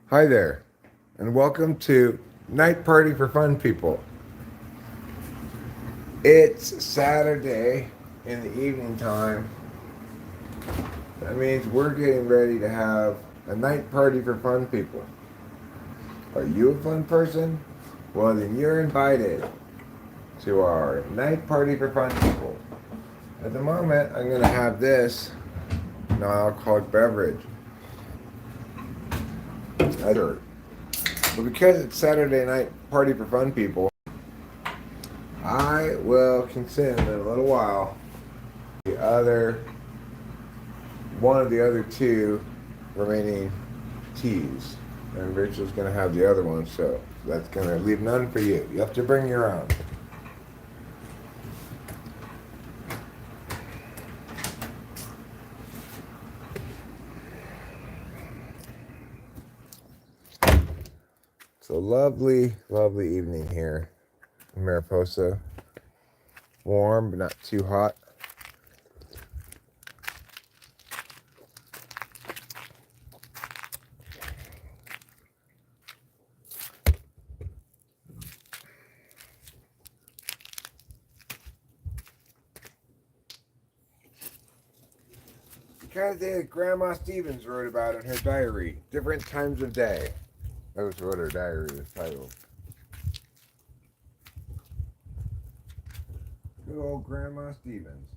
Hi there, and welcome to Night Party for Fun People. It's Saturday in the evening time. That means we're getting ready to have a night party for fun people. Are you a fun person? Well, then you're invited to our night party for fun people. At the moment, I'm going to have this non-alcoholic beverage. But because it's Saturday night party for fun people, I will consume in a little while the other one of the other two remaining teas. And Rachel's going to have the other one, so that's going to leave none for you. You have to bring your own. It's a lovely, lovely evening here in Mariposa. Warm, but not too hot. The kind of thing that Grandma Stevens wrote about in her diary, different times of day. That was what her diary was titled. Good old Grandma Stevens.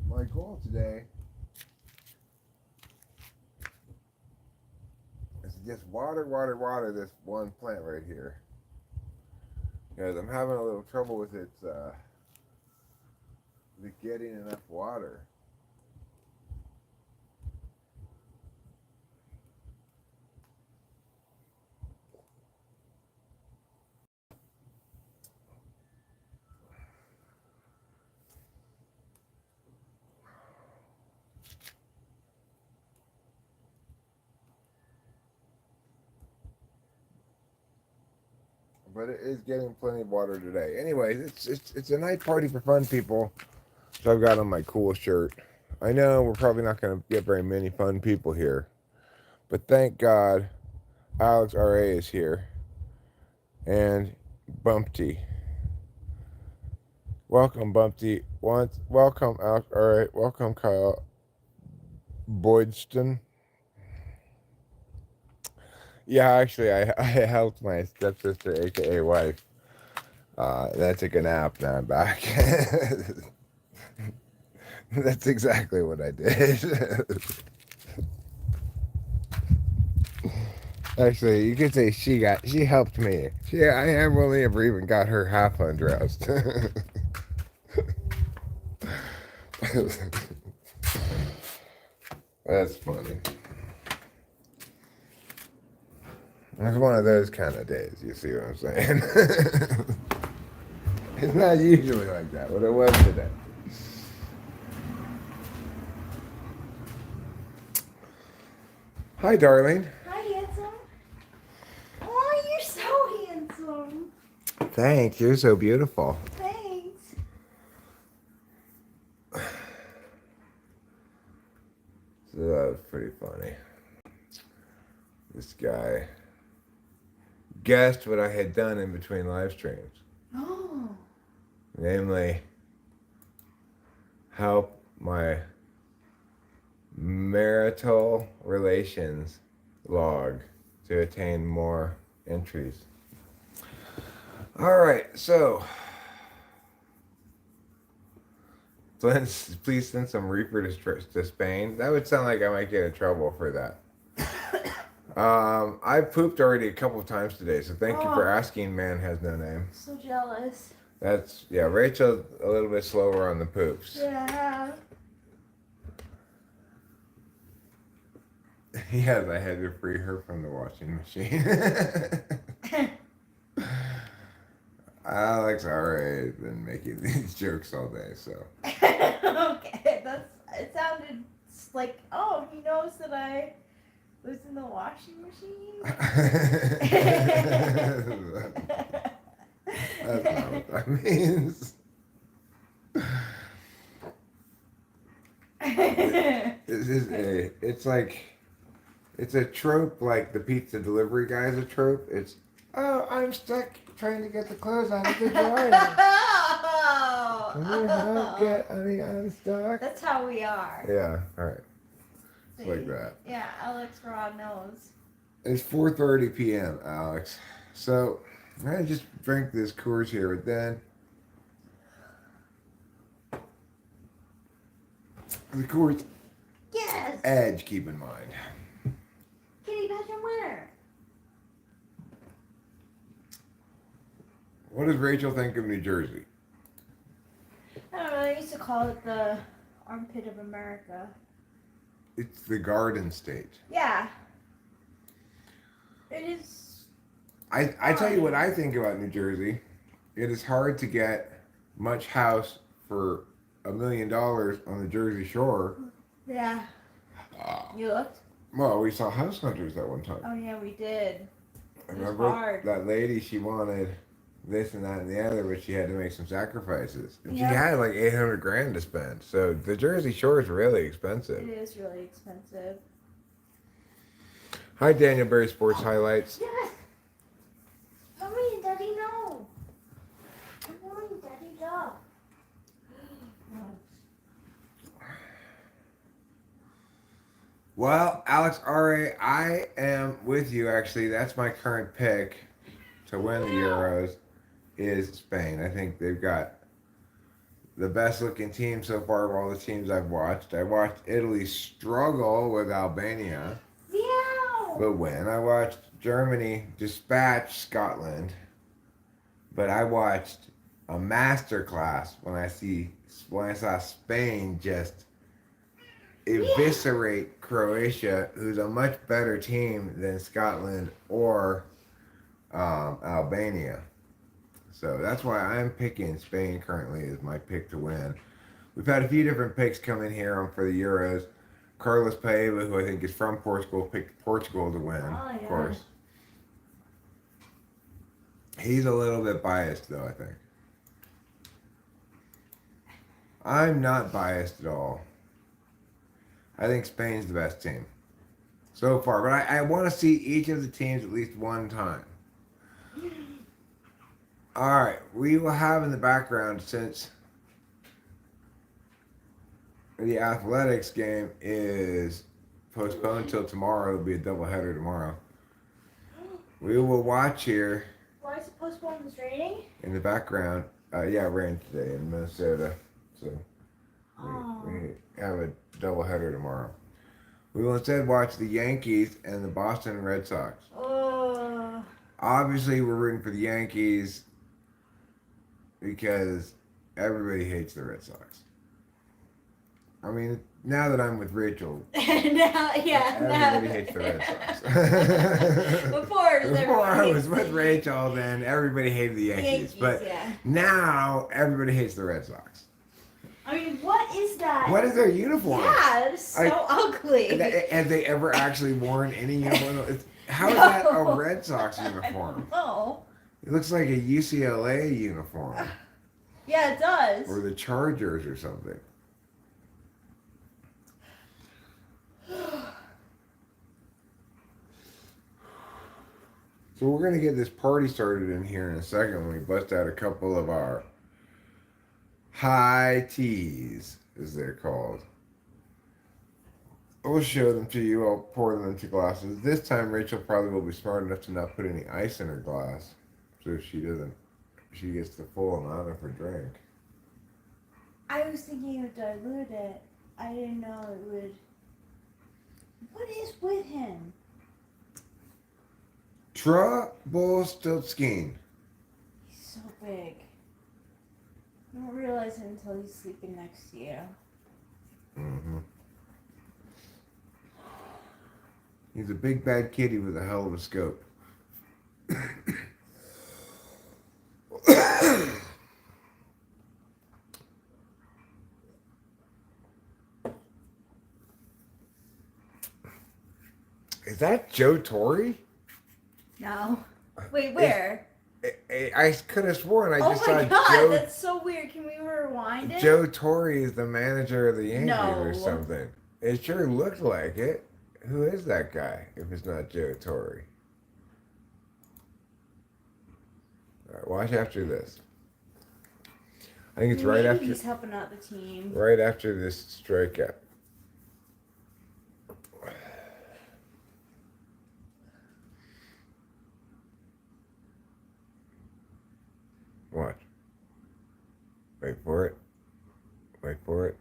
My goal today is to just water this one plant right here. Because I'm having a little trouble with it getting enough water. But it is getting plenty of water today. Anyways, it's a night party for fun people. So I've got on my cool shirt. I know we're probably not going to get very many fun people here, but thank God Alex RA is here and Bumpty. Welcome Bumpty. Welcome Alex RA. Welcome Kyle Boydston. Yeah, actually, I helped my stepsister, aka wife. Then I took a nap. Now I'm back. That's exactly what I did. Actually, you could say she helped me. I have only ever even got her half undressed. That's funny. It's one of those kind of days. You see what I'm saying? It's not usually like that, but it was today. Hi, darling. Hi, handsome. Oh, you're so handsome. Thanks. You're so beautiful. Thanks. So that was pretty funny. This guy guessed what I had done in between live streams. Oh. Namely, help my marital relations log to attain more entries. All right, so please send some reefer to Spain. That would sound like I might get in trouble for that. I pooped already a couple of times today, so thank you for asking. Man has no name. So jealous. Yeah. Rachel's a little bit slower on the poops. Yeah. Yes, I had to free her from the washing machine. Alex already has been making these jokes all day, so. Okay, it sounded like, oh, he knows that I was in the washing machine. That's not what that means. It's a trope like the pizza delivery guy is a trope. It's, oh, I'm stuck trying to get the clothes out of the dryer. I'm stuck. That's how we are. Yeah, alright. It's See? like that. Yeah, Alex Rod knows. It's 4:30 p.m., Alex. So, I just drank this Coors here, but then the Coors Yes! Edge, keep in mind. Kitty Pageant winner. What does Rachel think of New Jersey? I don't know, I used to call it the armpit of America. It's the Garden State. Yeah. It is. I tell you what I think about New Jersey. It is hard to get much house for $1 million on the Jersey Shore. Yeah. You looked? Well, we saw House Hunters that one time. Oh, yeah, we did. I It was remember hard. that lady, she wanted this and that and the other, but she had to make some sacrifices. And Yep. she had like 800 grand to spend. So the Jersey Shore is really expensive. It is really expensive. Hi, Daniel Berry Sports Highlights. Yes! Mommy and Daddy, no! Mommy and Daddy, no! Well, Alex R.A., I am with you, actually. That's my current pick to win the Euros is Spain. I think they've got the best-looking team so far of all the teams I've watched. I watched Italy struggle with Albania, but win. I watched Germany dispatch Scotland, but I watched a masterclass when I saw Spain just eviscerate Croatia, who's a much better team than Scotland or Albania. So that's why I'm picking Spain currently as my pick to win. We've had a few different picks come in here for the Euros. Carlos Paiva, who I think is from Portugal, picked Portugal to win, of course. He's a little bit biased, though, I think. I'm not biased at all. I think Spain's the best team so far, but I want to see each of the teams at least one time. All right, we will have in the background, since the athletics game is postponed till tomorrow. It'll be a doubleheader tomorrow. We will watch here. Why is it postponed? It's raining? In the background. Yeah, it rained today in Minnesota, so we have a doubleheader tomorrow. We will instead watch the Yankees and the Boston Red Sox. Obviously, we're rooting for the Yankees because everybody hates the Red Sox. I mean, now that I'm with Rachel, everybody hates the Red Sox. Before I was with Rachel, then everybody hated the Yankees. But now everybody hates the Red Sox. I mean, what is that? What is their uniform? Yeah, it's so ugly. Have they ever actually worn any uniform? How is that a Red Sox uniform? No. It looks like a UCLA uniform. Yeah, it does. Or the Chargers or something. So we're going to get this party started in here in a second when we bust out a couple of our high teas, as they're called. I'll show them to you. I'll pour them into glasses. This time Rachel probably will be smart enough to not put any ice in her glass, so she gets the full amount of her drink. I was thinking of dilute it. I didn't know it would. What is with him? Troublestiltskin. He's so big. You don't realize it until he's sleeping next to you. Mm-hmm. He's a big bad kitty with a hell of a scope. Is that Joe Torre? No. Wait, where? I could have sworn I Oh just my saw god, Joe. that's so weird. Can we rewind it? Joe Torre is the manager of the Yankees or No. something. It sure looked like it. Who is that guy? If it's not Joe Torre. All right, watch after this. I think it's right Maybe after. he's helping out the team. Right after this strikeout. Watch. Wait for it. Wait for it.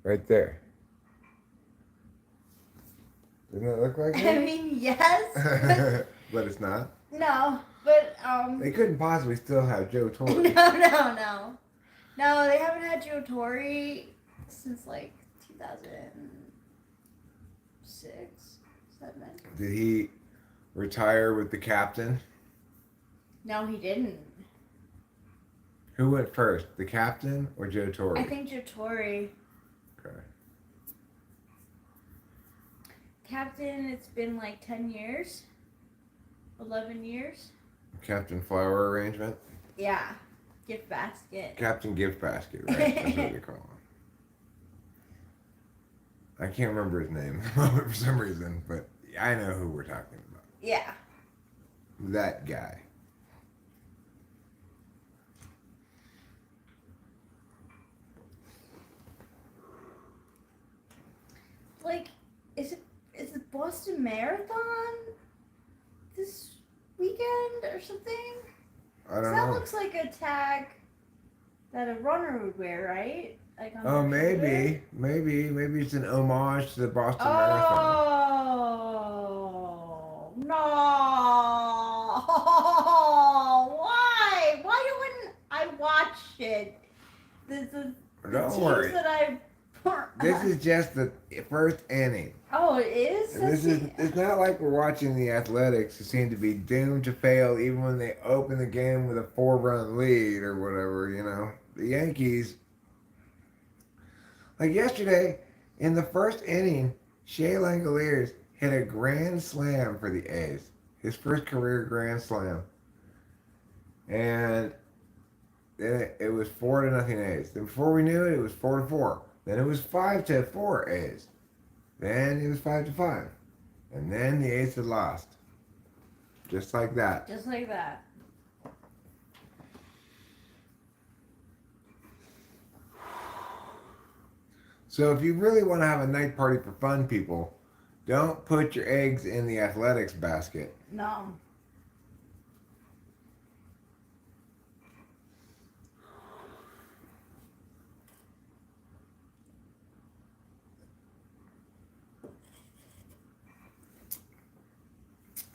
Right there. Doesn't that look like I it? mean, yes. But it's not. No, but They couldn't possibly still have Joe Torre. No. No, they haven't had Joe Torre since like 2006, 7. Did he retire with the captain? No, he didn't. Who went first, the captain or Joe Torre? I think Joe Torre. Okay. Captain, it's been like 10 years. 11 years. Captain Flower Arrangement? Yeah. Gift basket. Captain Gift Basket, right? That's what they call him. I can't remember his name for some reason, but I know who we're talking about. Yeah. That guy. Like, is the Boston Marathon this weekend or something? I don't That know. looks like a tag that a runner would wear, right? Like on Oh, their shoulder. maybe it's an homage to the Boston Marathon. Oh no! Why? Why wouldn't I watch it? The Don't teams worry. that I. This is just the first inning. Oh, it is. And it's not like we're watching the Athletics who seem to be doomed to fail even when they open the game with a 4-run lead or whatever, you know. The Yankees, like yesterday, in the first inning, Shea Langoliers hit a grand slam for the A's. His first career grand slam. And then it was 4-0 A's. Then before we knew it, it was 4-4. Then it was 5-4 A's. Then it was 5-5. And then the A's had lost. Just like that. Just like that. So if you really want to have a night party for fun, people, don't put your eggs in the athletics basket. No.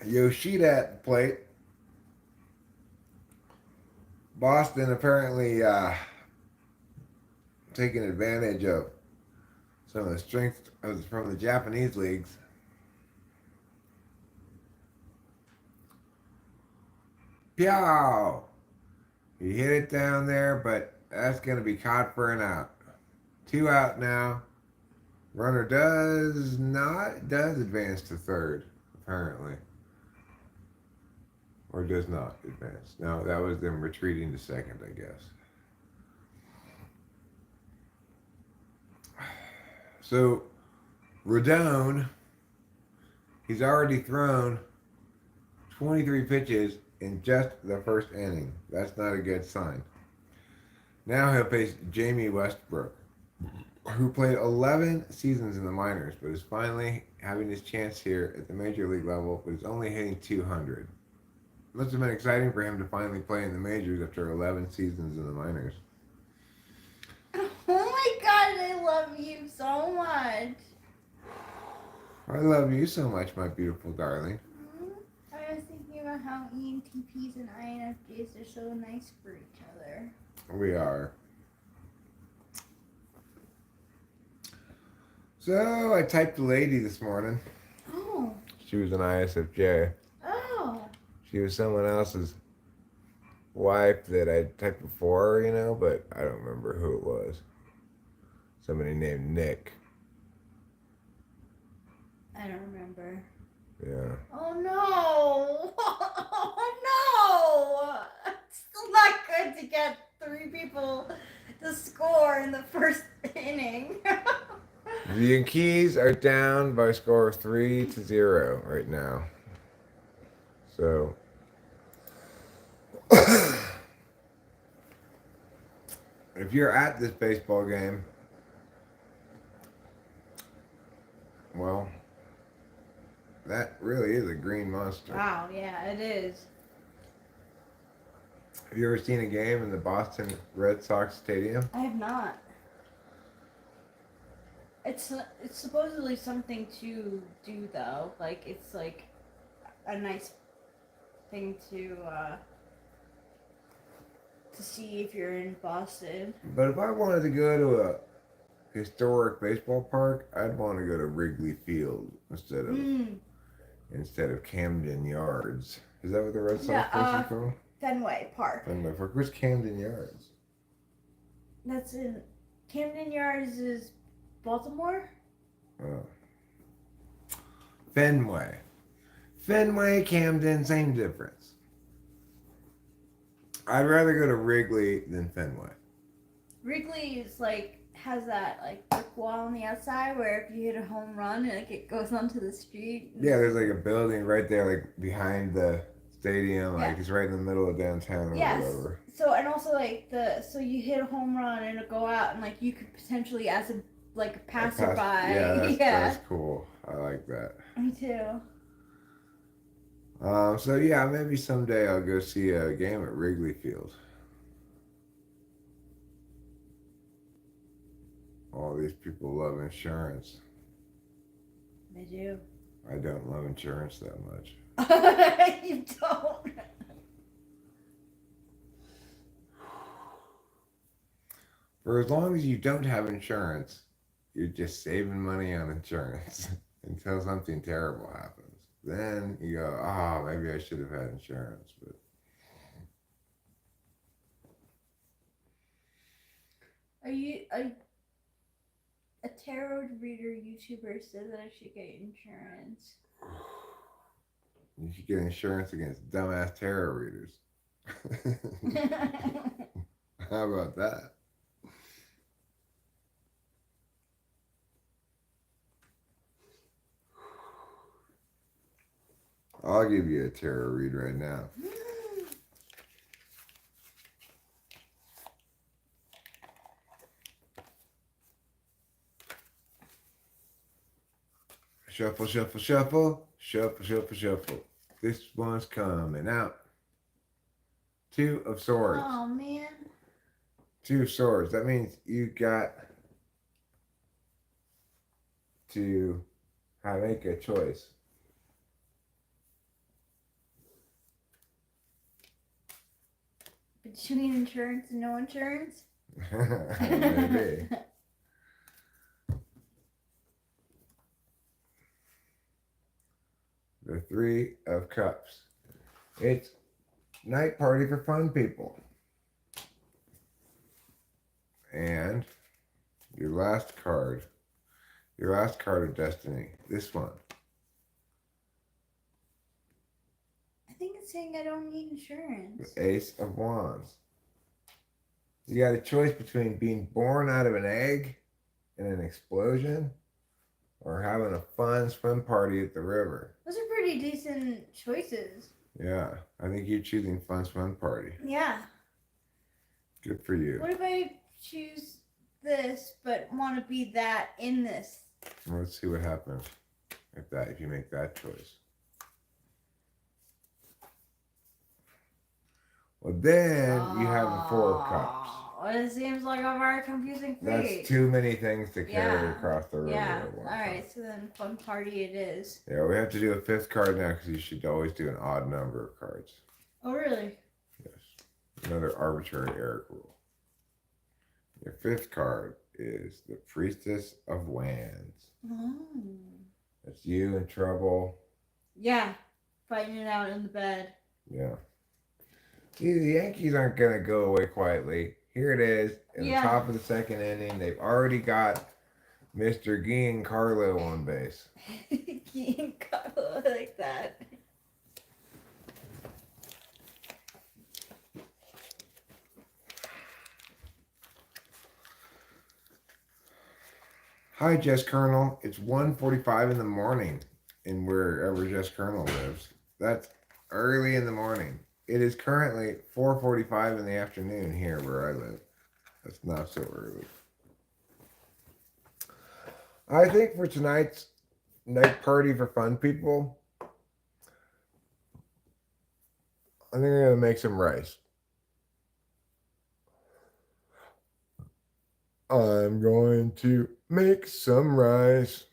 Yoshida at the plate. Boston apparently taking advantage of some of the strength from the Japanese leagues. Pow! He hit it down there, but that's going to be caught for an out. 2 out now. Runner does advance to third, apparently. Or does not advance. No, that was them retreating to second, I guess. So, Rodon, he's already thrown 23 pitches in just the first inning. That's not a good sign. Now he'll face Jamie Westbrook, who played 11 seasons in the minors, but is finally having his chance here at the major league level, but is only hitting 200. Must have been exciting for him to finally play in the majors after 11 seasons in the minors. Oh my god, I love you so much. I love you so much, my beautiful darling. I was thinking about how ENTPs and INFJs are so nice for each other. We are. So, I typed a lady this morning. Oh. She was an ISFJ. Oh. She was someone else's wife that I typed before, you know, but I don't remember who it was. Somebody named Nick. I don't remember. Yeah. Oh no! Oh no! It's still not good to get 3 people to score in the first inning. The Yankees are down by a score of 3-0 right now. So, if you're at this baseball game, well, that really is a green monster. Wow, yeah, it is. Have you ever seen a game in the Boston Red Sox Stadium? I have not. It's supposedly something to do though. Like it's like a nice thing to see if you're in Boston. But if I wanted to go to a historic baseball park, I'd want to go to Wrigley Field instead of Camden Yards. Is that what the Red Sox place is called? Fenway Park. Fenway Park. Where's Camden Yards? That's in Camden Yards is Baltimore? Oh. Fenway. Fenway, Camden, same difference. I'd rather go to Wrigley than Fenway. Wrigley is like has that like brick wall on the outside where if you hit a home run like it goes onto the street. Yeah, there's like a building right there like behind the stadium, like it's right in the middle of downtown or whatever. So and also like so you hit a home run and it'll go out and like you could potentially as a passerby. That's cool. I like that. Me too. So yeah, maybe someday I'll go see a game at Wrigley Field. All these people love insurance. They do. I don't love insurance that much. You don't. For as long as you don't have insurance, you're just saving money on insurance until something terrible happens. Then you go, maybe I should have had insurance. But a tarot reader YouTuber said that I should get insurance. You should get insurance against dumbass tarot readers. How about that? I'll give you a tarot read right now. Shuffle, shuffle, shuffle, shuffle, shuffle, shuffle. This one's coming out. 2 of Swords. Oh, man. 2 of Swords. That means you got to make a choice. Between insurance and no insurance? Maybe. The 3 of Cups. It's night party for fun people. And your last card of destiny, this one. I think it's saying I don't need insurance. The Ace of Wands. You got a choice between being born out of an egg in an explosion or having a fun swim party at the river. Those are pretty decent choices. Yeah, I think you're choosing fun swim party. Yeah. Good for you. What if I choose this but want to be that in this? Well, let's see what happens if you make that choice. Well, then you have the 4 of Cups. Well, it seems like a very confusing fate. That's too many things to carry across the river. Yeah. All right. So then, fun party it is. Yeah, we have to do a 5th card now because you should always do an odd number of cards. Oh, really? Yes. Another arbitrary Eric rule. Your 5th card is the Priestess of Wands. Oh. That's you in trouble. Yeah. Fighting it out in the bed. Yeah. See, the Yankees aren't going to go away quietly. Here it is, in the top of the 2nd inning. They've already got Mr. Giancarlo on base. Giancarlo, I like that. Hi, Jess Colonel. It's 1:45 in the morning in wherever Jess Colonel lives. That's early in the morning. It is currently 4:45 in the afternoon here where I live. That's not so early. I think for tonight's night party for fun people, I think I'm going to make some rice. I'm going to make some rice.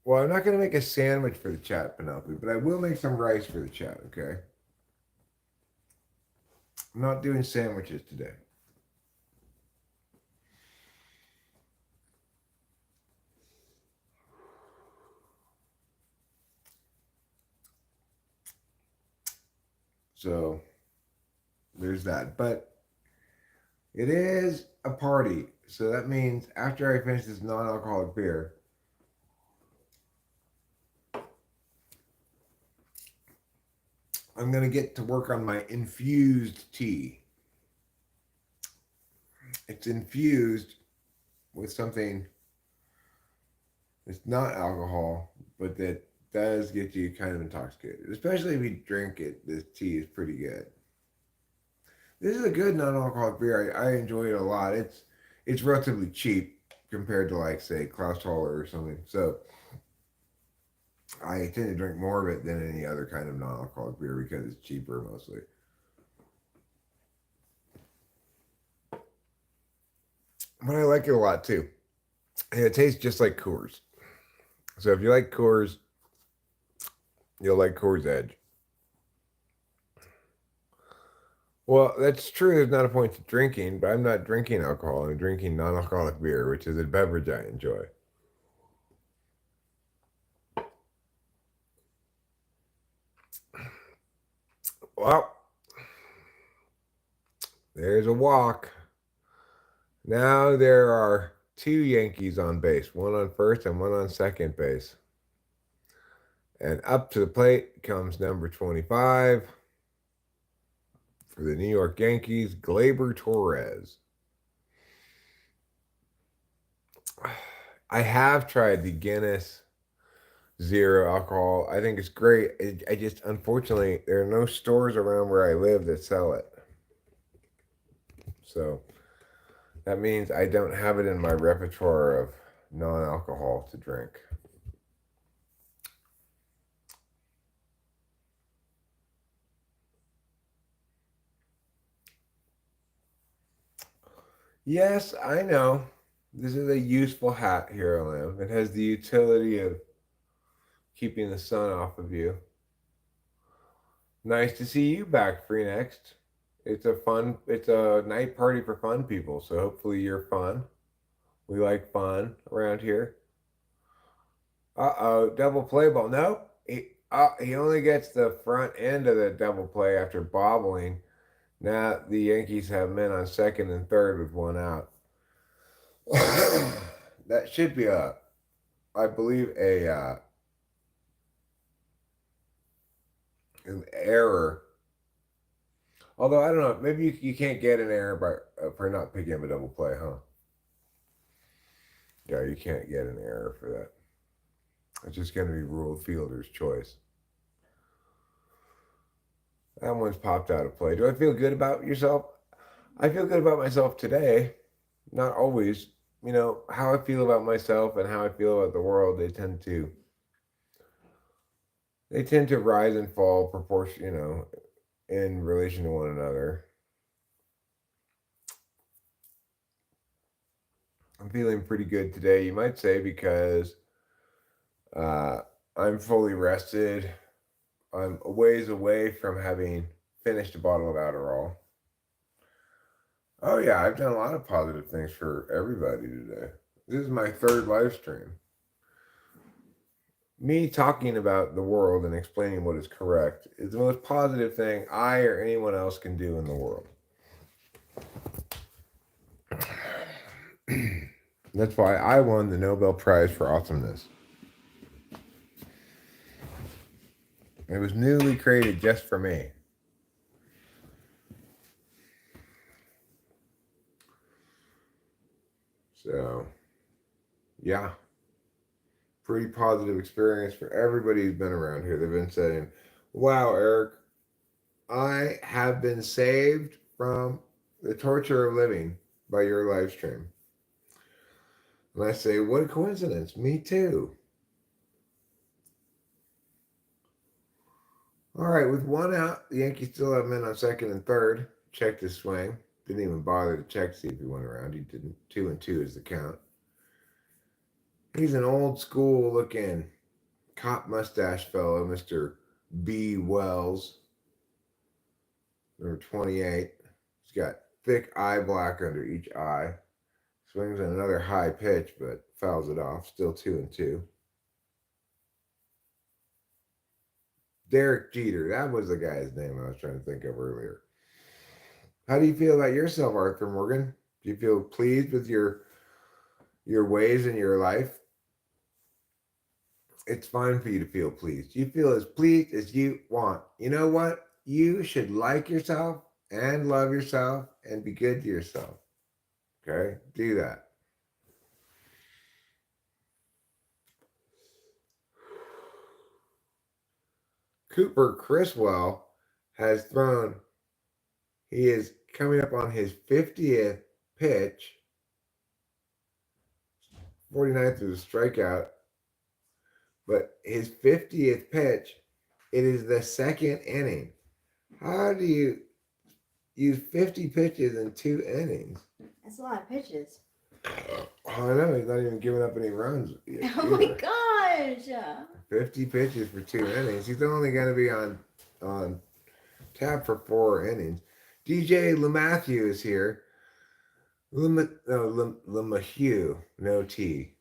Well, I'm not going to make a sandwich for the chat, Penelope, but I will make some rice for the chat, okay? I'm not doing sandwiches today. So there's that. But it is a party. So that means after I finish this non-alcoholic beer, I'm going to get to work on my infused tea. It's infused with something that's not alcohol, but that does get you kind of intoxicated. Especially if you drink it, this tea is pretty good. This is a good non-alcoholic beer. I enjoy it a lot. It's relatively cheap compared to like say Klaus Holler or something. So I tend to drink more of it than any other kind of non-alcoholic beer because it's cheaper mostly. But I like it a lot too. And it tastes just like Coors. So if you like Coors, you'll like Coors Edge. Well, that's true. There's not a point to drinking, but I'm not drinking alcohol. I'm drinking non-alcoholic beer, which is a beverage I enjoy. Well, there's a walk. Now there are two Yankees on base, one on first and one on second base. And up to the plate comes number 25 for the New York Yankees, Gleyber Torres. I have tried the Guinness zero alcohol. I think it's great. I just, unfortunately, there are no stores around where I live that sell it. So that means I don't have it in my repertoire of non-alcohol to drink. Yes, I know. This is a useful hat here I live. It has the utility of keeping the sun off of you. Nice to see you back, Free Next. It's a night party for fun people, so hopefully you're fun. We like fun around here. Uh-oh, double play ball. No, he only gets the front end of the double play after bobbling. Now the Yankees have men on second and third with one out. That should be I believe an error. Although I don't know, maybe you can't get an error for not picking up a double play, huh? Yeah, you can't get an error for that. It's just going to be ruled fielder's choice. That one's popped out of play. Do I feel good about yourself? I feel good about myself today. Not always. You know, how I feel about myself and how I feel about the world, they tend to rise and fall proportion, in relation to one another. I'm feeling pretty good today, you might say, because I'm fully rested. I'm a ways away from having finished a bottle of Adderall. Oh yeah, I've done a lot of positive things for everybody today. This is my third live stream. Me talking about the world and explaining what is correct is the most positive thing I or anyone else can do in the world. That's why I won the Nobel Prize for Awesomeness. It was newly created just for me. So, Yeah, pretty positive experience for everybody who's been around here. They've been saying, "Wow, Eric, I have been saved from the torture of living by your live stream." And I say, "What a coincidence! Me too." All right, with one out, the Yankees still have men on second and third. Checked his swing. Didn't even bother to check to see if he went around. He didn't. 2-2 is the count. He's an old school looking cop mustache fellow, Mr. B. Wells, number 28. He's got thick eye black under each eye. Swings on another high pitch, but fouls it off. Still 2-2. Derek Jeter. That was the guy's name I was trying to think of earlier. How do you feel about yourself, Arthur Morgan? Do you feel pleased with your ways in your life? It's fine for you to feel pleased. You feel as pleased as you want. You know what? You should like yourself and love yourself and be good to yourself. Okay? Do that. Cooper Criswell has thrown, he is coming up on his 50th pitch. 49th was a strikeout. But his 50th pitch, it is the second inning. How do you use 50 pitches in 2 innings? That's a lot of pitches. Oh, I know. He's not even giving up any runs yet, Oh my gosh. 50 pitches for 2 innings. He's only going to be on tap for 4 innings. DJ LeMahieu is here. LeMahieu, no T.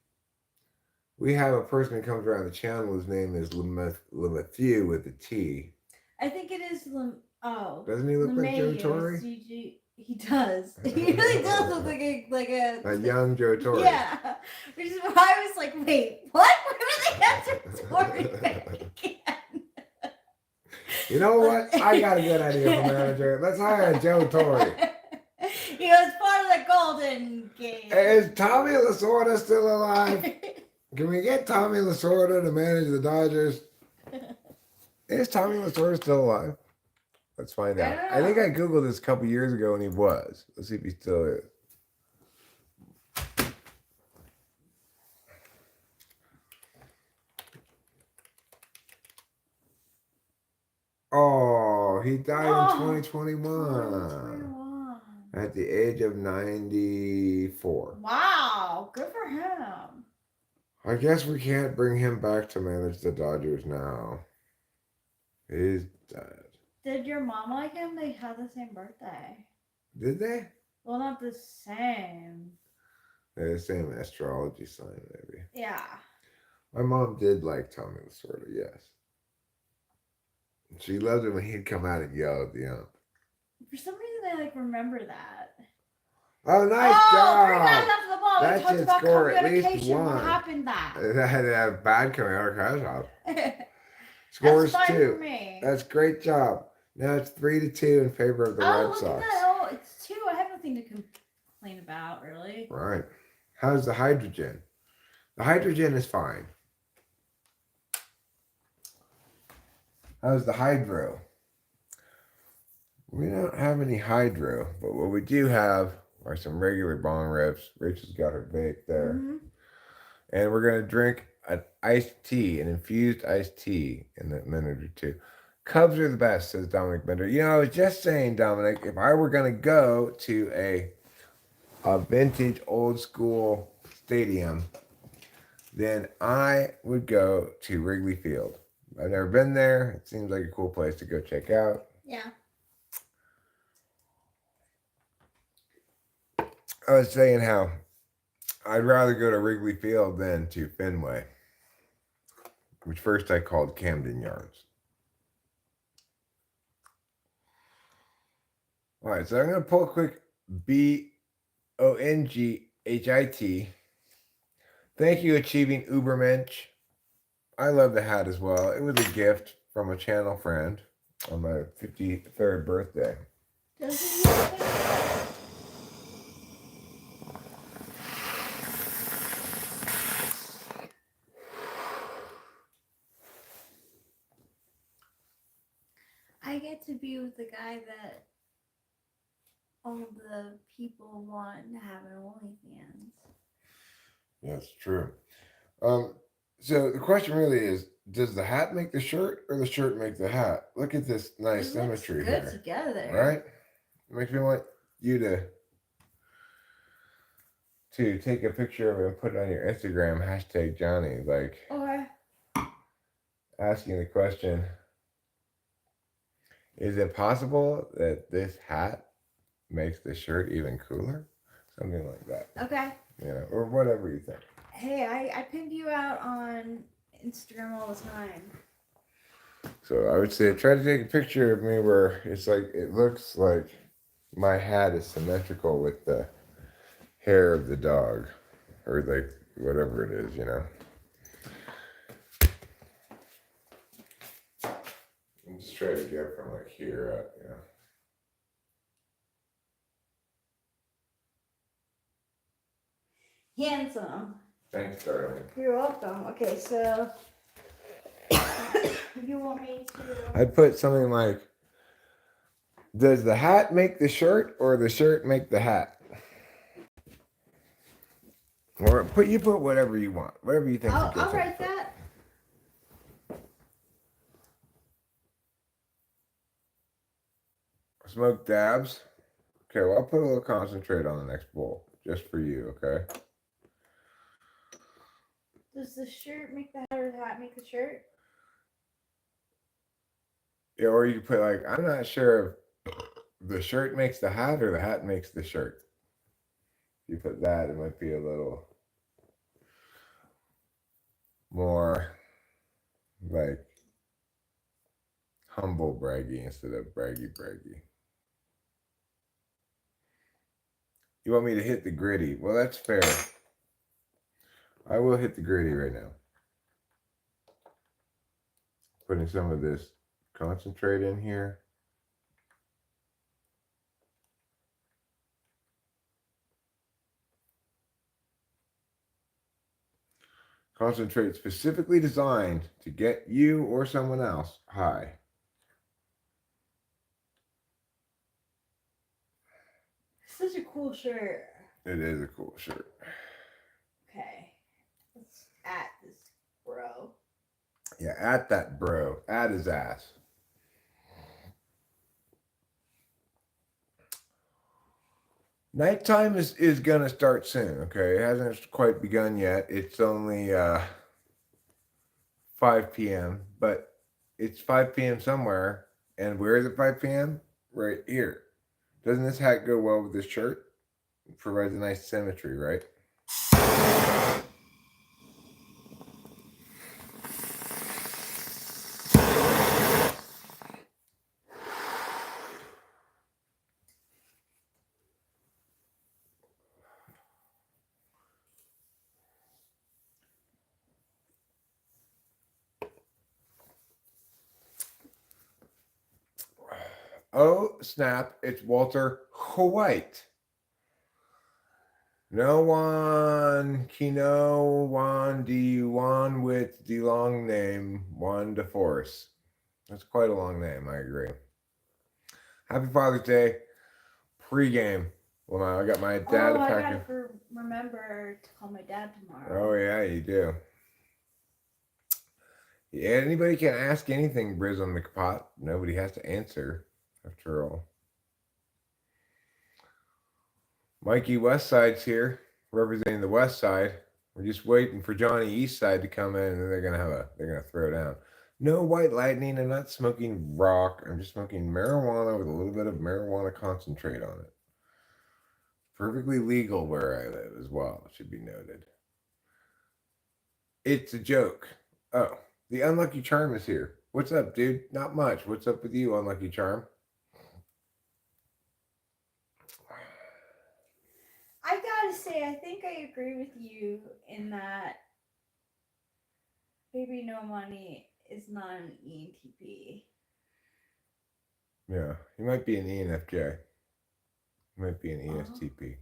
We have a person who comes around the channel. His name is LeMahieu with a T. I think it is Doesn't he look like Joe Torre? He does. He really does look like a young Joe Torre. Yeah. Which is why I was like, wait, what? Where did they have Joe Torre back again? You know what? I got a good idea for manager. Let's hire Joe Torre. He was part of the Golden game. Is Tommy Lasorda still alive? Can we get Tommy Lasorda to manage the Dodgers? Is Tommy Lasorda still alive? Let's find out. I think I Googled this a couple years ago and he was. Let's see if he still is. Oh, he died in 2021 at the age of 94. Wow, good for him. I guess we can't bring him back to manage the Dodgers now. He's dead. Did your mom like him? They had the same birthday. Did they? Well, not the same. They're the same astrology sign, maybe. Yeah. My mom did like Tommy Lasorda, yes. She loved him when he'd come out and yell at the ump. For some reason, I remember that. Oh, nice job! 3 guys after the ball. That We talked should about score at least communication. one. What happened that? That had to have bad coming out of Krasov. Scores That's fine 2. for me. That's great job. Now it's 3-2 in favor of the Red Look Sox. at that. It's 2. I have nothing to complain about, really. Right. How's the hydrogen? The hydrogen is fine. How's the hydro? We don't have any hydro, but what we do have are some regular bong rips. Rachel's got her vape there. Mm-hmm. And we're going to drink an iced tea, an infused iced tea in a minute or 2. Cubs are the best, says Dominic Bender. You know, I was just saying, Dominic, if I were going to go to a vintage old school stadium, then I would go to Wrigley Field. I've never been there. It seems like a cool place to go check out. Yeah. I was saying how I'd rather go to Wrigley Field than to Fenway, which first I called Camden Yards. All right, so I'm going to pull a quick BONGHIT. Thank you, Achieving Ubermensch. I love the hat as well. It was a gift from a channel friend on my 53rd birthday. get to be with the guy that all the people want to have an OnlyFans. That's true. So the question really is, does the hat make the shirt or the shirt make the hat? Look at this nice It symmetry looks good here. together. Right? It makes me want you to take a picture of it and put it on your Instagram, hashtag Johnny, like Or asking the question, is it possible that this hat makes the shirt even cooler? Something like that. okay. Or whatever you think. Hey, I pinned you out on Instagram all the time. So I would say try to take a picture of me where it's like it looks like my hat is symmetrical with the hair of the dog, or like whatever it is, I'm just trying to get from like here up, Handsome. Thanks, darling. You're welcome. Okay, so you want me to? I'd put something like, does the hat make the shirt or the shirt make the hat? Or you put whatever you want, whatever you think. I'll write that. Smoke dabs. Okay, well, I'll put a little concentrate on the next bowl just for you, okay? Does the shirt make the hat or the hat make the shirt? Yeah, or you could put like, I'm not sure if the shirt makes the hat or the hat makes the shirt. If you put that, it might be a little more like humble braggy instead of braggy. You want me to hit the gritty? Well, that's fair. I will hit the gritty right now. Putting some of this concentrate in here. Concentrate specifically designed to get you or someone else high. Such a cool shirt. It is a cool shirt. Okay. Let's at this bro. Yeah, at that bro. At his ass. Nighttime is going to start soon, okay? It hasn't quite begun yet. It's only 5 p.m., but it's 5 p.m. somewhere. And where is it 5 p.m.? Right here. Doesn't this hat go well with this shirt? It provides a nice symmetry, right? Oh, snap. It's Walter White. No one, Kino, Juan, D, Juan with the long name, Juan de Force. That's quite a long name, I agree. Happy Father's Day. Pre-game. Well, I got my dad I packing. gotta remember to call my dad tomorrow. Oh, yeah, you do. Yeah, anybody can ask anything, Briz on McPot. Nobody has to answer, after all. Mikey Westside's here, representing the West Side. We're just waiting for Johnny Eastside to come in, and they're gonna throw down. No white lightning. I'm not smoking rock. I'm just smoking marijuana with a little bit of marijuana concentrate on it. Perfectly legal where I live as well, it should be noted. It's a joke. Oh, the Unlucky Charm is here. What's up, dude? Not much. What's up with you, Unlucky Charm? I gotta say, I think I agree with you in that Baby No Money is not an ENTP. Yeah, he might be an ENFJ. He might be an ESTP.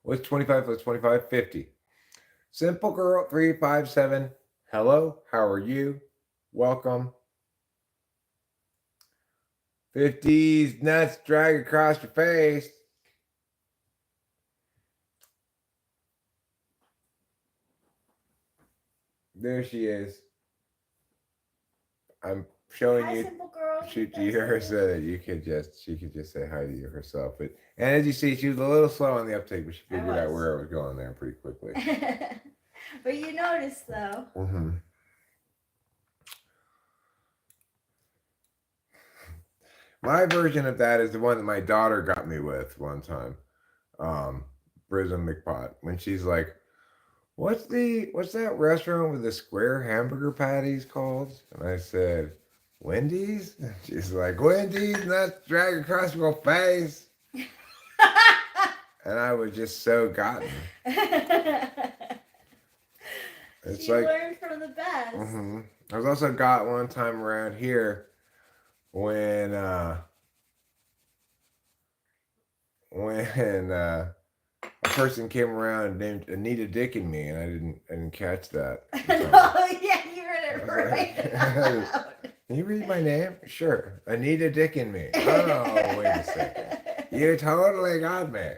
What's 25 plus 25? 50. Simple Girl 357. Hello, how are you? Welcome. 50s nuts drag across your face. There she is. I'm showing Hi, you. simple girl. Shoot to her so that she could just say hi to you herself. But and as you see, she was a little slow on the uptake, but she figured out where I was going there pretty quickly. But you noticed though. Mm-hmm. My version of that is the one that my daughter got me with one time. Prism McPot. When she's like, what's that restaurant with the square hamburger patties called? And I said, Wendy's? She's like, Wendy's, not drag across your face. And I was just so gotten. It's she learned from the best. Mm-hmm. I was also got one time around here when a person came around named Anita Dick and me, and I didn't catch that. Oh yeah, you read it right. Can you read my name? Sure. Anita Dick and me. Oh, wait a second. You totally got me.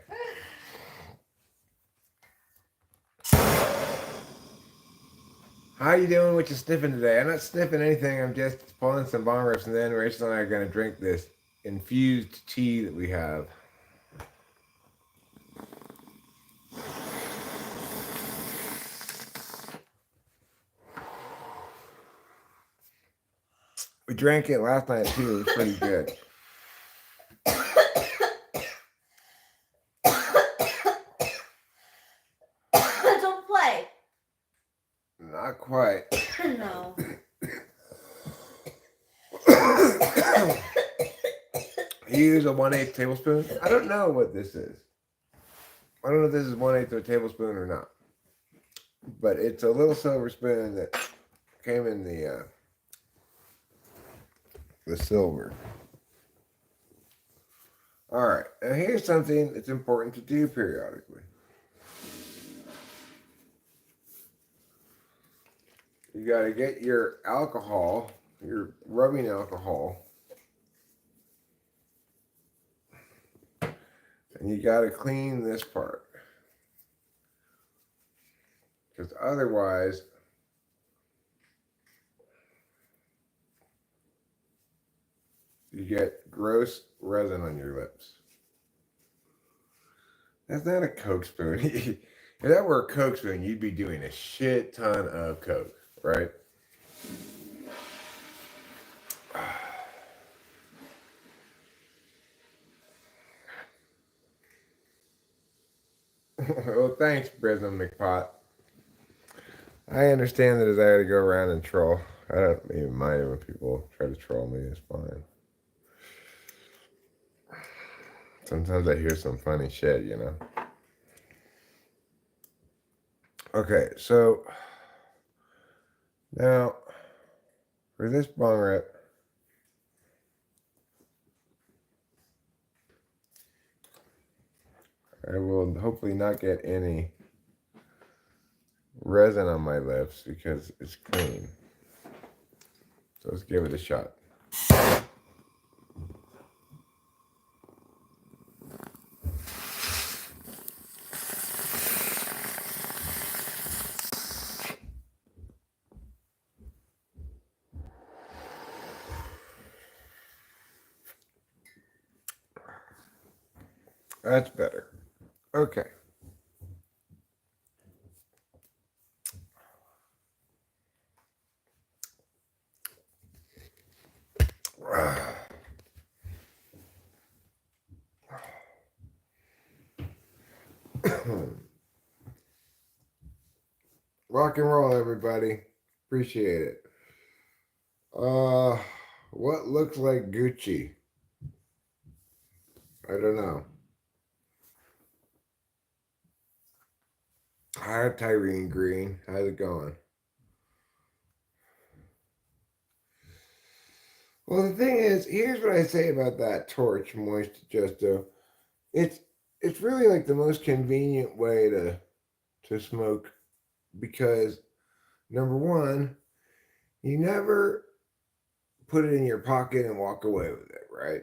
How you doing? What you sniffing today? I'm not sniffing anything. I'm just pulling some bong rips, and then Rachel and I are going to drink this infused tea that we have. We drank it last night too. It was pretty good. Don't play. Not quite. No. You use a 1/8 tablespoon? I don't know what this is. I don't know if this is 1/8 of a tablespoon or not. But it's a little silver spoon that came in the silver. All right. Now here's something that's important to do periodically. You got to get your alcohol, your rubbing alcohol, and you got to clean this part. Because otherwise, you get gross resin on your lips. That's not a Coke spoon. If that were a Coke spoon, you'd be doing a shit ton of Coke, right? Well, thanks, Prism McPot. I understand the desire to go around and troll. I don't even mind when people try to troll me. It's fine. Sometimes I hear some funny shit, you know. Okay, so now for this bong rip, I will hopefully not get any resin on my lips because it's clean. So let's give it a shot. That's better. Okay. Rock and roll, everybody. Appreciate it. What looks like Gucci? I don't know. Hi, Tyrene Green. How's it going? Well, the thing is, here's what I say about that torch moist adjusto. It's really like the most convenient way to smoke because number one, you never put it in your pocket and walk away with it, right?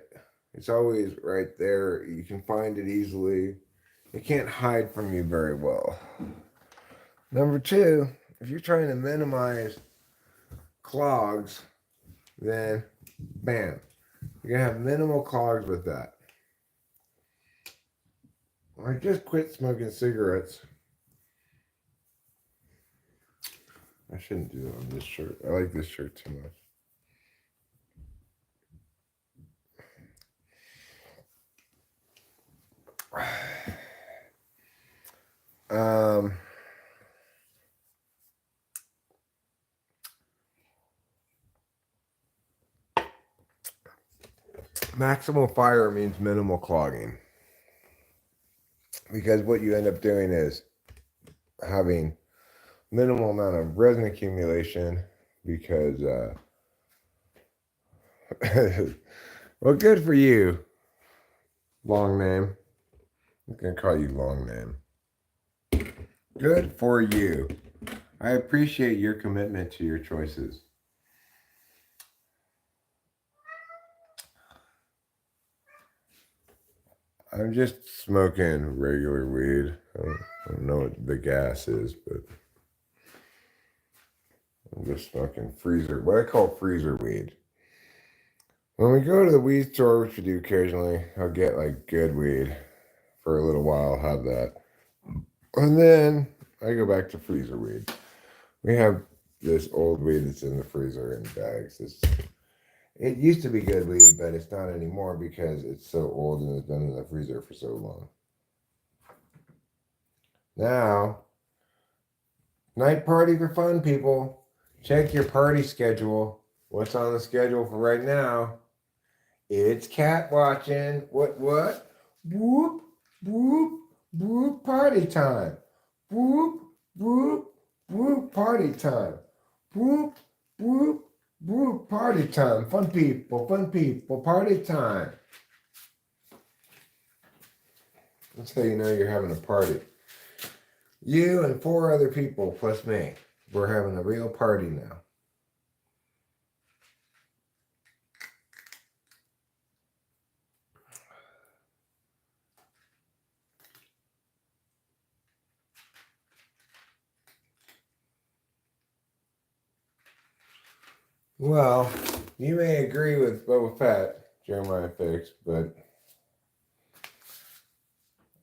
It's always right there. You can find it easily. It can't hide from you very well. Number two, if you're trying to minimize clogs, then bam, you're gonna have minimal clogs with that. I just quit smoking cigarettes. I shouldn't do that on this shirt. I like this shirt too much. Maximal fire means minimal clogging. Because what you end up doing is having minimal amount of resin accumulation because well, good for you, long name. I'm gonna call you long name. Good for you. I appreciate your commitment to your choices. I'm just smoking regular weed. I don't know what the gas is, but I'm just smoking what I call freezer weed. When we go to the weed store, which we do occasionally, I'll get like good weed for a little while, have that. And then I go back to freezer weed. We have this old weed that's in the freezer in bags. It used to be good weed, but it's not anymore because it's so old and it's been in the freezer for so long. Now, night party for fun, people. Check your party schedule. What's on the schedule for right now? It's cat watching. What? Whoop, whoop, whoop, party time. Whoop, whoop, whoop, party time. Whoop, whoop, whoop, party time. Fun people, party time. That's how you know you're having a party. You and 4 other people plus me. We're having a real party now. Well, you may agree with Boba Fett, Jeremiah Fix, but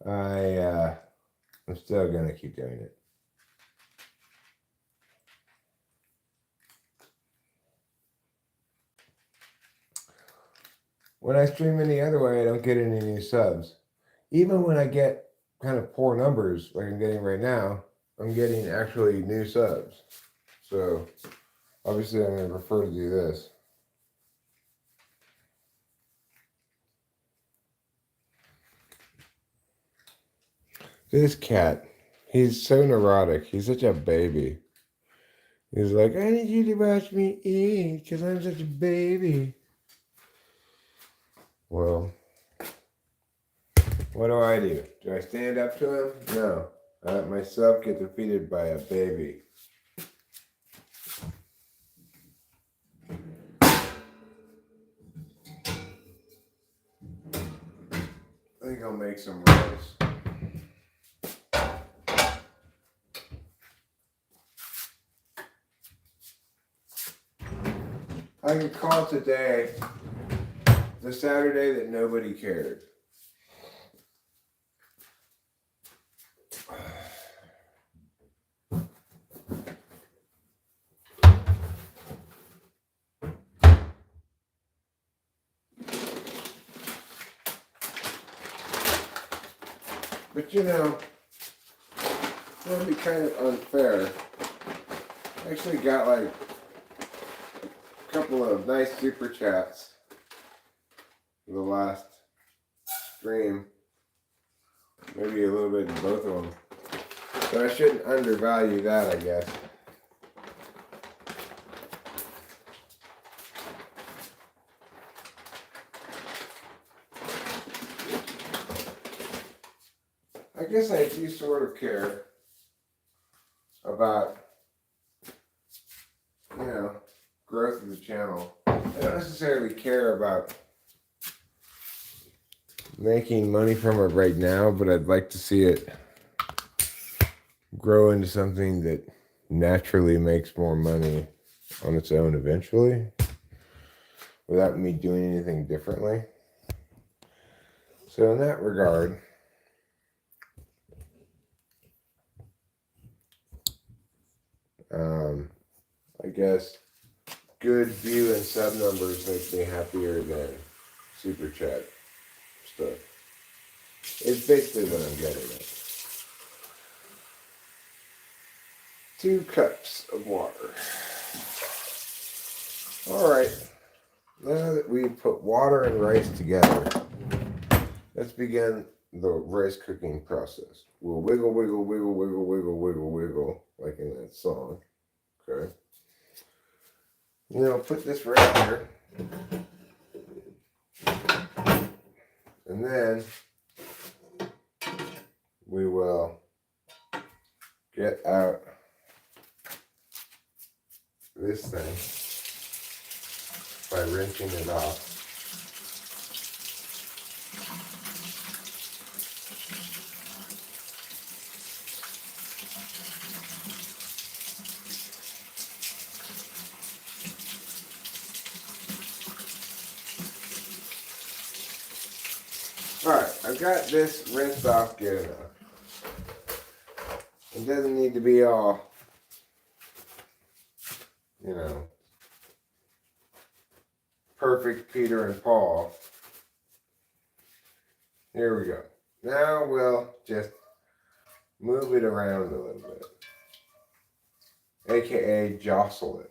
I'm still gonna keep doing it. When I stream any other way, I don't get any new subs. Even when I get kind of poor numbers like I'm getting right now, I'm getting actually new subs. So obviously I'm going to prefer to do this. This cat, he's so neurotic. He's such a baby. He's like, I need you to watch me eat because I'm such a baby. Well, what do? Do I stand up to him? No. I let myself get defeated by a baby. I think I'll make some rice. I could call today the Saturday that nobody cared. But you know, that would be kind of unfair. I actually got like a couple of nice super chats for the last stream. Maybe a little bit in both of them. But I shouldn't undervalue that, I guess. I guess I do sort of care about, you know, growth of the channel. I don't necessarily care about making money from it right now, but I'd like to see it grow into something that naturally makes more money on its own eventually, without me doing anything differently. So in that regard, I guess good view and sub numbers make me happier than super chat stuff. It's basically what I'm getting at. 2 cups of water. Alright, now that we've put water and rice together, let's begin the rice cooking process. We'll wiggle, wiggle, wiggle, wiggle, wiggle, wiggle, wiggle, like in that song. Okay. Put this right here. And then we will get out this thing by wrenching it off. Alright, I've got this rinsed off good enough. It doesn't need to be all, perfect Peter and Paul. Here we go. Now we'll just move it around a little bit, aka jostle it.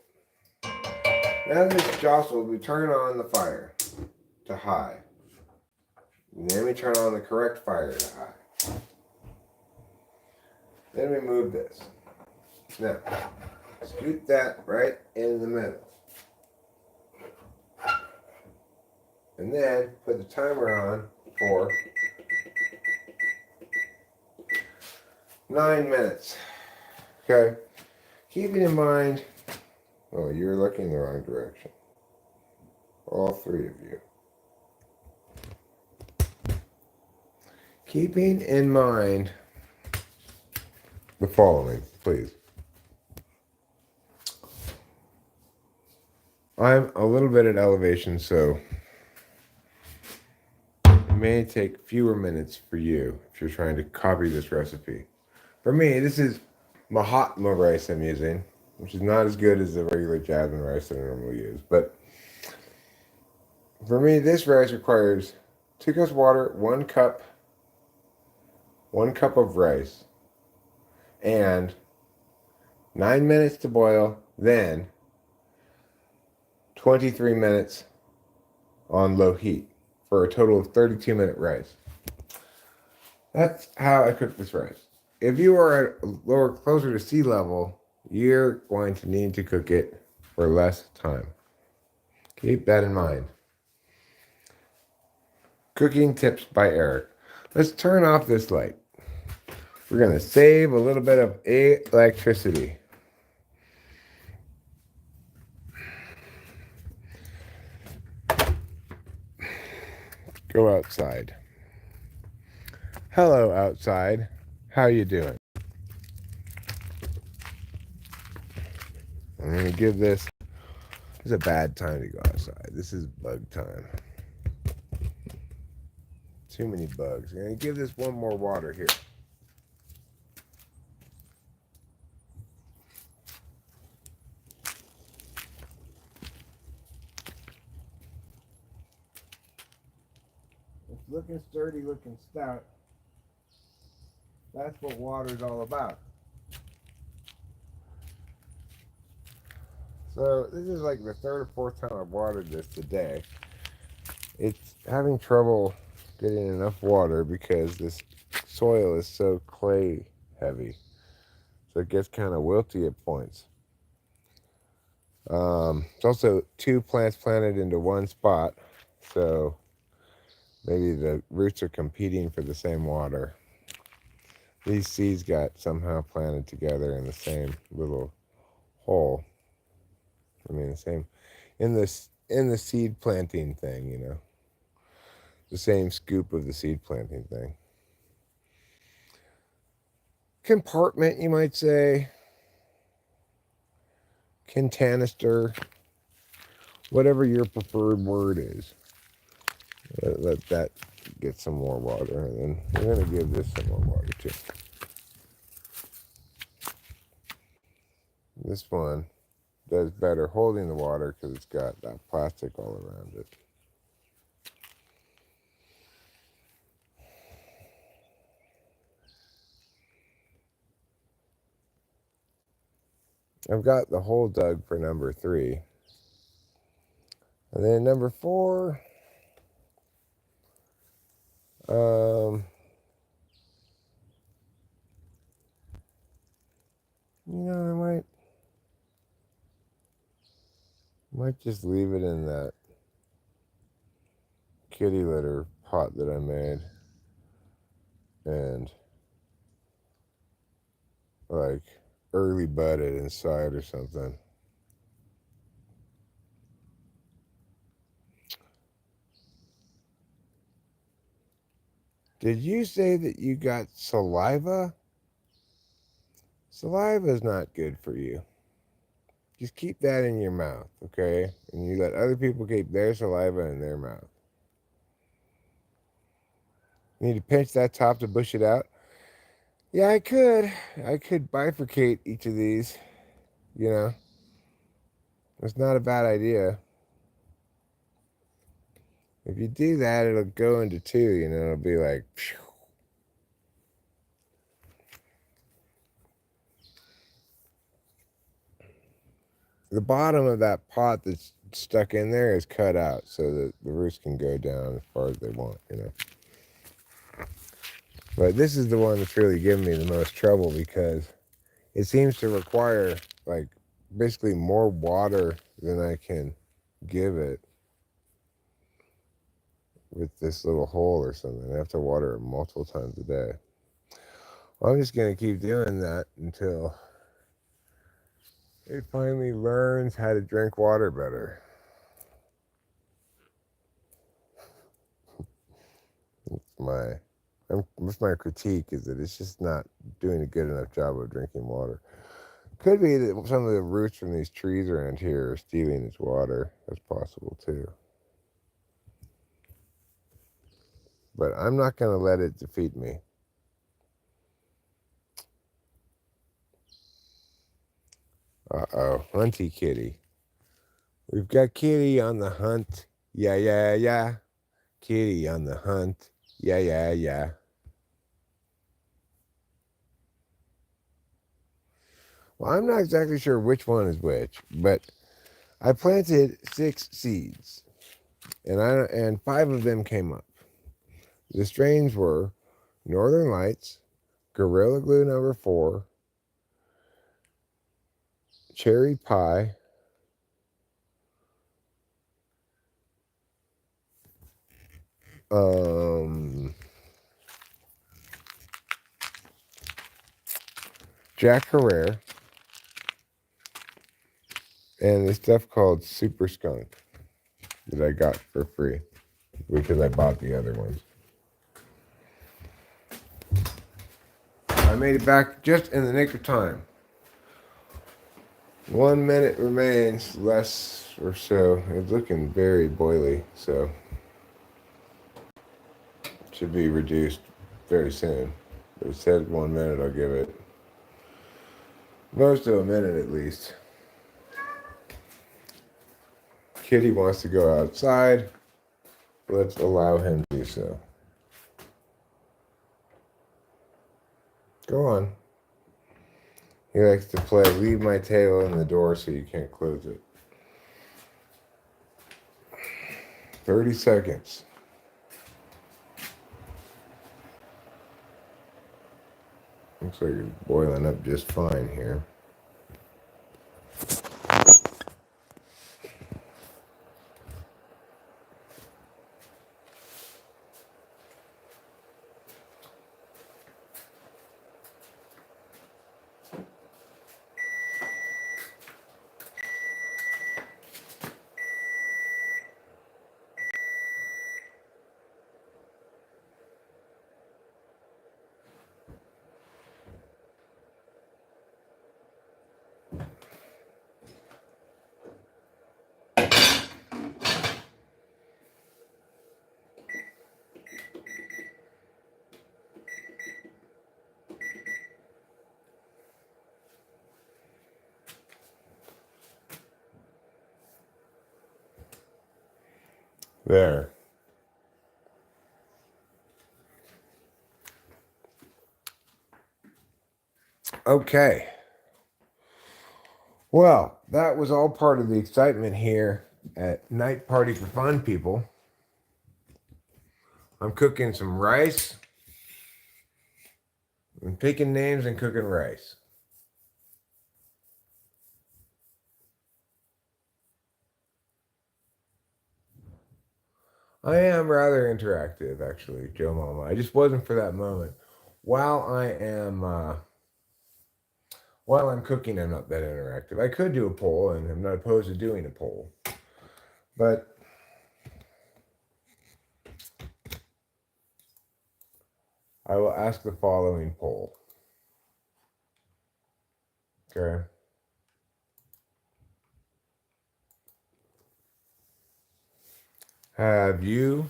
Now that it's jostled, we turn on the fire to high. And then we turn on the correct fire to high. Then we move this. Now, scoot that right in the middle. And then put the timer on for 9 minutes. Okay? Keeping in mind, oh, you're looking the wrong direction. All 3 of you. Keeping in mind the following, please. I'm a little bit at elevation, so it may take fewer minutes for you if you're trying to copy this recipe. For me, this is Mahatma rice I'm using, which is not as good as the regular jasmine rice that I normally use. But for me, this rice requires 2 cups of water, 1 cup of rice, and 9 minutes to boil, then 23 minutes on low heat for a total of 32-minute rice. That's how I cook this rice. If you are at closer to sea level, you're going to need to cook it for less time. Keep that in mind. Cooking tips by Eric. Let's turn off this light. We're going to save a little bit of electricity. Go outside. Hello, outside. How you doing? I'm going to give this... It's a bad time to go outside. This is bug time. Too many bugs. I'm going to give this one more water here. It's looking sturdy, looking stout. That's what water's all about. So this is like the 3rd or 4th time I've watered this today. It's having trouble getting enough water because this soil is so clay heavy. So it gets kind of wilty at points. It's also 2 plants planted into one spot. So maybe the roots are competing for the same water. These seeds got somehow planted together in the same little hole. I mean, the same in the seed planting thing, the same scoop of the seed planting thing. Compartment, you might say. Canister. Whatever your preferred word is. Let that get some more water. And then we're going to give this some more water too. This one does better holding the water because it's got that plastic all around it. I've got the hole dug for number 3. And then number 4, I might just leave it in that kitty litter pot that I made and like early bud it inside or something. Did you say that you got saliva? Saliva is not good for you. Just keep that in your mouth, okay? And you let other people keep their saliva in their mouth. You need to pinch that top to push it out. Yeah, I could. I could bifurcate each of these, you know. It's not a bad idea. If you do that, it'll go into 2, you know. It'll be like, phew. The bottom of that pot that's stuck in there is cut out so that the roots can go down as far as they want, you know. But this is the one that's really giving me the most trouble because it seems to require, like, basically more water than I can give it with this little hole or something. I have to water it multiple times a day. Well, I'm just going to keep doing that until it finally learns how to drink water better. That's my critique, is that it's just not doing a good enough job of drinking water. Could be that some of the roots from these trees around here are stealing its water. That's possible too. But I'm not going to let it defeat me. Uh-oh, hunty kitty. We've got Kitty on the hunt. Yeah, yeah, yeah. Kitty on the hunt. Yeah, yeah, yeah. Well, I'm not exactly sure which one is which, but I planted 6 seeds, and 5 of them came up. The strains were Northern Lights, Gorilla Glue number 4, Cherry Pie, Jack Herrera, and this stuff called Super Skunk that I got for free because I bought the other ones. I made it back just in the nick of time. 1 minute remains, less or so. It's looking very boily, so it should be reduced very soon. But it said 1 minute, I'll give it most of a minute at least. Kitty wants to go outside. Let's allow him to do so. Go on. He likes to play leave my tail in the door so you can't close it. 30 seconds. Looks like it's boiling up just fine here. There. Okay. Well, that was all part of the excitement here at Night Party for Fun People. I'm cooking some rice. I'm picking names and cooking rice. I am rather interactive, actually, Joe Mama. I just wasn't for that moment. While I'm cooking, I'm not that interactive. I could do a poll, and I'm not opposed to doing a poll. But I will ask the following poll. Okay. Have you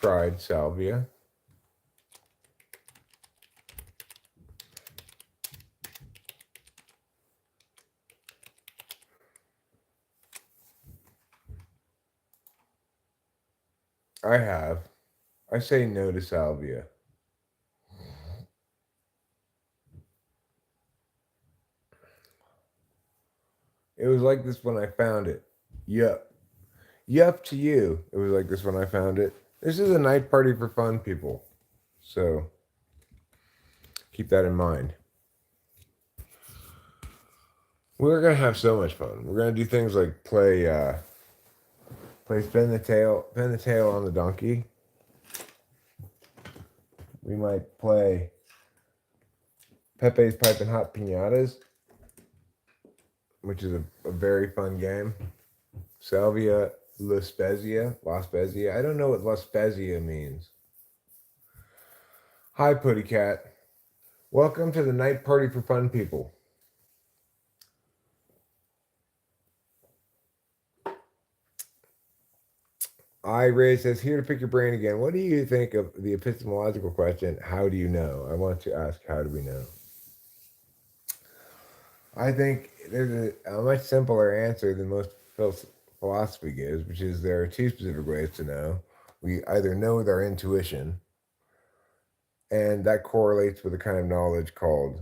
tried salvia? I have. I say no to salvia. It was like this when I found it. Yup. Yup to you. It was like this when I found it. This is a night party for fun, people. So keep that in mind. We're gonna have so much fun. We're gonna do things like play spin the tail on the donkey. We might play Pepe's Piping Hot Pinatas, which is a very fun game. Salvia La Spezia. I don't know what La Spezia means. Hi, Putty Cat. Welcome to the Night Party for Fun People. Ray says, here to pick your brain again. What do you think of the epistemological question, how do you know? I want to ask, how do we know? I think there's a much simpler answer than most philosophy gives, which is there are two specific ways to know. We either know with our intuition, and that correlates with a kind of knowledge called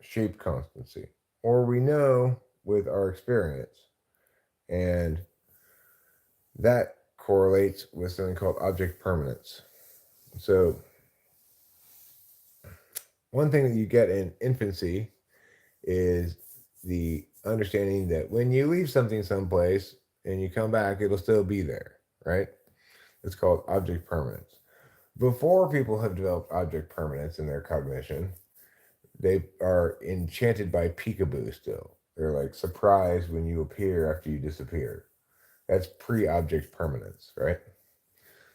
shape constancy, or we know with our experience, and that correlates with something called object permanence. So one thing that you get in infancy is the understanding that when you leave something someplace and you come back, it'll still be there, right? It's called object permanence. Before people have developed object permanence in their cognition, they are enchanted by peekaboo still. They're like surprised when you appear after you disappear. That's pre-object permanence, right?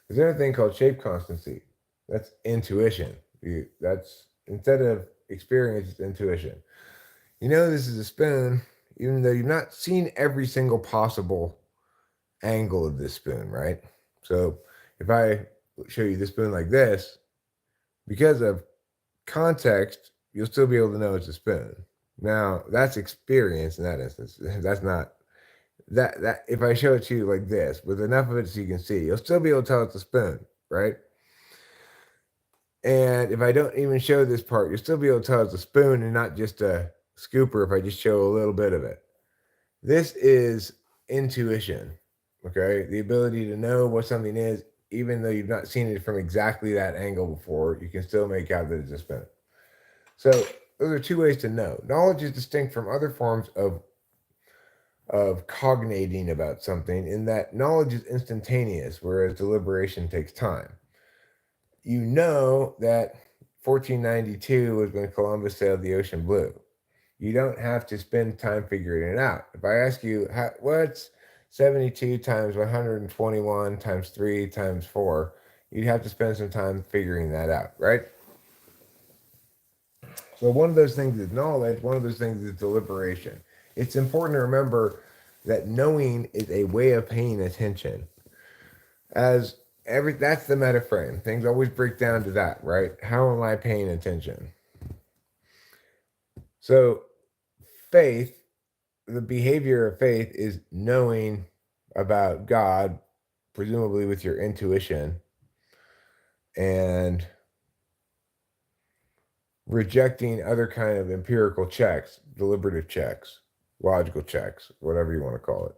There's another thing called shape constancy. That's intuition. That's instead of experience, it's intuition. You know this is a spoon, even though you've not seen every single possible angle of this spoon, right? So if I show you the spoon like this, because of context, you'll still be able to know it's a spoon. Now, that's experience in that instance. That's not that if I show it to you like this, with enough of it so you can see, you'll still be able to tell it's a spoon, right? And if I don't even show this part, you'll still be able to tell it's a spoon and not just a scooper if I just show a little bit of it. This is intuition, okay? The ability to know what something is, even though you've not seen it from exactly that angle before, you can still make out that it's a spoon. So those are two ways to know. Knowledge is distinct from other forms of cognating about something in that knowledge is instantaneous, whereas deliberation takes time. You know that 1492 was when Columbus sailed the ocean blue. You don't have to spend time figuring it out. If I ask you, what's 72 times 121 times 3 times 4, you'd have to spend some time figuring that out, right? So one of those things is knowledge, one of those things is deliberation. It's important to remember that knowing is a way of paying attention. That's the meta frame. Things always break down to that, right? How am I paying attention? So faith, the behavior of faith is knowing about God presumably with your intuition, and rejecting other kind of empirical checks, deliberative checks, logical checks, whatever you want to call it.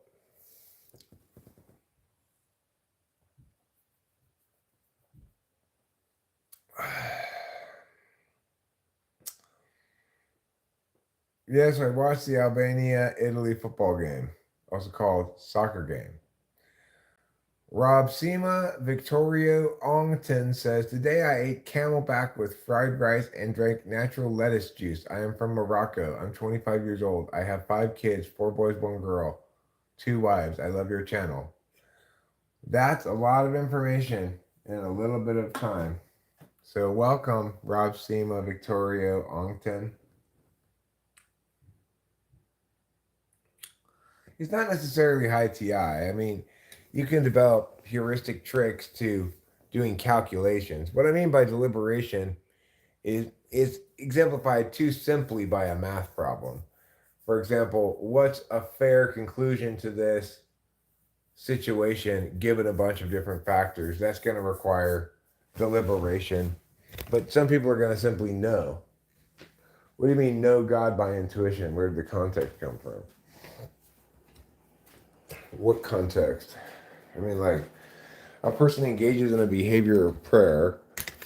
Yes, I watched the Albania-Italy football game, also called soccer game. Rob Sema Victorio Ongton says, today I ate camelback with fried rice and drank natural lettuce juice. I am from Morocco. I'm 25 years old. I have 5 kids, 4 boys, 1 girl, 2 wives. I love your channel. That's a lot of information in a little bit of time. So welcome, Rob Sema Victorio Ongton. He's not necessarily high TI. I mean, you can develop heuristic tricks to doing calculations. What I mean by deliberation is exemplified too simply by a math problem. For example, what's a fair conclusion to this situation given a bunch of different factors? That's going to require deliberation. But some people are going to simply know. What do you mean know God by intuition? Where did the context come from? What context? I mean, like, a person engages in a behavior of prayer,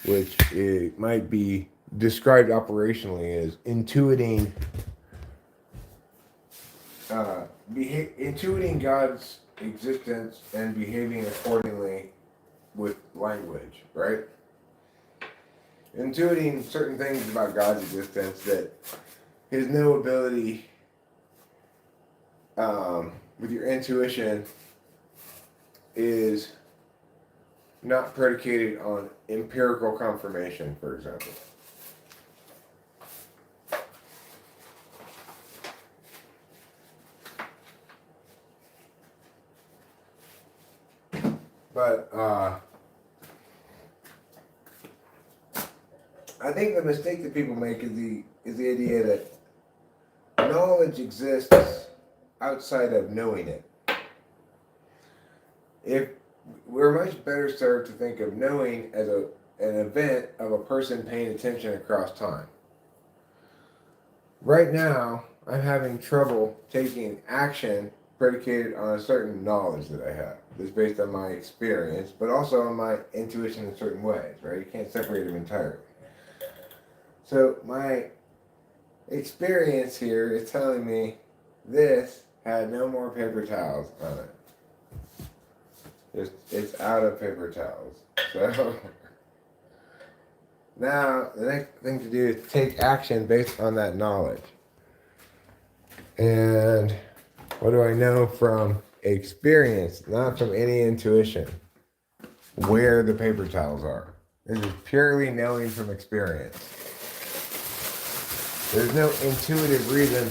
which it might be described operationally as intuiting God's existence and behaving accordingly with language, right? Intuiting certain things about God's existence that his no ability with your intuition is not predicated on empirical confirmation, for example. But I think the mistake that people make is the idea that knowledge exists outside of knowing it. If we're much better served to think of knowing as an event of a person paying attention across time. Right now, I'm having trouble taking action predicated on a certain knowledge that I have. That's based on my experience, but also on my intuition in certain ways, right? You can't separate them entirely. So my experience here is telling me this had no more paper towels on it. It's out of paper towels. So now the next thing to do is take action based on that knowledge. And what do I know from experience, not from any intuition? Where the paper towels are. This is purely knowing from experience. There's no intuitive reason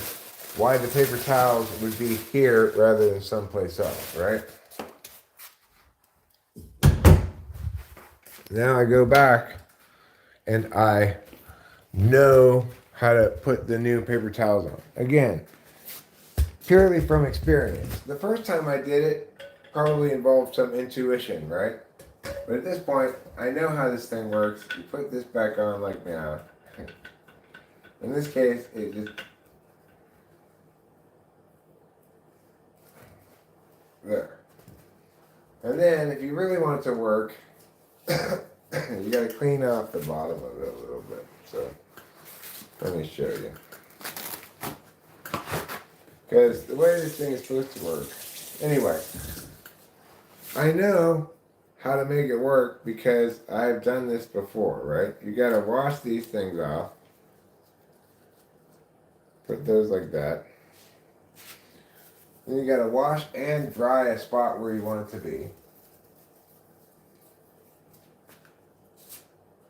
why the paper towels would be here rather than someplace else, right? Now I go back and I know how to put the new paper towels on. Again, purely from experience. The first time I did it probably involved some intuition, right? But at this point, I know how this thing works. You put this back on like now. In this case, it just there. And then if you really want it to work, you got to clean off the bottom of it a little bit. So let me show you. Because the way this thing is supposed to work. Anyway, I know how to make it work because I've done this before, right? You got to wash these things off. Put those like that. Then you got to wash and dry a spot where you want it to be.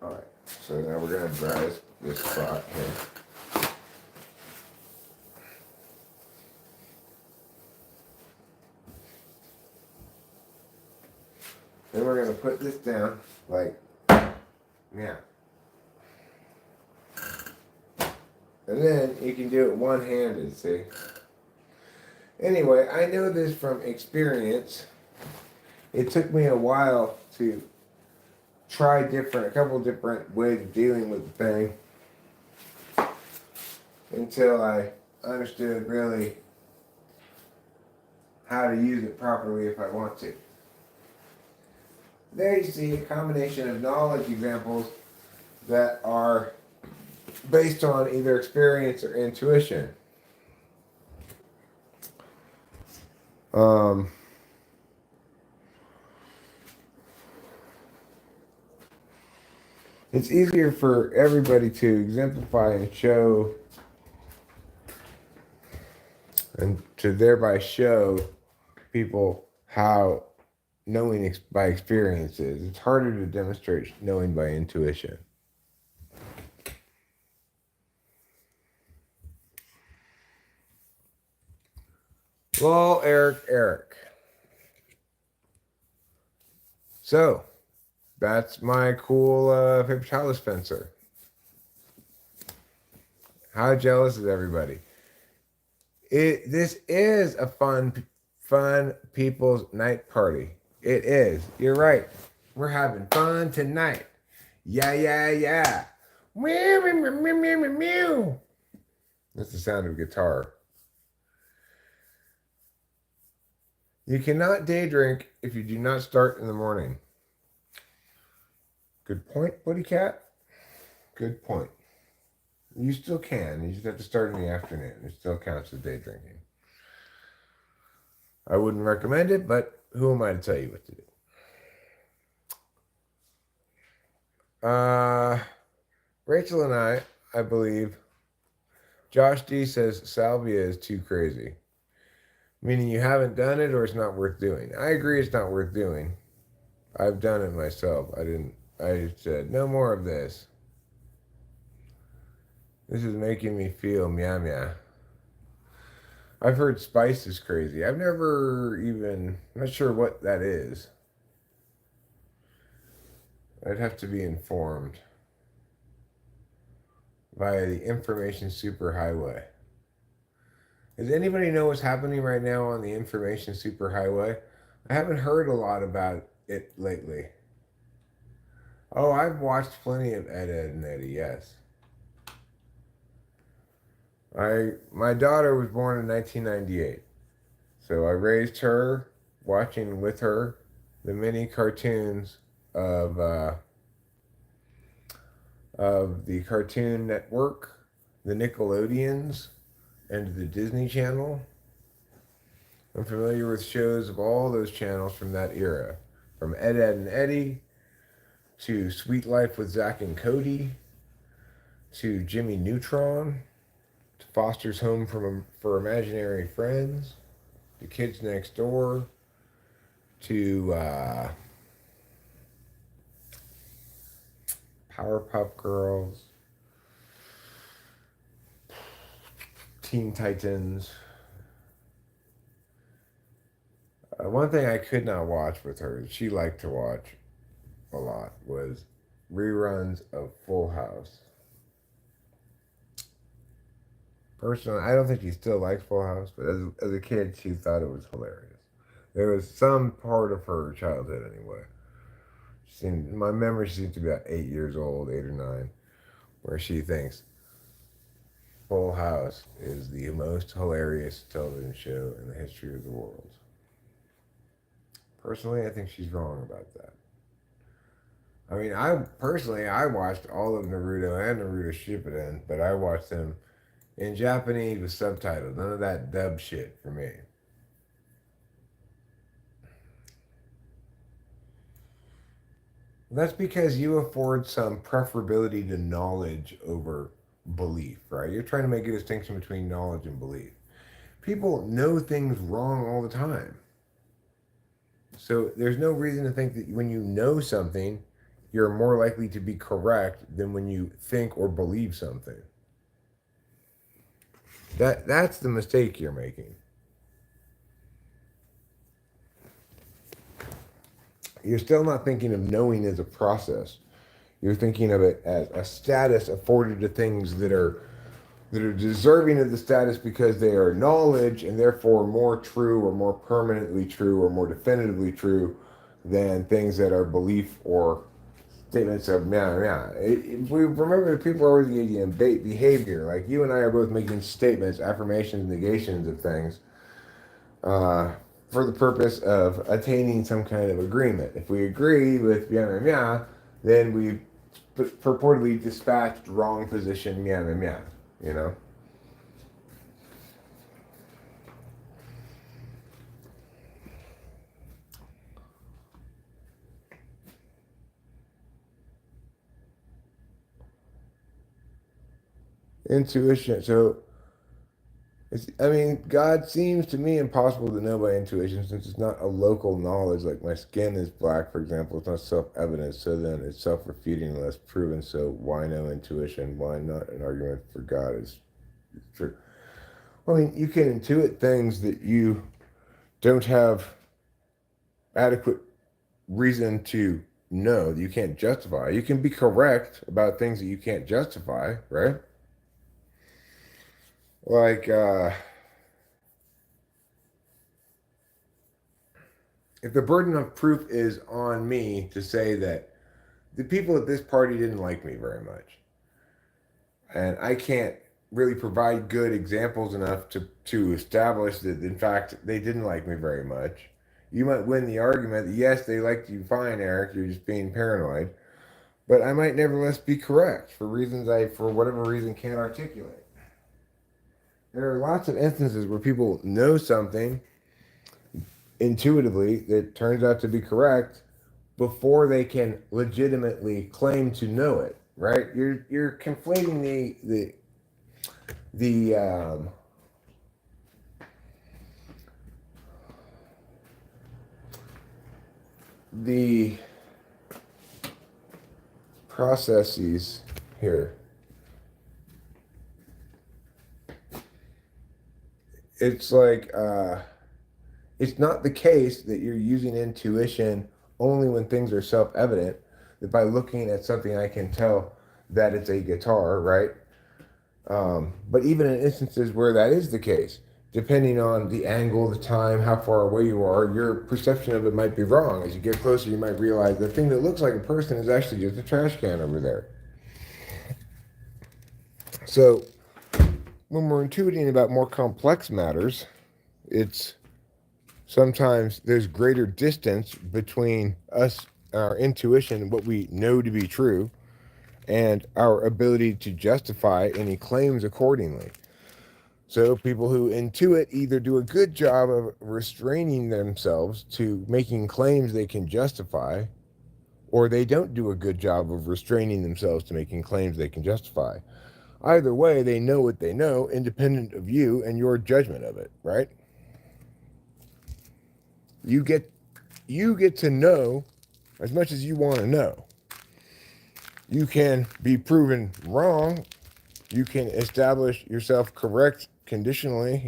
Alright, so now we're going to dry this spot here. Then we're going to put this down like, yeah. And then you can do it one-handed, see? Anyway, I know this from experience it took me a while to try a couple different ways of dealing with the thing until I understood really how to use it properly if I want to. There you see a combination of knowledge examples that are based on either experience or intuition. It's easier for everybody to exemplify and show, and to thereby show people how knowing by experience is. It's harder to demonstrate knowing by intuition. Well, Eric. So, that's my cool paper towel dispenser. How jealous is everybody? This is a fun people's night party. It is. You're right. We're having fun tonight. Yeah. Meow, meow, meow, meow, meow, meow. That's the sound of a guitar. You cannot day drink if you do not start in the morning. Good point, Buddy Cat. Good point. You still can. You just have to start in the afternoon. It still counts as day drinking. I wouldn't recommend it, but who am I to tell you what to do? Rachel and I believe, Josh D says salvia is too crazy. Meaning you haven't done it or it's not worth doing. I agree it's not worth doing. I've done it myself. I said, no more of this. This is making me feel meow. I've heard spice is crazy. I'm not sure what that is. I'd have to be informed via the information superhighway. Does anybody know what's happening right now on the information superhighway? I haven't heard a lot about it lately. Oh, I've watched plenty of Ed, and Eddie, yes. My daughter was born in 1998. So I raised her, watching with her the mini cartoons of the Cartoon Network, the Nickelodeons, and the Disney Channel. I'm familiar with shows of all those channels from that era. From Ed, and Eddie, to Sweet Life with Zach and Cody, to Jimmy Neutron, to Foster's Home for Imaginary Friends, to Kids Next Door, to Powerpuff Girls, Teen Titans. One thing I could not watch with her, she liked to watch a lot, was reruns of Full House. Personally, I don't think she still likes Full House, but as a kid, she thought it was hilarious. There was some part of her childhood, anyway. My memory seems to be about 8 years old, 8 or 9, where she thinks Full House is the most hilarious television show in the history of the world. Personally, I think she's wrong about that. I mean, I watched all of Naruto and Naruto Shippuden, but I watched them in Japanese with subtitles. None of that dub shit for me. That's because you afford some preferability to knowledge over belief, right? You're trying to make a distinction between knowledge and belief. People know things wrong all the time. So there's no reason to think that when you know something, you're more likely to be correct than when you think or believe something. That's the mistake you're making. You're still not thinking of knowing as a process. You're thinking of it as a status afforded to things that are deserving of the status because they are knowledge and therefore more true or more permanently true or more definitively true than things that are belief or statements of we remember that people are always engaging in behavior. Like you and I are both making statements, affirmations, negations of things for the purpose of attaining some kind of agreement. If we agree with then we purportedly dispatched wrong position you know. Intuition. So, God seems to me impossible to know by intuition since it's not a local knowledge. Like my skin is black, for example, it's not self-evident. So then it's self-refuting unless proven. So why no intuition? Why not an argument for God is true? You can intuit things that you don't have adequate reason to know, that you can't justify. You can be correct about things that you can't justify, right? Like, if the burden of proof is on me to say that the people at this party didn't like me very much, and I can't really provide good examples enough to establish that, in fact, they didn't like me very much, you might win the argument that, yes, they liked you fine, Eric, you're just being paranoid, but I might nevertheless be correct for reasons for whatever reason, can't articulate. There are lots of instances where people know something intuitively that turns out to be correct before they can legitimately claim to know it. Right? You're conflating the processes here. It's like it's not the case that you're using intuition only when things are self-evident, that by looking at something I can tell that it's a guitar, right? But even in instances where that is the case, depending on the angle, the time, how far away you are, your perception of it might be wrong. As you get closer, you might realize the thing that looks like a person is actually just a trash can over there. So when we're intuiting about more complex matters, it's sometimes there's greater distance between us, our intuition, what we know to be true, and our ability to justify any claims accordingly. So people who intuit either do a good job of restraining themselves to making claims they can justify, or they don't do a good job of restraining themselves to making claims they can justify. Either way, they know what they know, independent of you and your judgment of it, right? You get to know as much as you want to know. You can be proven wrong. You can establish yourself correct conditionally,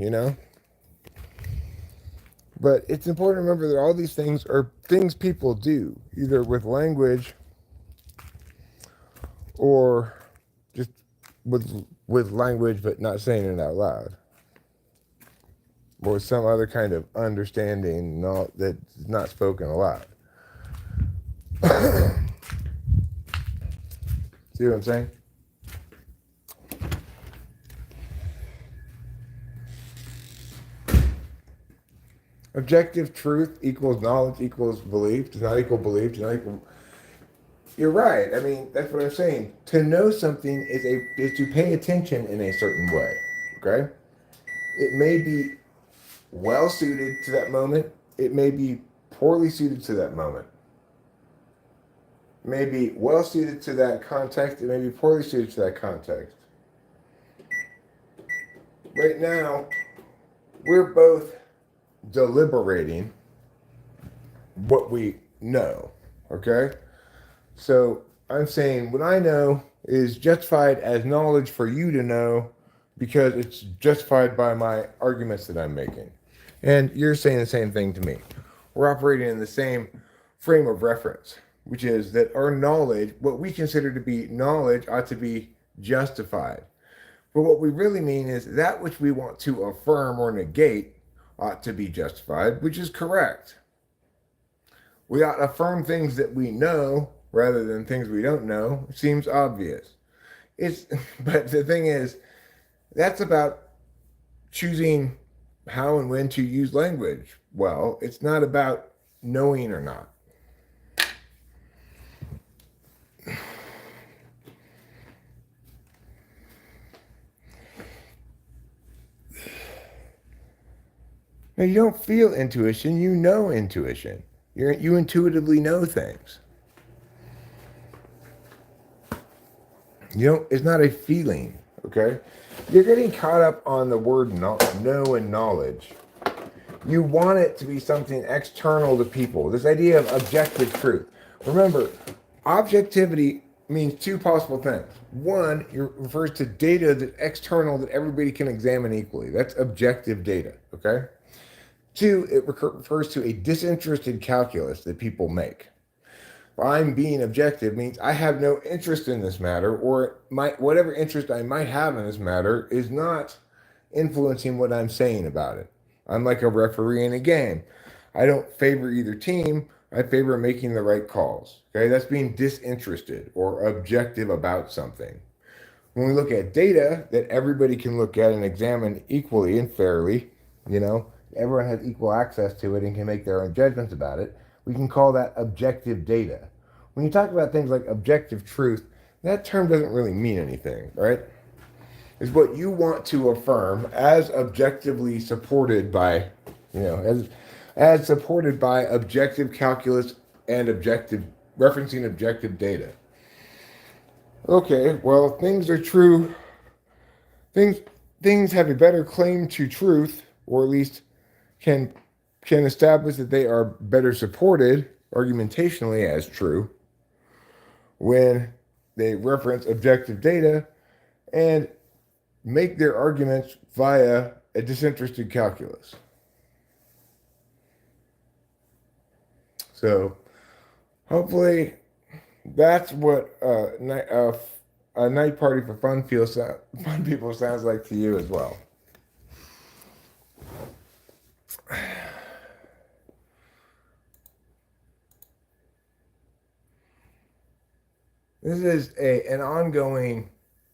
But it's important to remember that all these things are things people do, either with language or just with language but not saying it out loud. Or some other kind of understanding that's not spoken aloud. See what I'm saying? Objective truth equals knowledge equals belief. Does not equal belief. Does not equal. You're right. That's what I'm saying. To know something is to pay attention in a certain way. Okay? It may be well suited to that moment. It may be poorly suited to that moment. It may be well suited to that context. It may be poorly suited to that context. Right now, we're both deliberating what we know. Okay? So I'm saying what I know is justified as knowledge for you to know because it's justified by my arguments that I'm making. And you're saying the same thing to me. We're operating in the same frame of reference, which is that our knowledge, what we consider to be knowledge, ought to be justified. But what we really mean is that which we want to affirm or negate ought to be justified, which is correct. we ought to affirm things that we know rather than things we don't know. It seems obvious. It's but the thing is, that's about choosing how and when to use language. Well, it's not about knowing or not. Now, you don't feel intuition, you know intuition. You intuitively know things. It's not a feeling, okay? You're getting caught up on the word know and knowledge. You want it to be something external to people. This idea of objective truth. Remember, objectivity means two possible things. One, it refers to data that's external that everybody can examine equally. That's objective data, okay? Two, it refers to a disinterested calculus that people make. I'm being objective means I have no interest in this matter, or whatever interest I might have in this matter is not influencing what I'm saying about it. I'm like a referee in a game. I don't favor either team. I favor making the right calls. Okay, that's being disinterested or objective about something. When we look at data that everybody can look at and examine equally and fairly, everyone has equal access to it and can make their own judgments about it, we can call that objective data. When you talk about things like objective truth, that term doesn't really mean anything, right? It's what you want to affirm as objectively supported by, as supported by objective calculus and referencing objective data. Okay, well, things are true. Things have a better claim to truth, or at least can establish that they are better supported argumentationally as true when they reference objective data and make their arguments via a disinterested calculus. So hopefully that's what a night party for fun people sounds like to you as well. This is an ongoing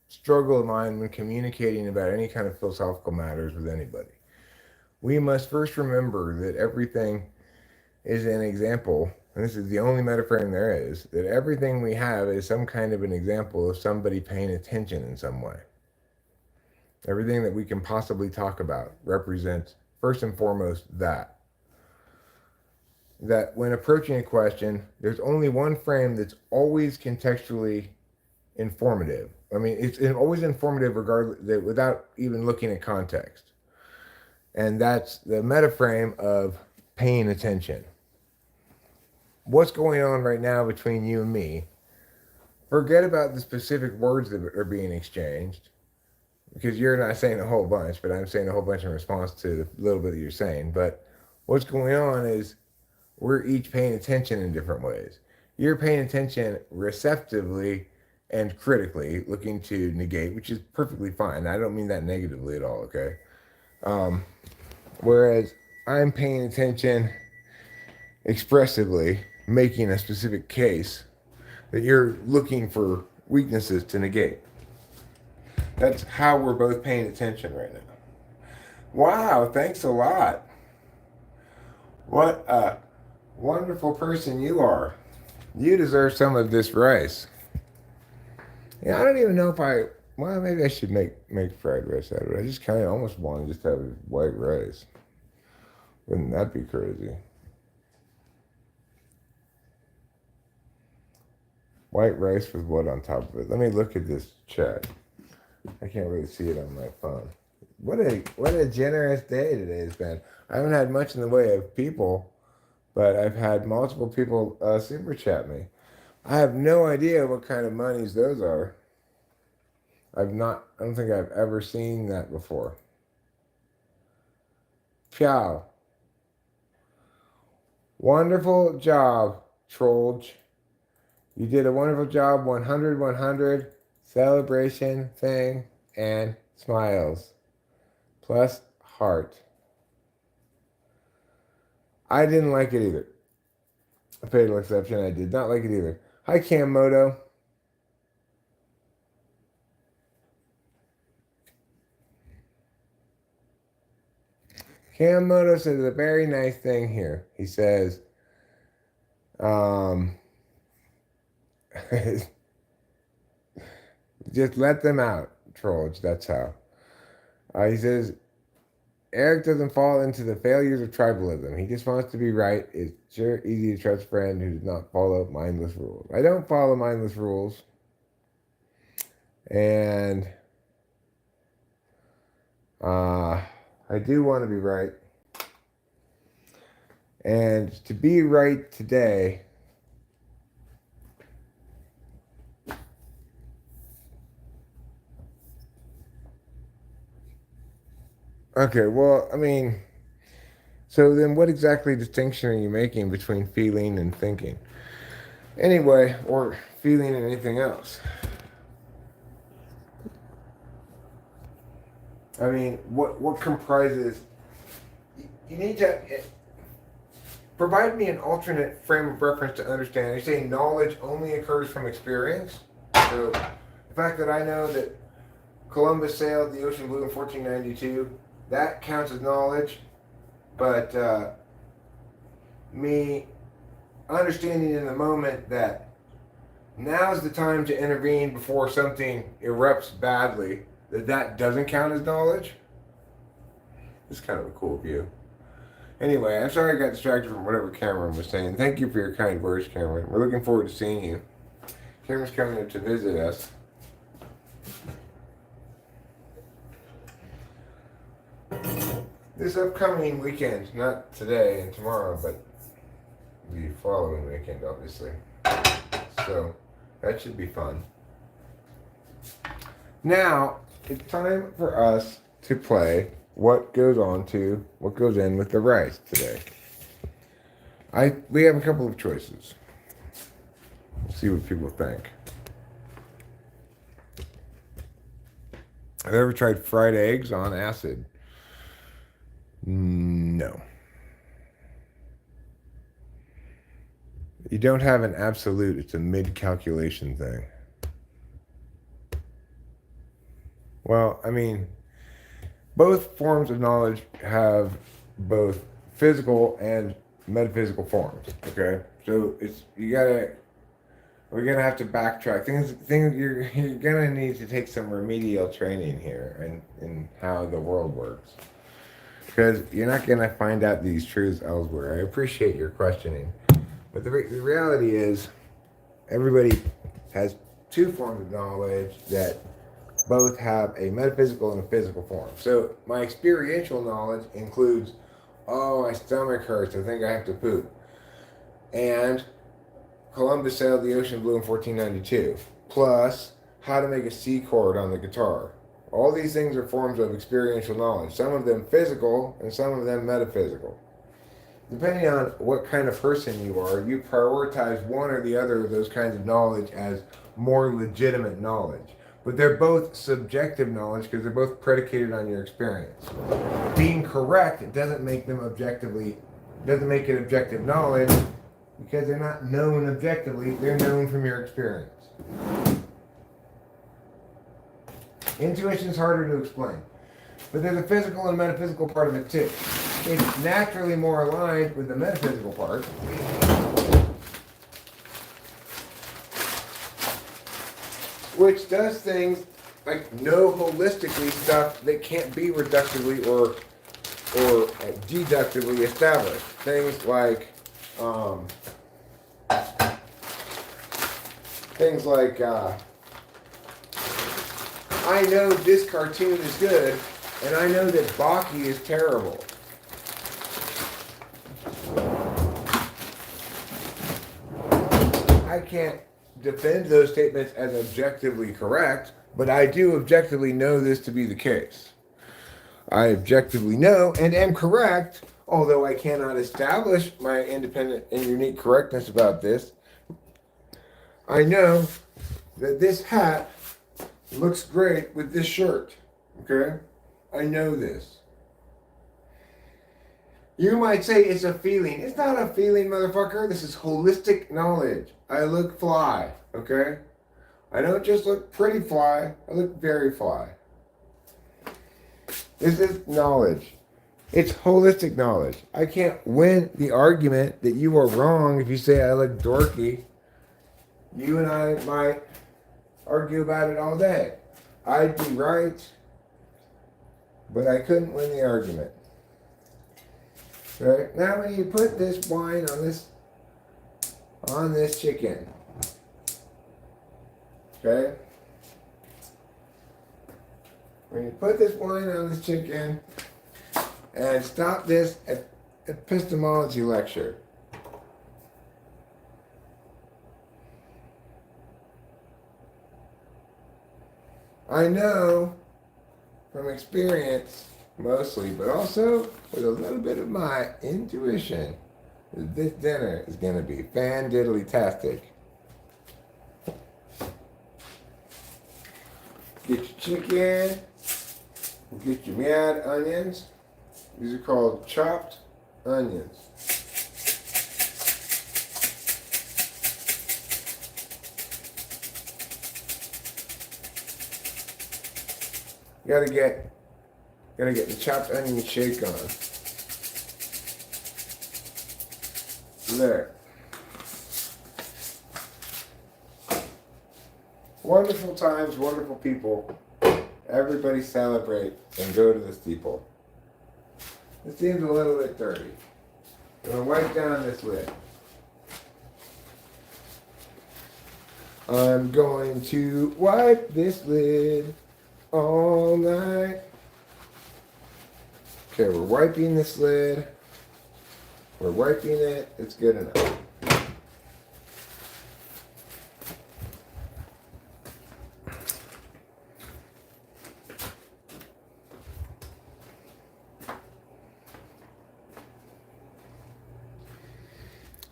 struggle of mine when communicating about any kind of philosophical matters with anybody. We must first remember that everything is an example, and this is the only metaframe there is, that everything we have is some kind of an example of somebody paying attention in some way. Everything that we can possibly talk about represents, first and foremost, that when approaching a question, there's only one frame that's always contextually informative. I mean, it's always informative regardless, without even looking at context. And that's the metaframe of paying attention. What's going on right now between you and me? Forget about the specific words that are being exchanged, because you're not saying a whole bunch, but I'm saying a whole bunch in response to the little bit that you're saying. But what's going on is we're each paying attention in different ways. You're paying attention receptively and critically, looking to negate, which is perfectly fine. I don't mean that negatively at all, okay? Whereas I'm paying attention expressively, making a specific case that you're looking for weaknesses to negate. That's how we're both paying attention right now. Wow, thanks a lot. What a wonderful person you are. You deserve some of this rice. Yeah, I don't even know if maybe I should make fried rice out of it. I just kind of almost want to just have white rice. Wouldn't that be crazy? White rice with what on top of it? Let me look at this chat. I can't really see it on my phone. What a generous day today has been. I haven't had much in the way of people, but I've had multiple people super chat me. I have no idea what kind of monies those are. I don't think I've ever seen that before. Ciao. Wonderful job, Trolge. You did a wonderful job. 100, 100, celebration thing, and smiles. Plus heart. I didn't like it either. a fatal exception. I did not like it either. Hi, Cam Moto. Cam Moto says a very nice thing here. He says, just let them out, trolls. That's how. He says, Eric doesn't fall into the failures of tribalism. He just wants to be right. It's sure easy to trust a friend who does not follow mindless rules. I don't follow mindless rules. And I do want to be right. And to be right today, okay, well, I mean, so then what exactly distinction are you making between feeling and thinking? Anyway, or feeling and anything else? I mean, what comprises... You need to provide me an alternate frame of reference to understand. You say knowledge only occurs from experience. So the fact that I know that Columbus sailed the ocean blue in 1492, that counts as knowledge. But me understanding in the moment that now's the time to intervene before something erupts badly, that doesn't count as knowledge. It's kind of a cool view. Anyway, I'm sorry I got distracted from whatever Cameron was saying. Thank you for your kind words, Cameron. We're looking forward to seeing you. Cameron's coming up to visit us. This upcoming weekend, not today and tomorrow, but the following weekend, obviously. So, that should be fun. Now, it's time for us to play what goes in with the rice today. We have a couple of choices. We'll see what people think. Have you ever tried fried eggs on acid? No. You don't have an absolute, it's a mid-calculation thing. Well, I mean, both forms of knowledge have both physical and metaphysical forms, okay? So we're gonna have to backtrack. Things you're gonna need to take some remedial training here in how the world works. Because you're not gonna find out these truths elsewhere. I appreciate your questioning. But the reality is, everybody has two forms of knowledge that both have a metaphysical and a physical form. So my experiential knowledge includes, oh, my stomach hurts, I think I have to poop. And Columbus sailed the ocean blue in 1492. Plus, how to make a C chord on the guitar. All these things are forms of experiential knowledge. Some of them physical and some of them metaphysical. Depending on what kind of person you are, you prioritize one or the other of those kinds of knowledge as more legitimate knowledge. But they're both subjective knowledge because they're both predicated on your experience. Being correct doesn't make it objective knowledge because they're not known objectively, they're known from your experience. Intuition's harder to explain. But there's a physical and metaphysical part of it too. It's naturally more aligned with the metaphysical part. Which does things like know holistically stuff that can't be reductively or deductively established. Things like I know this cartoon is good, and I know that Baki is terrible. I can't defend those statements as objectively correct, but I do objectively know this to be the case. I objectively know and am correct, although I cannot establish my independent and unique correctness about this. I know that this hat looks great with this shirt, okay? I know this. You might say it's a feeling. It's not a feeling, motherfucker. This is holistic knowledge. I look fly, okay? I don't just look pretty fly. I look very fly. This is knowledge. It's holistic knowledge. I can't win the argument that you are wrong if you say I look dorky. You and I might argue about it all day. I'd be right, but I couldn't win the argument. Right? Now when you put this wine on this chicken, okay? When you put this wine on this chicken and stop this epistemology lecture, I know from experience mostly, but also with a little bit of my intuition, that this dinner is going to be fan-diddly-tastic. Get your chicken, get your meat onions. These are called chopped onions. You gotta get the chopped onion shake on. There. Wonderful times, wonderful people. Everybody celebrate and go to the steeple. It seems a little bit dirty. I'm gonna wipe down this lid. I'm going to wipe this lid all night. Okay, we're wiping this lid. We're wiping it. It's good enough.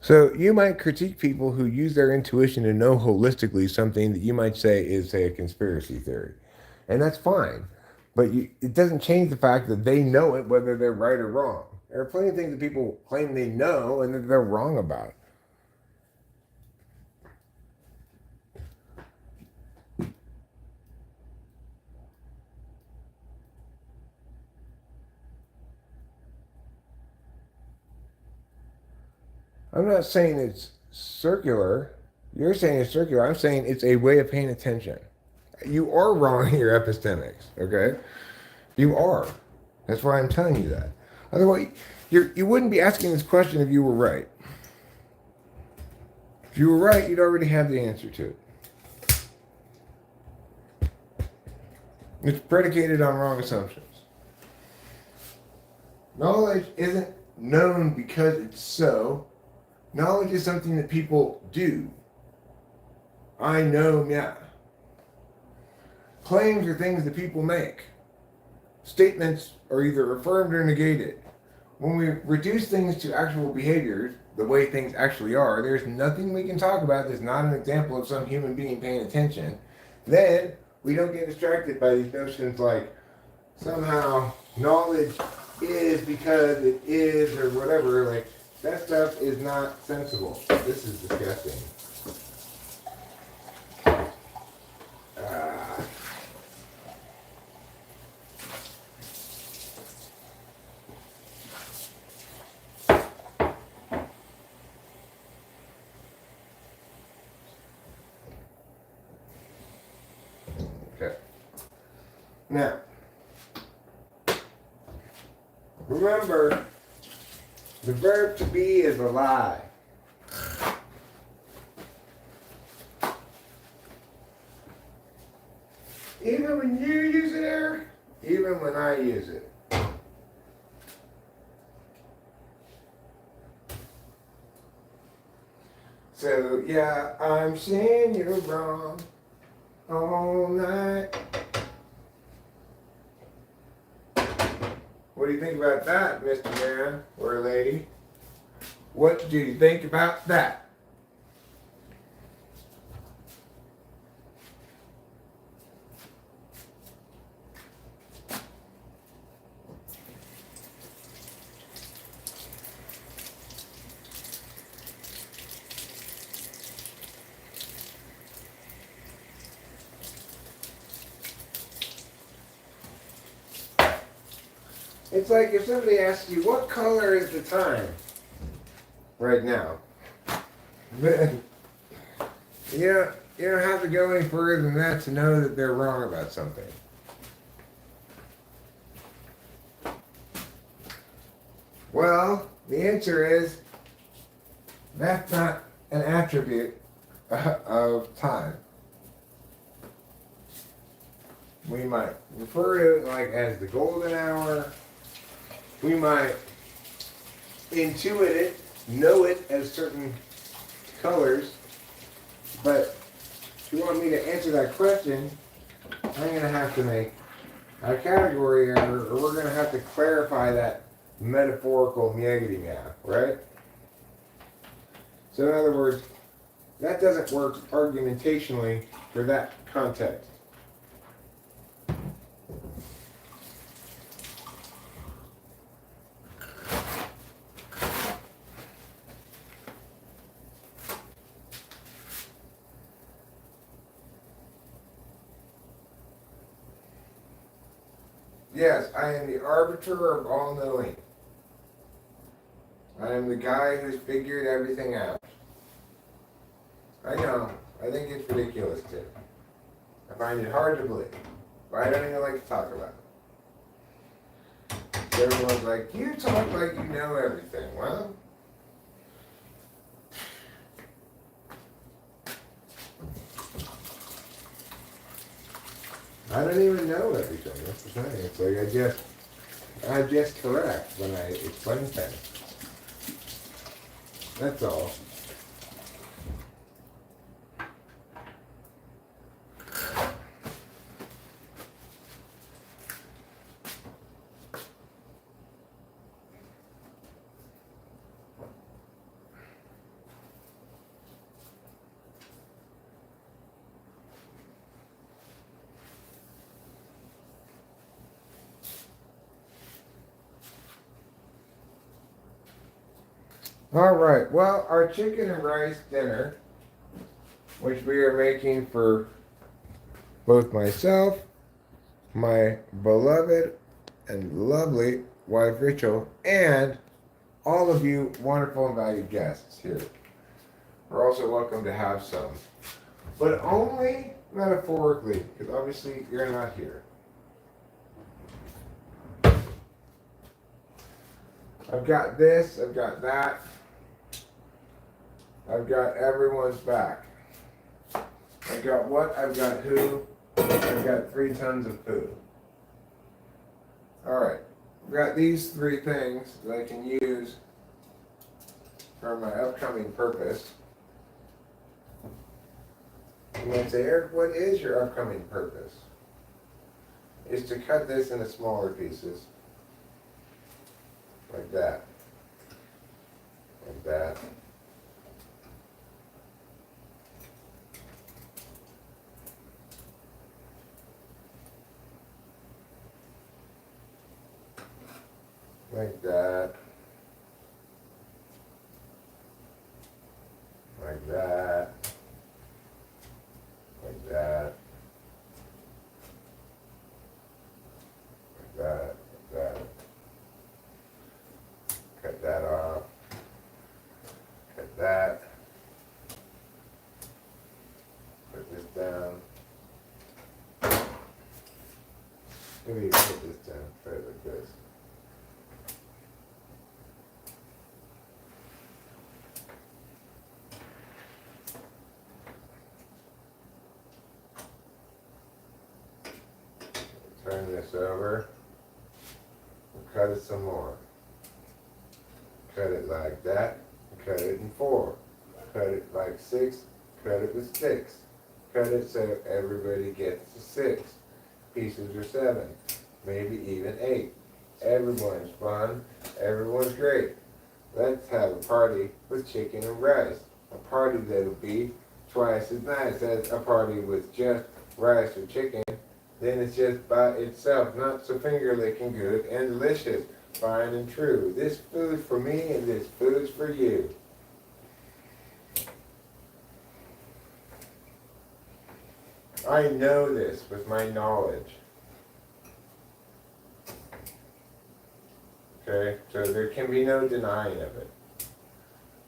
So you might critique people who use their intuition to know holistically something that you might say is, say, a conspiracy theory. And that's fine. But it doesn't change the fact that they know it, whether they're right or wrong. There are plenty of things that people claim they know and that they're wrong about. I'm not saying it's circular. You're saying it's circular. I'm saying it's a way of paying attention. You are wrong in your epistemics, okay? You are. That's why I'm telling you that. Otherwise, you wouldn't be asking this question if you were right. If you were right, you'd already have the answer to it. It's predicated on wrong assumptions. Knowledge isn't known because it's so. Knowledge is something that people do. I know, yeah. Claims are things that people make. Statements are either affirmed or negated. When we reduce things to actual behaviors, the way things actually are, there's nothing we can talk about that's not an example of some human being paying attention. Then we don't get distracted by these notions like somehow knowledge is because it is or whatever. Like, that stuff is not sensible. This is disgusting. Okay. Now, remember, the verb to be is a lie. Even when you use it, Eric, even when I use it. So, yeah, I'm saying you're wrong all night. What do you think about that, Mr. Man or lady? What do you think about that? It's like if somebody asks you, what color is the time right now? Then you don't have to go any further than that to know that they're wrong about something. Well, the answer is that's not an attribute of time. We might refer to it like as the golden hour. We might intuit it, know it as certain colors. But if you want me to answer that question, I'm going to have to make a category error, or we're going to have to clarify that metaphorical meow, right? So in other words, that doesn't work argumentationally for that context. Yes, I am the arbiter of all knowing. I am the guy who's figured everything out. I know. I think it's ridiculous too. I find it hard to believe. But I don't even like to talk about it. Everyone's like, you talk like you know everything. Well, I don't even know everything. That's the thing. It's like I just correct when I explain things. That's all. All right. Well, our chicken and rice dinner, which we are making for both myself, my beloved and lovely wife Rachel, and all of you wonderful and valued guests here. Are also welcome to have some, but only metaphorically, because obviously you're not here. I've got this, I've got that. I've got everyone's back. I've got what, I've got who, I've got 3 tons of poo. Alright, I've got these 3 things that I can use for my upcoming purpose. You might say, Eric, what is your upcoming purpose? Is to cut this into smaller pieces. Like that. Like that. Like that. Like that. Like that. Like that. Like that. Cut that off. Cut that. Put this down. Maybe put this down. Put it like this. Turn this over. Cut it some more. Cut it like that. Cut it in 4. Cut it like 6. Cut it with 6. Cut it so everybody gets to 6. Pieces are 7. Maybe even 8. Everyone's fun. Everyone's great. Let's have a party with chicken and rice. A party that'll be twice as nice as a party with just rice or chicken. Then it's just by itself, not so finger-licking good and delicious, fine and true. This food's for me and this food's for you. I know this with my knowledge. Okay, so there can be no denying of it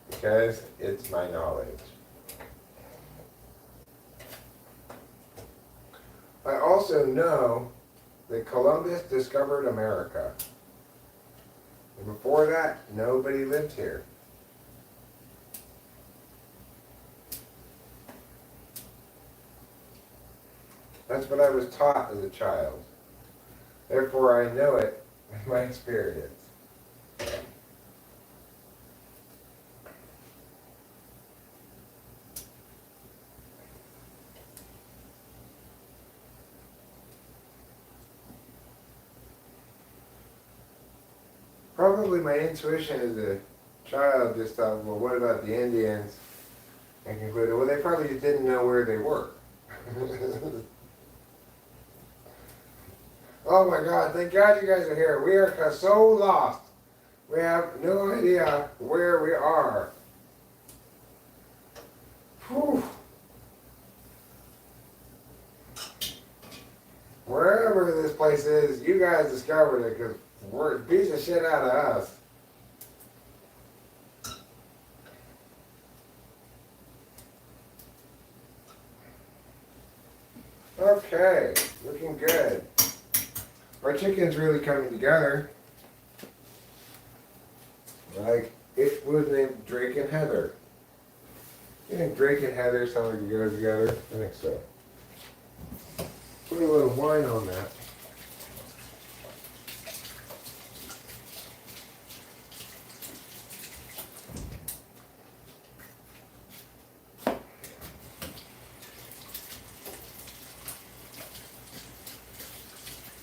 because it's my knowledge. I also know that Columbus discovered America. And before that, nobody lived here. That's what I was taught as a child. Therefore, I know it with my experience. Probably my intuition as a child just thought, well, what about the Indians? And concluded, well, they probably just didn't know where they were. Oh my God, thank God you guys are here. We are so lost. We have no idea where we are. Whew. Wherever this place is, you guys discovered it because it beats the shit out of us. Okay, looking good. Our chicken's really coming together. Like, it was named Drake and Heather. You think Drake and Heather sound like you go together? I think so. Put a little wine on that.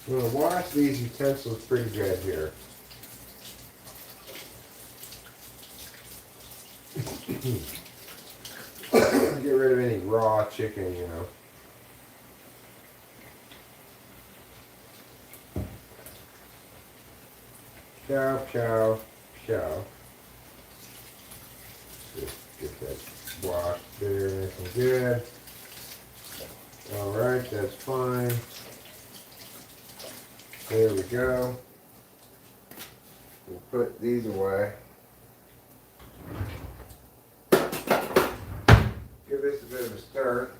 I'm going to wash these utensils pretty good here. Get rid of any raw chicken, you know. Chow, chow, chow. Just get that washed there nice and good. Alright, that's fine. There we go. We'll put these away. Give this a bit of a stir.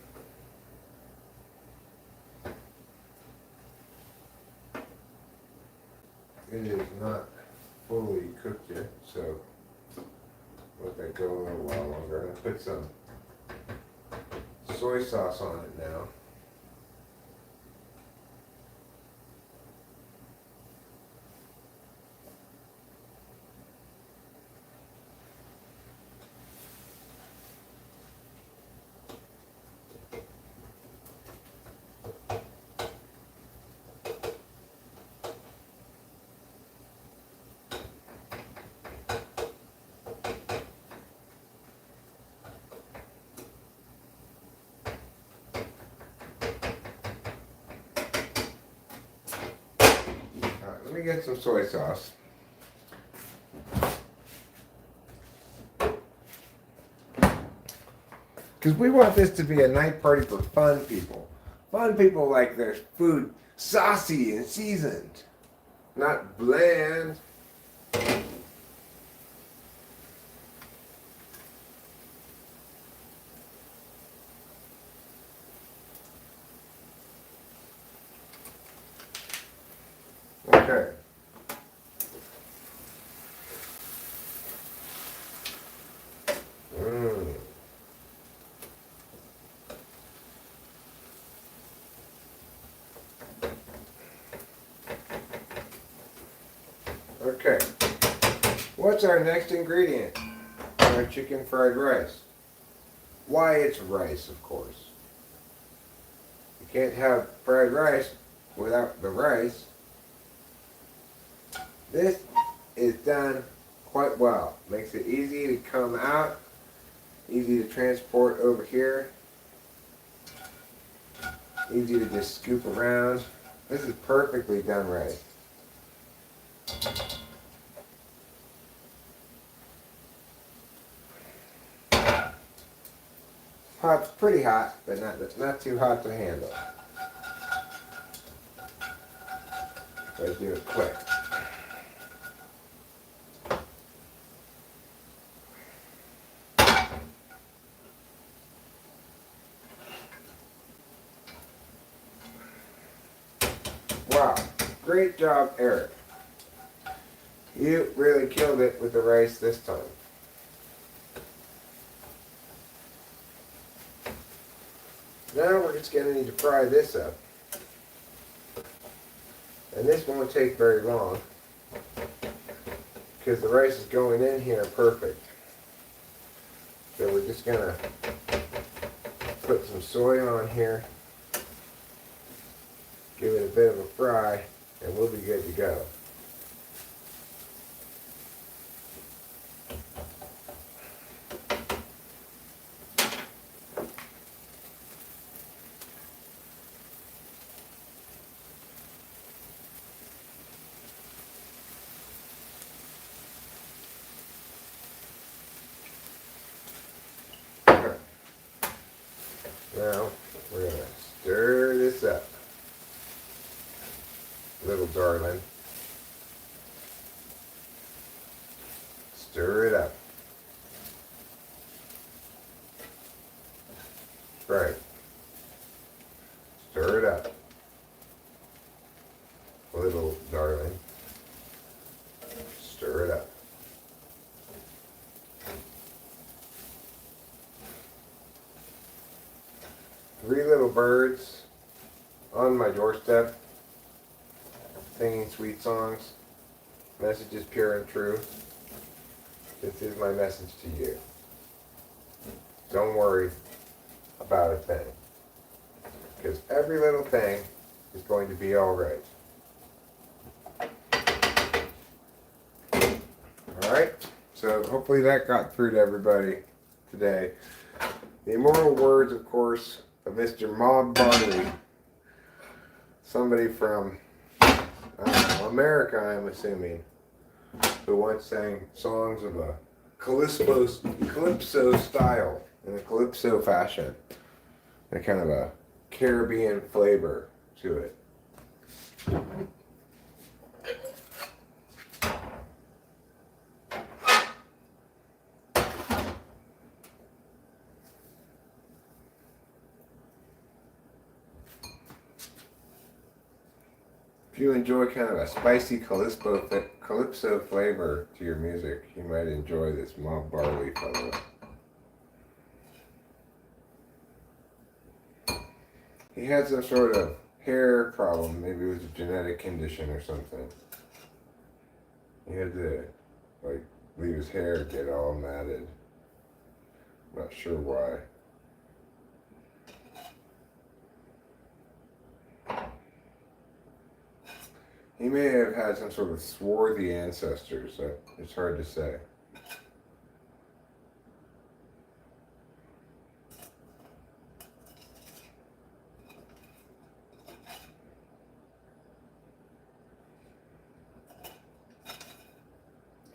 It is not fully cooked yet, so let that go a little while longer. I'm going to put some soy sauce on it now. Let me get some soy sauce. Because we want this to be a night party for fun people. Fun people like their food saucy and seasoned, not bland. Okay. Okay. What's our next ingredient? Our chicken fried rice. Why, it's rice, of course. You can't have fried rice without the rice. This is done quite well. Makes it easy to come out, easy to transport over here, easy to just scoop around. This is perfectly done right. Hot's pretty hot, but not too hot to handle. Let's do it quick. Wow. Great job, Eric. You really killed it with the rice this time. Now we're just going to need to fry this up. And this won't take very long because the rice is going in here perfect. So we're just going to put some soy on here, give it a bit of a fry, and we'll be good to go. Now, we're going to stir this up, little darling. Stir it up. Right. Stir it up, little darling. Stir it up. Three little birds on my doorstep singing sweet songs. Message is pure and true. This is my message to you. Don't worry about a thing, because every little thing is going to be all right. All right, so hopefully that got through to everybody today. The immortal words, of course, of Mr. Mob Barley, somebody from America, I'm assuming, who once sang songs of a calypso style, in a calypso fashion, and kind of a Caribbean flavor to it. If you enjoy kind of a spicy calypso flavor to your music, you might enjoy this Mob Barley fellow. He had some sort of hair problem, maybe it was a genetic condition or something. He had to, leave his hair get all matted. Not sure why. He may have had some sort of swarthy ancestors, so it's hard to say.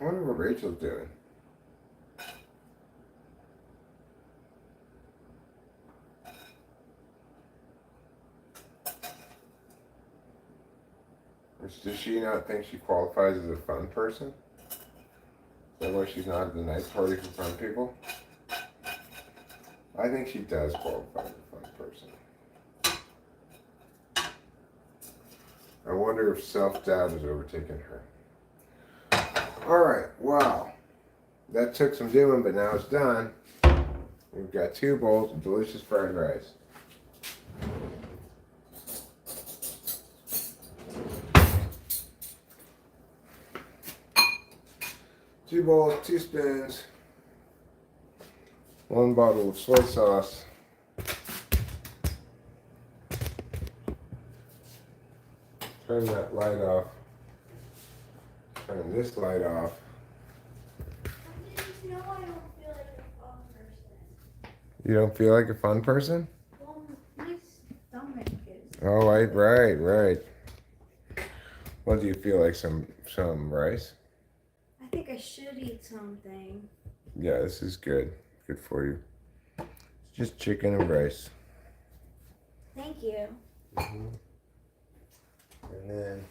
I wonder what Rachel's doing. Does she not think she qualifies as a fun person? Is that why she's not at the night party for fun people? I think she does qualify as a fun person. I wonder if self-doubt has overtaken her. Alright, wow. That took some doing, but now it's done. We've got 2 bowls of delicious fried rice. Two bowls, 2 spoons, 1 bottle of soy sauce, turn that light off, turn this light off. No, I don't feel like a fun person. You don't feel like a fun person? Well, my stomach is. Oh, right. What do you feel like, some rice? I think I should eat something. Yeah, this is good. Good for you. It's just chicken and rice. Thank you. Mm-hmm. And then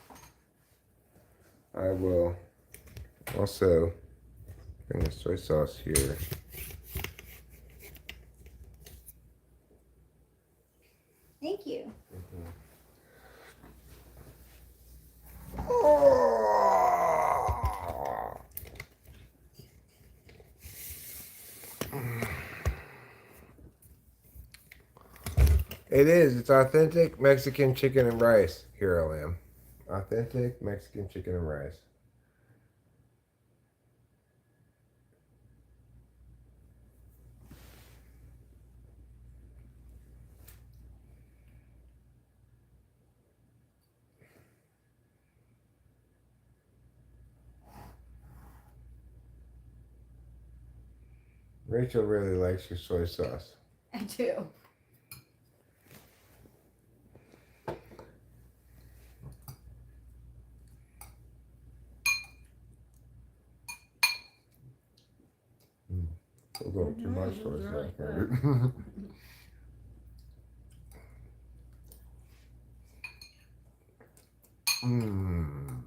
I will also bring the soy sauce here. Thank you. It is. It's authentic Mexican chicken and rice. Here I am. Authentic Mexican chicken and rice. Rachel really likes your soy sauce. I do. A little too much soy sauce, maybe. Mmm.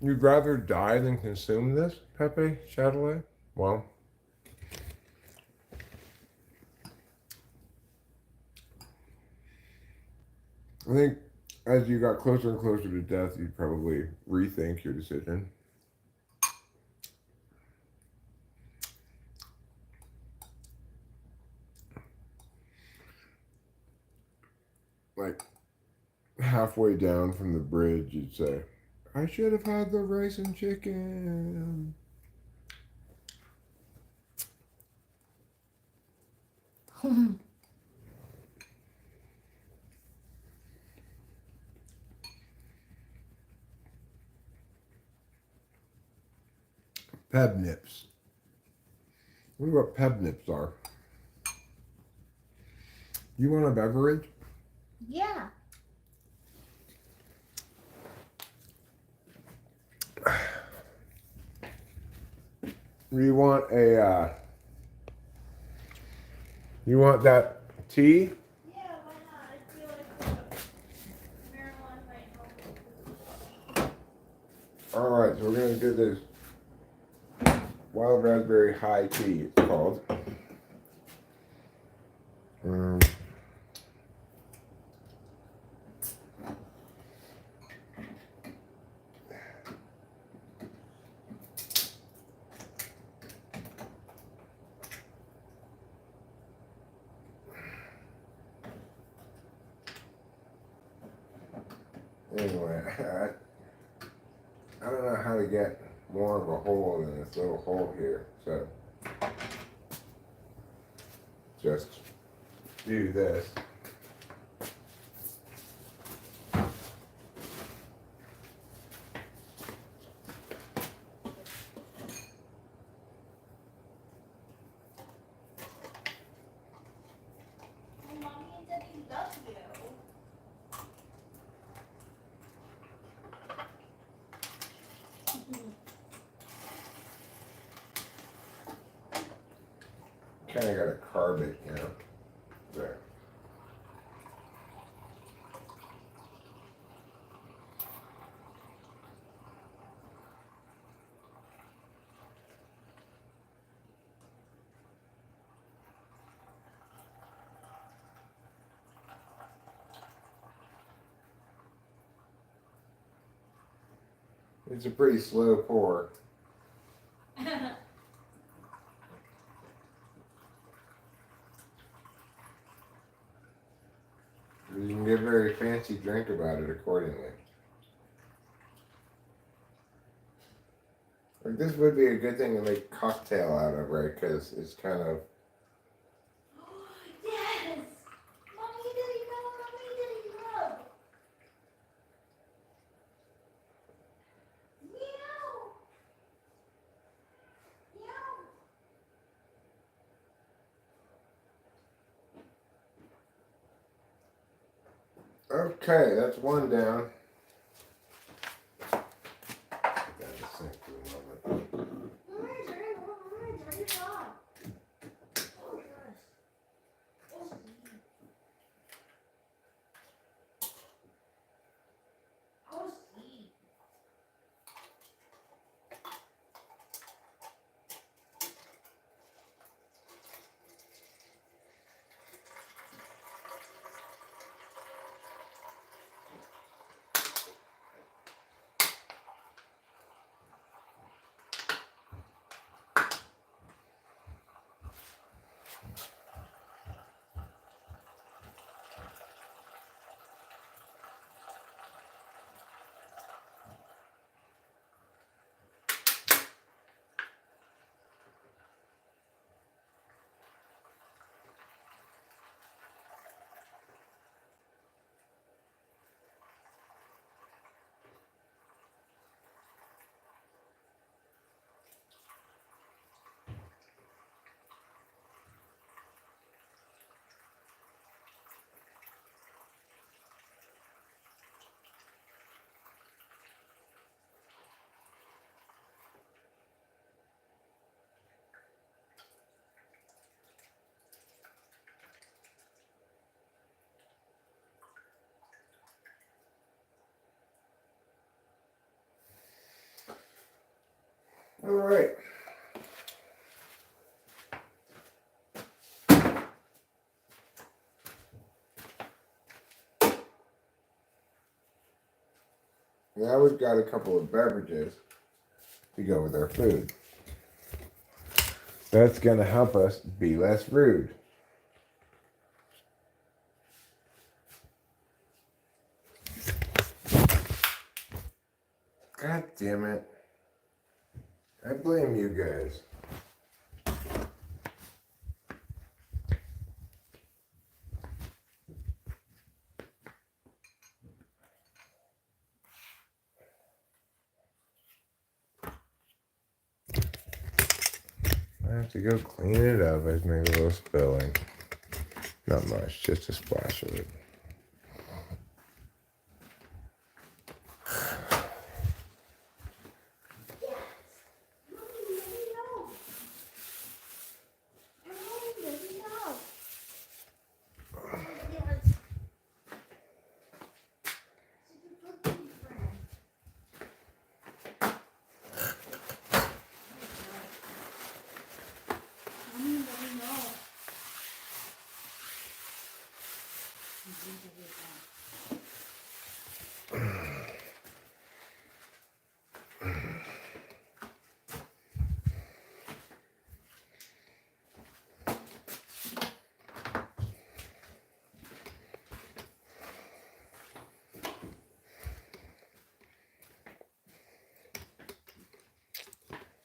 You'd rather die than consume this, Pepe Chatelet? Well, I think as you got closer and closer to death, you'd probably rethink your decision. Like, halfway down from the bridge, you'd say, I should have had the rice and chicken. Peb nips. I wonder what peb nips are. You want a beverage? Yeah. You want a, you want that tea? Yeah, why not? I feel like marijuana might help. Alright, so we're going to do this wild raspberry high tea, it's called. Anyway, I don't know how to get more of a hole than this little hole here, so just do this. Well, Mommy and Daddy love you. Kind of got to carve it, you know. There. It's a pretty slow pour. You can get a very fancy drink about it accordingly. Like this would be a good thing to make cocktail out of, right? Because it's kind of. Yes! Mommy and Daddy love. Mommy and Daddy love. Meow. Meow. Okay, that's one down. All right. Now we've got a couple of beverages to go with our food. That's going to help us be less rude. God damn it. I blame you guys. I have to go clean it up. I made a little spilling. Not much, just a splash of it.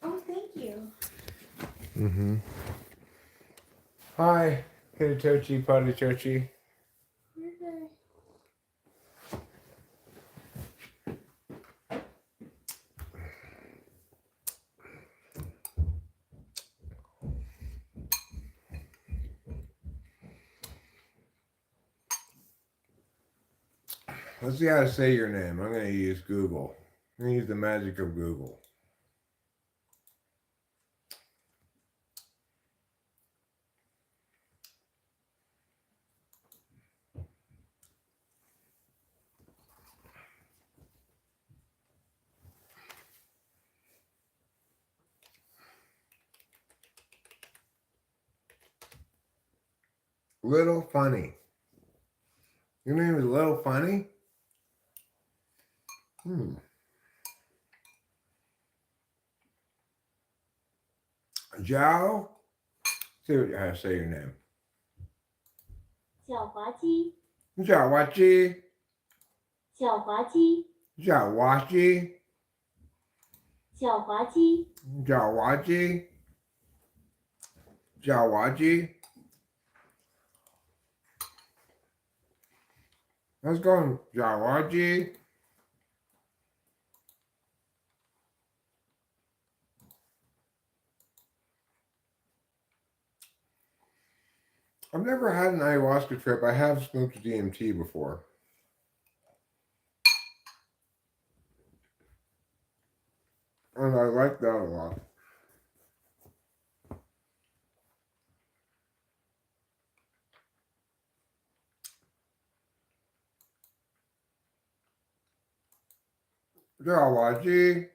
Oh, thank you. Mm-hmm. Hi, Hitatochi Potatochi. Let's see how to say your name. I'm going to use Google. I'm going to use the magic of Google. Little Funny. Your name is Little Funny? Zhao? See how to say your name. 小滑鸡，小滑鸡，小滑鸡，小滑鸡，小滑鸡，小滑鸡，小滑鸡。Let's go, 小滑鸡。I've never had an ayahuasca trip. I have smoked DMT before. And I like that a lot. Jawaji.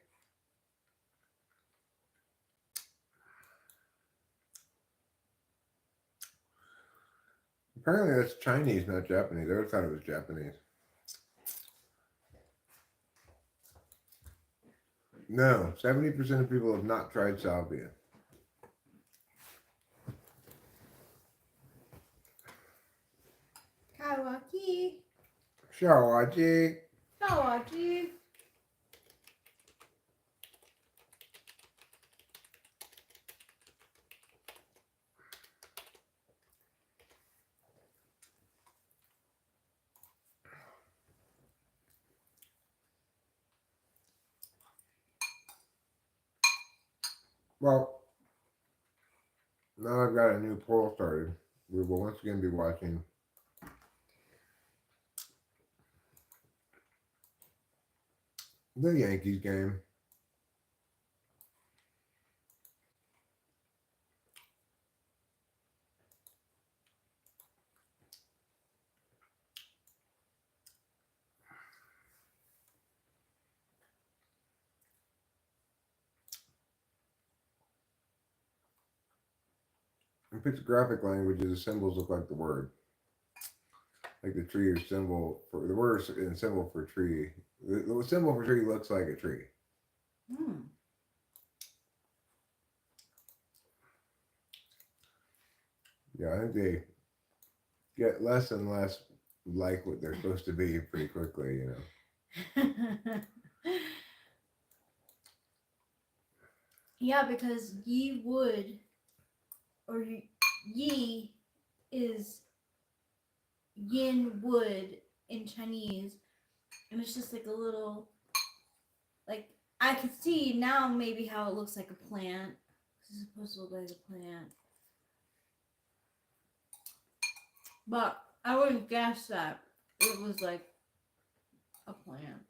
Apparently that's Chinese, not Japanese. I always thought it was Japanese. No, 70% of people have not tried salvia. Kawaki, Shawaji. Kawaki. Well, now I've got a new poll started. We will once again be watching the Yankees game. In pictographic languages, the symbols look like the word. Like the tree or symbol for the word and symbol for tree. The symbol for tree looks like a tree. Hmm. Yeah, I think they get less and less like what they're supposed to be pretty quickly, you know. Yeah, because ye would, or ye is yin wood in Chinese, and it's just like a little, like, I can see now maybe how it looks like a plant. It's supposed to look like a plant. But I wouldn't guess that it was like a plant.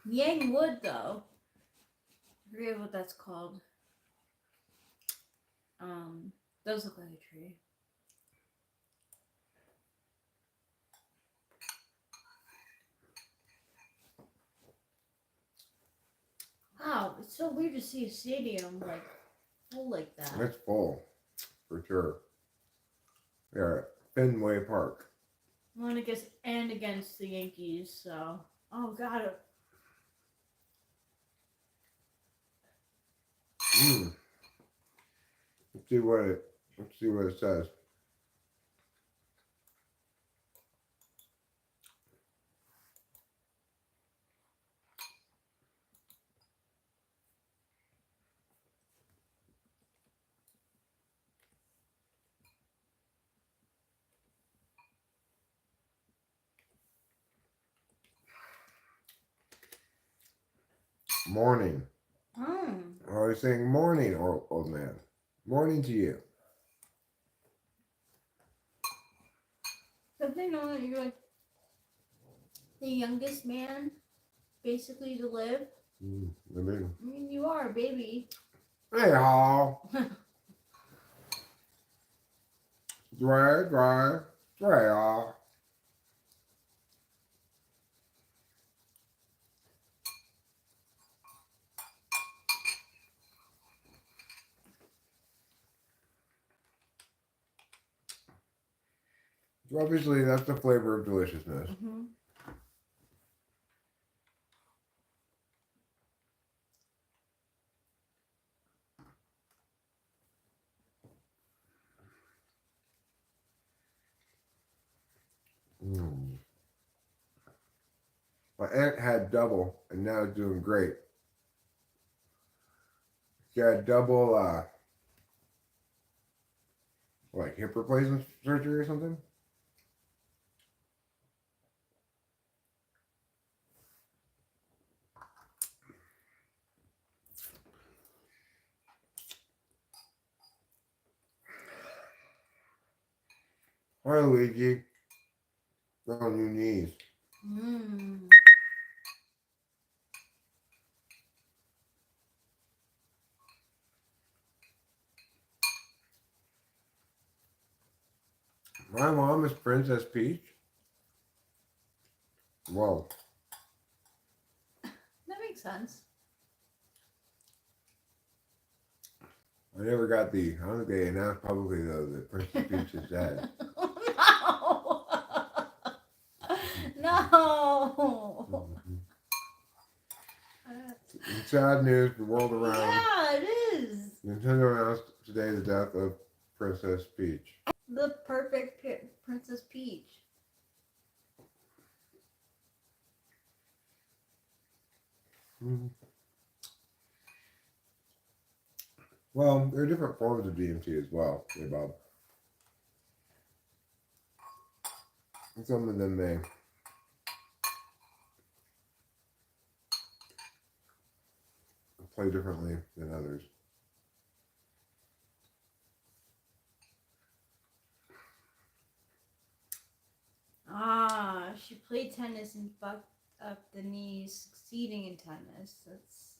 Yang wood, though. I forget what that's called. Does look like a tree. Wow, it's so weird to see a stadium like full like that. It's full, for sure. Yeah, Fenway Park. Well, I guess and against the Yankees, so god. Let's see what it says. Morning. I was saying morning, old man. Morning to you. Don't they know that you're like the youngest man, basically, to live? I mean, You are a baby. hey, all. Dry, all. So obviously, that's the flavor of deliciousness. My aunt had double, and now is doing great. She had double, like hip replacement surgery or something. Hi, Luigi. On your knees. My mom is Princess Peach. Whoa. That makes sense. I never got the. I don't think they announced publicly though that Princess Peach is dead. No. It's sad news for the world around. Yeah, it is. Nintendo announced today the death of Princess Peach. The perfect Princess Peach. Well, there are different forms of DMT as well, hey Bob. And some of them may play differently than others. She played tennis and fucked up the knees, succeeding in tennis. That's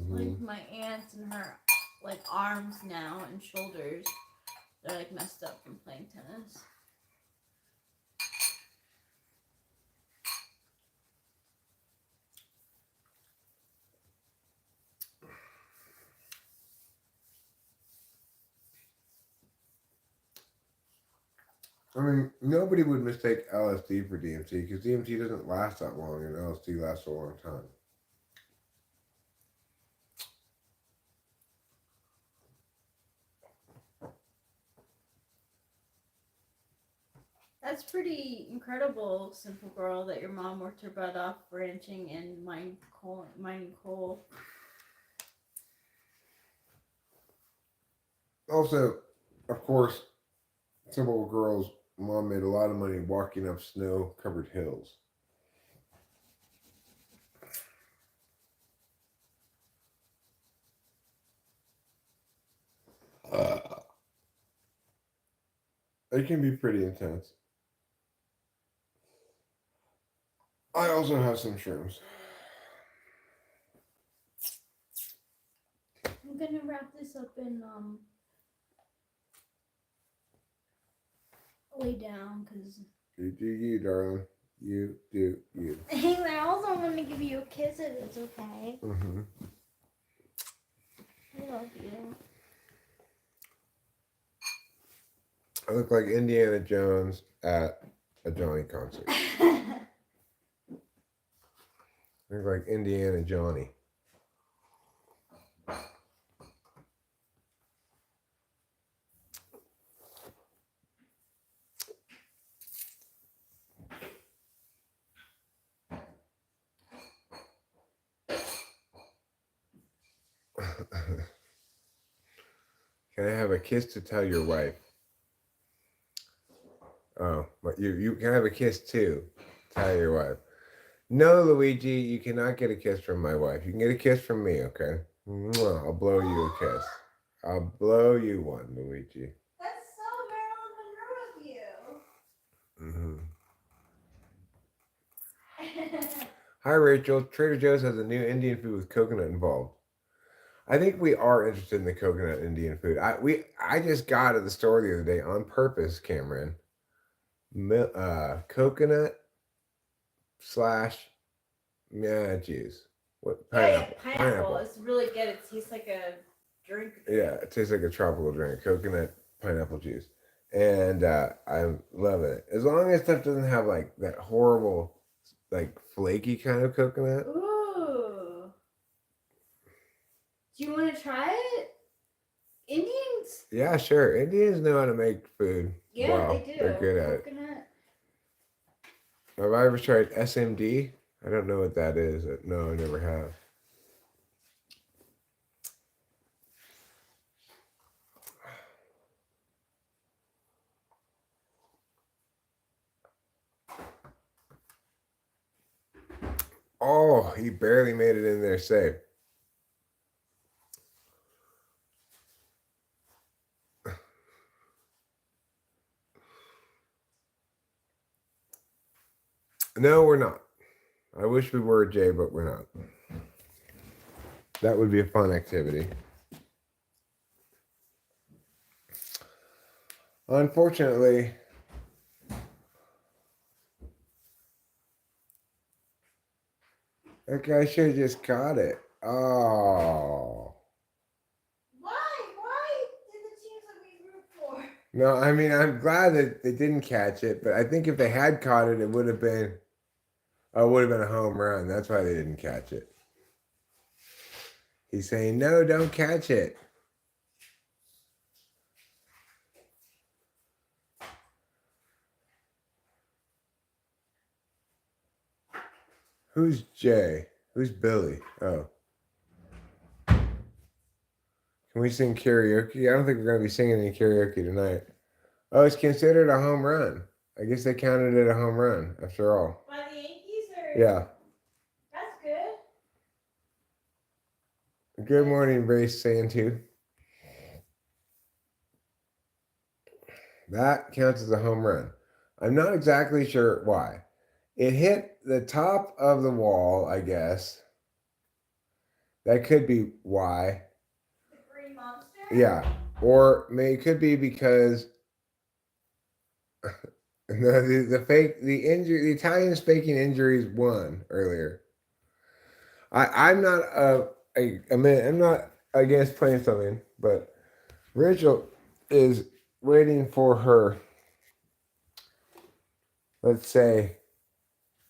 like my aunt and her like arms now and shoulders. They're like messed up from playing tennis. I mean, nobody would mistake LSD for DMT because DMT doesn't last that long and LSD lasts a long time. That's pretty incredible, simple girl, that your mom worked her butt off ranching and mining coal. Also, of course, simple girl's mom made a lot of money walking up snow-covered hills. It can be pretty intense. I also have some shrooms. I'm gonna wrap this up and lay down because. You do you, darling. You do you. Hey, I also want to give you a kiss if it's okay. Mm-hmm. I love you. I look like Indiana Jones at a Johnny concert. I look like Indiana Johnny. Can I have a kiss to tell your wife? Oh, but you can have a kiss too. Tell your wife. No, Luigi, you cannot get a kiss from my wife. You can get a kiss from me, okay? Mwah, I'll blow you a kiss. I'll blow you one, Luigi. That's so Marilyn Monroe of you. Hi, Rachel. Trader Joe's has a new Indian food with coconut involved. I think we are interested in the coconut Indian food. I just got at the store the other day on purpose, Cameron. Coconut / juice. What pineapple? Pineapple. It's really good. It tastes like a drink. Yeah, it tastes like a tropical drink. Coconut pineapple juice, and I'm loving it. As long as stuff doesn't have like that horrible, like flaky kind of coconut. Ooh. Do you want to try it? Indians? Yeah, sure. Indians know how to make food. Yeah, well. they do. They're good at coconut. it. Have I ever tried SMD? I don't know what that is. No, I never have. Oh, he barely made it in there safe. No, we're not. I wish we were, Jay, but we're not. That would be a fun activity. Unfortunately, that guy should have just caught it. Oh. Why did the teams that we root for? No, I mean, I'm glad that they didn't catch it, but I think if they had caught it, it would have been a home run. That's why they didn't catch it. He's saying, no, don't catch it. Who's Jay? Who's Billy? Oh. Can we sing karaoke? I don't think we're going to be singing any karaoke tonight. Oh, it's considered a home run. I guess they counted it a home run after all. By the Yankees or? Yeah. That's good. Good morning, Race Santu. That counts as a home run. I'm not exactly sure why. It hit the top of the wall, I guess. That could be why. The green monster? Yeah. Or it could be because the Italians faking injuries won earlier. I'm not I'm not against playing something, but Rachel is waiting for her let's say,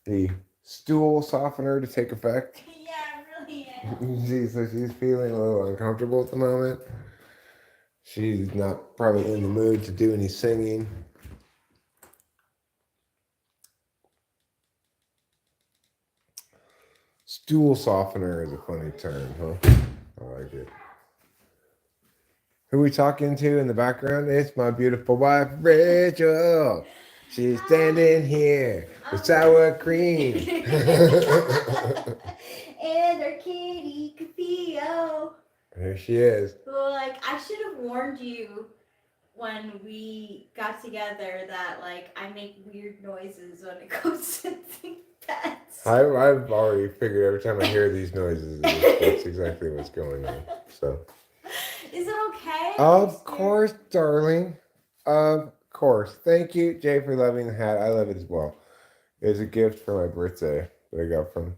the stool softener to take effect. Yeah, it really is. So she's feeling a little uncomfortable at the moment. She's not probably in the mood to do any singing. Stool softener is a funny term, huh? I like it. Who are we talking to in the background? It's my beautiful wife, Rachel. She's standing here with sour cream. And our kitty, Capio. There she is. Well, like, I should have warned you when we got together that, like, I make weird noises when it comes to pets. I've already figured every time I hear these noises, that's exactly what's going on. So. Is it okay? Of course, darling. Of course. Thank you, Jay, for loving the hat. I love it as well. It was a gift for my birthday that I got from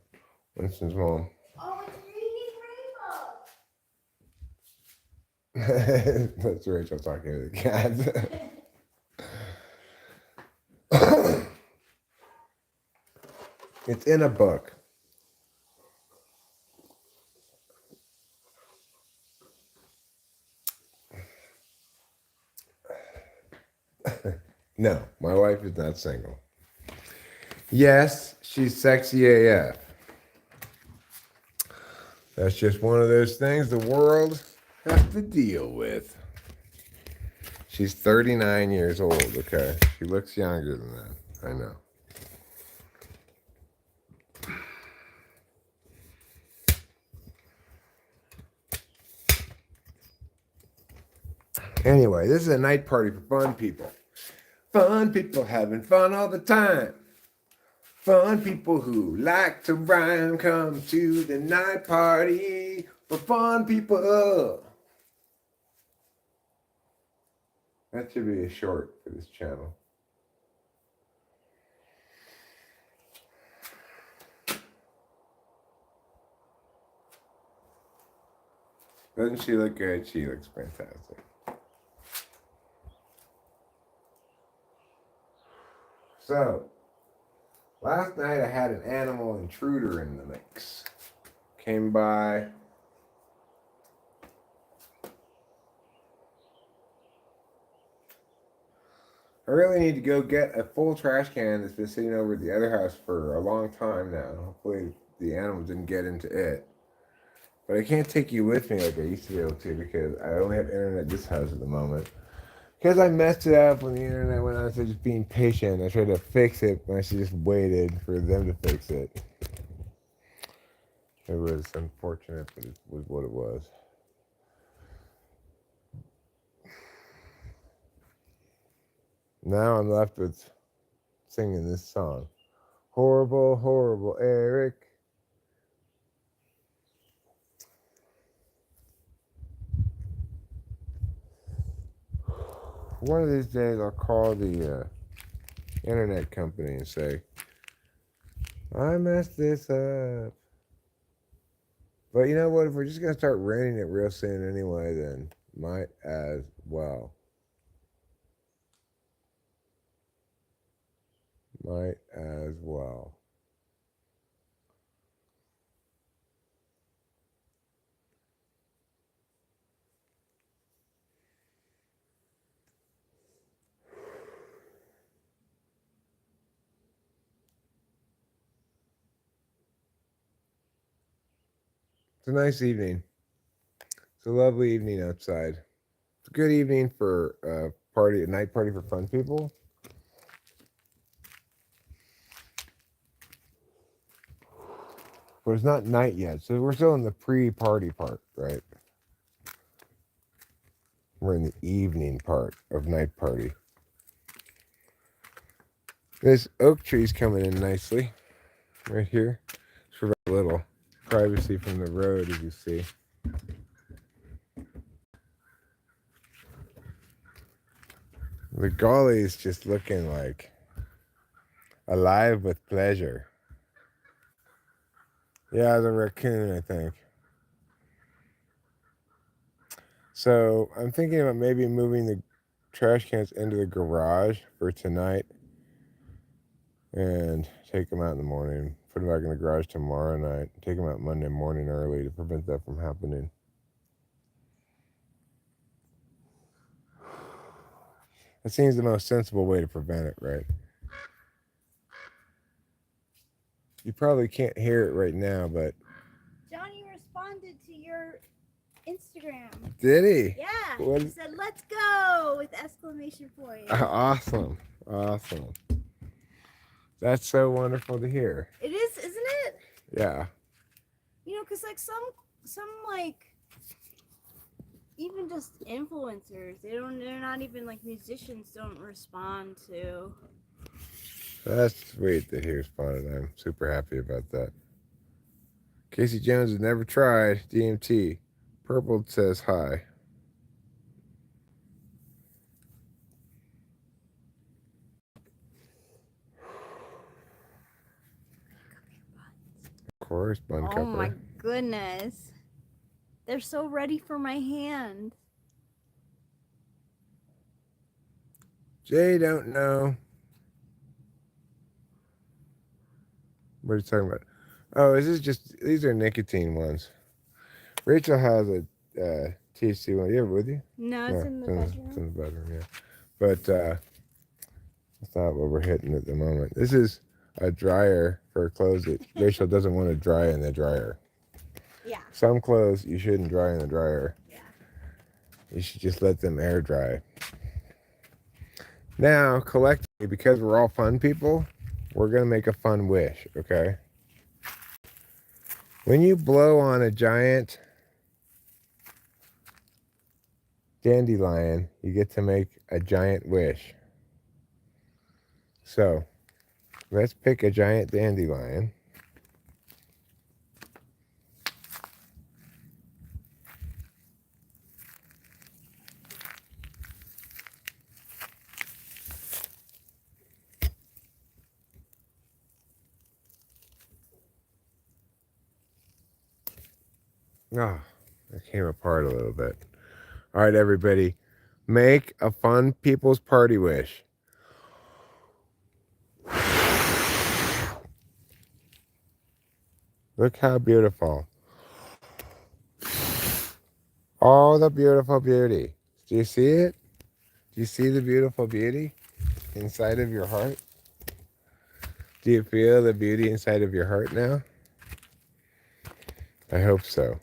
Winston's mom. Oh, it's reading rainbow. That's Rachel talking to the cat. It's in a book. No, my wife is not single. Yes, she's sexy AF. That's just one of those things the world has to deal with. She's 39 years old, okay? She looks younger than that. I know. Anyway, this is a night party for fun people. Fun people having fun all the time. Fun people who like to rhyme come to the night party for fun people. That should be a short for this channel. Doesn't she look good? She looks fantastic. So, last night I had an animal intruder in the mix. Came by. I really need to go get a full trash can that's been sitting over at the other house for a long time now. Hopefully the animals didn't get into it. But I can't take you with me like I used to be able to because I only have internet at this house at the moment. Because I messed it up when the internet went on, instead of just being patient. I tried to fix it when I should just waited for them to fix it. It was unfortunate, but it was what it was. Now I'm left with singing this song. Horrible, horrible Eric. One of these days I'll call the internet company and say, I messed this up. But you know what? If we're just going to start renting it real soon anyway, then might as well. Might as well. It's a nice evening. It's a lovely evening outside. It's a good evening for a night party for fun people. But it's not night yet, so we're still in the pre-party part, right? We're in the evening part of night party. This oak tree's coming in nicely, right here. It's for a little privacy from the road, as you see. The gully is just looking like alive with pleasure. Yeah, the raccoon, I think. So I'm thinking about maybe moving the trash cans into the garage for tonight. and take them out in the morning. Put them back in the garage tomorrow night. Take them out Monday morning early to prevent that from happening. That seems the most sensible way to prevent it, right? You probably can't hear it right now, but... Johnny responded to your Instagram. Did he? Yeah. What? He said, "Let's go!" with exclamation point. Awesome. Awesome. That's so wonderful to hear. It is, isn't it? Yeah. You know, because like some like even just influencers, they're not even like musicians don't respond to. That's sweet that he responded. I'm super happy about that. Casey Jones has never tried DMT. Purple says hi. Of course, bun Oh cupper. my goodness. They're so ready for my hand. Jay don't know. What are you talking about? Oh, these are nicotine ones. Rachel has a THC one. You have it with you? No, it's in the bedroom. It's in the bedroom, yeah. But that's not what we're hitting at the moment. This is a dryer for clothes that Rachel doesn't want to dry in the dryer. Yeah. Some clothes you shouldn't dry in the dryer. Yeah. You should just let them air dry. Now, collectively, because we're all fun people, we're going to make a fun wish, okay? When you blow on a giant dandelion, you get to make a giant wish. So, let's pick a giant dandelion. Oh, it came apart a little bit. All right, everybody. Make a fun people's party wish. Look how beautiful. All the beautiful beauty. Do you see it? Do you see the beautiful beauty inside of your heart? Do you feel the beauty inside of your heart now? I hope so.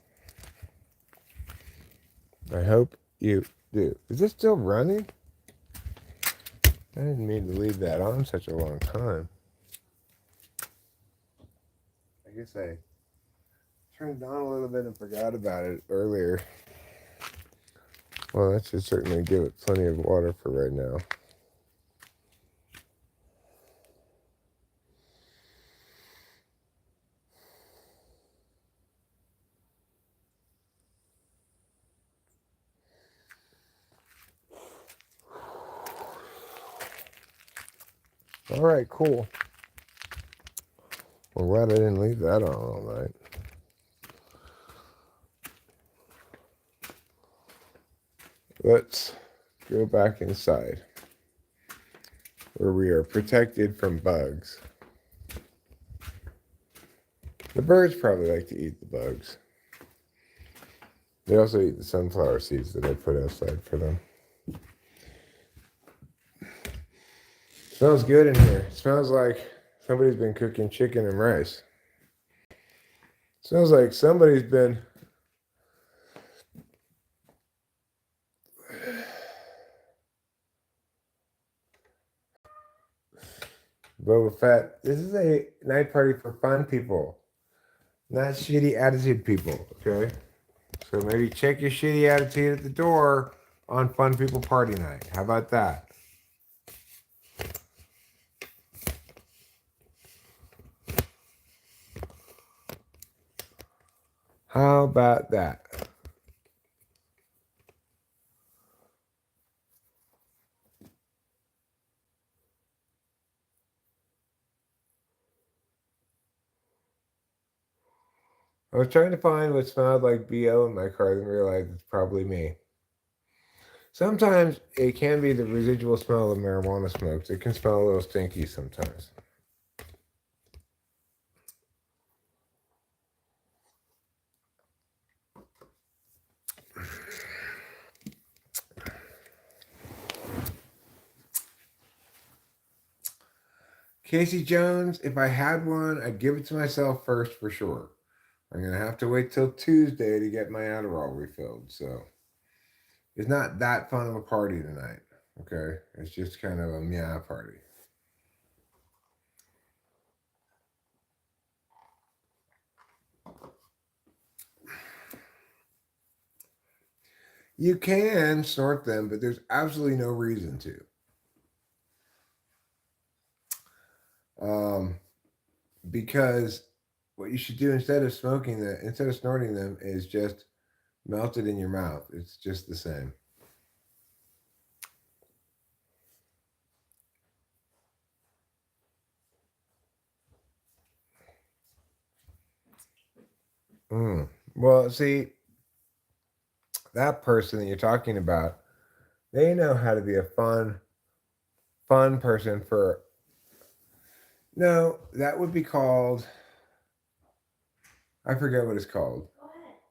I hope you do. Is this still running? I didn't mean to leave that on such a long time. I guess I turned it on a little bit and forgot about it earlier. Well, that should certainly give it plenty of water for right now. All right, cool. Well, glad I didn't leave that on all night. Let's go back inside where we are protected from bugs. The birds probably like to eat the bugs. They also eat the sunflower seeds that I put outside for them. Smells good in here. It smells like somebody's been cooking chicken and rice. It smells like somebody's been Boba Fett. This is a night party for fun people, not shitty attitude people, okay? So maybe check your shitty attitude at the door on Fun People Party Night. How about that? How about that? I was trying to find what smelled like BO in my car and realized it's probably me. Sometimes it can be the residual smell of marijuana smokes. It can smell a little stinky sometimes. Casey Jones, if I had one, I'd give it to myself first for sure. I'm going to have to wait till Tuesday to get my Adderall refilled. So it's not that fun of a party tonight. Okay. It's just kind of a meow party. You can snort them, but there's absolutely no reason to. Because what you should do instead of instead of snorting them, is just melt it in your mouth. It's just the same. Well, see, that person that you're talking about, they know how to be a fun person for. No, that would be called. I forget what it's called.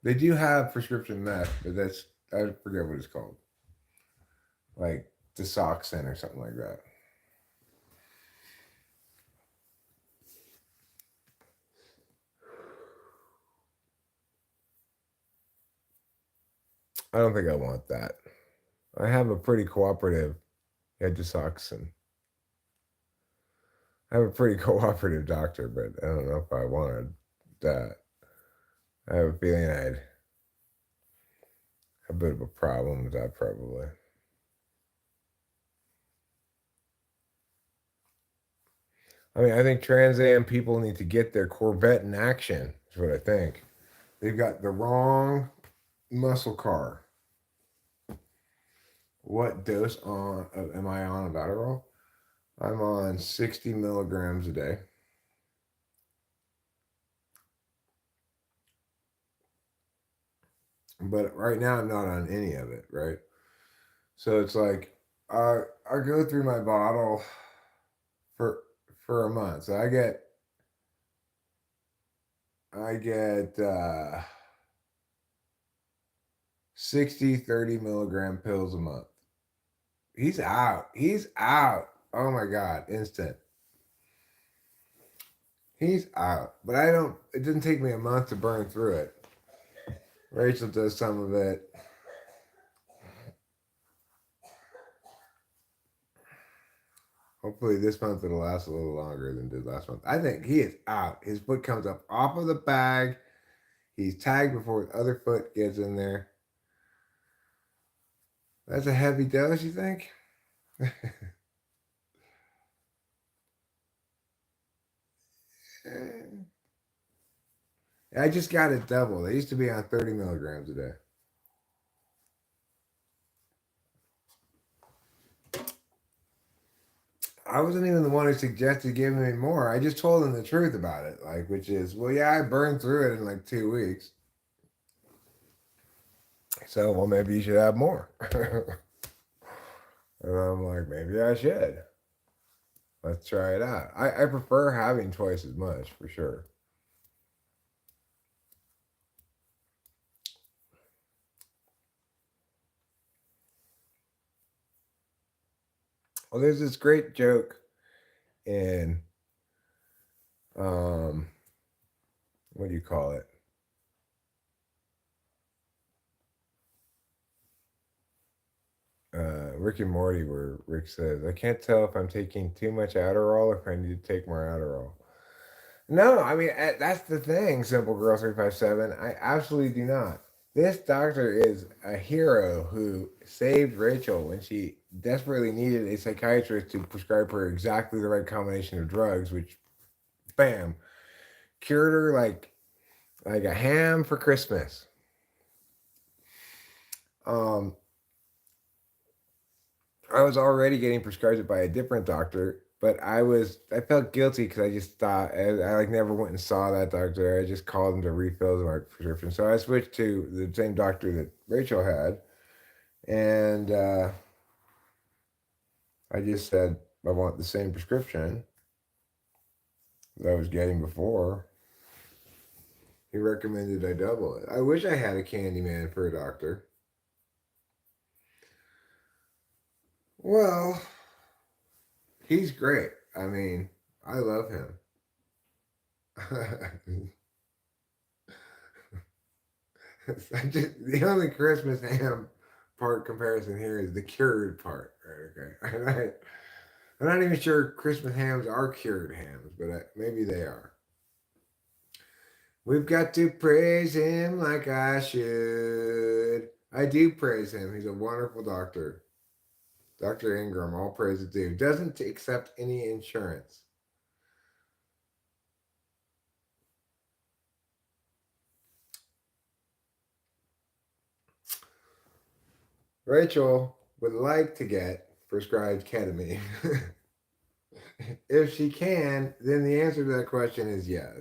They do have prescription meth, but I forget what it's called. Like desoxin or something like that. I don't think I want that. I have a pretty cooperative desoxin. I have a pretty cooperative doctor, but I don't know if I wanted that. I have a feeling I'd have a bit of a problem with that probably. I mean, I think Trans Am people need to get their Corvette in action, is what I think. They've got the wrong muscle car. What dose am I on of Adderall? I'm on 60 milligrams a day. But right now I'm not on any of it, right? So it's like I go through my bottle for a month. So I get 60 30 milligram pills a month. He's out. He's out. Oh my god, instant. He's out. But it didn't take me a month to burn through it. Rachel does some of it. Hopefully this month it'll last a little longer than did last month. I think he is out. His foot comes up off of the bag. He's tagged before his other foot gets in there. That's a heavy dose, you think? I just got it double. They used to be on 30 milligrams a day. I wasn't even the one who suggested giving me more. I just told him the truth about it, like, which is, well, yeah, I burned through it in like 2 weeks. So, well, maybe you should have more. And I'm like, maybe I should. Let's try it out. I prefer having twice as much for sure. Well, there's this great joke in what do you call it? Rick and Morty, where Rick says, "I can't tell if I'm taking too much Adderall or if I need to take more Adderall." No, I mean that's the thing, Simple Girl 357. I absolutely do not. This doctor is a hero who saved Rachel when she desperately needed a psychiatrist to prescribe her exactly the right combination of drugs, which, bam, cured her like a ham for Christmas. Um, I was already getting prescribed it by a different doctor, but I felt guilty because I just thought I like never went and saw that doctor. I just called him to refill my prescription. So I switched to the same doctor that Rachel had, and I just said I want the same prescription that I was getting before. He recommended I double it. I wish I had a candy man for a doctor. Well, he's great. I mean, I love him. The only Christmas ham part comparison here is the cured part. Right, okay. I'm not even sure Christmas hams are cured hams, but maybe they are. We've got to praise him like I should. I do praise him. He's a wonderful doctor. Dr. Ingram, all praise is due. Doesn't accept any insurance. Rachel would like to get prescribed ketamine. If she can, then the answer to that question is yes.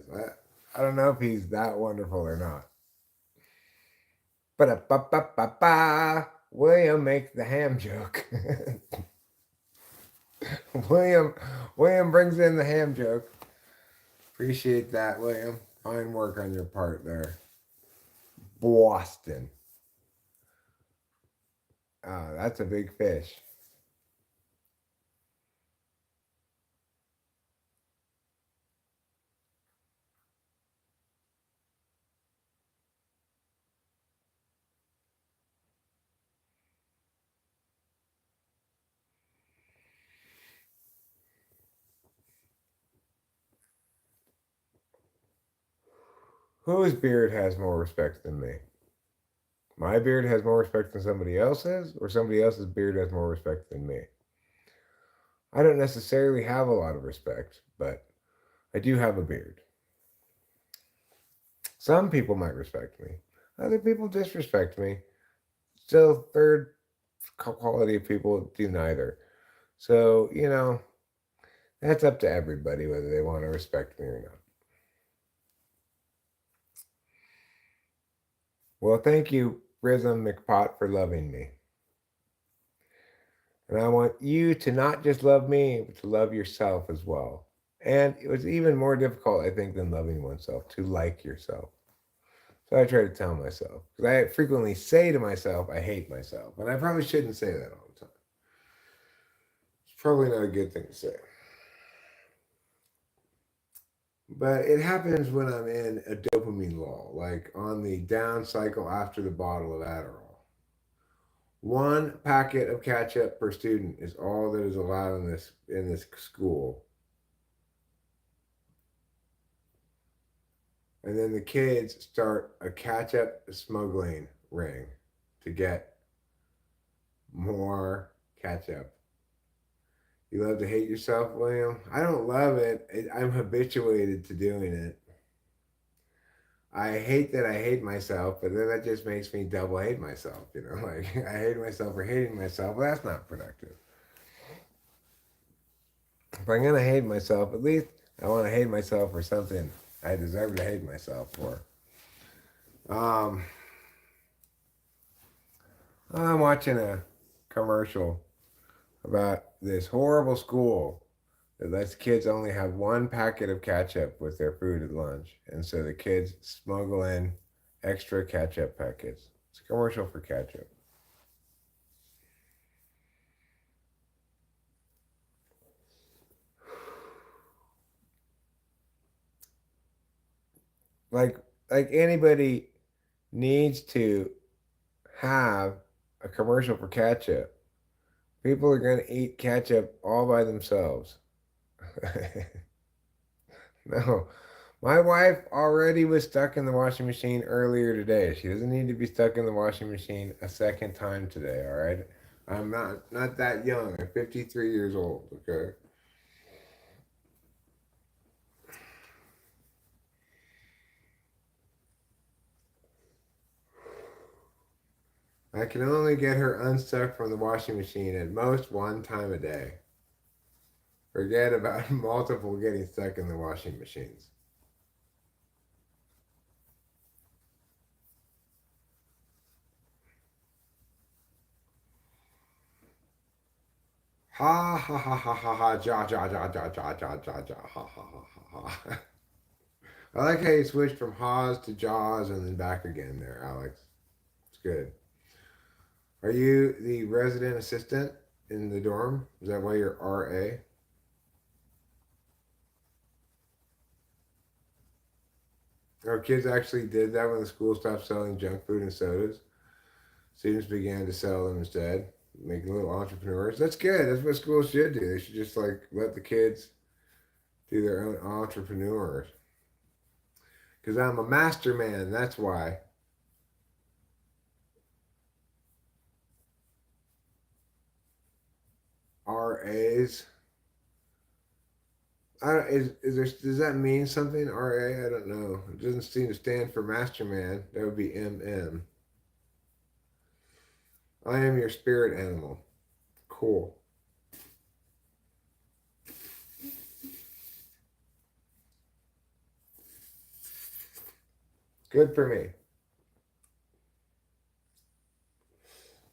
I don't know if he's that wonderful or not. Ba-da-ba-ba-ba-ba. William makes the ham joke. William brings in the ham joke. Appreciate that, William. Fine work on your part there. Boston. That's a big fish. Whose beard has more respect than me? My beard has more respect than somebody else's, or somebody else's beard has more respect than me? I don't necessarily have a lot of respect, but I do have a beard. Some people might respect me. Other people disrespect me. Still, third quality of people do neither. So, that's up to everybody whether they want to respect me or not. Well, thank you, Rhythm McPot, for loving me. And I want you to not just love me, but to love yourself as well. And it was even more difficult, I think, than loving oneself, to like yourself. So I try to tell myself. Because I frequently say to myself, I hate myself. And I probably shouldn't say that all the time. It's probably not a good thing to say. But it happens when I'm in a dopamine lull, like on the down cycle after the bottle of Adderall. One packet of ketchup per student is all that is allowed in this school. And then the kids start a ketchup smuggling ring to get more ketchup. You love to hate yourself, William? I don't love it. I'm habituated to doing it. I hate that I hate myself, but then that just makes me double hate myself. Like I hate myself for hating myself. Well, that's not productive. If I'm gonna hate myself, at least I want to hate myself for something I deserve to hate myself for. I'm watching a commercial about this horrible school that lets kids only have one packet of ketchup with their food at lunch. And so the kids smuggle in extra ketchup packets. It's a commercial for ketchup. Like anybody needs to have a commercial for ketchup. People are going to eat ketchup all by themselves. No. My wife already was stuck in the washing machine earlier today. She doesn't need to be stuck in the washing machine a second time today, all right? I'm not that young. I'm 53 years old, okay? I can only get her unstuck from the washing machine at most one time a day. Forget about multiple getting stuck in the washing machines. Ha ha ha ha ha ha ja ja ja ja ja ja ja ja ha ha ha ha ha. I like how you switched from haws to jaws and then back again there, Alex. It's good. Are you the resident assistant in the dorm? Is that why you're RA? Our kids actually did that when the school stopped selling junk food and sodas. Students began to sell them instead, making little entrepreneurs. That's good. That's what schools should do. They should just like let the kids do their own entrepreneurs. Because I'm a master man. That's why. RAs. Is there, does that mean something? RA? I don't know. It doesn't seem to stand for master man. That would be MM. I am your spirit animal. Cool. Good for me.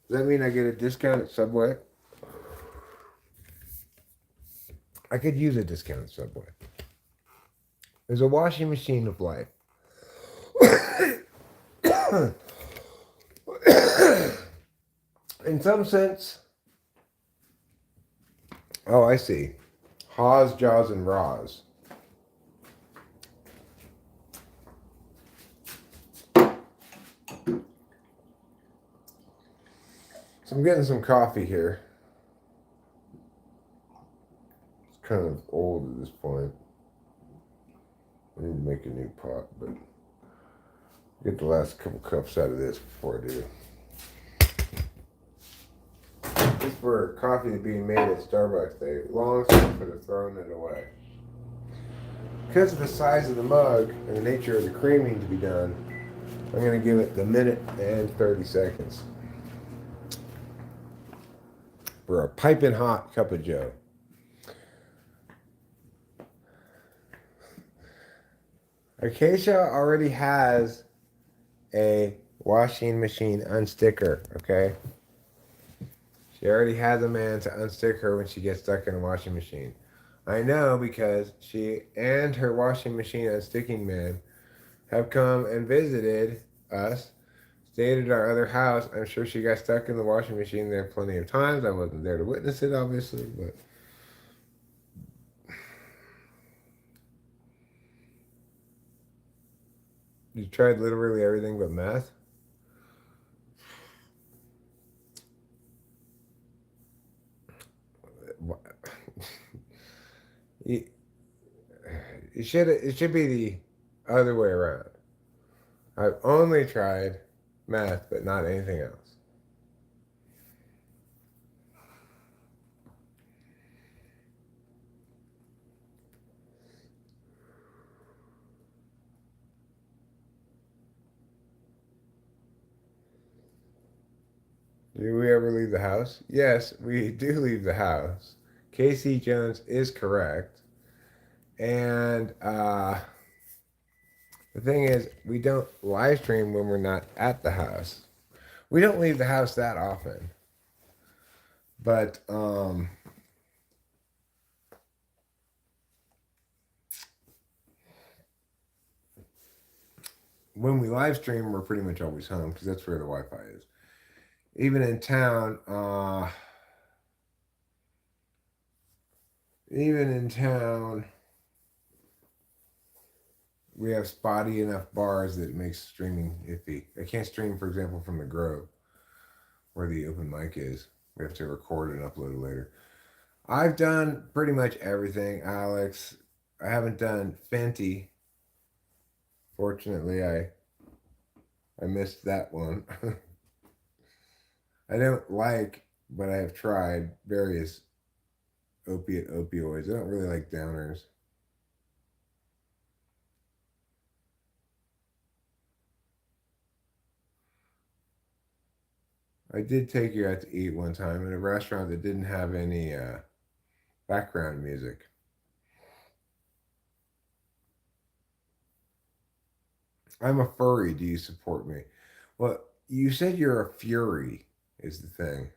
Does that mean I get a discount at Subway? I could use a discount at Subway. There's a washing machine of life. In some sense, oh, I see. Haws, jaws, and raws. So I'm getting some coffee here. It's kind of old at this point. I need to make a new pot, but get the last couple cups out of this before I do. This is for coffee being made at Starbucks. They long since could have thrown it away. Because of the size of the mug and the nature of the creaming to be done, I'm going to give it the minute and 30 seconds. For a piping hot cup of joe. Acacia already has a washing machine unsticker, okay? She already has a man to unstick her when she gets stuck in a washing machine. I know because she and her washing machine unsticking man have come and visited us, stayed at our other house. I'm sure she got stuck in the washing machine there plenty of times. I wasn't there to witness it, obviously, but you tried literally everything but meth? It should be the other way around. I've only tried meth, but not anything else. Do we ever leave the house? Yes, we do leave the house. Casey Jones is correct. And the thing is, we don't live stream when we're not at the house. We don't leave the house that often. But when we live stream, we're pretty much always home because that's where the Wi-Fi is. Even in town, we have spotty enough bars that it makes streaming iffy. I can't stream, for example, from the Grove, where the open mic is. We have to record and upload it later. I've done pretty much everything, Alex. I haven't done Fenty. Fortunately, I missed that one. I don't like, but I have tried various opioids. I don't really like downers. I did take you out to eat one time in a restaurant that didn't have any background music. I'm a furry. Do you support me? Well, you said you're a fury, is the thing.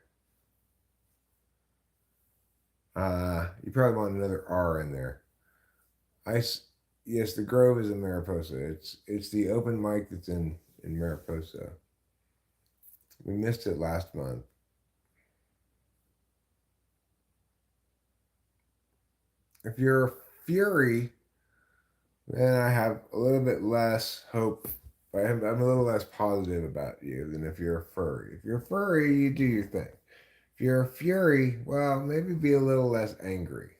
You probably want another R in there. Yes, the Grove is in Mariposa. It's the open mic that's in Mariposa. We missed it last month. If you're a fury, then I have a little bit less hope. I'm a little less positive about you than if you're a furry. If you're a furry, you do your thing. If you're a fury, well, maybe be a little less angry.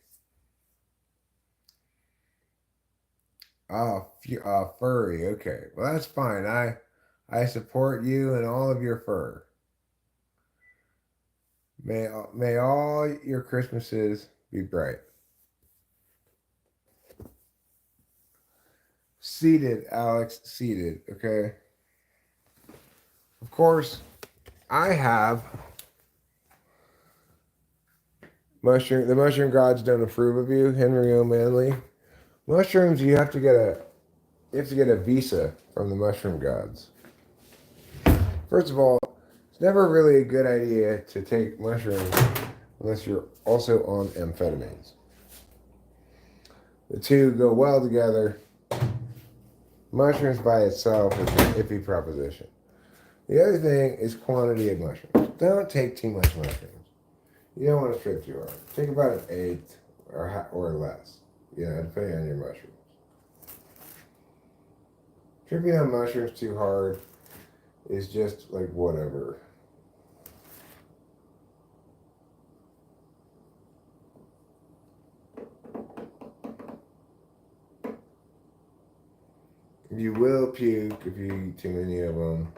Furry. Okay, well that's fine. I support you and all of your fur. May all your Christmases be bright. Seated, Alex. Seated. Okay. Of course, I have mushroom. The mushroom gods don't approve of you, Henry O'Manley. Mushrooms, you have to get a visa from the mushroom gods. First of all, it's never really a good idea to take mushrooms unless you're also on amphetamines. The two go well together. Mushrooms by itself is an iffy proposition. The other thing is quantity of mushrooms. Don't take too much mushrooms. You don't want to trip too hard. Take about an eighth or less, depending on your mushrooms. Tripping on mushrooms too hard is just like whatever. You will puke if you eat too many of them.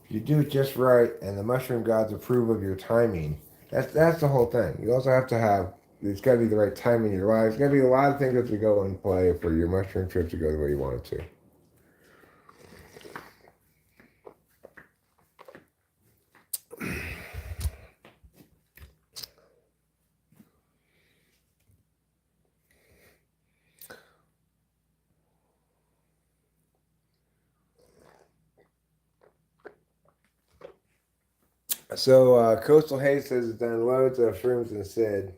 If you do it just right and the mushroom gods approve of your timing, that's the whole thing. You also have to have, it's got to be the right time in your life. There's got to be a lot of things that have to go in play for your mushroom trip to go the way you want it to. So Coastal Hayes says it's done loads of shrooms and Sid.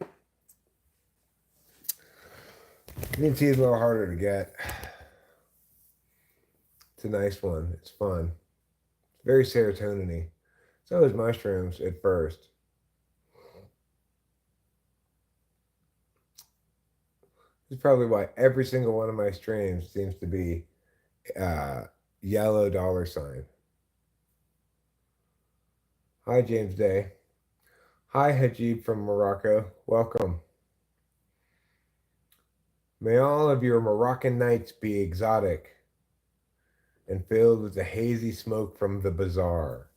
Green tea is a little harder to get. It's a nice one. It's fun. It's very serotonin-y. So is mushrooms at first. This is probably why every single one of my streams seems to be yellow $sign. Hi, James Day. Hi, Hajib from Morocco. Welcome. May all of your Moroccan nights be exotic and filled with the hazy smoke from the bazaar.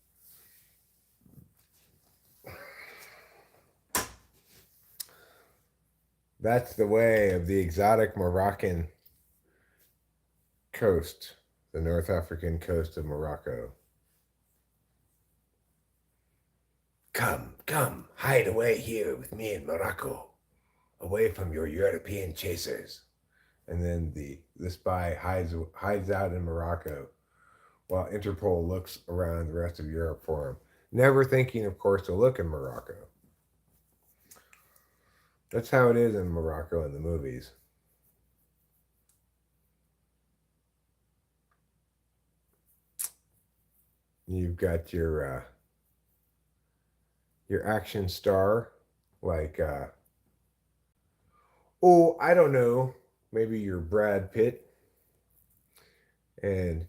That's the way of the exotic Moroccan coast, the North African coast of Morocco. Come, hide away here with me in Morocco, away from your European chasers. And then the spy hides out in Morocco while Interpol looks around the rest of Europe for him, never thinking, of course, to look in Morocco. That's how it is in Morocco in the movies. You've got your action star, like I don't know, maybe you're Brad Pitt, and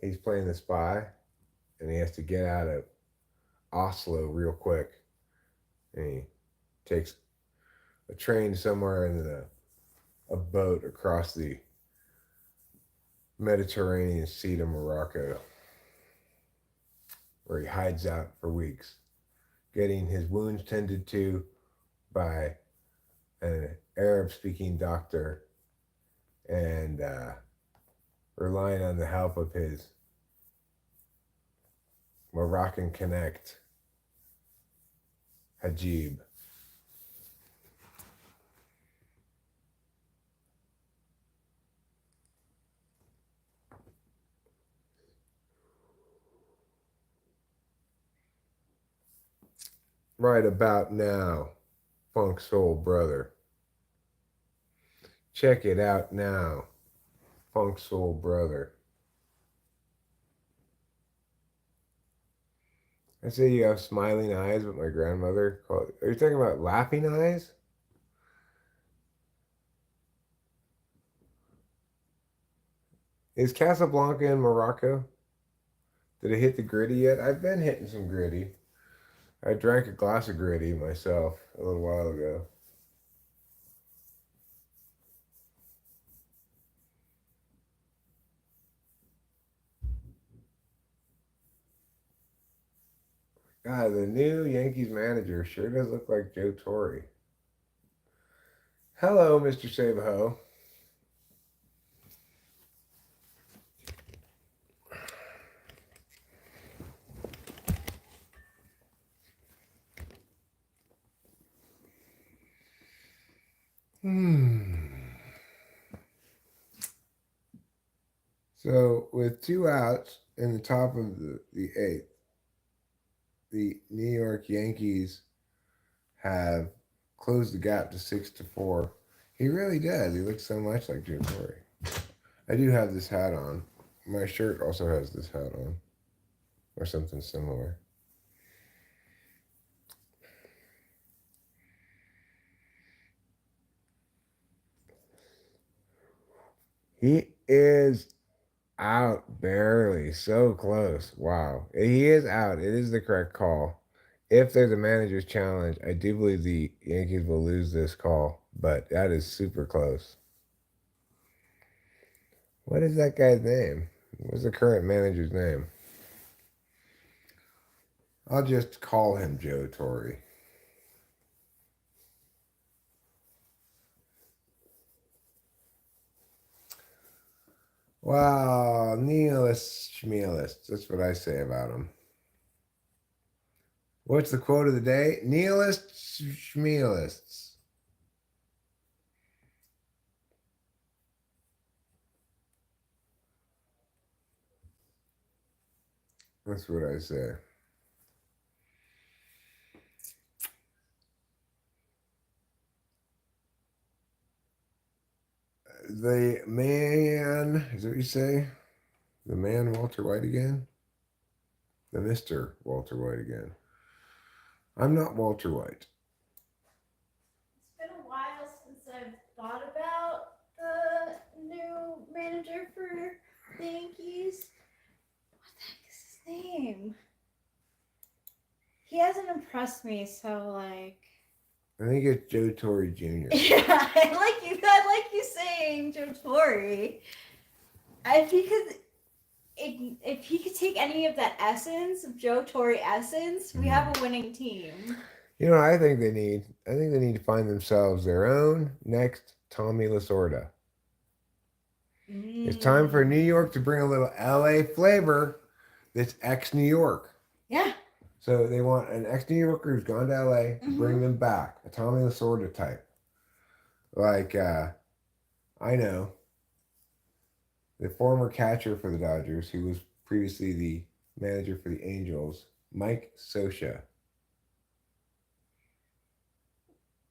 he's playing the spy, and he has to get out of Oslo real quick, and he takes a train somewhere and then a boat across the Mediterranean Sea to Morocco, where he hides out for weeks, getting his wounds tended to by an Arab-speaking doctor and relying on the help of his Moroccan connect, Hajib. Right about now, Funk Soul Brother. Check it out now, Funk Soul Brother. I say you have smiling eyes, but my grandmother called. Are you talking about laughing eyes? Is Casablanca in Morocco? Did it hit the gritty yet? I've been hitting some gritty. I drank a glass of gritty myself a little while ago. God, the new Yankees manager sure does look like Joe Torre. Hello, Mr. Sabaho. So, with 2 outs in the top of the eighth, the New York Yankees have closed the gap to 6-4. He really does. He looks so much like Joe Torre. I do have this hat on. My shirt also has this hat on, or something similar. He is out barely. So close. Wow. He is out. It is the correct call. If there's a manager's challenge, I do believe the Yankees will lose this call, but that is super close. What is that guy's name? What's the current manager's name? I'll just call him Joe Torre. Wow, nihilist schmealist. That's what I say about him. What's the quote of the day? Nihilists schmealists. That's what I say. The man, is that what you say? The man Walter White again? The Mr. Walter White again. I'm not Walter White. It's been a while since I've thought about the new manager for the Yankees. What the heck is his name? He hasn't impressed me, so like. I think it's Joe Torre Jr. Yeah, I like you saying Joe Torre. If he could take any of that essence of Joe Torre essence, we have a winning team. You know what I think they need? I think they need to find themselves their own next Tommy Lasorda. It's time for New York to bring a little LA flavor that's ex-New York. Yeah. So they want an ex-New Yorker who's gone to LA to bring them back, a Tommy Lasorda type. Like, I know the former catcher for the Dodgers, who was previously the manager for the Angels, Mike Scioscia.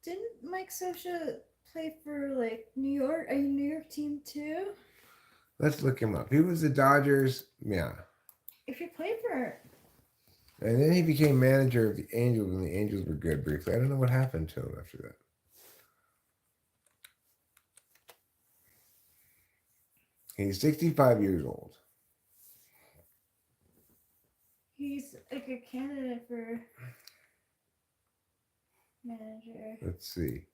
Didn't Mike Scioscia play for like New York, a New York team too? Let's look him up. He was the Dodgers, yeah. If he played for. And then he became manager of the Angels, and the Angels were good briefly. I don't know what happened to him after that. He's 65 years old. He's a good candidate for manager. Let's see.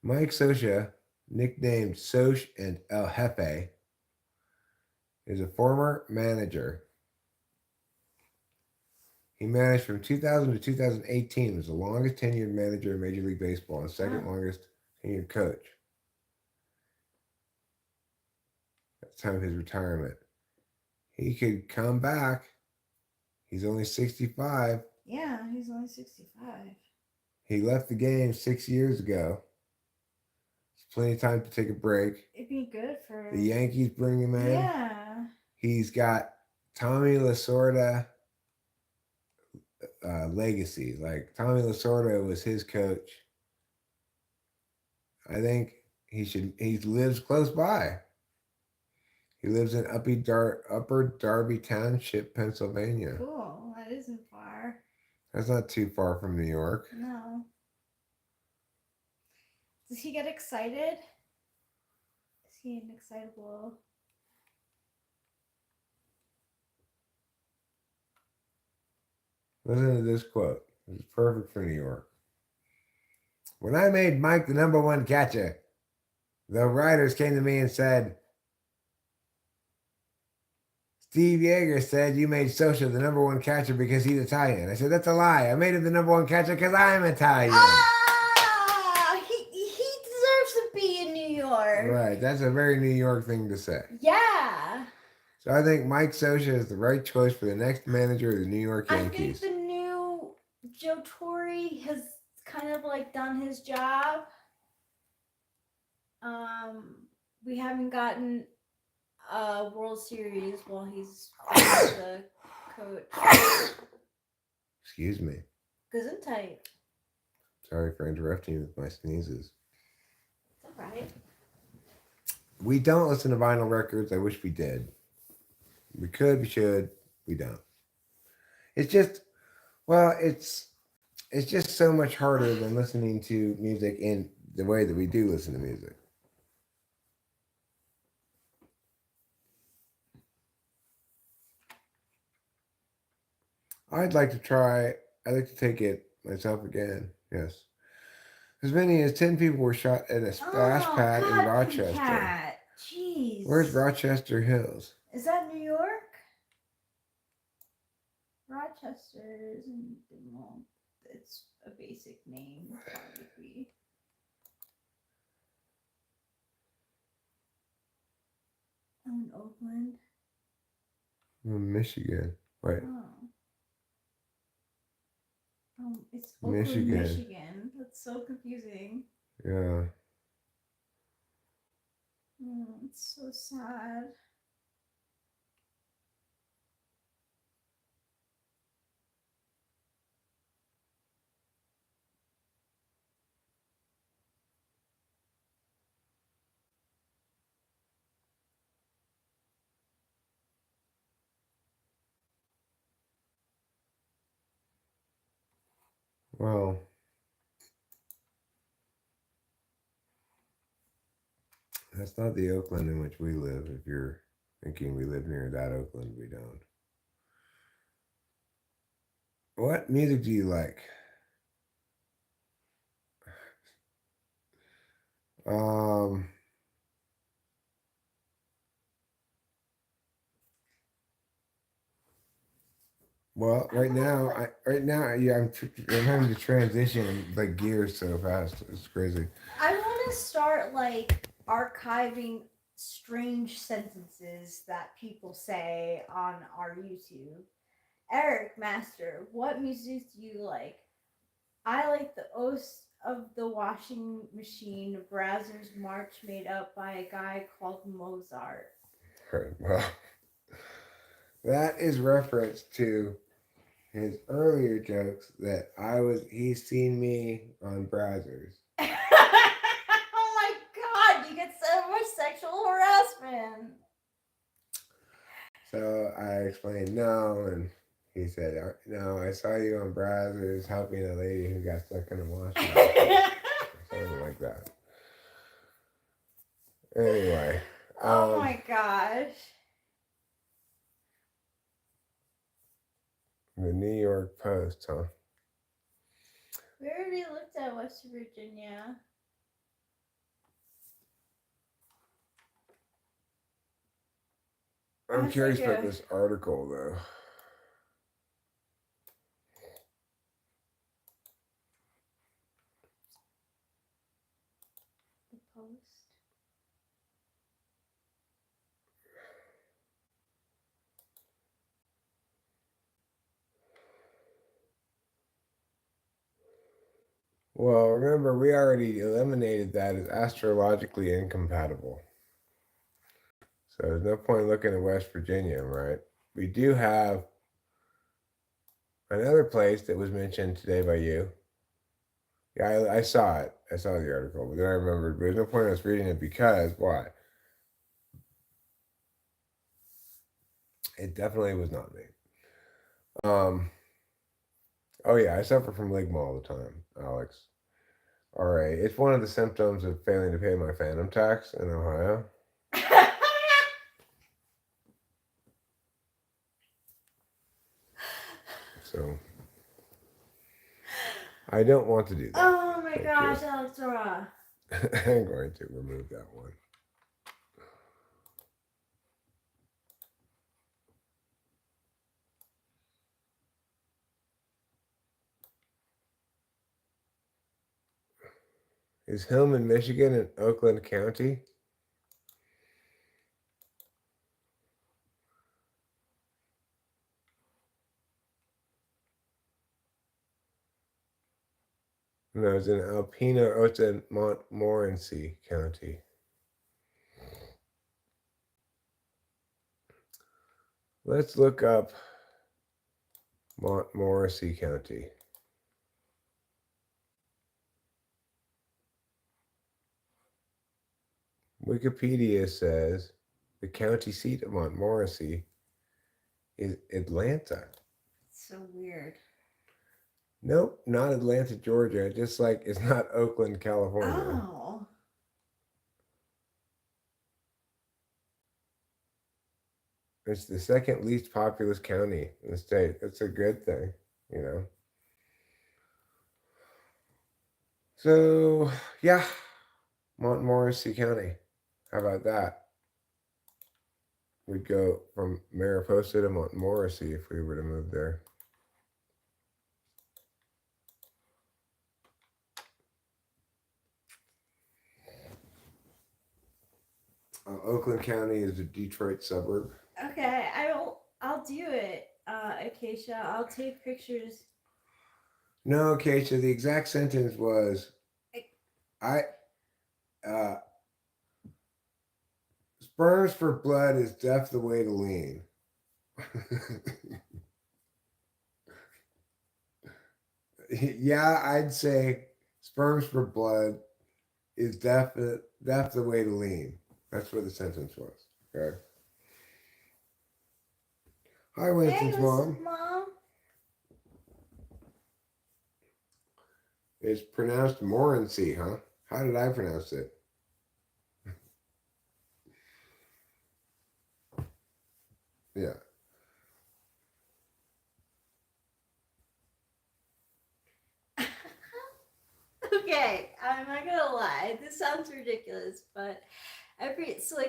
Mike Scioscia, nicknamed Soch and El Jefe, is a former manager. He managed from 2000 to 2018. Was the longest tenured manager in Major League Baseball and second longest tenured coach. At the time of his retirement. He could come back. He's only 65. Yeah, he's only 65. He left the game 6 years ago. There's plenty of time to take a break. It'd be good for... The Yankees bring him in. Yeah. He's got Tommy Lasorda legacy. Like, Tommy Lasorda was his coach. I think he lives close by. He lives in Upper Darby Township, Pennsylvania. Cool. That isn't far. That's not too far from New York. No. Does he get excited? Is he an excitable Listen to this quote. It's perfect for New York. When I made Mike the number one catcher, the writers came to me and said, Steve Yeager said you made Socha the number one catcher because he's Italian. I said, that's a lie. I made him the number one catcher because I'm Italian. He deserves to be in New York. Right. That's a very New York thing to say. Yeah. So I think Mike Socha is the right choice for the next manager of the New York Yankees. I think the new Joe Torre has kind of like done his job. We haven't gotten a World Series while he's the coach. Excuse me. Gesundheit. Sorry for interrupting you with my sneezes. It's alright. We don't listen to vinyl records. I wish we did. We could, we should, we don't. It's just, well, it's just so much harder than listening to music in the way that we do listen to music. I'd like to take it myself again, yes. As many as 10 people were shot at a splash pad in Rochester. Cat. Jeez. Where's Rochester Hills? Is that New York? Rochester isn't, well, it's a basic name, probably. I'm in Oakland. Michigan. Wait. It's Oakland, Michigan. Michigan. That's so confusing. Yeah. It's so sad. Well, that's not the Oakland in which we live. If you're thinking we live near that Oakland, we don't. What music do you like? Well, right now, I'm having to transition like gears so fast. It's crazy. I want to start like archiving strange sentences that people say on our YouTube. Eric Master, what music do you like? I like the Oath of the Washing Machine Brazzers March made up by a guy called Mozart. Well, that is reference to his earlier jokes that he's seen me on Brazzers. Oh my god, you get so much sexual harassment. So I explained no, and he said, no, I saw you on Brazzers helping a lady who got stuck in a washing machine. Something like that. Anyway. Oh my gosh. The New York Post, huh? We already looked at West Virginia. I'm curious about this article, though. The Post. Well, remember, we already eliminated that as astrologically incompatible. So there's no point looking at West Virginia, right? We do have another place that was mentioned today by you. Yeah, I saw it. I saw the article, but then I remembered there's no point in us reading it because why? It definitely was not me. Oh yeah, I suffer from ligma all the time, Alex. All right, it's one of the symptoms of failing to pay my phantom tax in Ohio. So I don't want to do that. Oh my Thank gosh, you. Alexora. I'm going to remove that one. Is Hillman, Michigan in Oakland County? No, it's in Alpena. Oh, it's in Montmorency County. Let's look up Montmorency County. Wikipedia says the county seat of Montmorency is Atlanta. So weird. Nope, not Atlanta, Georgia. Just like it's not Oakland, California. Oh. It's the second least populous county in the state. That's a good thing, you know. So, yeah, Montmorency County. How about that? We'd go from Mariposa to Montmorency if we were to move there. Oakland County is a Detroit suburb. Okay, I'll do it, Acacia. I'll take pictures. No, Keisha, the exact sentence was, I, sperms for blood is death the way to lean. Yeah, I'd say sperms for blood is death the way to lean. That's what the sentence was. Okay. Hi, Winston's Hey, mom. Mom. It's pronounced Morency, huh? How did I pronounce it? Yeah. Okay, I'm not gonna lie. This sounds ridiculous, but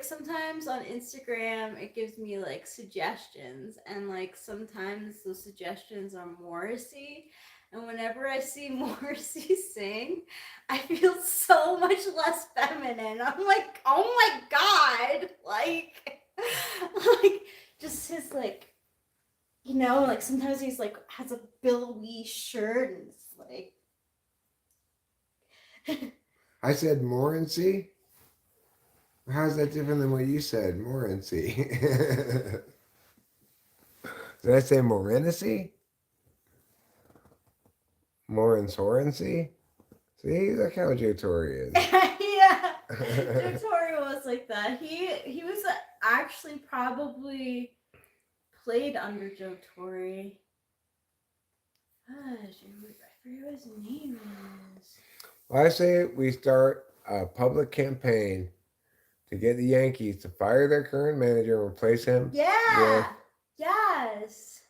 sometimes on Instagram it gives me like suggestions, and like sometimes those suggestions are Morrissey. And whenever I see Morrissey sing, I feel so much less feminine. I'm like, oh my god, like, like just his like, like sometimes he's like has a billowy shirt and it's like. I said Morency? How's that different than what you said? Morency. Did I say Morency? Morency? See, look how Joe Torre is. Yeah, Joe Torre was like that. He was actually probably played under Joe Torre. Gosh, I forget what his name is. Well, I say we start a public campaign to get the Yankees to fire their current manager and replace him. Yeah. Yes.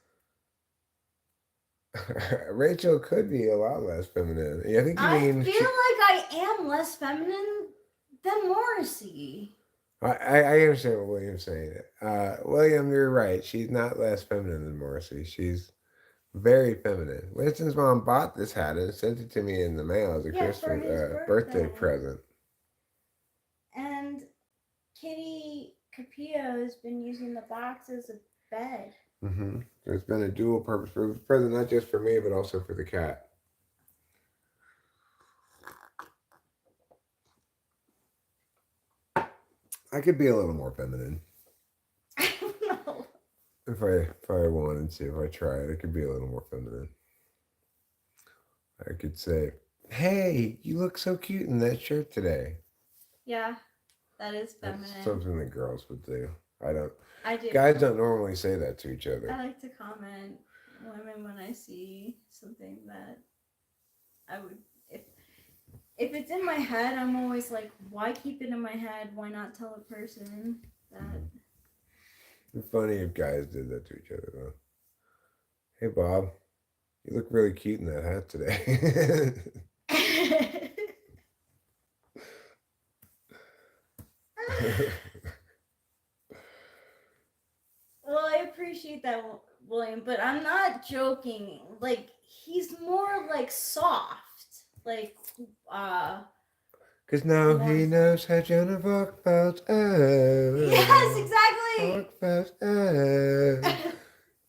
Rachel could be a lot less feminine. I think you I mean. feel like I am less feminine than Morrissey. I understand what William's saying. William, you're right. She's not less feminine than Morrissey. She's very feminine. Winston's mom bought this hat and sent it to me in the mail as a Christmas birthday present. And Kitty Capio has been using the box as a bed. Mm-hmm. There's been a dual purpose present, not just for me, but also for the cat. I could be a little more feminine. I don't know. If I wanted to, if I tried, I could be a little more feminine. I could say, "Hey, you look so cute in that shirt today." Yeah, that is feminine. That's something that girls would do. I do. Guys don't normally say that to each other. I like to comment women when I see something that I would if it's in my head, I'm always like, why keep it in my head? Why not tell a person that? It'd be funny if guys did that to each other, though. Hey, Bob. You look really cute in that hat today. Well, I appreciate that, William, but I'm not joking. Like, he's more like soft. Like, Cause now more he knows how Joan of Arc felt. Oh, yes, exactly. Arc felt. Oh.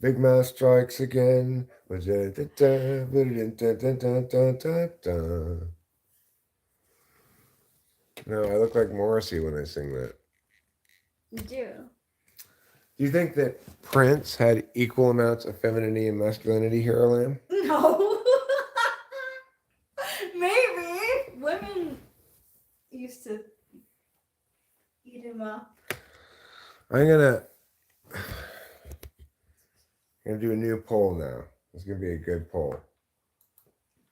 Big Mouth strikes again. No, I look like Morrissey when I sing that. You do. Do you think that Prince had equal amounts of femininity and masculinity, Hero Lamb? No. Maybe. Women used to eat him up. I'm gonna do a new poll now. It's gonna be a good poll.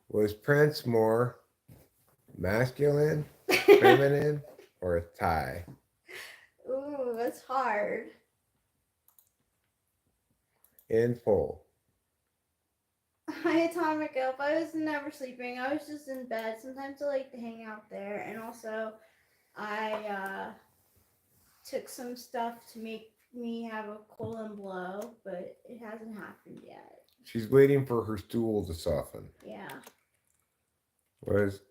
Was Prince more masculine, feminine, or a tie? Ooh, that's hard. In poll. Hi, Atomic Elf. I was never sleeping. I was just in bed. Sometimes I like to hang out there. And also, I took some stuff to make me have a colon blow, but it hasn't happened yet. She's waiting for her stool to soften. Yeah. Was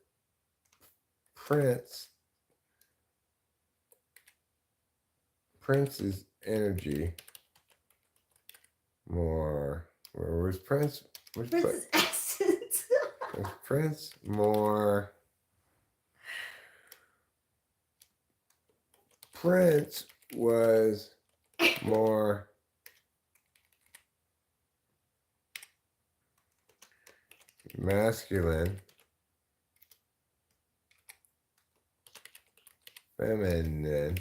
Prince's energy more, or was Prince's essence. Was Prince more? Prince was more masculine, feminine,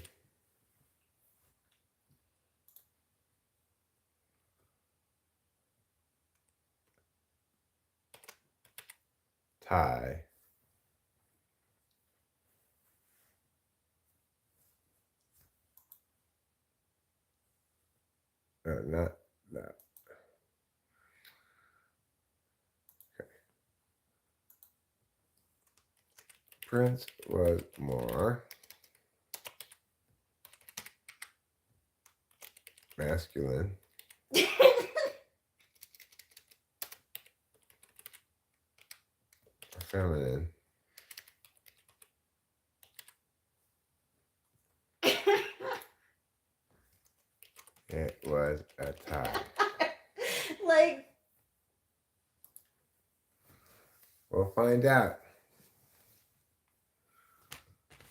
tie. Not that. Okay. Prince was more masculine. Feminine. It was a tie. Like, we'll find out.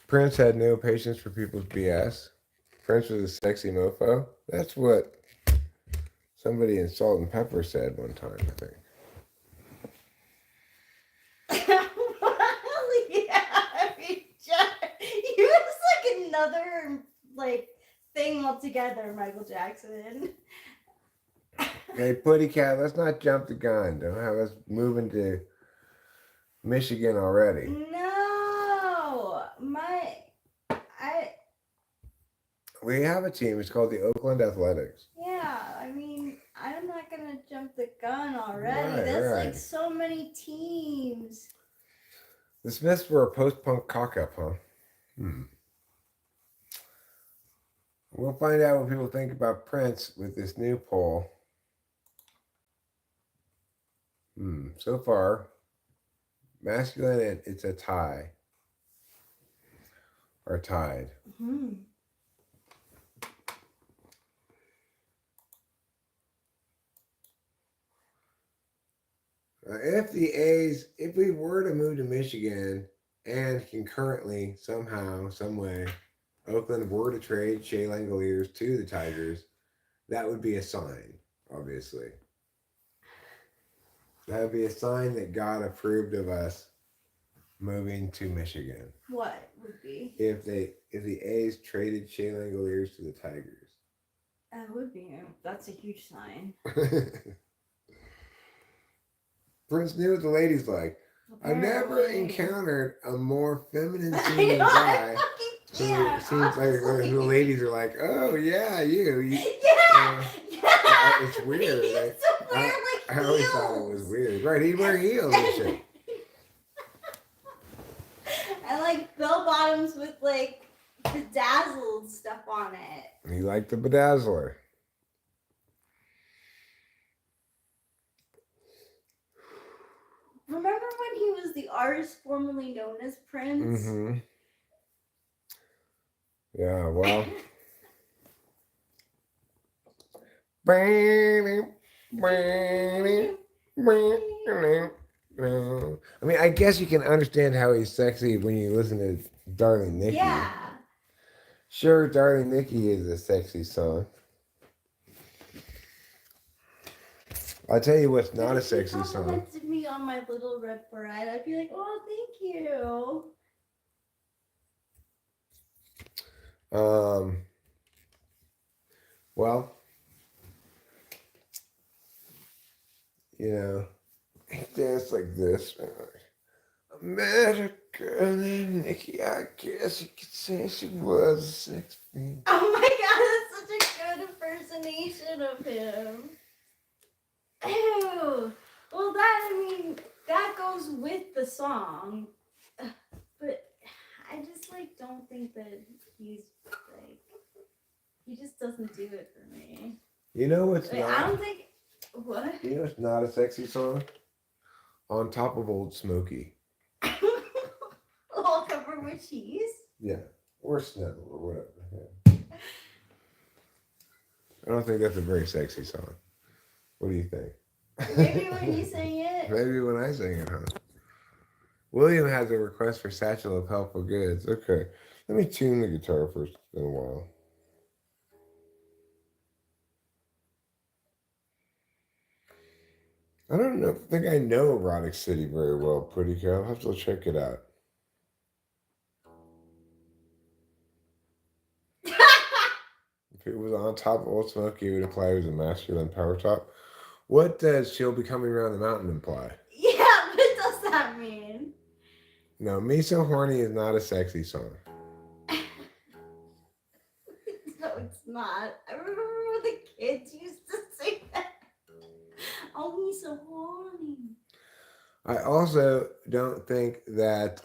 Prince had no patience for people's BS. Prince was a sexy mofo. That's what somebody in Salt and Pepper said one time, I think. well, yeah, I mean, he was like another like thing altogether, Michael Jackson. Hey, Putty Cat, let's not jump the gun. Don't have us moving to Michigan already. No, We have a team. It's called the Oakland Athletics. Yeah, I mean, I'm not gonna jump the gun already. Right, That's right. like so many teams. The Smiths were a post-punk cock-up, huh? We'll find out what people think about Prince with this new poll. So far, masculine and it's a tie. Are tied. If we were to move to Michigan and concurrently, somehow, some way, Oakland were to trade Shea Langoliers to the Tigers, that would be a sign, obviously. That would be a sign that God approved of us moving to Michigan. What would be? If the A's traded Shea Langoliers to the Tigers. That would be. That's a huge sign. Prince knew what the ladies like. Apparently. I've never encountered a more feminine seeming guy who seems like the ladies are like, oh yeah, you. Yeah. It's weird. He's so weird. Like I always thought it was weird. Right, he'd wear heels and shit. And like bell bottoms with like bedazzled stuff on it. He liked the bedazzler. Remember when he was the artist formerly known as Prince? Mm-hmm. Yeah, well. I mean, I guess you can understand how he's sexy when you listen to Darling Nikki. Yeah. Sure, Darling Nikki is a sexy song. I'll tell you what's not a sexy If he song. complimented me on my little red bride, I'd be like, oh, thank you. Well, you know, he danced like this. I met a girl named Nikki. I guess you could say she was a sex fiend. Oh my god, that's such a good impersonation of him. Ew. Well, that goes with the song. But I just, don't think that he's, he just doesn't do it for me. You know what's not? I don't think, what? You know what's not a sexy song? On Top of Old Smoky. All covered with cheese? Yeah. Or snow, or whatever. Yeah. I don't think that's a very sexy song. What do you think? Maybe when you sing it. Maybe when I sing it, huh? William has a request for Satchel of Helpful Goods. Okay. Let me tune the guitar first. It's been a while. I don't know. I think I know Erotic City very well, Pretty Cow. I'll have to check it out. If it was on top of Old Smoky, it would imply it was a masculine power top. What does She'll Be Coming Around the Mountain imply? Yeah, what does that mean? No, Me So Horny is not a sexy song. No, it's not. I remember when the kids used to sing that. Oh, me so horny. I also don't think that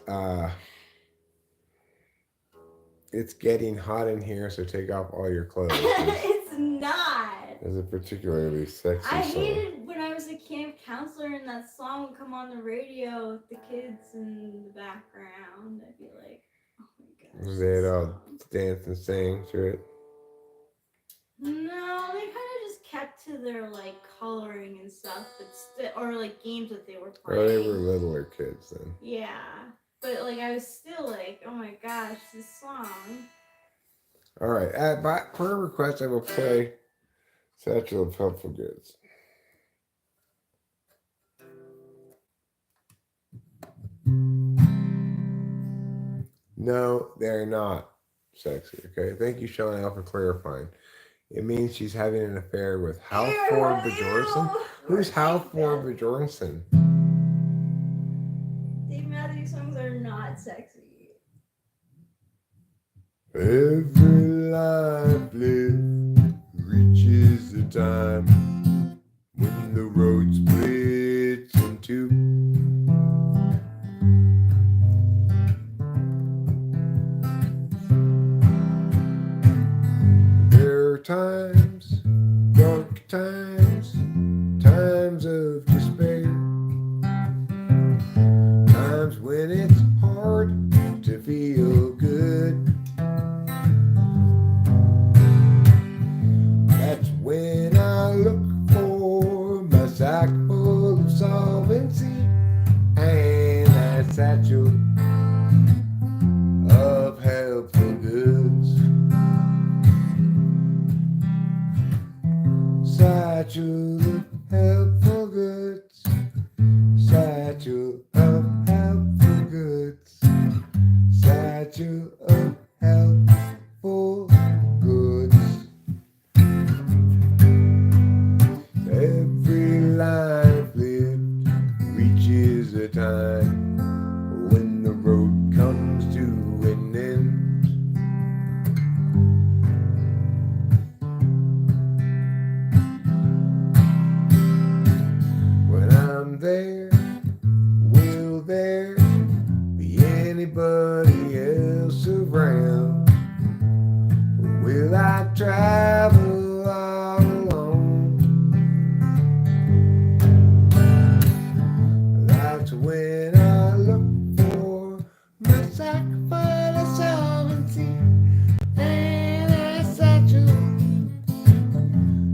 it's getting hot in here, so take off all your clothes. It's not. It's a particularly sexy I song. hated when I was a camp counselor and that song would come on the radio with the kids in the background. I'd be like, oh my gosh. They'd all dance and sing to it. No, they kind of just kept to their coloring and stuff, but or games that they were playing. Or they were littler kids then. Yeah, but I was still oh my gosh, this song. All right, per request, I will play Satchel of Helpful Goods. No, they're not sexy. Okay, thank you, Chanel, for clarifying. It means she's having an affair with Halford Bjornsson. Who's Halford Bjornsson? Dave Matthews songs are not sexy. Every life lived reaches the time when the road splits in two. There are times, dark times, times of despair, times when it's hard to feel good. That's when I look for my sack full of solvency and that satchel of helpful goods. Satchel of helpful goods. Satchel of helpful goods. Satchel of helpful goods. Every life lived reaches a time when the road comes to an end. anybody else around? Will I travel all alone? That's when I look for my sack full of solvency and a satchel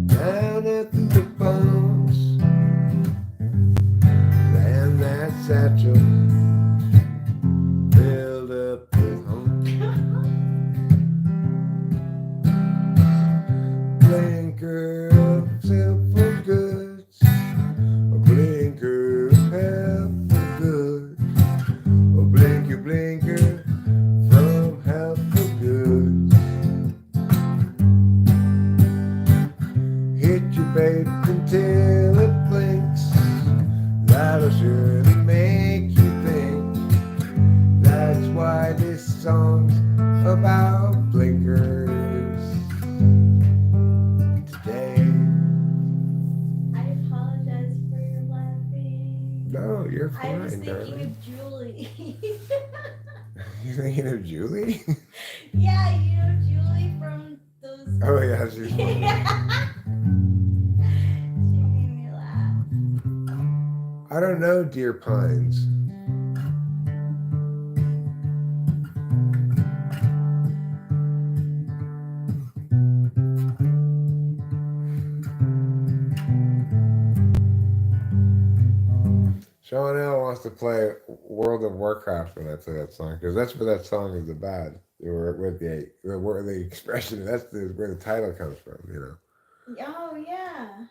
down at the bones. And that satchel filled up with home. Blinker of helpful goods, a blinker of helpful goods, a blinker from helpful goods. Hit your bait until it blinks, that'll surely make you think. That's why this song's about blinkers. I apologize for your laughing. No, you're I was fine, thinking darling. of Julie. You're thinking of Julie? Yeah, you know Julie from those. Oh yeah, she's funny. She made me laugh. I don't know, Dear Pines. Sean L wants to play World of Warcraft when I play that song, because that's what that song is about. With the expression, that's where the title comes from, you know. Oh yeah.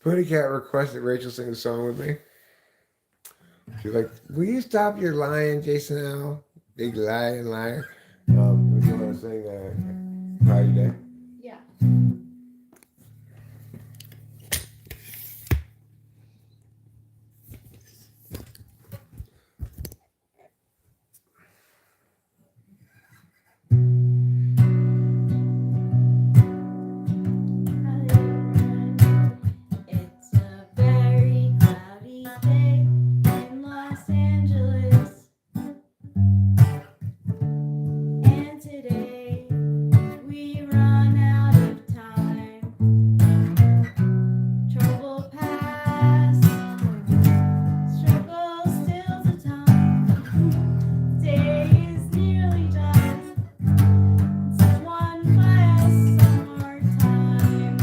Putty Cat requested Rachel sing a song with me. She's like, "Will you stop your lying, Jason L? Big lying liar." Would you want to sing Cloudy Day? Yeah. It's a very cloudy day in Los Angeles, and today we run out of time. Trouble past, struggle still to time. Day is nearly done. Someone buy us some more time.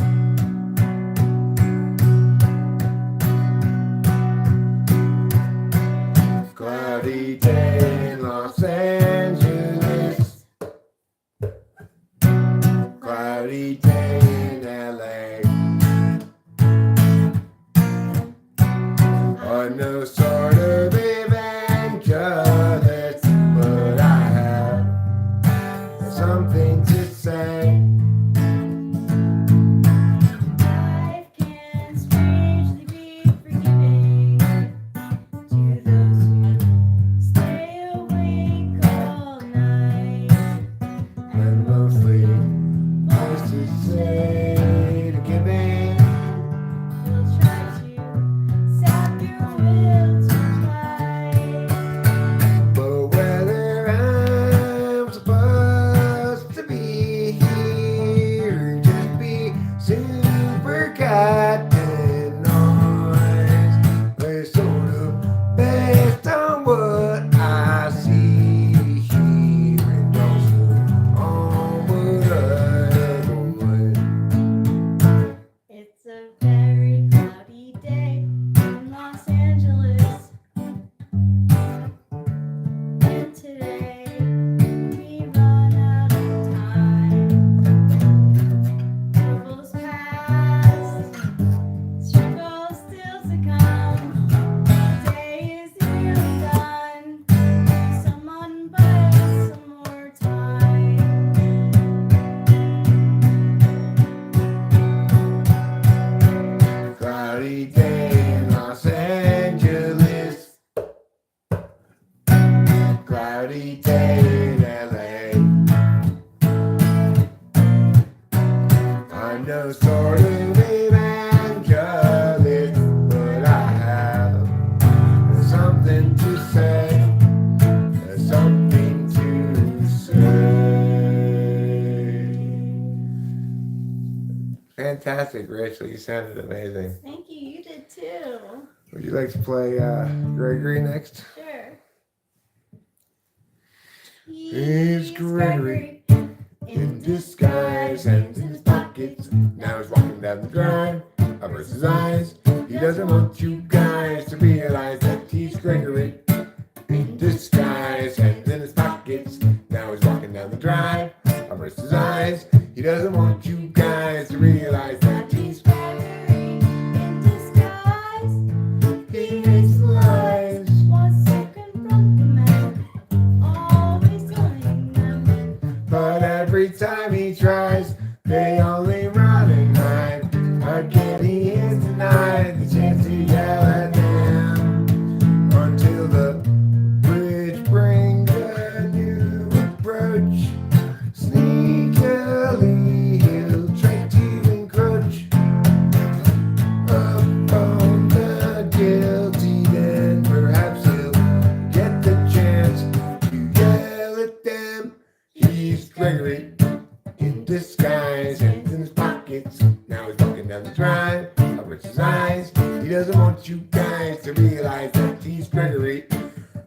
Cloudy day in Los Angeles. Cloudy day in LA. I'm no sort of evangelist, but I have something to say. Life can strangely be forgiving to those who stay awake all night. And mostly, most to say to give in. We'll try to sap your will to fight. But whether I'm supposed to be here, just be super goddamn noise. They're sort of based on what I see here and don't on what otherwise. It's a very cloudy day in Los Angeles, and today we run out of time. Troubles past, struggles still to come. Day is nearly done. Someone buy us some more time. Cloudy day in Los Angeles. Cloudy day in LA. I'm no sort of evangelist, but I have something to say. Something fantastic, Rachel. You sounded amazing. Thank you. You did too. Would you like to play Gregory next? Sure. He's Gregory in disguise, hands in his pockets. Now he's walking down the drive. Covers his eyes. He doesn't want you guys to realize that he's Gregory in disguise, hands in his pockets. Now he's walking down the drive. Covers his eyes. He doesn't want you guys to realize that he's Gregory in disguise. He hates lies. Wants to confront the man, always telling them. But every time he tries, they only run and hide. Again he is denied the chance to yell at them, until the bridge brings a new approach. Sneakily he'll try to encroach upon the guilty. Then perhaps he'll get the chance to yell at them. He's Gregory in disguise, hands in his pockets. Now he's walking down the drive, covers his eyes. He doesn't want you guys to realize that he's Gregory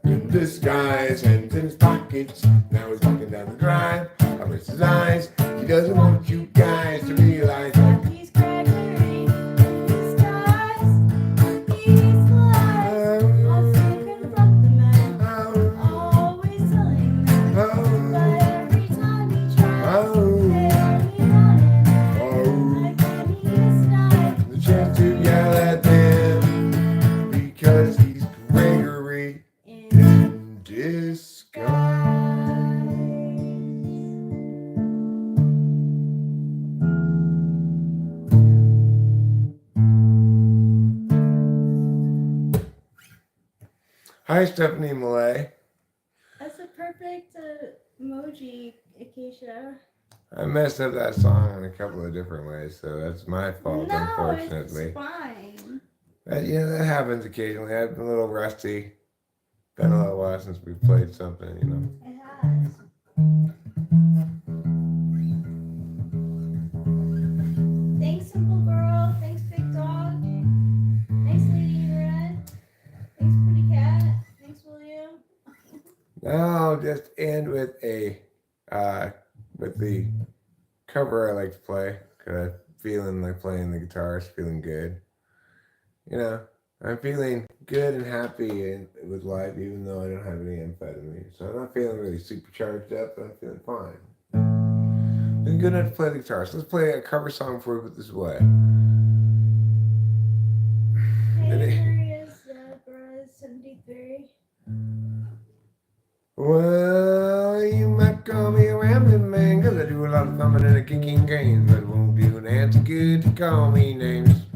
in disguise, hands in his pockets. Now he's walking down the drive, covers his eyes. He doesn't want you guys to realize that He's Gregory in disguise. He's lies. Wants to confront the man, always telling them. But every time he tries, they only run and again he is denied the chance to yell at them, because he's Gregory in disguise. Hi, Stephanie Malay. That's a perfect emoji, Acacia. I messed up that song in a couple of different ways, so that's my fault, No, unfortunately. it's fine. That happens occasionally. I've been a little rusty. Been a little while since we played something, It has. Thanks, Simple Girl. Thanks, Big Dog. Thanks, Lady Red. Thanks, Pretty Cat. Thanks, William. Now I'll just end with the cover I like to play, because I'm feeling like playing the guitar is feeling good. I'm feeling good and happy with life, even though I don't have any amphetamine. So I'm not feeling really supercharged up, but I'm feeling fine. Been good enough to play the guitar. So let's play a cover song before we put this away. Hey, Maria's Zebra 73. Well, you might call me a rambling man, 'cause I do a lot of thumbing and a kicking games, but it won't do an answer good to call me names.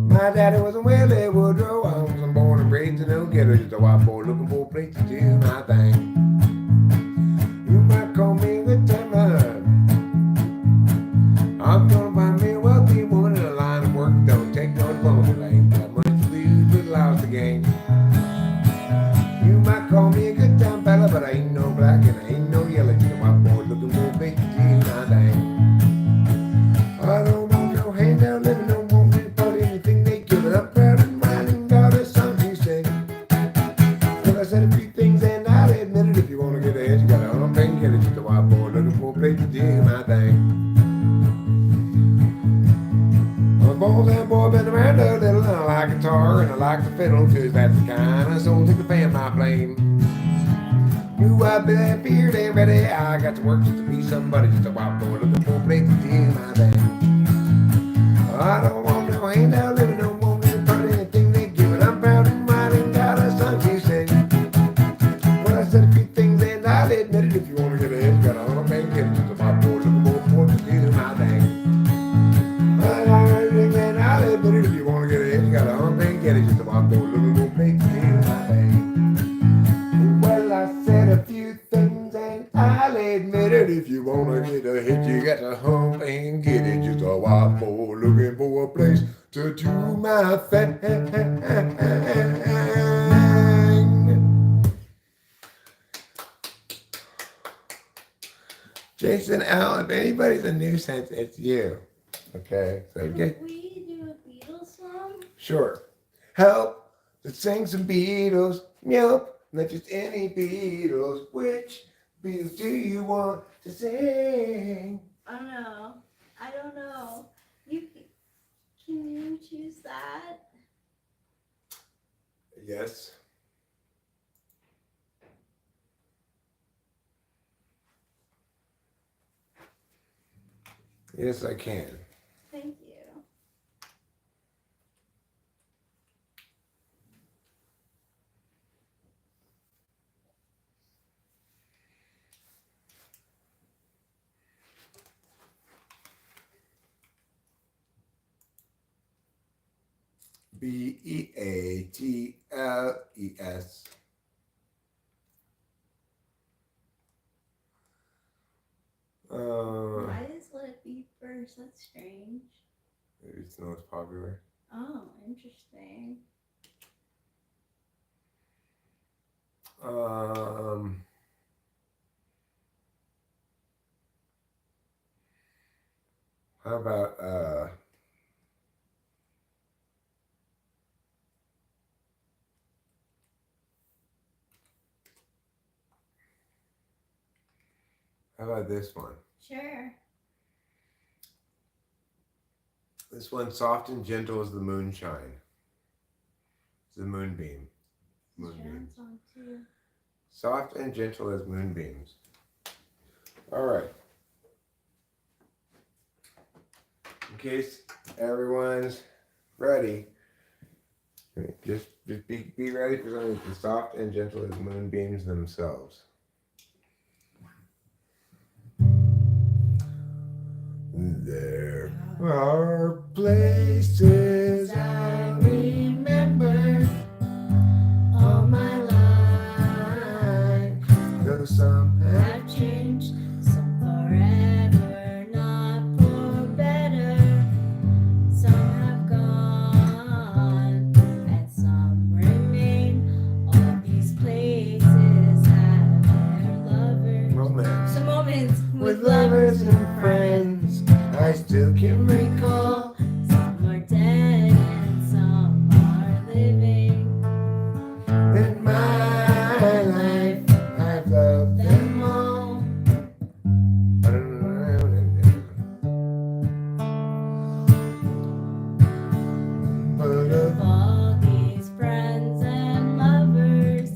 My daddy was a Willie Woodrow. I wasn't born and raised in no ghetto, just a white boy looking for a place to do my thing. You might call me a good timer. I'm gonna find me a wealthy woman in a line of work. Don't take no diploma. I ain't got much to lose, but lots to gain. You might call me a good time fella, but I ain't no black and I ain't no yellow. Just a white boy looking for a place to do my thing. I don't want no handout living, no want anybody anything they give it up. Proud and mine and got a song to sing. Well, I said a few things and I'll admit it. If you want to get ahead, you gotta hump and get it. Just a white boy looking for a place to do my thing. I'm a bold and boy, been around a little, and I like guitar and I like the fiddle, 'cause that's the kind of soul that the fan my flame. Knew I'd be that beard and ready. I got to work just to be somebody, just a white boy looking for a place to do my thing. I don't want no handout living, don't want anybody anything they give it. I'm proud and mine and got a song to sing. Well, I said a few things and I'll admit it. If you want to get ahead, you gotta hump and get it. Just a white boy looking for a place to do my thing. But I'll admit it. If you want to get ahead, you gotta hump and get it. Just a white boy looking for a place to do my thing. Well, I said a few things and I'll admit it. If you wanna get ahead, you got to hump and get it. Just a white boy looking for a place to do my thing. Jason Allen, if anybody's a nuisance, it's you. Okay, so Could get we do a Beatles song? sure. Help! Let's sing some Beatles. Yep, not just any Beatles. Which Beatles do you want to sing? I don't know. I don't know. Can you choose that? Yes. Yes, I can. Thank you. Beatles. Why does Let It Be first? That's strange. Maybe it's the most popular. Oh, interesting. How about this one? Sure. This one, soft and gentle as the moonshine. It's the moonbeam. Moonbeams. Song too. Soft and gentle as moonbeams. All right. In case everyone's ready, just be ready for something that's soft and gentle as moonbeams themselves. There are places I remember all my life, though some have changed, some forever, not for better. Some have gone, and some remain. All these places have their lovers. Some moments with lovers and friends. I still can recall. Some are dead and some are living. In my life, I've loved them all. But Of all these friends and lovers,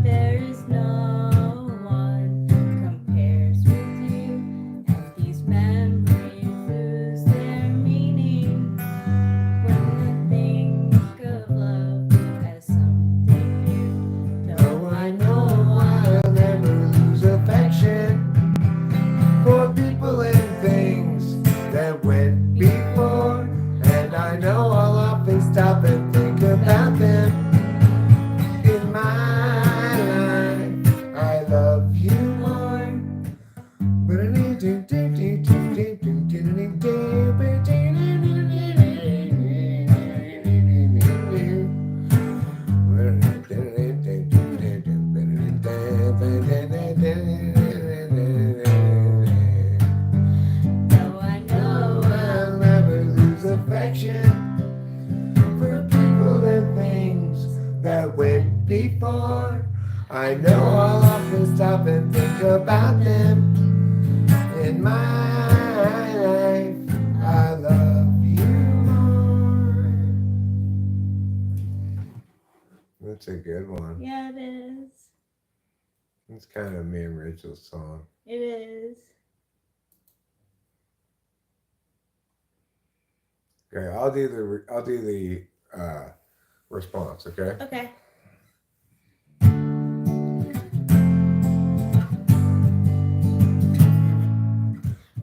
there is no one compares with you. And these memories lose their meaning when I think of love as something new. though I know I'll never lose affection for people and things that went before, and I know I'll often stop and think about them. In my life, I love you more. But I need to Though I know I'll never lose affection for people and things that went before. I know I'll often stop and think about them. In my life, I love you more. That's a good one. Yeah, it is. It's kind of me and Rachel's song. It is. Okay, I'll do the response. Okay. Okay.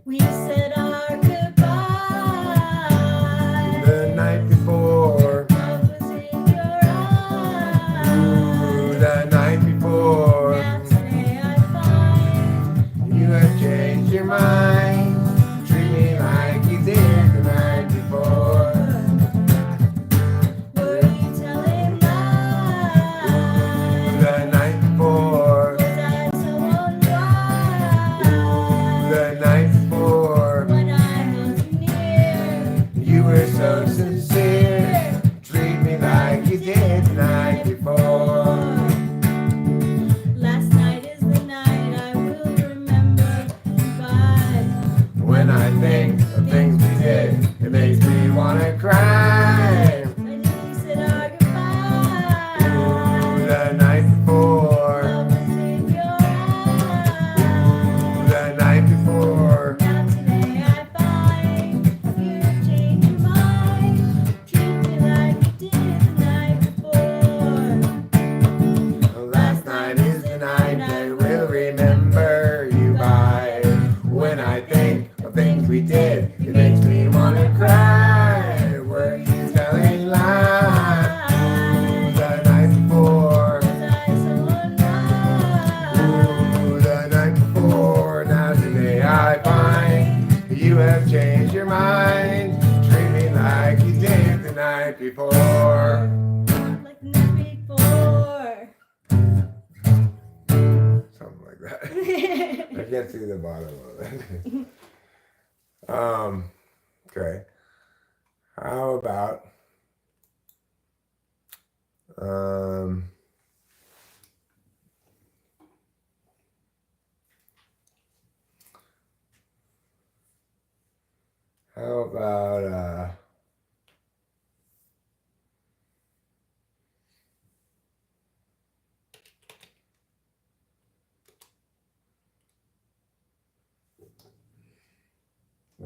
We said our goodbye. The night before. Love was in your eyes. The night before. Now today I find You have changed your mind. Treat me like you did the night before. were you telling lies? The night before. Was I so unwise? The night before. When I held you near, like that. I can't see the bottom of it. Okay. How about how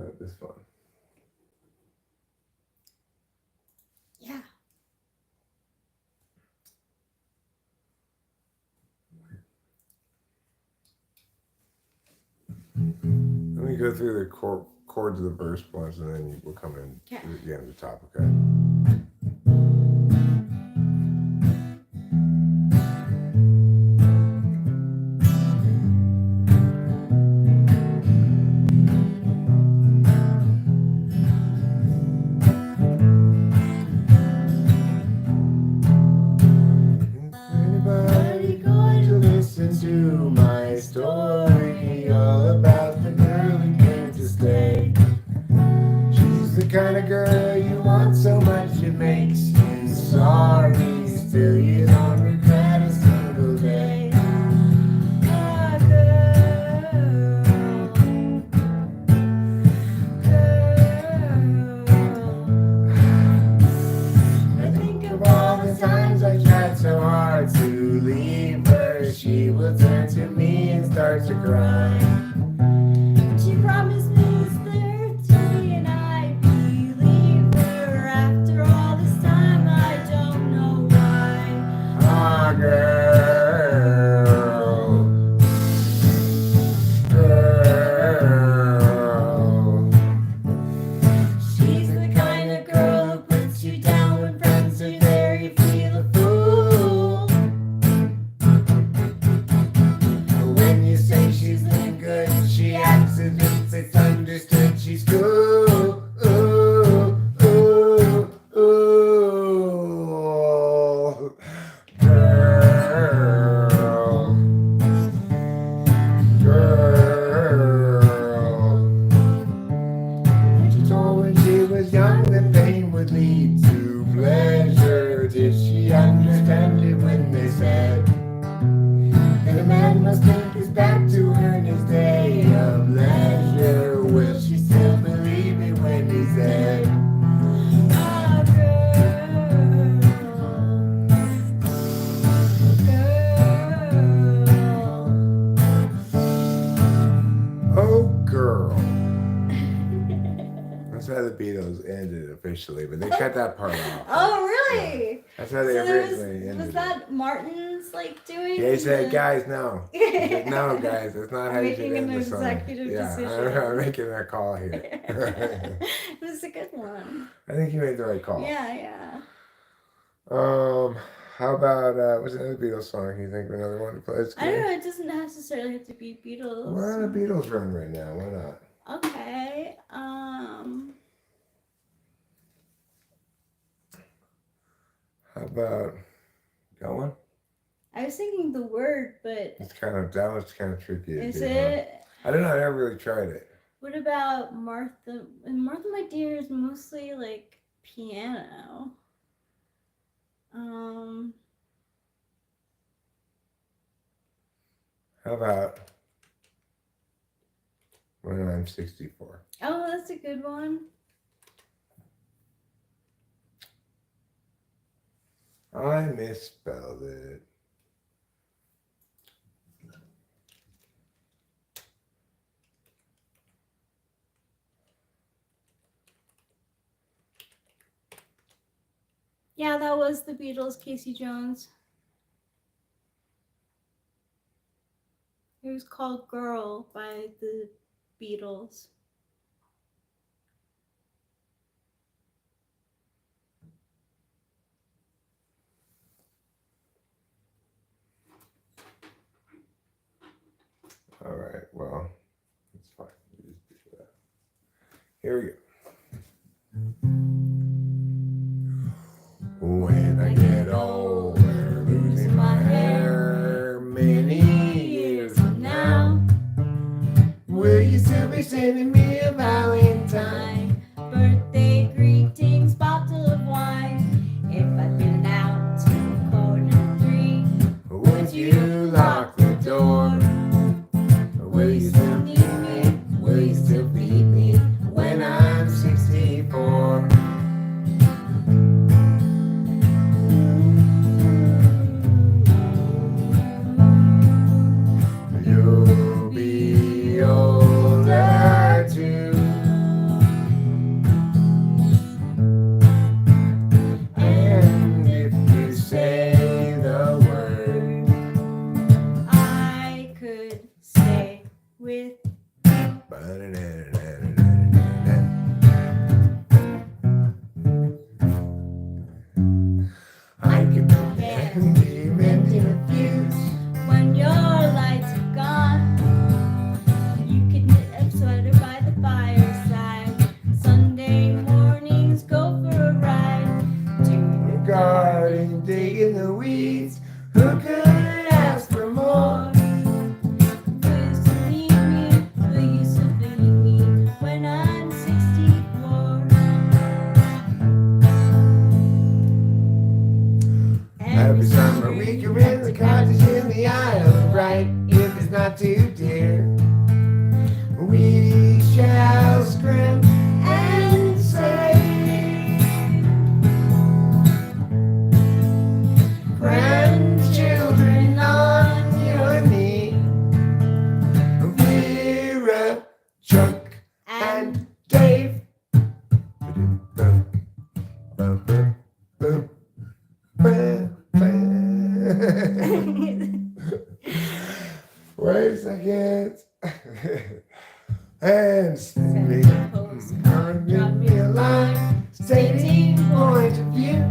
about this one? Yeah. Let me go through the chords of the verse once, and then we'll come in Okay. to the end of the top, okay? Anybody going to listen to my story all about the girl who came to stay? She's the kind of girl you want so much it makes you sorry. Still you don't regret a single day. Ah, girl, I think of all the times I tried so hard to leave her. She will turn to me and start to cry. She promised me it's there to me, and I believe her. After all this time, I don't know why. Ah, girl, girl. She's the kind of girl who puts you down when friends are there. You feel a fool. When you say she's looking good, she acts as if it's understood. She's cool. Ooh, ooh, ooh. Girl, girl. She told when she was young that pain would lead to pleasure. Did she understand it when they said that a man must take his back to earn his day of leisure? Will she still believe it when he said, ah, girl, girl, oh, girl. That's how the Beatles ended officially, but they cut that part off. Oh, really? That's how they So originally ended. was that Martin's like doing? Yeah, he said, guys, no. He said, no, guys, that's not how you should Making end an the song. executive Yeah, decision. I'm making that call here. It was a good one. I think you made the right call. Yeah. How about what's another Beatles song? You think of another one to play? I don't know. It doesn't necessarily have to be Beatles. We're on a Beatles run right now. Why not? Okay. How about that one? I was thinking the word, but That one's kind of tricky. is it? I don't know. I never really tried it. What about Martha? And Martha, my dear, is mostly like piano. How about When I'm 64? Oh, that's a good one. I misspelled it. Yeah, that was the Beatles, Casey Jones. It was called Girl by the Beatles. All right, well, it's fine. You just do that. Here we go. When I get older, losing my hair, many years from now, you lock the door? Will you still need me? Will you still feed me when I'm 64? You'll be older too. And if you say the word, I could stay with I could pretend be mending a fuse. when your lights are gone. You could knit a sweater by the fireside. Sunday mornings go for a ride. To the garden, digging the weeds. Who could ask for more? Will you still need me? Will you still feed me when I'm 64? Every summer we can rent the cottage in the Isle of Wight. If it's not too dear, we shall scrimp and save. Grandchildren on your knee, Vera, Chuck, and Dave. Wait a second. And send me a postcard, drop me a line, stating point of view.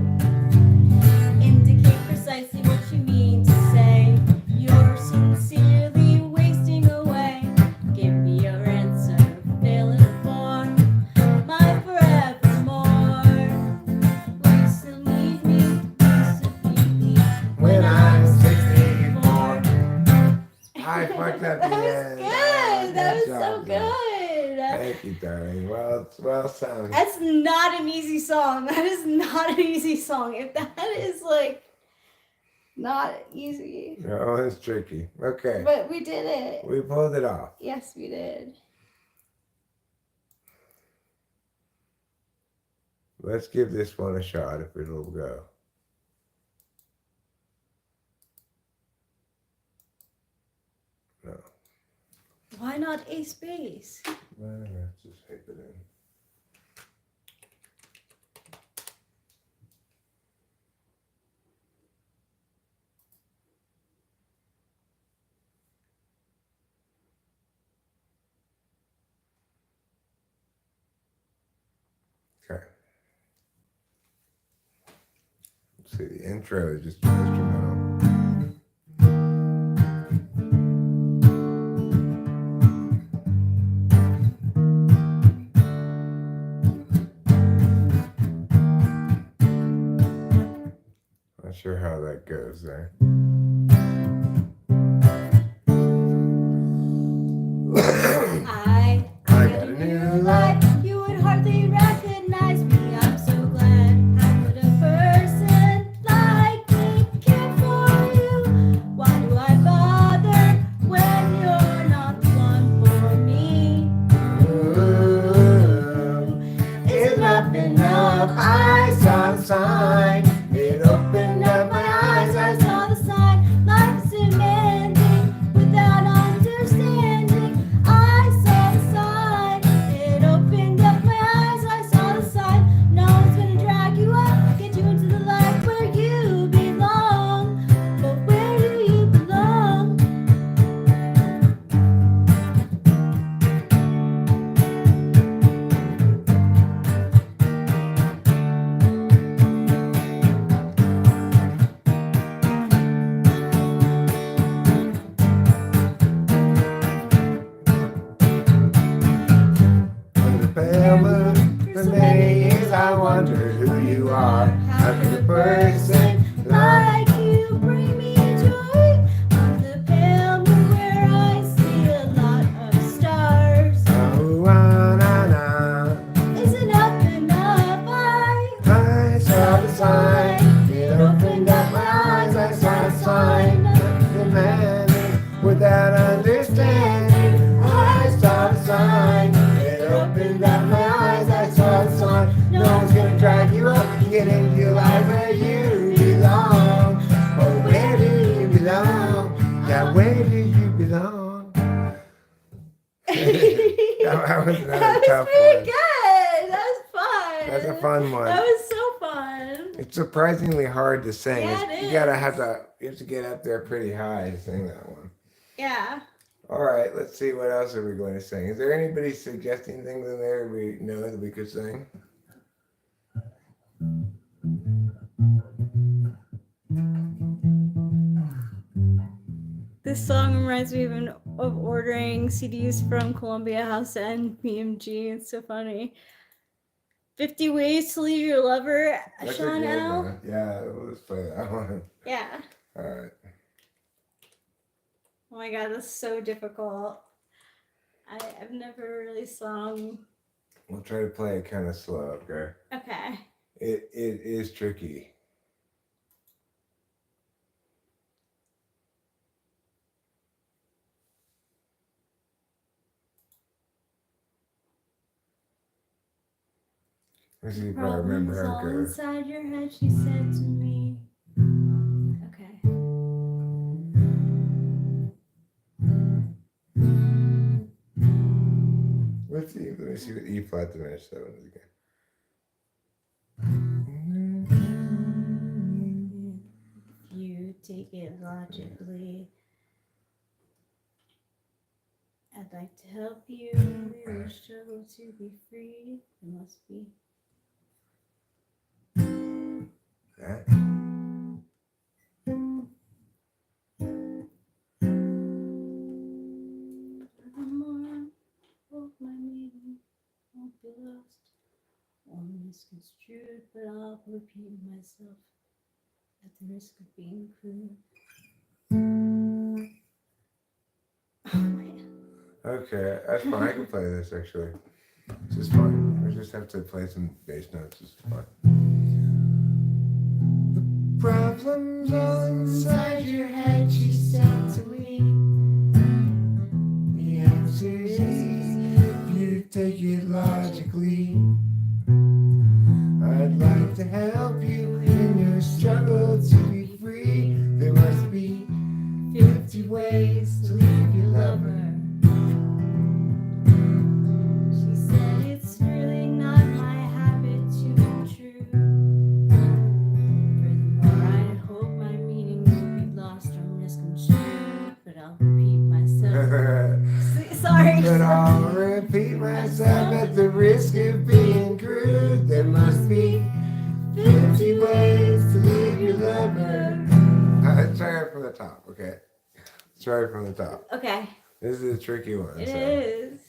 Indicate precisely what you mean to say. You're sincerely wasting away. Give me your answer, fill in the form. My forevermore. Will you still need me? Will you still feed me When I'm 64. I fucked up the That was end. good. That was Good so job, man. good. Thank you, darling. Well sung. That's not an easy song. That is not an easy song. If that is like not easy. No, it's tricky. Okay. But we did it. We pulled it off. Yes, we did. Let's give this one a shot if it'll go. No. Why not a space? Let's just type it in. Okay. Let's see, the intro is just an instrumental. Not sure how that goes there. I got a new life. You would hardly recognize me. I'm so glad. How could a person like me care for you? Why do I bother when you're not the one for me? It's not enough. I saw the sign. It opened up my eyes. I saw the sign. Where do you belong? That was another tough pretty one. good. That was fun. That's a fun one. That was so fun. It's surprisingly hard to sing. Yeah, it You is. you have to get up there pretty high to sing that one. Yeah. All right, let's see what else are we going to sing. Is there anybody suggesting things in there we know that we could sing? This song reminds me of ordering CDs from Columbia House and BMG. It's so funny. 50 Ways to Leave Your Lover, That's Sean a good L. one. Yeah, let's play that one. Yeah. All right. Oh my god, that's so difficult. I've never really sung. We'll try to play it kind of slow, okay? Okay. It is tricky. Let's see if I remember how it all goes. inside your head, she said to me. Okay. Let me see what E flat diminished 7 is again. If you take it logically, I'd like to help you. We struggle to be free. There must be. That? Furthermore, both my meaning won't be lost or misconstrued, but I'll repeat myself at the risk of being crude. Oh man. Okay, that's fine. I can play this actually. This is fine. We just have to play some bass notes. This is fine. The problems all inside your head, she said to me. The answer's easy if you take it logically. I'd like to help you in your struggle to be free. There must be 50 ways to leave your lover. She said it's really not my habit to intrude. Furthermore, I hope my meaning won't be lost or misconstrued, but I'll repeat myself. Sorry. But I'll repeat myself at the risk of being crude. There must be 50 ways to leave your lover. Let's try it from the top, okay? Let's try it from the top. Okay. This is a tricky one. It so. is.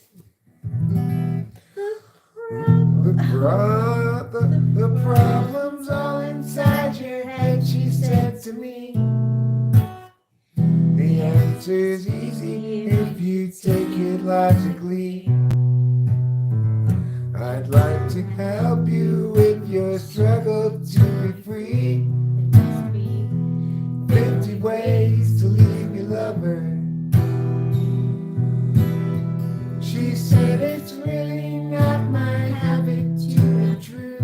The problems all inside your head, she said to me. The answer's easy if you take it logically. I'd like to help you with your struggle to be free. There must be 50 ways to leave your lover. She said it's really not my habit to intrude.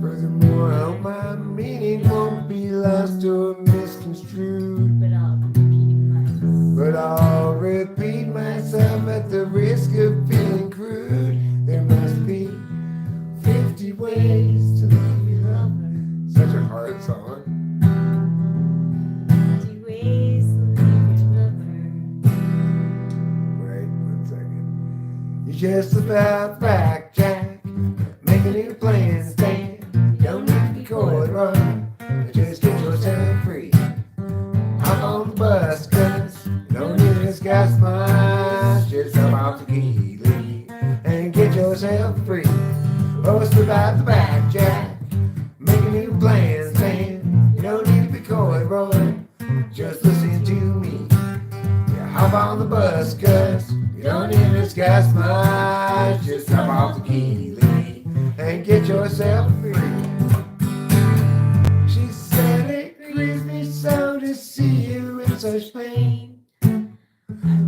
Furthermore, I hope my meaning won't be lost or misconstrued. but I'll repeat myself. But I'll repeat myself at the risk of being crude. There must be 50 ways to leave your lover. Such a hard song. 50 ways to leave your lover. Wait 1 second. You're just about back, Jack. Make a new plan, stand. You don't need to be coy, run. Just get yourself free. Hop on the bus, cause you don't need this gas much. Just hop off the key, leave, and get yourself free. Oh, slip out the back, Jack. Make a new plan, stand. You don't need to be coy, run. Just listen to me. Yeah, hop on the bus, cause you don't need this gas much. Just hop off the key, leave, and get yourself free. She said it grieves me so to see you in such pain.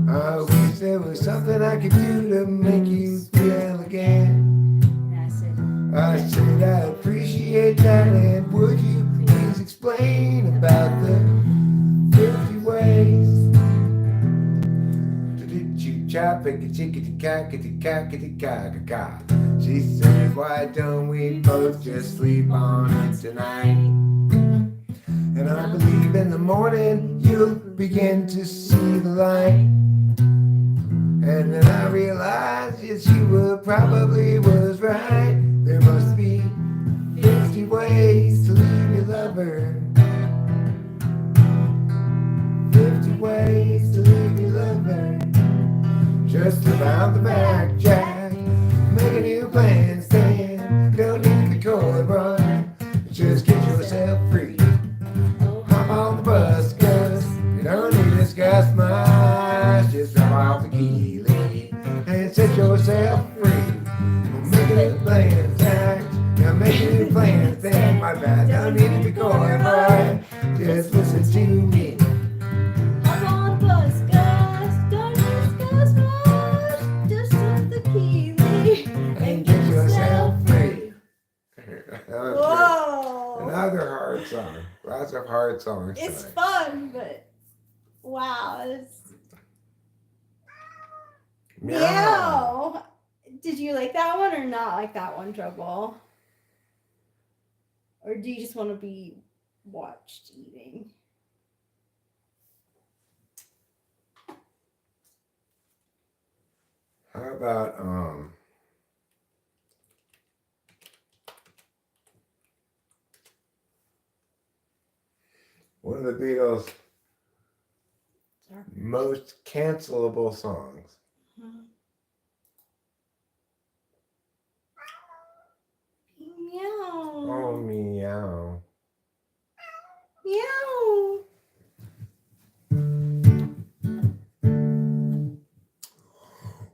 I wish there was something I could do to make you feel again. And I said, I said I appreciate that, and would you please explain about the 50 ways chop, pick a chickity cat, kitty cat, kitty cat, cat. She says, why don't we both just sleep on it tonight? And I believe in the morning you'll begin to see the light. And then I realized yes, you probably was right. There must be 50 ways to leave your lover. 50 ways to leave your lover. Just around the back, Jack. Make a new plan, stand. Don't need the cord run. Just get yourself free. Hop on the bus, Gus. You don't need to discuss much. Just drop off the key, lead, and set yourself free. Make a new plan, Jack. Now make a new plan, stand. My bad. Don't need to be going, boy. Just listen to me. Hop on the bus, Gus. Don't discuss much. Just drop the key, lead, And get yourself free. Whoa. Another hard song. Lots of hard songs. It's tonight. fun, but wow. Meow. Meow. Did you like that one or not like that one, Trouble? Or do you just want to be watched eating? How about one of the Beatles' most cancelable songs? Meow. Oh, meow. Meow.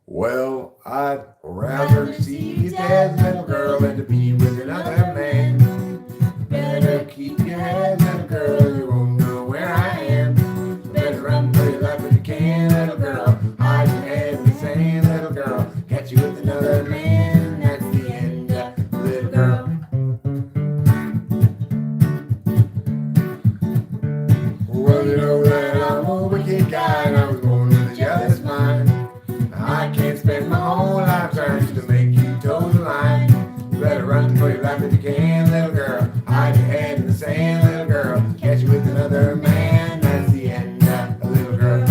Well, I'd rather see you dead, little girl, than to be with another man. Better keep your head, little girl, you won't know where I am. Better run for your life if you can, little girl. Hide your head in the sand, little girl. Catch you with another man, that's the end, little girl. Well, you know that I'm a wicked guy, and I was born with a jealous mind. I can't spend my whole life trying to make you toe the line. You better run for your life if you can, little girl. Hide your head in the sand, little girl. Catch you with another man, that's the end, little girl.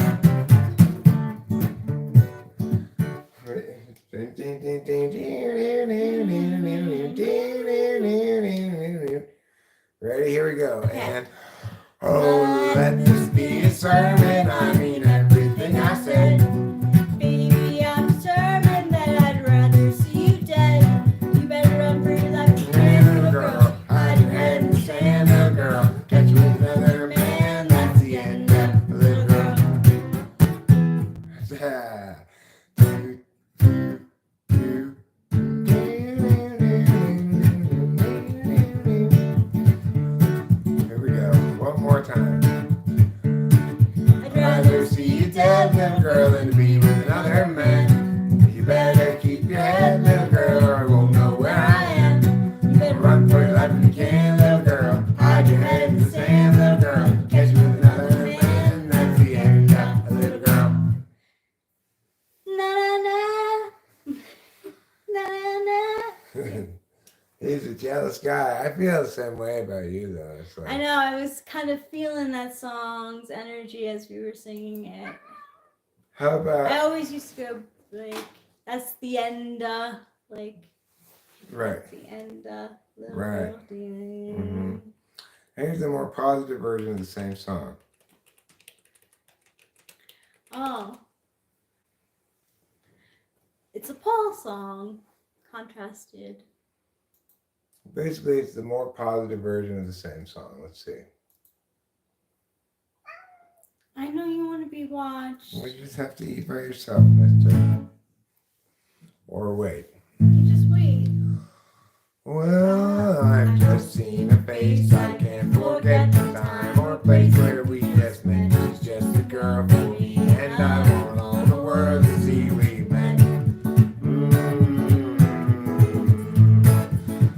Ready? Here we go. And oh, let this be a sermon. I mean everything I said. Baby, I'm determined that I'd rather see you dead. You better run for your life, you can, little girl. Hide your head in the sand, little girl. Catch you with another man, that's the end, little girl. Here we go, one more time. I'd rather See you dead, little girl, than to be with another man. You better keep your head, little girl, or I won't know where I am. you better Run for your life if you can, little girl. Hide your head in the sand, little girl. Catch you with another man, that's the end, little girl. na na na na na. He's a jealous guy. I feel the same way about you, though. It's like, I know, I was kind of feeling that song's energy as we were singing it. how I about, always used to go like, that's the end, like, right. that's the end, little Right. girl. Mhm. Here's the more positive version of the same song. Oh. It's a Paul song, contrasted. Basically, it's the more positive version of the same song. Let's see. I know you want to be watched. You just have to eat by yourself, mister. Or wait. You just wait. Well, I've just seen a face. I can't forget the time or place where we just met. She's just a girl for me, and I want all the world to see we met.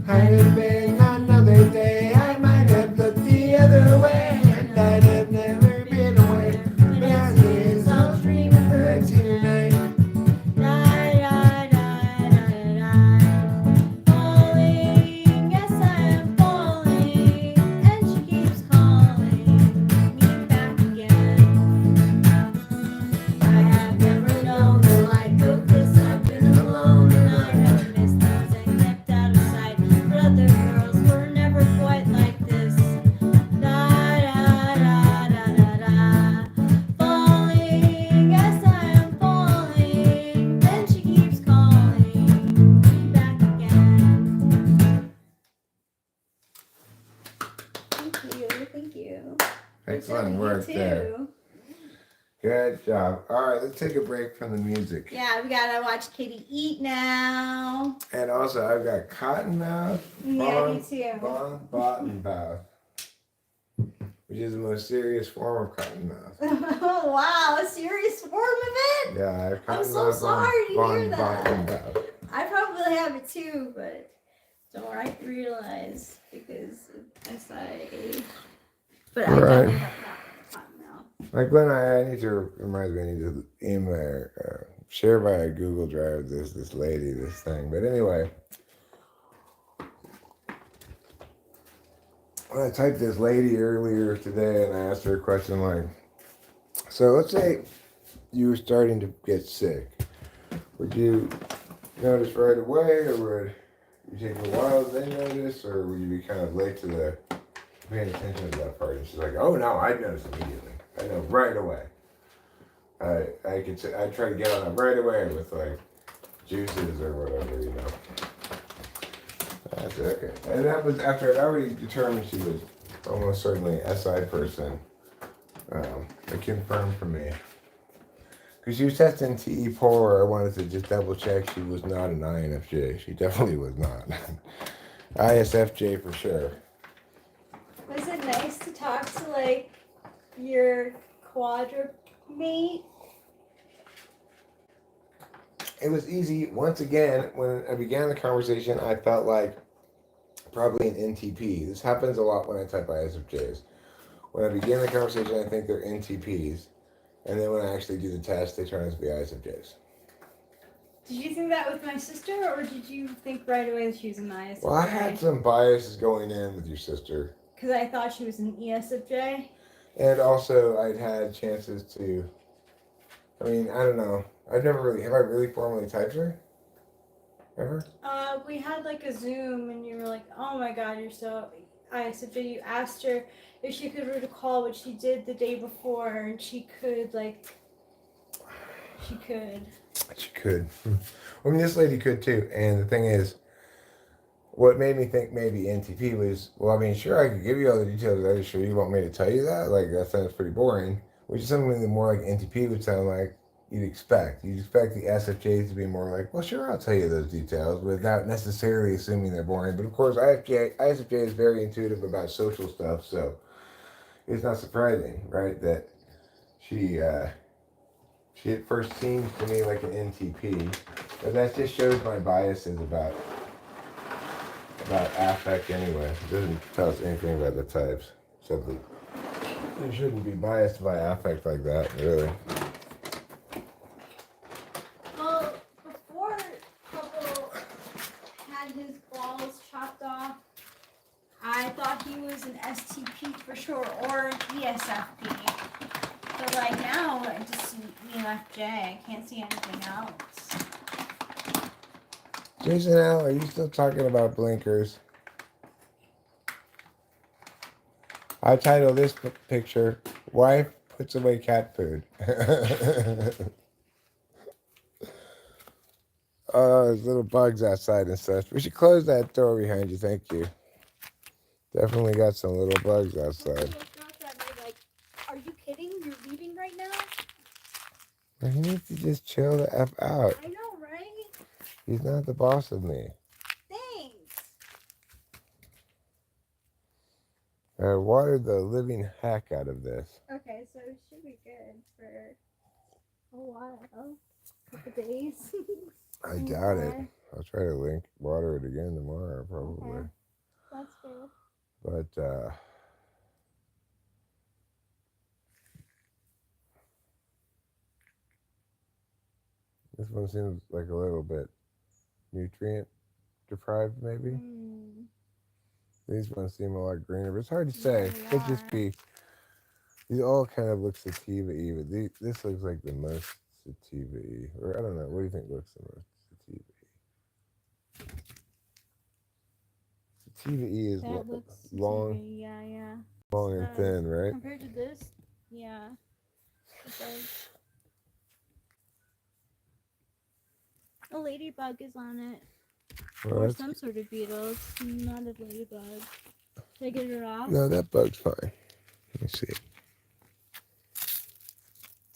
Had it been another day, I might have looked the other way, and I'd have never been away. But as it is, I'll dream of her tonight. Good job. All right, let's take a break from the music. Yeah, we gotta watch Kitty eat now. And also, I've got Cottonmouth, Yeah, me too. Bottonmouth, which is the most serious form of Cottonmouth. Oh, wow, a serious form of it? Yeah, I'm so sorry to hear that. Bottonmouth. I probably have it too, but don't realize because of SIA. But I definitely have that now. Like when I need to remind me, I need to email, share by Google Drive this lady, this thing. But anyway, when I typed this lady earlier today and I asked her a question like, so let's say you were starting to get sick. Would you notice right away, or would you take a while to then notice, or would you be kind of late to the paying attention to that part? And she's like, oh no, I'd notice immediately. I know right away. I'd try to get on that right away with like juices or whatever, you know. That's okay. And that was after I'd already determined she was almost certainly an SI person. It confirmed for me. Because she was testing TE polar, I wanted to just double check she was not an INFJ. She definitely was not. ISFJ for sure. Was it nice to talk to like your quadrumate? It was easy. Once again, when I began the conversation, I felt like probably an NTP. This happens a lot when I type ISFJs. When I begin the conversation, I think they're NTPs. And then when I actually do the test, they turn out to be ISFJs. Did you think that with my sister, or did you think right away that she was an ISFJ? Well, I had some biases going in with your sister. Because I thought she was an ESFJ. And also, I'd had chances to, I mean, I don't know. Have I really formally typed her? Ever? We had like a Zoom and you were like, oh my god, you're so ISFJ. You asked her if she could recall what she did the day before, and she could. She could. I mean, this lady could too. And the thing is, what made me think maybe NTP was, well, I mean, sure, I could give you all the details. Are you sure you want me to tell you that? Like, that sounds pretty boring. Which is something that more like NTP would sound like you'd expect. You'd expect the SFJs to be more like, well, sure, I'll tell you those details without necessarily assuming they're boring. But of course, ISFJ is very intuitive about social stuff, so it's not surprising, right, that she at first seems to me like an NTP. But that just shows my biases about affect anyway. It doesn't tell us anything about the types. Except that you shouldn't be biased by affect like that, really. Well, before Couple had his balls chopped off, I thought he was an STP for sure, or an ESFP. But like now, I just see ENFJ. I can't see anything else. Jason Al, are you still talking about blinkers? I title this picture, Wife Puts Away Cat Food. Oh, there's little bugs outside and such. We should close that door behind you, thank you. Definitely got some little bugs outside. Like, are you kidding? You're leaving right now? Well, he needs to just chill the F out. I know, right? He's not the boss of me. Thanks. I watered the living heck out of this. Okay, so it should be good for a while. A couple days. I doubt it. I'll try to water it again tomorrow, probably. Okay. That's good. But, this one seems like a little bit nutrient deprived, maybe. These ones seem a lot greener, but it's hard to say. It could just be. These all kind of look sativa-y, but this looks like the most sativa-y. Or I don't know. What do you think looks the most sativa-y? Sativa-y is long, long and thin, right? Compared to this, yeah. It does. A ladybug is on it. Well, or some sort of beetle. It's not a ladybug. Should I get it off? No, that bug's fine. Let me see.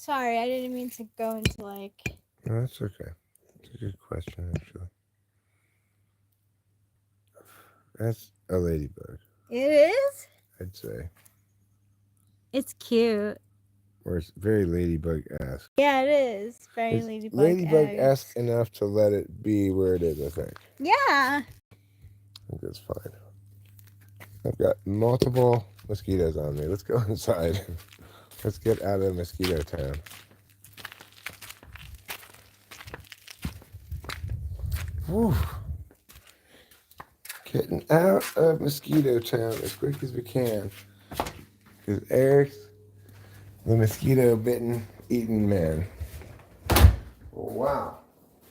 Sorry, I didn't mean to go into like. No, that's okay. It's a good question, actually. That's a ladybug, It is? I'd say. It's cute. Or it's very ladybug-esque. Yeah, it is. Very It's ladybug. ladybug-esque enough to let it be where it is, I think. Yeah. I think that's fine. I've got multiple mosquitoes on me. Let's go inside. Let's get out of mosquito town. Whew. Getting out of mosquito town as quick as we can. Because Eric's the mosquito bitten, eaten man. Wow.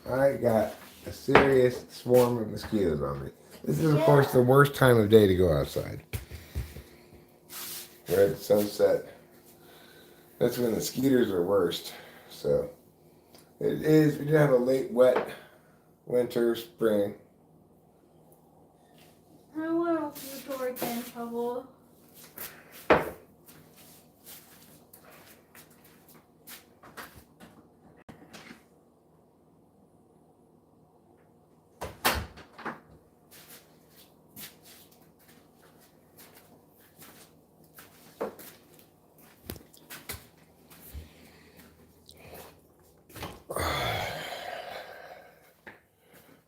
I got a serious swarm of mosquitoes on me. This is, of course, the worst time of day to go outside. Right at sunset. That's when the skeeters are worst. So, it is, we did have a late, wet winter, spring. I want to open the door again, Trouble.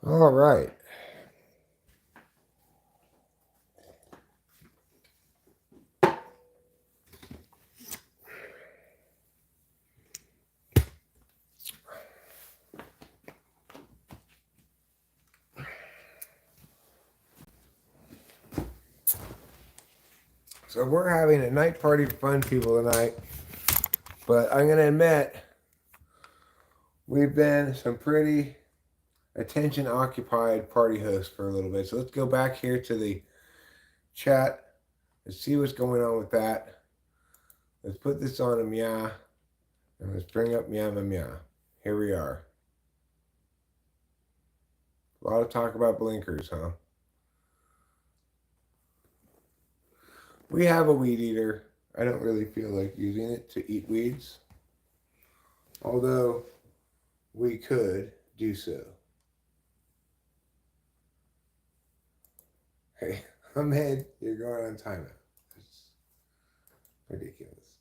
All right. So we're having a night party for fun people tonight. But I'm going to admit, we've been some pretty attention-occupied party hosts for a little bit. So let's go back here to the chat and see what's going on with that. Let's put this on a meow. And let's bring up meow, meow, meow. Here we are. A lot of talk about blinkers, huh? We have a weed eater. I don't really feel like using it to eat weeds. Although we could do so. Hey, Ahmed, you're going on timeout. That's ridiculous.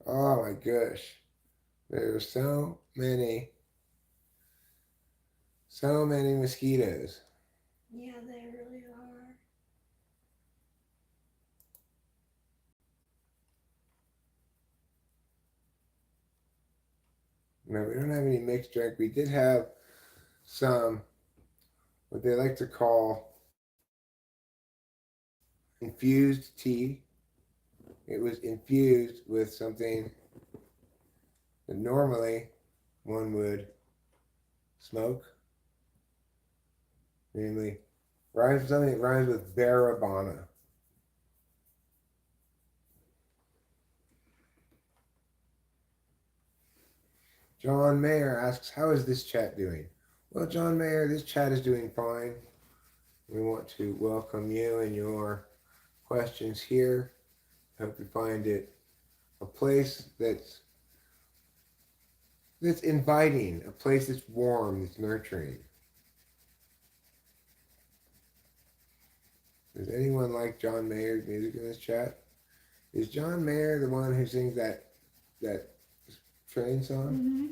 Oh my gosh. There's so many mosquitoes. Yeah, they really are. No, we don't have any mixed drink. We did have some, what they like to call infused tea. It was infused with something that normally one would smoke. Namely, something that rhymes with Barabana. John Mayer asks, how is this chat doing? Well, John Mayer, this chat is doing fine. We want to welcome you and your questions here. Hope you find it a place that's inviting, a place that's warm, that's nurturing. Does anyone like John Mayer's music in this chat? Is John Mayer the one who sings that train song? Mm-hmm.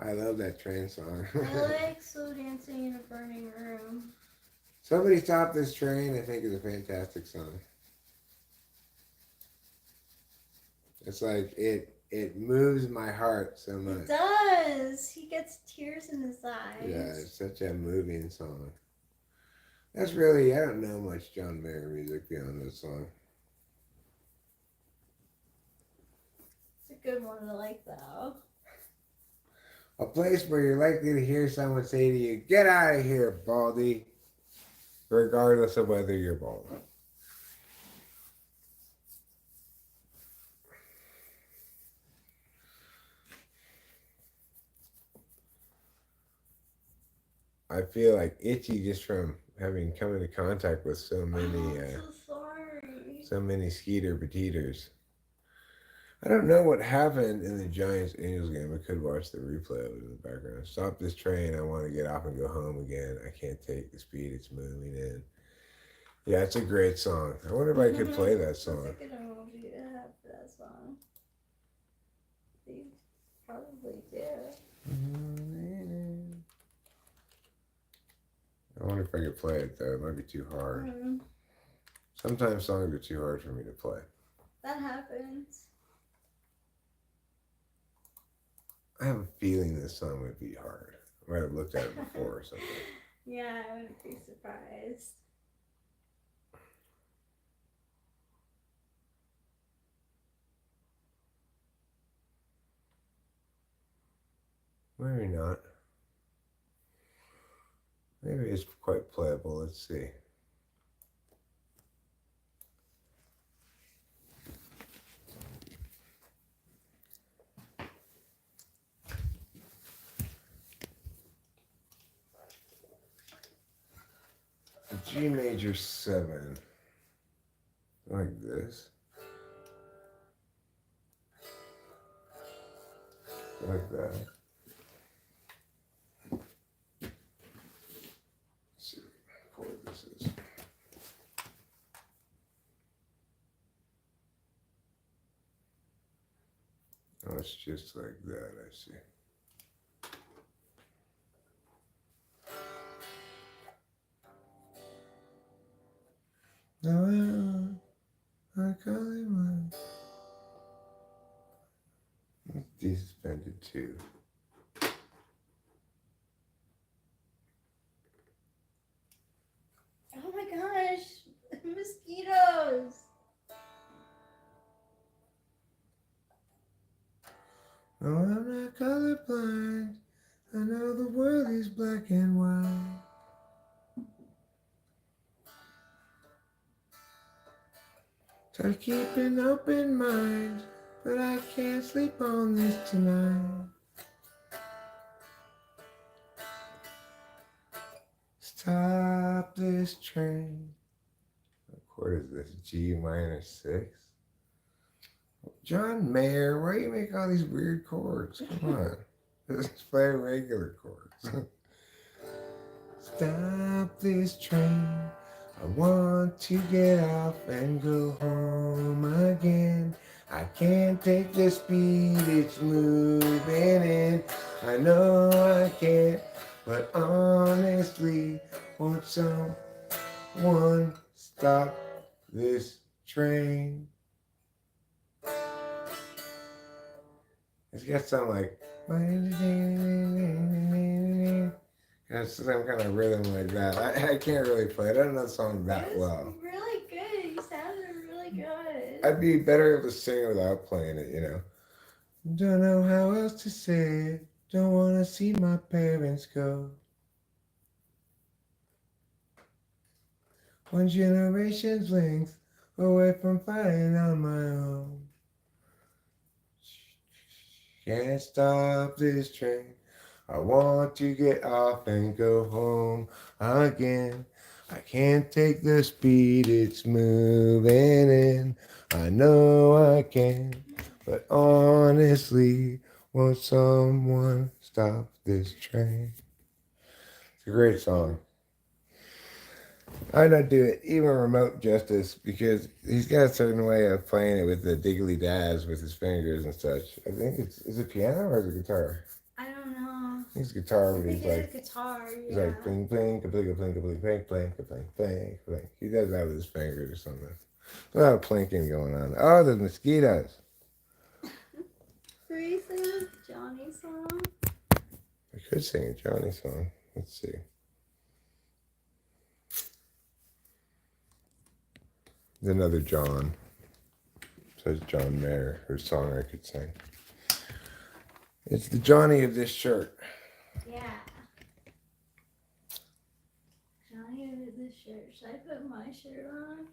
I love that train song. I like slow dancing in a burning room. Somebody Stop This Train, I think, is a fantastic song. It's like it moves my heart so much. It does. He gets tears in his eyes. Yeah, it's such a moving song. That's really, I don't know much John Mayer music beyond this song. It's a good one to like, though. A place where you're likely to hear someone say to you, "Get out of here, Baldy," regardless of whether you're bald. I feel like itchy just from having come into contact with so many. I'm so sorry. So many Skeeter Petiters. I don't know what happened in the Giants Angels game. I could watch the replay of it in the background. Stop this train. I want to get off and go home again. I can't take the speed it's moving in. Yeah, it's a great song. I wonder if I could play that song. What's it gonna movie to have for that song? They probably do. I wonder if I could play it though. It might be too hard. Mm, Sometimes songs are too hard for me to play. that happens. I have a feeling this song would be hard. I might have looked at it before or something. Yeah, I wouldn't be surprised. Maybe not. Maybe it's quite playable. Let's see. A G major 7. Like this. Like that. Let's see what chord this is. Oh, it's just like that, I see. No, I call it one. Desuspended too. Oh my gosh, mosquitoes! Oh, I'm not colorblind. I know the world is black and white. Try to keep an open mind, but I can't sleep on this tonight. Stop this train. What chord is this? G minor 6? John Mayer, why do you make all these weird chords? Come on. Just play regular chords. Stop this train. I want to get off and go home again. I can't take the speed it's moving in. I know I can't, but honestly, won't someone stop this train? It's got something like it's some kind of rhythm like that. I can't really play it. I don't know the song that well. Really good. You sounded really good. I'd be better able to sing it without playing it, you know. Don't know how else to say it. Don't want to see my parents go. One generation's length away from fighting on my own. Can't stop this train. I want to get off and go home again. I can't take the speed it's moving in. I know I can, but honestly, won't someone stop this train? It's a great song. I'd not do it even remote justice because he's got a certain way of playing it with the diggly daz with his fingers and such. I think is it piano or is it guitar? I don't know. I think it's guitar, I but think he's it like, is guitar. Yeah. he's like pling pling, kapling, kapling, kapling, pling, pling, kapling, pling, pling. He does that with his fingers or something. A lot of plinking going on. Oh, the mosquitoes. Should we sing a Johnny song? I could sing a Johnny song. Let's see. There's another John. It says John Mayer, whose song I could sing. It's the Johnny of this shirt. Yeah. Johnny with this shirt. Should I put my shirt on?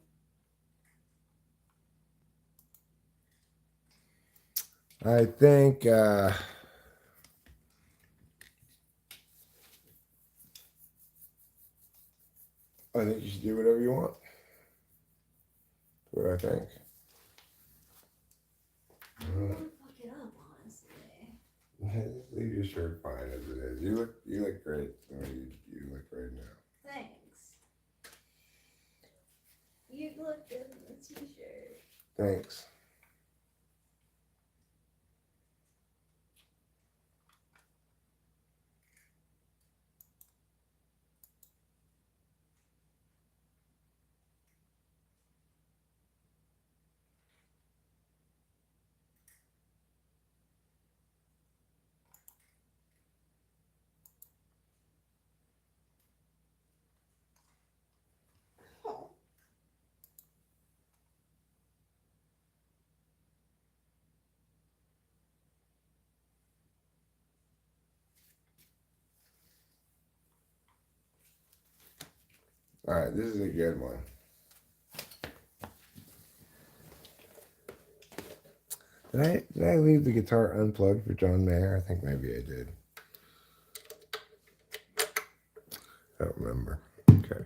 I think you should do whatever you want. What do I think? I don't want to fuck it up, honestly. Leave your shirt fine as it is. You look great. You look great now. Thanks. You look good in the t-shirt. Thanks. All right, this is a good one. Did I leave the guitar unplugged for John Mayer? I think maybe I did. I don't remember. Okay.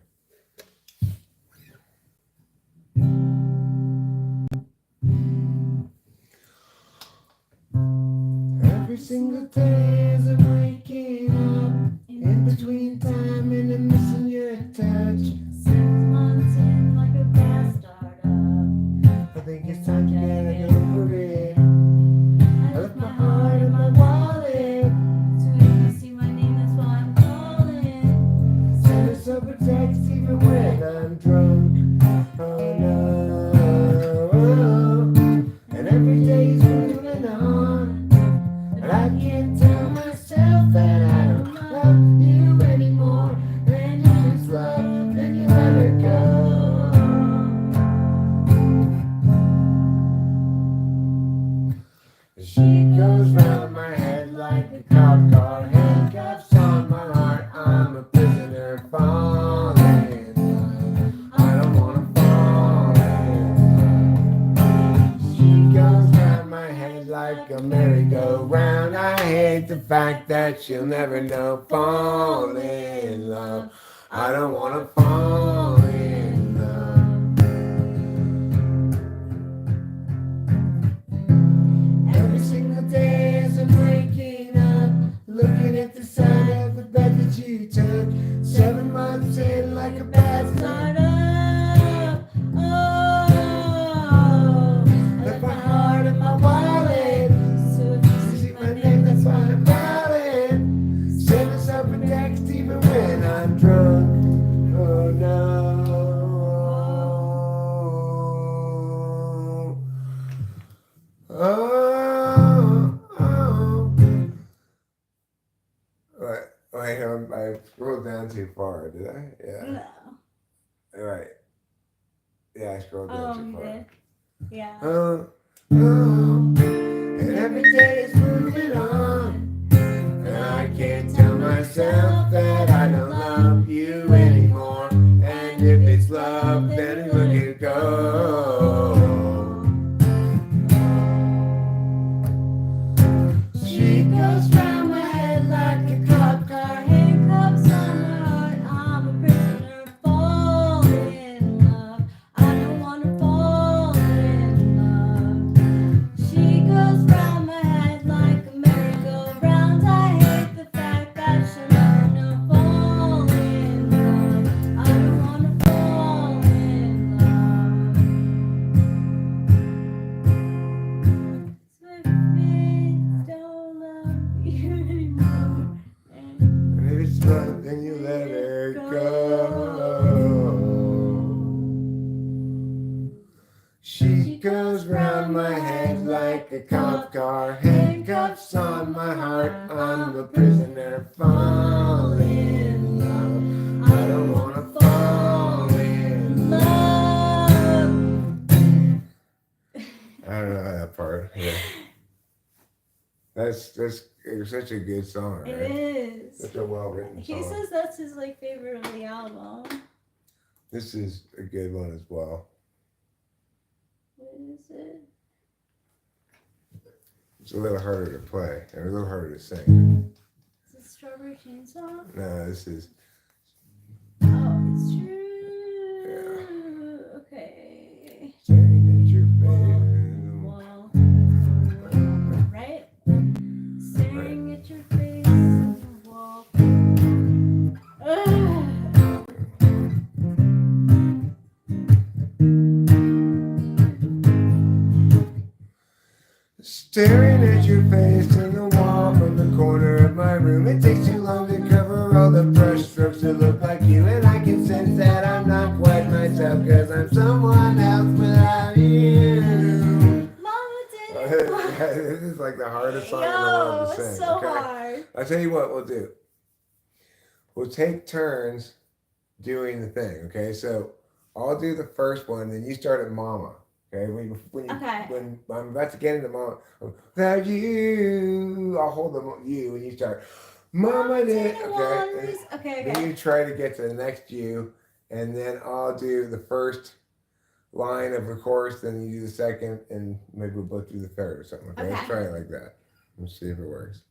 Every single day as I'm waking up, in between time and I'm missing your touch. 6 months in like a bad startup. I think it's time to get over it. I left my heart in my wallet. So if you see my name, that's why I'm calling. Send us up a text even when I'm drunk. Oh no. And every day's moving on. And I can't tell myself that I don't love you anymore. And if it's love, then you let her go. She goes round my head like a cop car, handcuffs on my heart. I'm a prisoner falling in love. I don't wanna fall in love. She goes round my head like a merry-go-round. I hate the fact that she'll never know. Fall in love. I don't wanna fall in love. Every single day as I'm waking up, looking at the side of the bed that you took. 7 months in like a bad startup. Oh, left my heart in my wallet. So if you You see see my my name, name, that's why I'm calling. Send us up a text even when I'm drunk. Oh no. Oh, oh. Wait, I scrolled down too far, did I? Yeah. no. All right. Yeah, I scrolled down Oh, too you far. did. Yeah. Oh, oh. And every day is moving on. And I can't tell myself that I don't love you anymore. And if it's love, then look it go. She goes round my head like a cop car, Handcuffs on my heart, I'm a prisoner falling in love. I don't wanna fall in love. She goes round my head like a merry-go-round. I hate the fact that she'll never know. Fall in love. I don't wanna fall in love. So if we don't love you anymore, and if it's love, then you let her go. She goes round my head like a cop car, handcuffs on my heart. I'm a prisoner falling in love. I don't wanna fall in love. I don't know that part. Yeah. That's such a good song, it right? is. Such a well written He song. says that's his like favorite of the album. This is a good one as well. What is it? It's a little harder to play and a little harder to sing. Is it Strawberry Chainsaw? No, this is Oh, it's true. Okay. Strawberry Staring at your face in the wall from the corner of my room. It takes too long to cover all the brush strokes that look like you. And I can sense that I'm not quite myself, cause I'm someone else without you. Mama didn't want This is like the hardest song in the world to Yo, sing. it's so Okay? hard. I'll tell you what we'll do. We'll take turns doing the thing, okay? So I'll do the first one, then you start at Mama. Okay, Okay. when I'm about to get into Mama, without you, I'll hold you when you start. Mama did, okay. Okay. Then you try to get to the next you, and then I'll do the first line of the chorus, then you do the second, and maybe we'll both do the third or something. Okay, let's Okay. try it like that. Let's see if it works.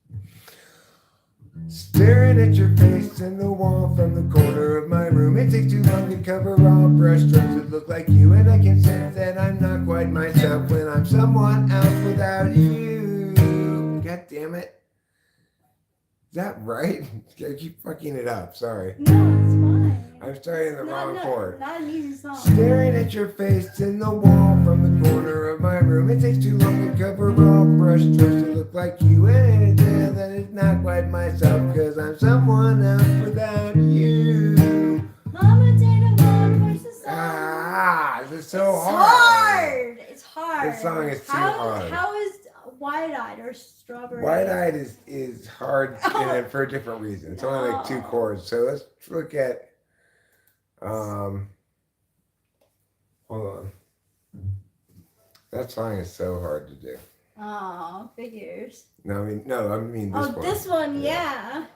Staring at your face in the wall from the corner of my room. It takes too long to cover all brush strokes that look like you. And I can sense that I'm not quite myself when I'm someone else without you. God damn it. Is that right? I keep fucking it up. Sorry. No, it's fine. I'm starting the wrong chord. Not an easy song. Staring at your face in the wall from the corner of my room. It takes too long to cover all brush strokes that look like you. And that it's not quite myself, cause I'm someone else without you. Mama didn't want versus This is so it's hard. It's hard. This song is too hard. How is wide-eyed or strawberry? Wide-eyed is hard for a different reason. It's only like 2 chords. So let's look at hold on. That song is so hard to do. Oh, figures. No, I mean this one. Oh, this one, yeah.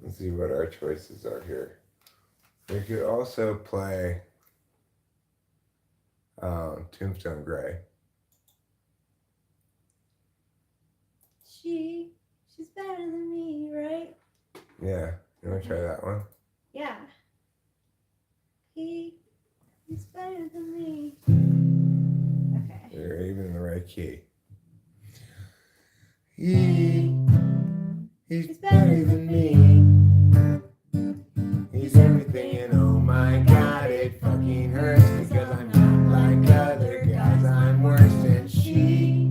Let's see what our choices are here. We could also play Tombstone Gray. She's better than me, right? Yeah, you want to try that one? Yeah. He's better than me. Okay. You're even in the right key. He's better than me. He's everything, and oh my god, it fucking hurts because I'm not like other guys. I'm worse than she.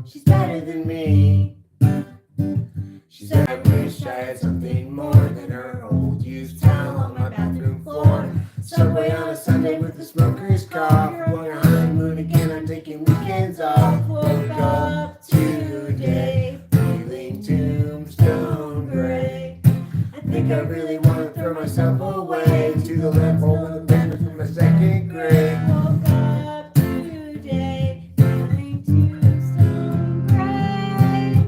She's better than me. She said, I wish I had something more than her old used towel on my bathroom floor. Subway on a Sunday with a smoker's cough. On a honeymoon again, I'm taking weekends off. Woke up today, feeling tombstone gray. I think I really want to throw myself away to the lamp hole with a paper from my 2nd grade. Woke up today, feeling tombstone gray.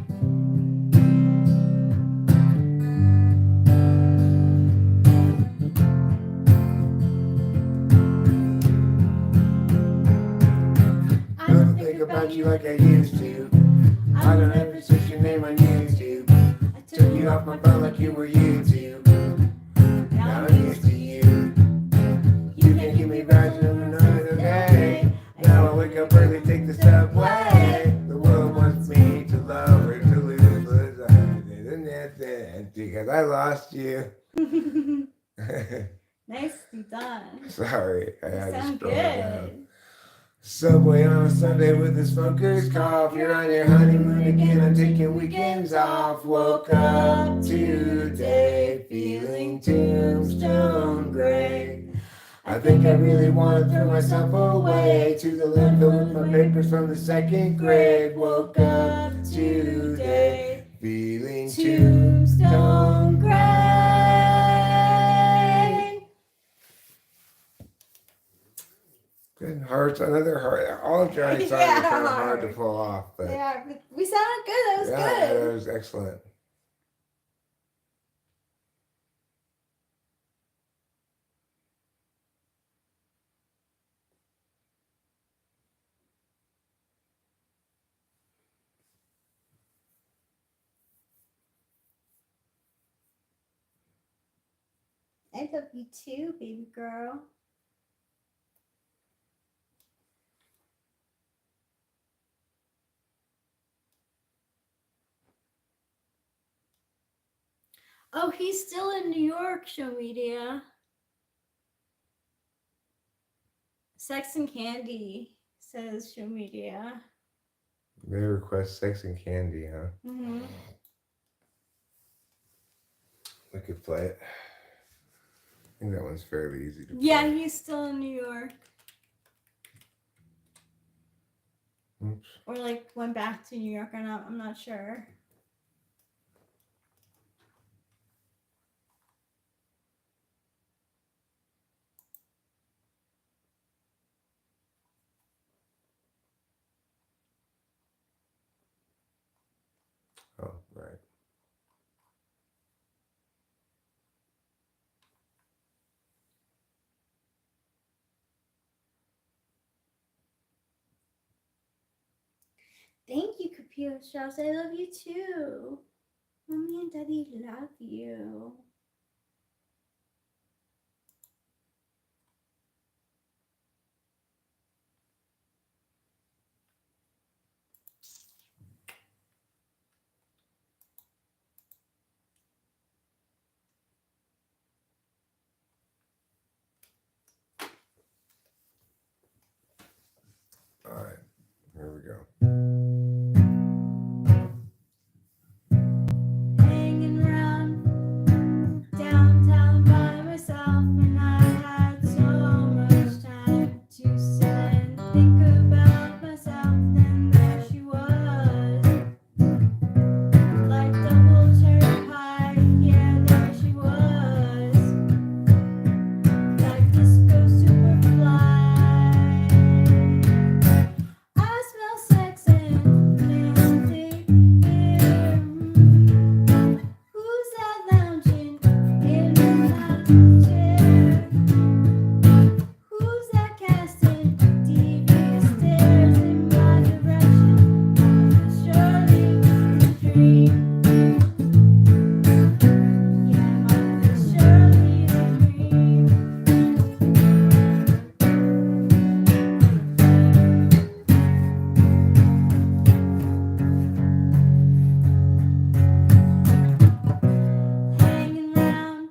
I don't think about you like I used to. I don't ever search your name on YouTube. I took you off my phone like you were YouTube. Now I'm used to you. You can give me vibes on another day. Now I wake up early, take the subway. The world wants me to love or to lose, but I didn't because I lost you. Nicely done. Sorry, I had to Sound scroll down. good. Subway on a Sunday with a smoker's cough. You're on your honeymoon again, I'm taking weekends off. Woke up today, feeling tombstone gray. I think I really want to throw myself away to the landfill with my papers from the 2nd grade. Woke up today, feeling tombstone gray. Good hearts, another heart. All of Johnny's songs are kind of hard to pull off, but Yeah, but we sounded good. That was yeah, good. that was excellent. I love you too, baby girl. Oh, he's still in New York, show media. Sex and Candy, says show media. They request Sex and Candy, huh? Mm-hmm. We could play it. I think that one's fairly easy to play. Yeah, he's still in New York. Oops. Or like went back to New York or not, I'm not sure. Oh, right. Thank you, Computer Shops. I love you too. Mommy and Daddy love you. All right. Here we go. Hanging around downtown by myself, and I had so much time to sit and think about myself. And there she was, like double cherry pie. Yeah, there she was, like disco superfly. I smell sex and fancy here. Who's that lounging in my chair? Who's that casting devious stares in my direction? Surely it's a dream. Yeah, Mama, surely it's a dream. Hanging around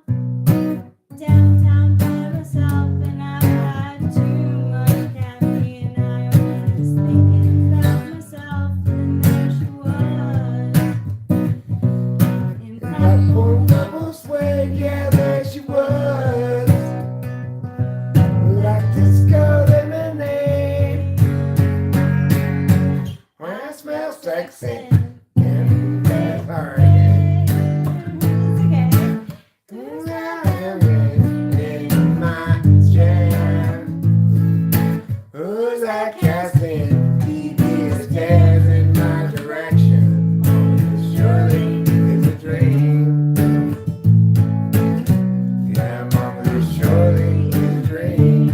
downtown by myself, and I've had too much caffeine. I was thinking about myself, and there she was in Platform double sway, yeah, there she was. Like disco lemonade. I smell sexy. And that's hard. Who's that lounging in my chair? Who's that casting devious stares in my direction? Surely it's a dream. Yeah, Mama, this surely is a dream.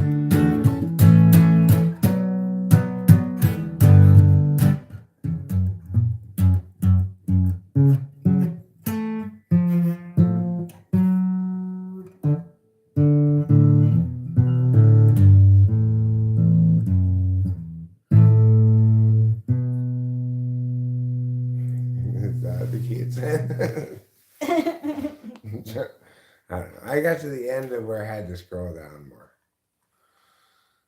Is that the kids? I don't know. I got to the end of where I had to scroll down more.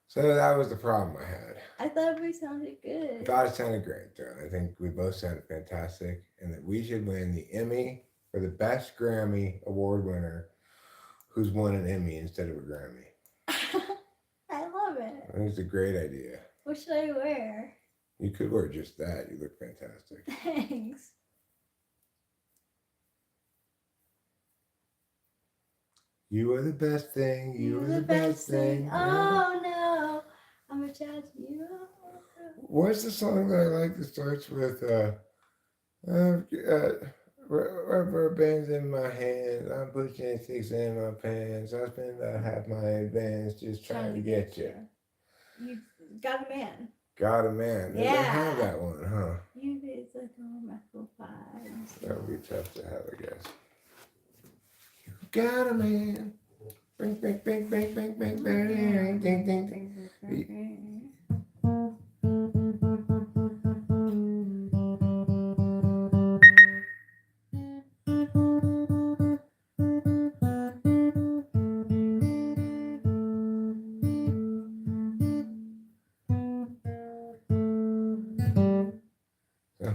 So that was the problem I had. I thought we sounded I good. thought it sounded great, though. I think we both sounded fantastic, and that we should win the Emmy for the best Grammy Award winner who's won an Emmy instead of a Grammy. I love it. I think it's a great idea. What should I wear? You could wear just that. You look fantastic. Thanks. You are the best thing. You are the best thing. Oh no, I'm a child to you. What's the song that I like that starts with rubber bands in my hands, I'm pushing sticks in my pants, I spend half my advance just trying to get you. You got a man. Got a man. They don't Yeah. have that one, huh? You is like a remarkable vibes. That would be tough to have, I guess. You got a man. Bing, bing, bing, bing, bing, bing, bing, ding, ding, ding.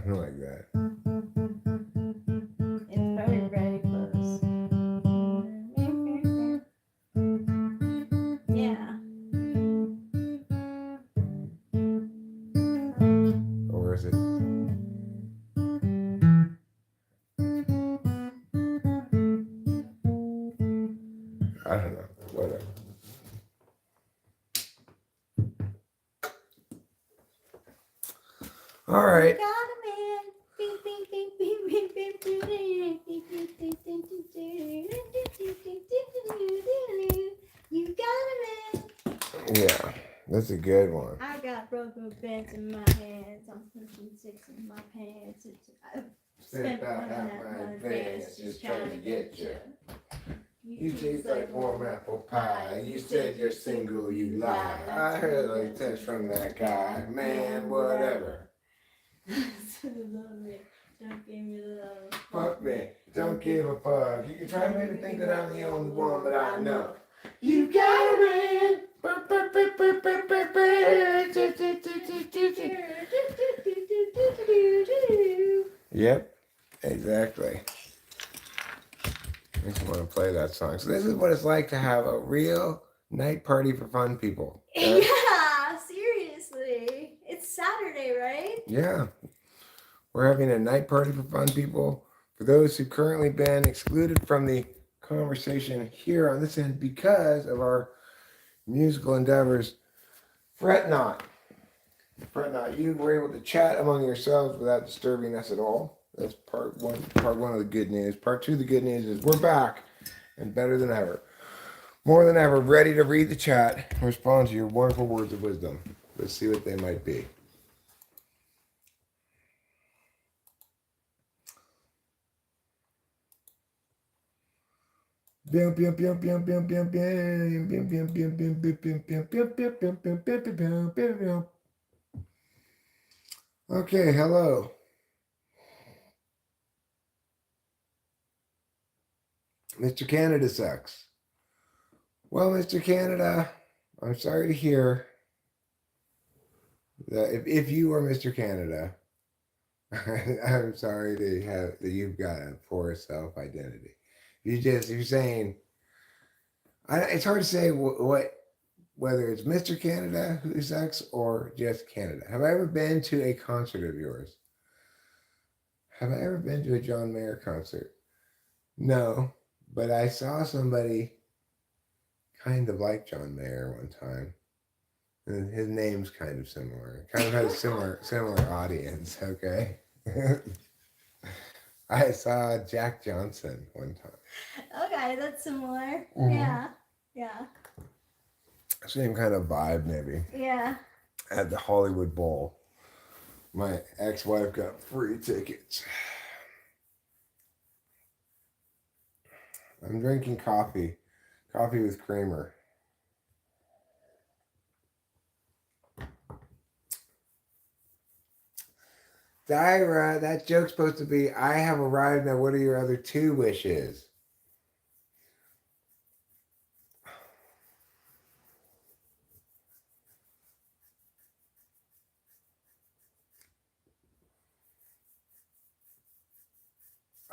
Something like that. It's probably very close. Yeah. Or is it? I don't know. Whatever. All right. You got a man. Bing, bing, bing, bing, bing, bing, bing, bing, bing, bing, bing, bing, you got a man. Yeah, that's a good one. I got rubber bands in my hands. I'm punching six in my pants. I spent about one half at my my advance advance just trying to get you. You taste taste like warm apple pie. You said you're single, you lie. I heard a text from that guy. Man, whatever. Don't give me love. Fuck me, don't give a fuck. You can try to make me think that I'm the only one, but I know. You got it, man. Yep, exactly. I just want to play that song. So this is what it's like to have a real night party for fun people. Okay? Yeah, seriously. It's Saturday, right? Yeah. We're having a night party for fun people. For those who've currently been excluded from the conversation here on this end because of our musical endeavors, fret not. Fret not. You were able to chat among yourselves without disturbing us at all. That's part one of the good news. Part two of the good news is we're back and better than ever. More than ever, ready to read the chat and respond to your wonderful words of wisdom. Let's see what they might be. Okay, hello. Mr. Canada sucks. Well, Mr. Canada, I'm sorry to hear that if you are Mr. Canada, I'm sorry to have that you've got a poor self-identity. You're saying, it's hard to say whether it's Mr. Canada who sucks or just Canada. Have I ever been to a concert of yours? Have I ever been to a John Mayer concert? No, but I saw somebody kind of like John Mayer one time. And his name's kind of similar. Kind of has a similar audience, okay? I saw Jack Johnson one time. Okay, that's similar. Mhm. Yeah. Same kind of vibe, maybe. Yeah. At the Hollywood Bowl. My ex-wife got free tickets. I'm drinking coffee. Coffee with creamer. Dyra, that joke's supposed to be, I have arrived, now what are your other two wishes?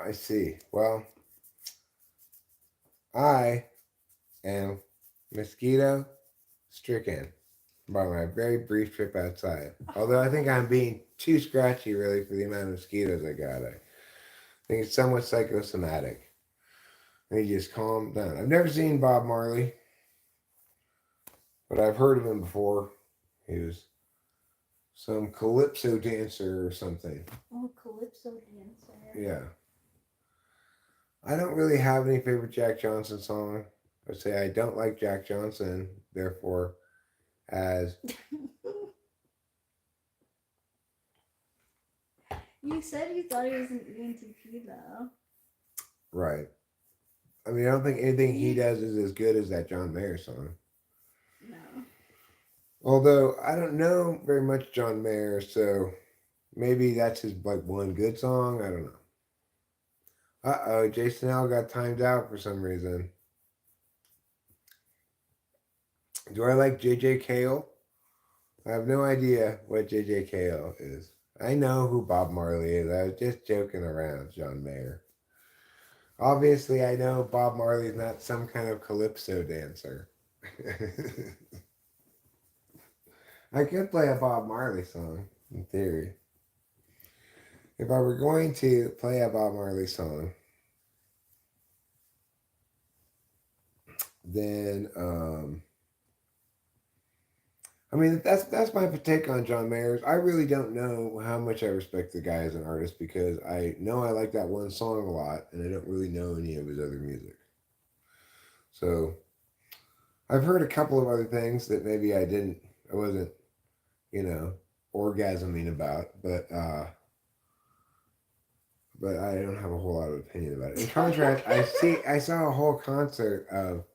I see. Well, I am mosquito stricken by my very brief trip outside. Although I think I'm being too scratchy really for the amount of mosquitoes I got. I think it's somewhat psychosomatic. I need to just calm down. I've never seen Bob Marley, but I've heard of him before. He was some calypso dancer or something. Oh, calypso dancer. Yeah. I don't really have any favorite Jack Johnson song. I would say I don't like Jack Johnson, therefore, as You said you thought he was an ENTP though. right. I mean, I don't think anything he does is as good as that John Mayer song. No. Although I don't know very much John Mayer, so maybe that's his like one good song. I don't know. Jason L got timed out for some reason. Do I like JJ Cale? I have no idea what JJ Cale is. I know who Bob Marley is. I was just joking around, John Mayer. Obviously, I know Bob Marley is not some kind of calypso dancer. I could play a Bob Marley song, in theory. If I were going to play a Bob Marley song, then I mean that's my take on John Mayers. I really don't know how much I respect the guy as an artist because I know I like that one song a lot, and I don't really know any of his other music. So I've heard a couple of other things that maybe I wasn't, you know, orgasming about, but I don't have a whole lot of opinion about it. In contrast, I saw a whole concert of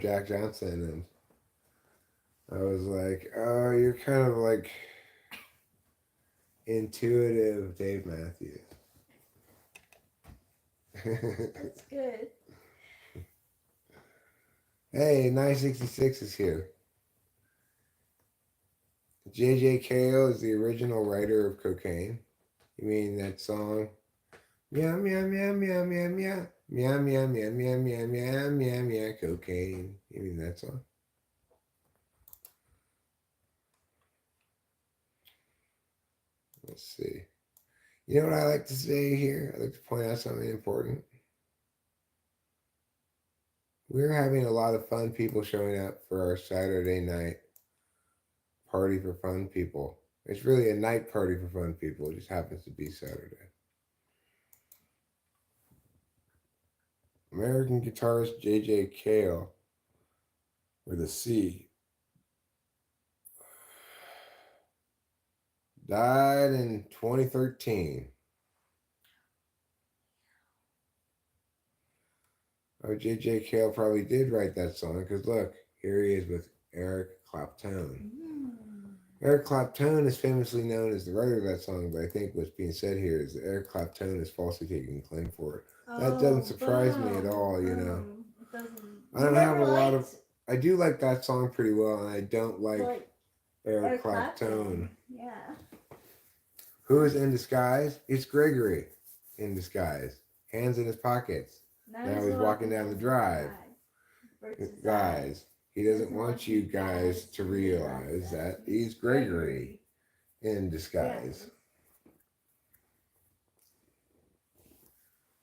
Jack Johnson, and I was like, oh, you're kind of like intuitive Dave Matthews. That's good. Hey, 966 is here. J.J. Cale is the original writer of Cocaine. You mean that song? Meow, meow, meow, meow, meow, meow. Meow, meow, meow, meow, meow, meow, meow, meow, cocaine. You mean that song? Let's see. You know what I like to say here? I like to point out something important. We're having a lot of fun people showing up for our Saturday night party for fun people. It's really a night party for fun people. It just happens to be Saturday. American guitarist J.J. Cale with a C died in 2013. Oh, J.J. Cale probably did write that song because look, here he is with Eric Clapton. Eric Clapton is famously known as the writer of that song, but I think what's being said here is that Eric Clapton is falsely taking claim for it. That doesn't surprise me at all, you know. It doesn't. I don't have a lot of. I do like that song pretty well, and I don't like Eric Clapton. Yeah. Who is in disguise? It's Gregory in disguise. Hands in his pockets. Now he's walking down the drive. Guys, he doesn't want you guys to realize that he's Gregory in disguise.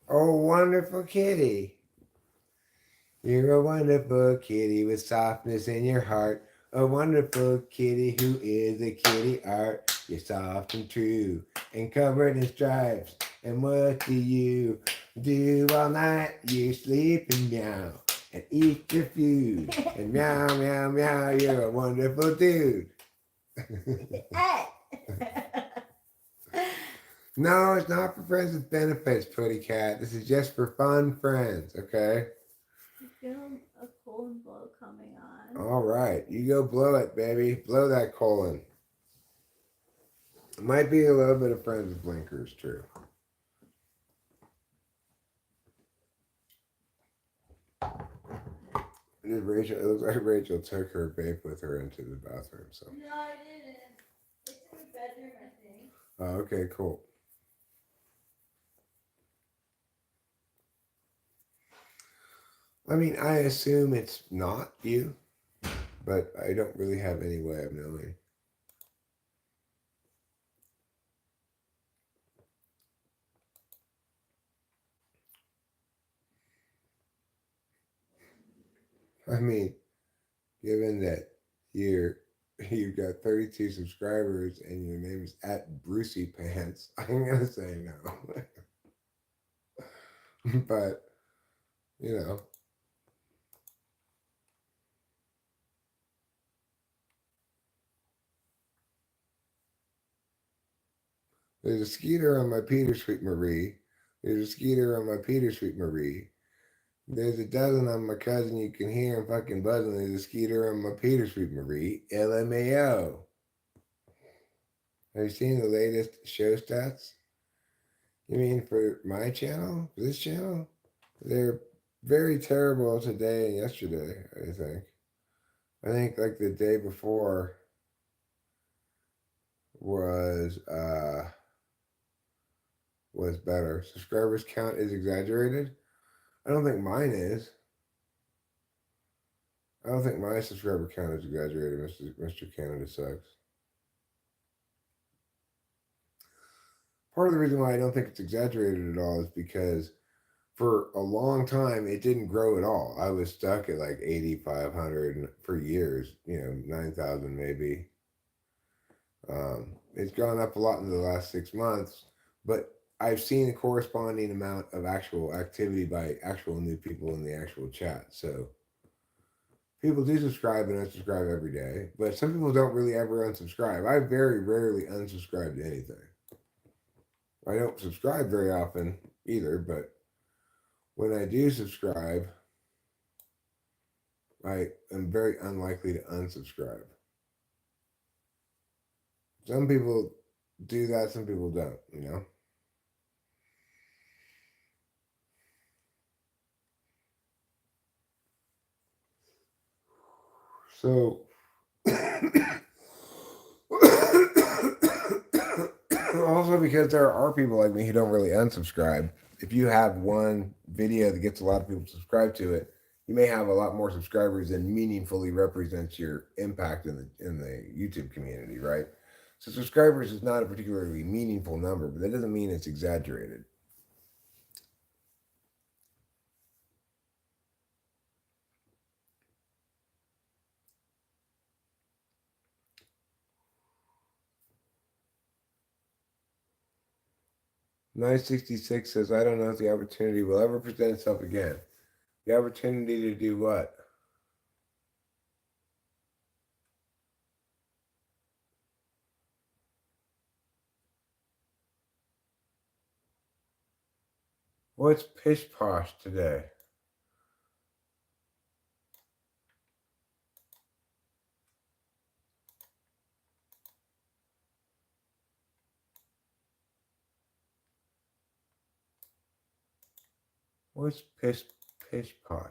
Oh, wonderful kitty. You're a wonderful kitty with softness in your heart. A wonderful kitty who is a kitty art. You're soft and true and covered in stripes. And what do you do all night? You sleep and meow and eat your food. And meow, meow, meow, you're a wonderful dude. No, it's not for friends with benefits, Putty Cat. This is just for fun friends, okay? I feel a colon blow coming on. All right, you go blow it, baby. Blow that colon. It might be a little bit of friends with blinkers, true. Rachel, it looks like Rachel took her vape with her into the bathroom. So. No, I didn't. It's in the bedroom, I think. Oh, okay, cool. I mean, I assume it's not you, but I don't really have any way of knowing. I mean, given that you've got 32 subscribers and your name is @BruceyPants, I'm gonna say no. But you know. There's a skeeter on my Peter Sweet Marie. There's a skeeter on my Peter Sweet Marie. There's a dozen on my cousin. You can hear him fucking buzzing. There's a skeeter on my Peter Sweet Marie. LMAO. Have you seen the latest show stats? You mean for my channel? For this channel? They're very terrible today and yesterday, I think. I think like the day before was better. Subscribers count is exaggerated. I don't think mine is. I don't think my subscriber count is exaggerated, Mr. Canada sucks. Part of the reason why I don't think it's exaggerated at all is because for a long time it didn't grow at all. I was stuck at like 8,500 for years, 9,000 maybe. It's gone up a lot in the last 6 months, but I've seen a corresponding amount of actual activity by actual new people in the actual chat. So people do subscribe and unsubscribe every day, but some people don't really ever unsubscribe. I very rarely unsubscribe to anything. I don't subscribe very often either, but when I do subscribe, I am very unlikely to unsubscribe. Some people do that, some people don't. So, also because there are people like me who don't really unsubscribe. If you have one video that gets a lot of people subscribed to it, you may have a lot more subscribers than meaningfully represents your impact in the YouTube community, right? So subscribers is not a particularly meaningful number, but that doesn't mean it's exaggerated. "966 says, I don't know if the opportunity will ever present itself again. The opportunity to do what? What's pish posh today? What's pish posh?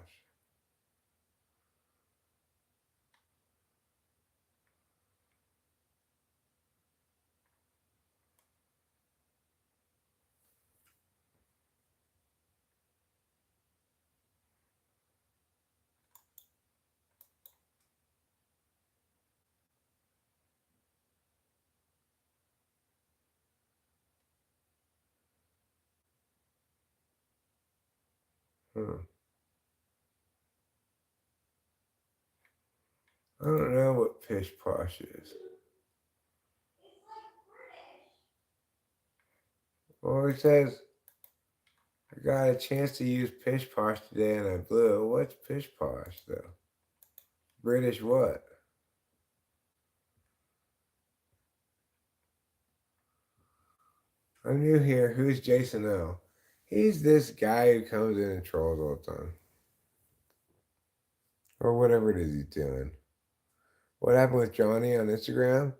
I don't know what pish posh is. Well, it says, I got a chance to use pish posh today and I blew. What's pish posh, though? British what? I'm new here. Who's Jason O? He's this guy who comes in and trolls all the time. Or whatever it is he's doing. What happened with Johnny on Instagram?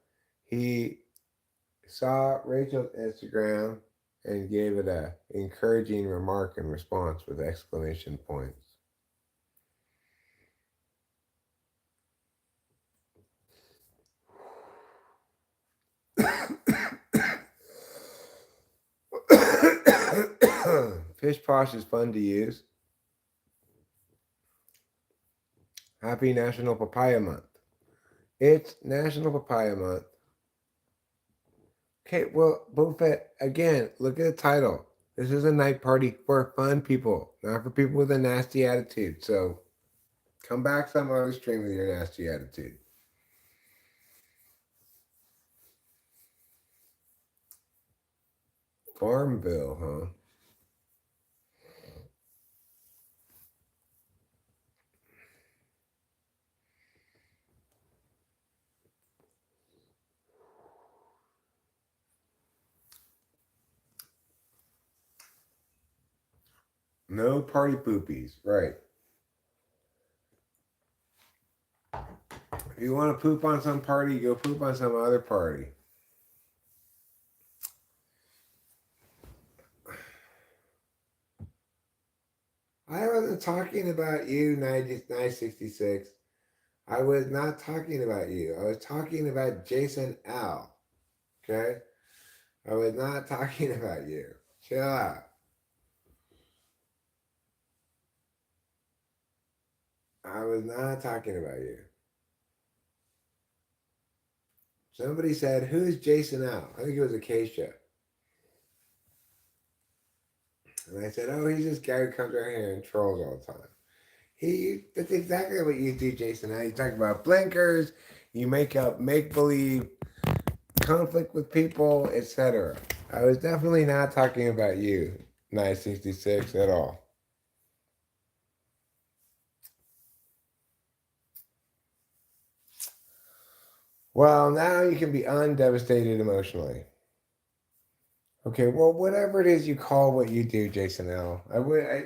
He saw Rachel's Instagram and gave it a encouraging remark in response with exclamation points. Pish posh is fun to use. Happy National Papaya Month. It's National Papaya Month. Okay, well, Buffet, again, look at the title. This is a night party for fun people, not for people with a nasty attitude. So come back some other stream with your nasty attitude. Farmville, huh? No party poopies, right. If you want to poop on some party, go poop on some other party. I wasn't talking about you, 966. I was not talking about you. I was talking about Jason L. Okay? I was not talking about you. Chill out. I was not talking about you. Somebody said, who's Jason L? I think it was Acacia. And I said, oh, he's this guy who comes around here and trolls all the time. That's exactly what you do, Jason L. You talk about blinkers, you make up make-believe conflict with people, etc. I was definitely not talking about you, 966, at all. Well, now you can be undevastated emotionally. Okay, well, whatever it is you call what you do, Jason L.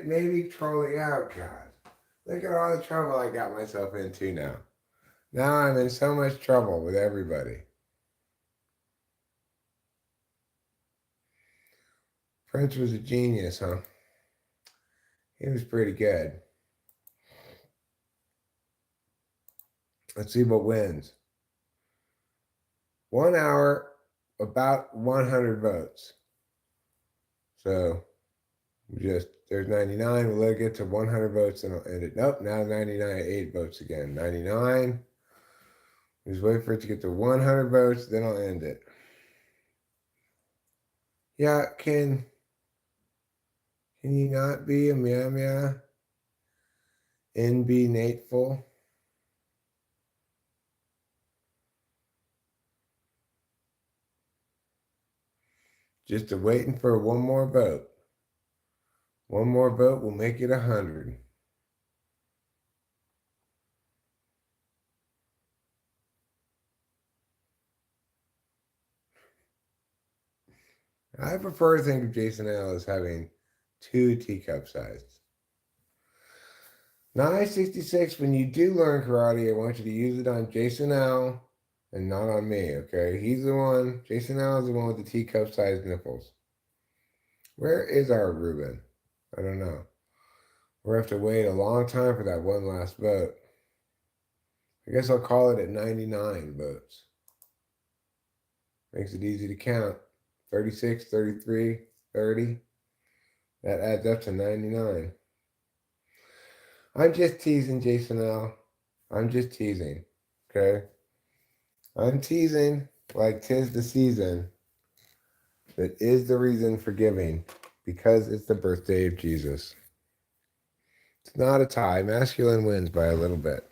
Maybe trolling out, God. Look at all the trouble I got myself into now. Now I'm in so much trouble with everybody. Prince was a genius, huh? He was pretty good. Let's see what wins. 1 hour, about 100 votes. So there's 99. We'll let it get to 100 votes and I'll end it. Nope, now 99, 8 votes again. 99. Just wait for it to get to 100 votes, then I'll end it. Yeah, can you not be a meow and be nateful? Just waiting for one more vote. One more vote will make it 100. I prefer to think of Jason L as having 2 teacup sizes. 966, when you do learn karate, I want you to use it on Jason L and not on me, okay? He's the one, Jason L is the one with the teacup sized nipples. Where is our Ruben? I don't know. We'll have to wait a long time for that one last vote. I guess I'll call it at 99 votes. Makes it easy to count. 36, 33, 30. That adds up to 99. I'm just teasing, Jason L. I'm just teasing, okay? I'm teasing like 'tis the season that is the reason for giving, because it's the birthday of Jesus. It's not a tie. Masculine wins by a little bit.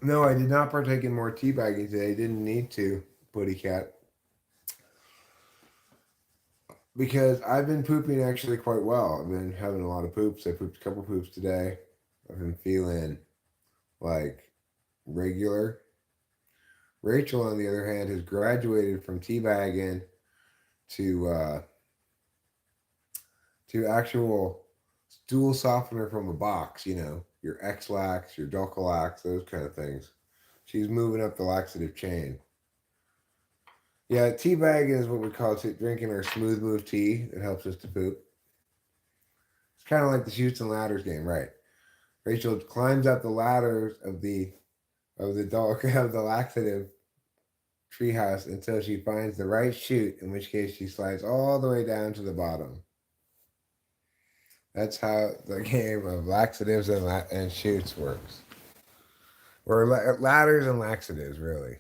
No, I did not partake in more teabagging today. I didn't need to, Buddy Cat. Because I've been pooping actually quite well. I've been having a lot of poops. I pooped a couple poops today. I've been feeling like regular. Rachel, on the other hand, has graduated from teabagging to actual stool softener from a box, you know, your X-Lax, your Dulcolax, those kind of things. She's moving up the laxative chain. Yeah, teabagging is what we call drinking our smooth move tea that helps us to poop. It's kind of like the chutes and ladders game, right? Rachel climbs up the ladders of the laxative treehouse until she finds the right chute, in which case she slides all the way down to the bottom. That's how the game of laxatives and chutes works. Or ladders and laxatives, really.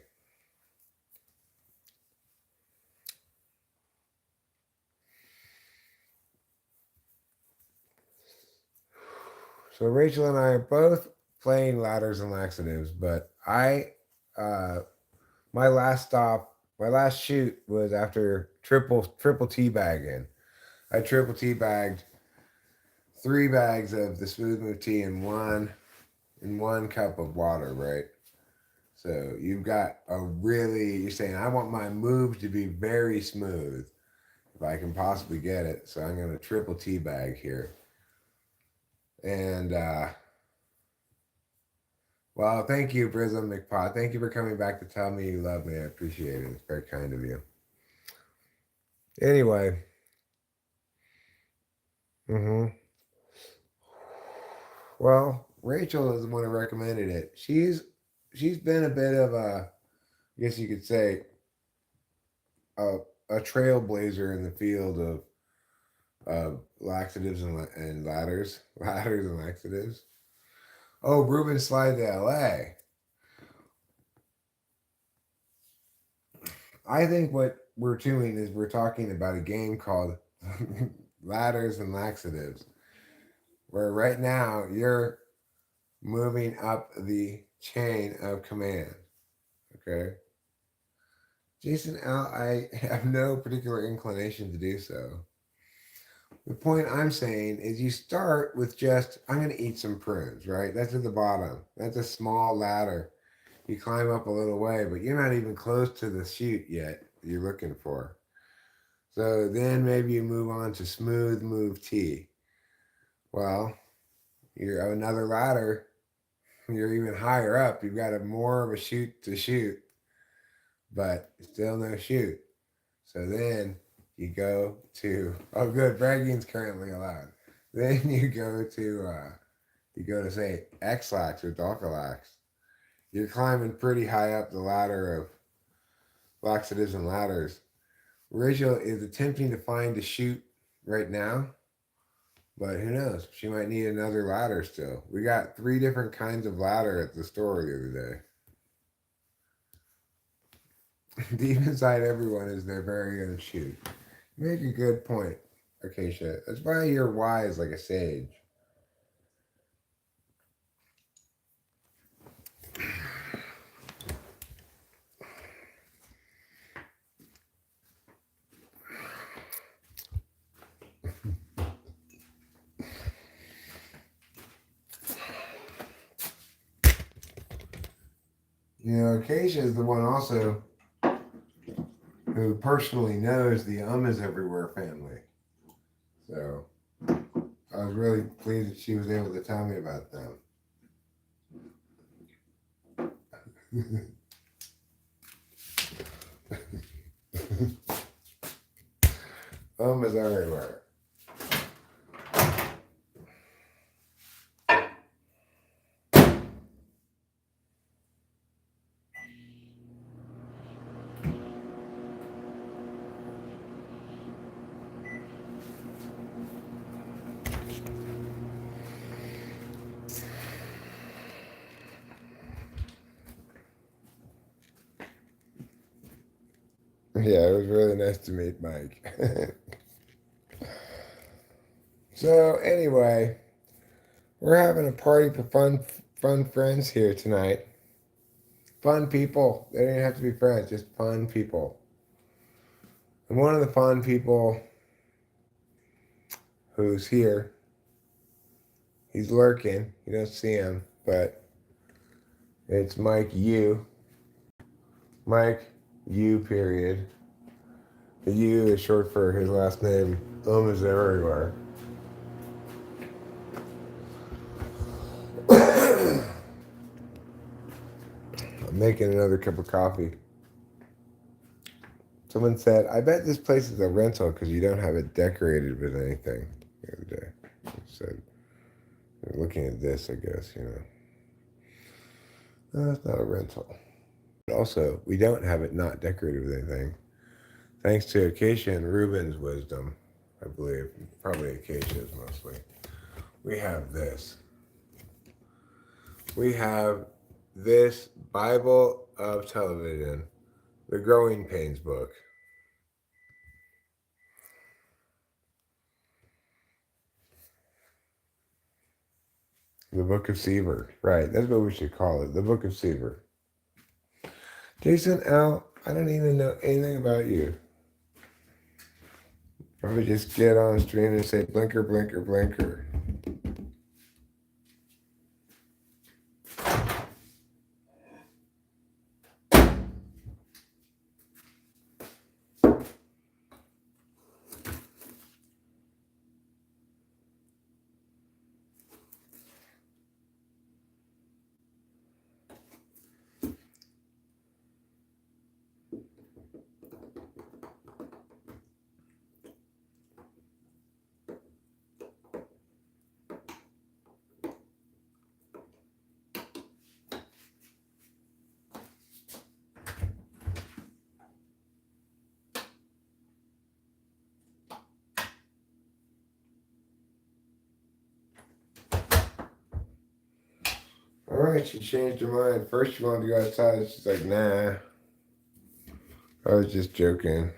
So Rachel and I are both playing ladders and laxatives, but my last shoot was after triple teabagging. I triple teabagged 3 bags of the smooth move tea in one cup of water, right? So you've got you're saying, I want my moves to be very smooth if I can possibly get it. So I'm going to triple teabag here. And, well, thank you, Brism McPot. Thank you for coming back to tell me you love me. I appreciate it. It's very kind of you. Anyway. Well, Rachel is the one who recommended it. She's been a bit of a, I guess you could say, a a trailblazer in the field of laxatives and ladders, ladders and laxatives. Oh, Ruben slide to L.A. I think what we're doing is we're talking about a game called Ladders and Laxatives, where right now you're moving up the chain of command. Okay. Jason L., I have no particular inclination to do so. The point I'm saying is you start with just, I'm going to eat some prunes, right? That's at the bottom. That's a small ladder. You climb up a little way, but you're not even close to the chute yet you're looking for. So then maybe you move on to smooth move T. Well, you're another ladder. You're even higher up. You've got more of a chute to shoot, but still no chute. So then you go to, oh good, bragging's currently allowed. Then you go to say X-lax or Docalax. You're climbing pretty high up the ladder of laxatives and ladders. Rachel is attempting to find a chute right now, but who knows? She might need another ladder still. We got 3 different kinds of ladder at the store the other day. Deep inside everyone is their very own chute. You make a good point, Acacia. That's why you're wise like a sage. You know, Acacia is the one also who personally knows the is everywhere family. So I was really pleased that she was able to tell me about them. Is everywhere. Yeah, it was really nice to meet Mike. So anyway, we're having a party for fun friends here tonight. Fun people. They don't have to be friends, just fun people. And one of the fun people who's here, he's lurking. You don't see him, but it's Mike U. Mike U. Period. The U is short for his last name. Is everywhere. I'm making another cup of coffee. Someone said, I bet this place is a rental because you don't have it decorated with anything the other day. I said, looking at this, I guess, you know. No, it's not a rental. But also, we don't have it not decorated with anything. Thanks to Acacia and Ruben's wisdom, I believe. Probably Acacia's mostly. We have this. We have this Bible of television, the Growing Pains book. The Book of Seaver. Right, that's what we should call it. The Book of Seaver. Jason L., I don't even know anything about you. Probably just get on stream and say blinker, blinker, blinker. All right, she changed her mind. First, she wanted to go outside. She's like, nah. I was just joking.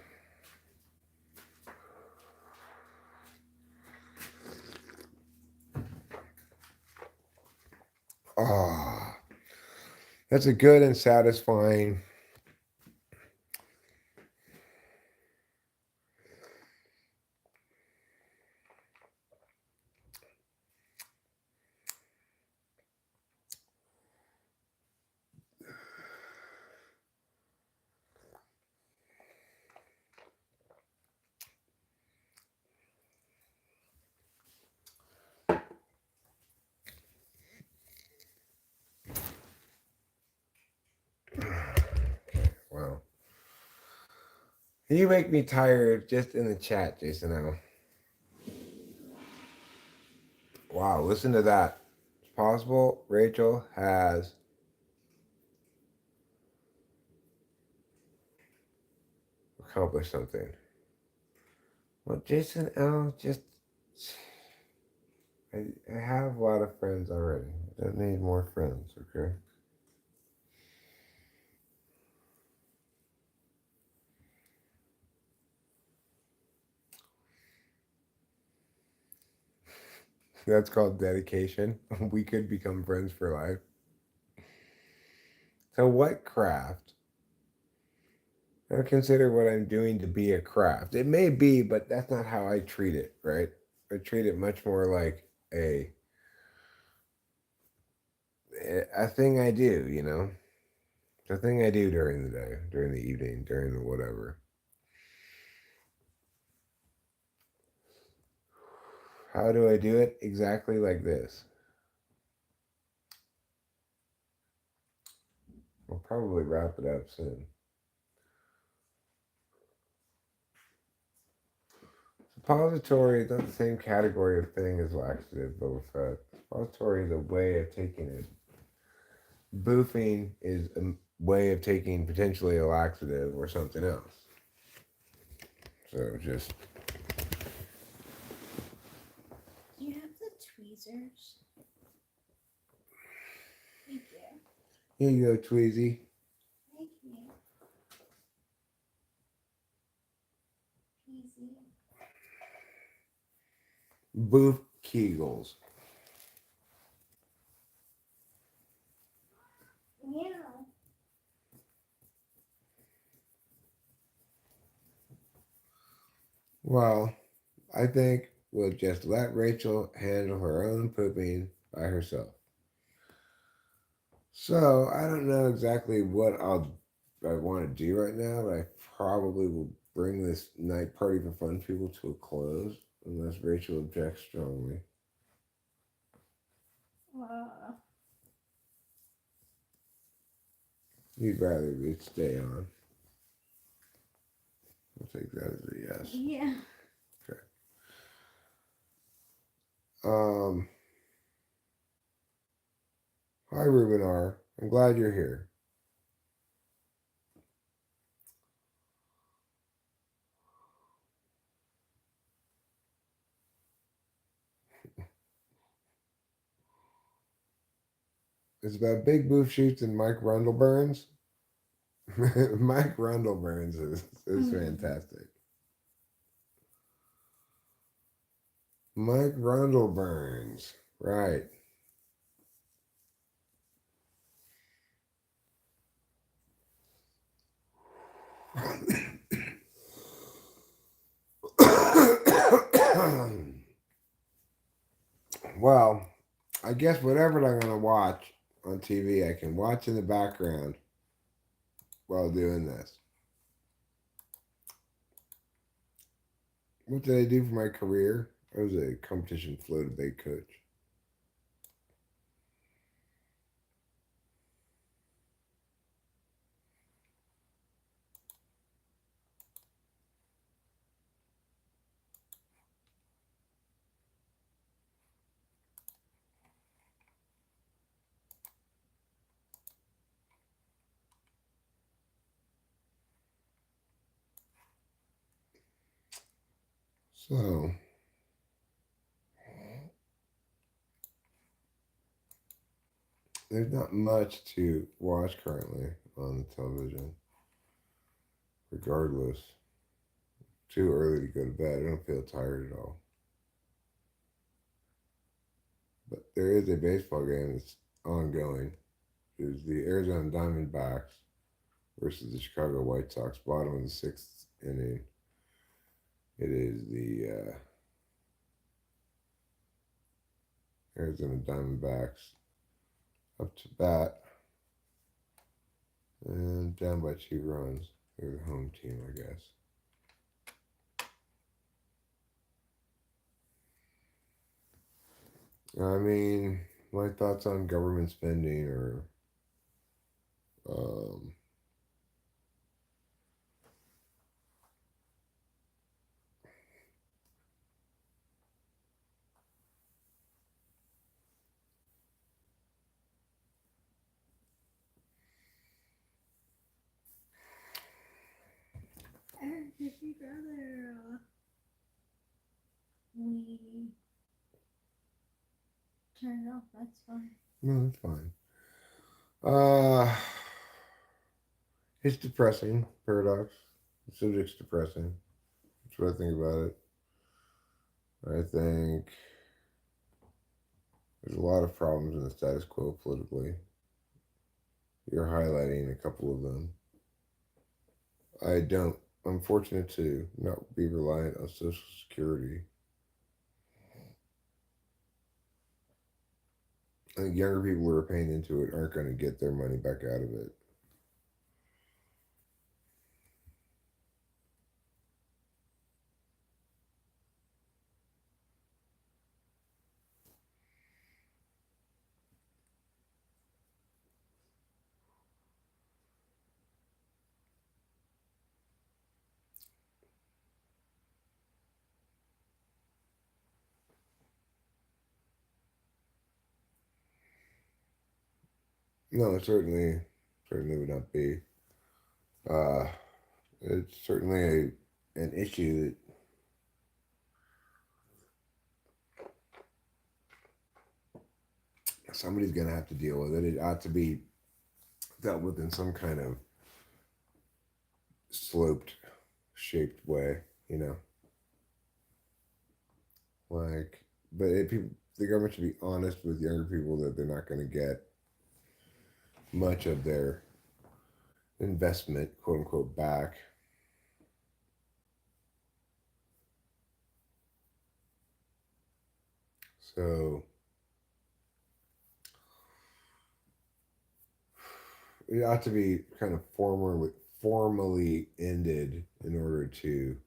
Ah, that's a good and satisfying. Wow. You make me tired just in the chat, Jason L. Wow, listen to that. It's possible Rachel has accomplished something. Well, Jason L, just. I have a lot of friends already. I don't need more friends, okay? That's called dedication. We could become friends for life. So, what craft? I don't consider what I'm doing to be a craft. It may be, but that's not how I treat it, right? I treat it much more like a thing I do, you know? It's a thing I do during the day, during the evening, during the whatever. How do I do it? Exactly like this. We'll probably wrap it up soon. Suppository is not the same category of thing as laxative, Boba Fett. Suppository is a way of taking it. Boofing is a way of taking potentially a laxative or something else. So just. Do you have the tweezers? Thank you. Here you go, Tweezy. Thank you. Easy. Boof Kegels. Yeah. Well, I think we'll just let Rachel handle her own pooping by herself. So I don't know exactly what I want to do right now, but I probably will bring this night party for fun people to a close unless Rachel objects strongly. You'd rather it stay on. I'll take that as a yes. Yeah. Okay. Hi Ruben R. I'm glad you're here. It's about Big Boof Shoots and Mike Rundle Burns. Mike Rundle Burns is fantastic. Mike Rundle Burns. Right. Well, I guess whatever I'm going to watch on TV, I can watch in the background while doing this. What did I do for my career? I was a competition float debate coach. So, there's not much to watch currently on the television. Regardless, too early to go to bed. I don't feel tired at all. But there is a baseball game that's ongoing. It's the Arizona Diamondbacks versus the Chicago White Sox. Bottom of the sixth inning. It is the Arizona Diamondbacks up to bat and down by 2 runs. They're the home team, I guess. I mean, my thoughts on government spending are Eric, if you'd rather we turn it off, that's fine. no, that's fine. It's depressing, Paradox. The subject's depressing. That's what I think about it. I think there's a lot of problems in the status quo politically. You're highlighting a couple of them. I'm fortunate to not be reliant on Social Security. I think younger people who are paying into it aren't going to get their money back out of it. No, it certainly would not be. It's certainly an issue that somebody's going to have to deal with it. It ought to be dealt with in some kind of sloped, shaped way, you know. Like, but the government should be honest with younger people that they're not going to get much of their investment, quote unquote, back. So it ought to be kind of formally ended in order to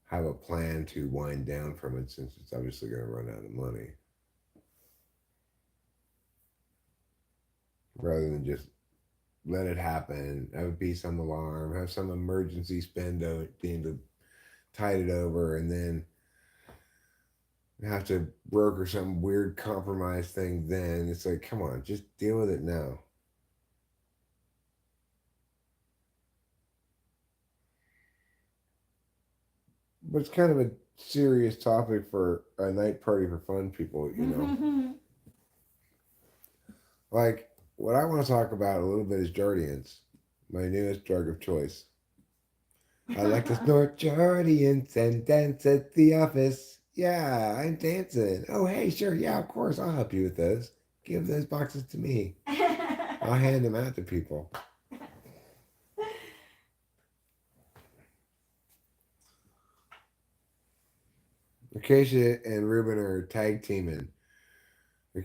have a plan to wind down from it, since it's obviously going to run out of money. Rather than just let it happen, have it be some alarm, have some emergency spend to tide it over, and then have to broker some weird compromise thing then. It's like, come on, just deal with it now. But it's kind of a serious topic for a night party for fun people, you know. Like, what I want to talk about a little bit is Jardians, my newest drug of choice. I like to snort Jardians and dance at the office. Yeah, I'm dancing. Oh, hey, sure. Yeah, of course. I'll help you with those. Give those boxes to me. I'll hand them out to people. Acacia and Ruben are tag teaming.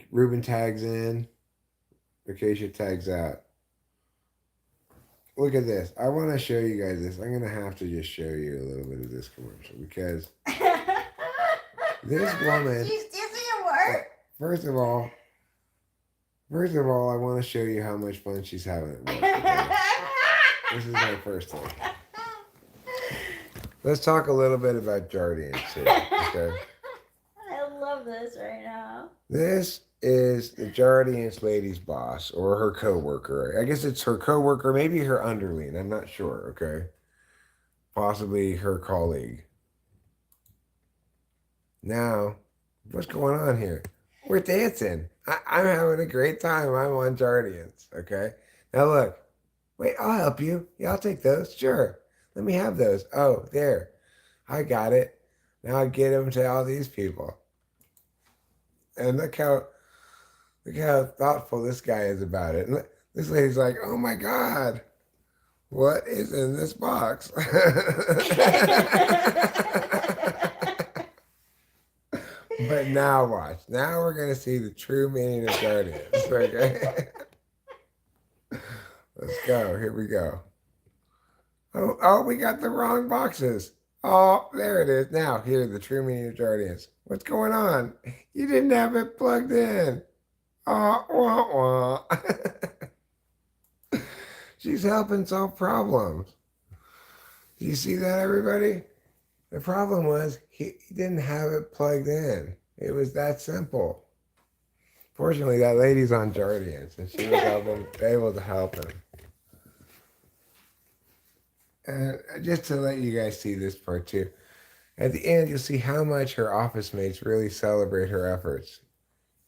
Ruben tags in. Acacia tags out. Look at this. I want to show you guys this. I'm going to have to just show you a little bit of this commercial because this woman. You still see it work? First of all, I want to show you how much fun she's having at work. Okay? This is my first thing. Let's talk a little bit about Jardians here. Okay. I love this right now. This is the Jardians lady's boss or her co-worker. I guess it's her co-worker, maybe her underling. I'm not sure. Okay. Possibly her colleague. Now, what's going on here? We're dancing. I'm having a great time. I'm on Guardians. Okay. Now look. Wait, I'll help you. Yeah, I'll take those. Sure. Let me have those. Oh, there. I got it. Now I get them to all these people. And look how thoughtful this guy is about it. And this lady's like, oh my God, what is in this box? But now watch. Now we're gonna see the true meaning of Guardians. Okay. Let's go. Here we go. Oh, we got the wrong boxes. Oh, there it is. Now, here, the true meaning of Guardians. What's going on? You didn't have it plugged in. Oh, wah, wah. She's helping solve problems. Do you see that, everybody? The problem was he didn't have it plugged in. It was that simple. Fortunately, that lady's on Guardians, and she was able to help him. And just to let you guys see this part too, at the end you'll see how much her office mates really celebrate her efforts.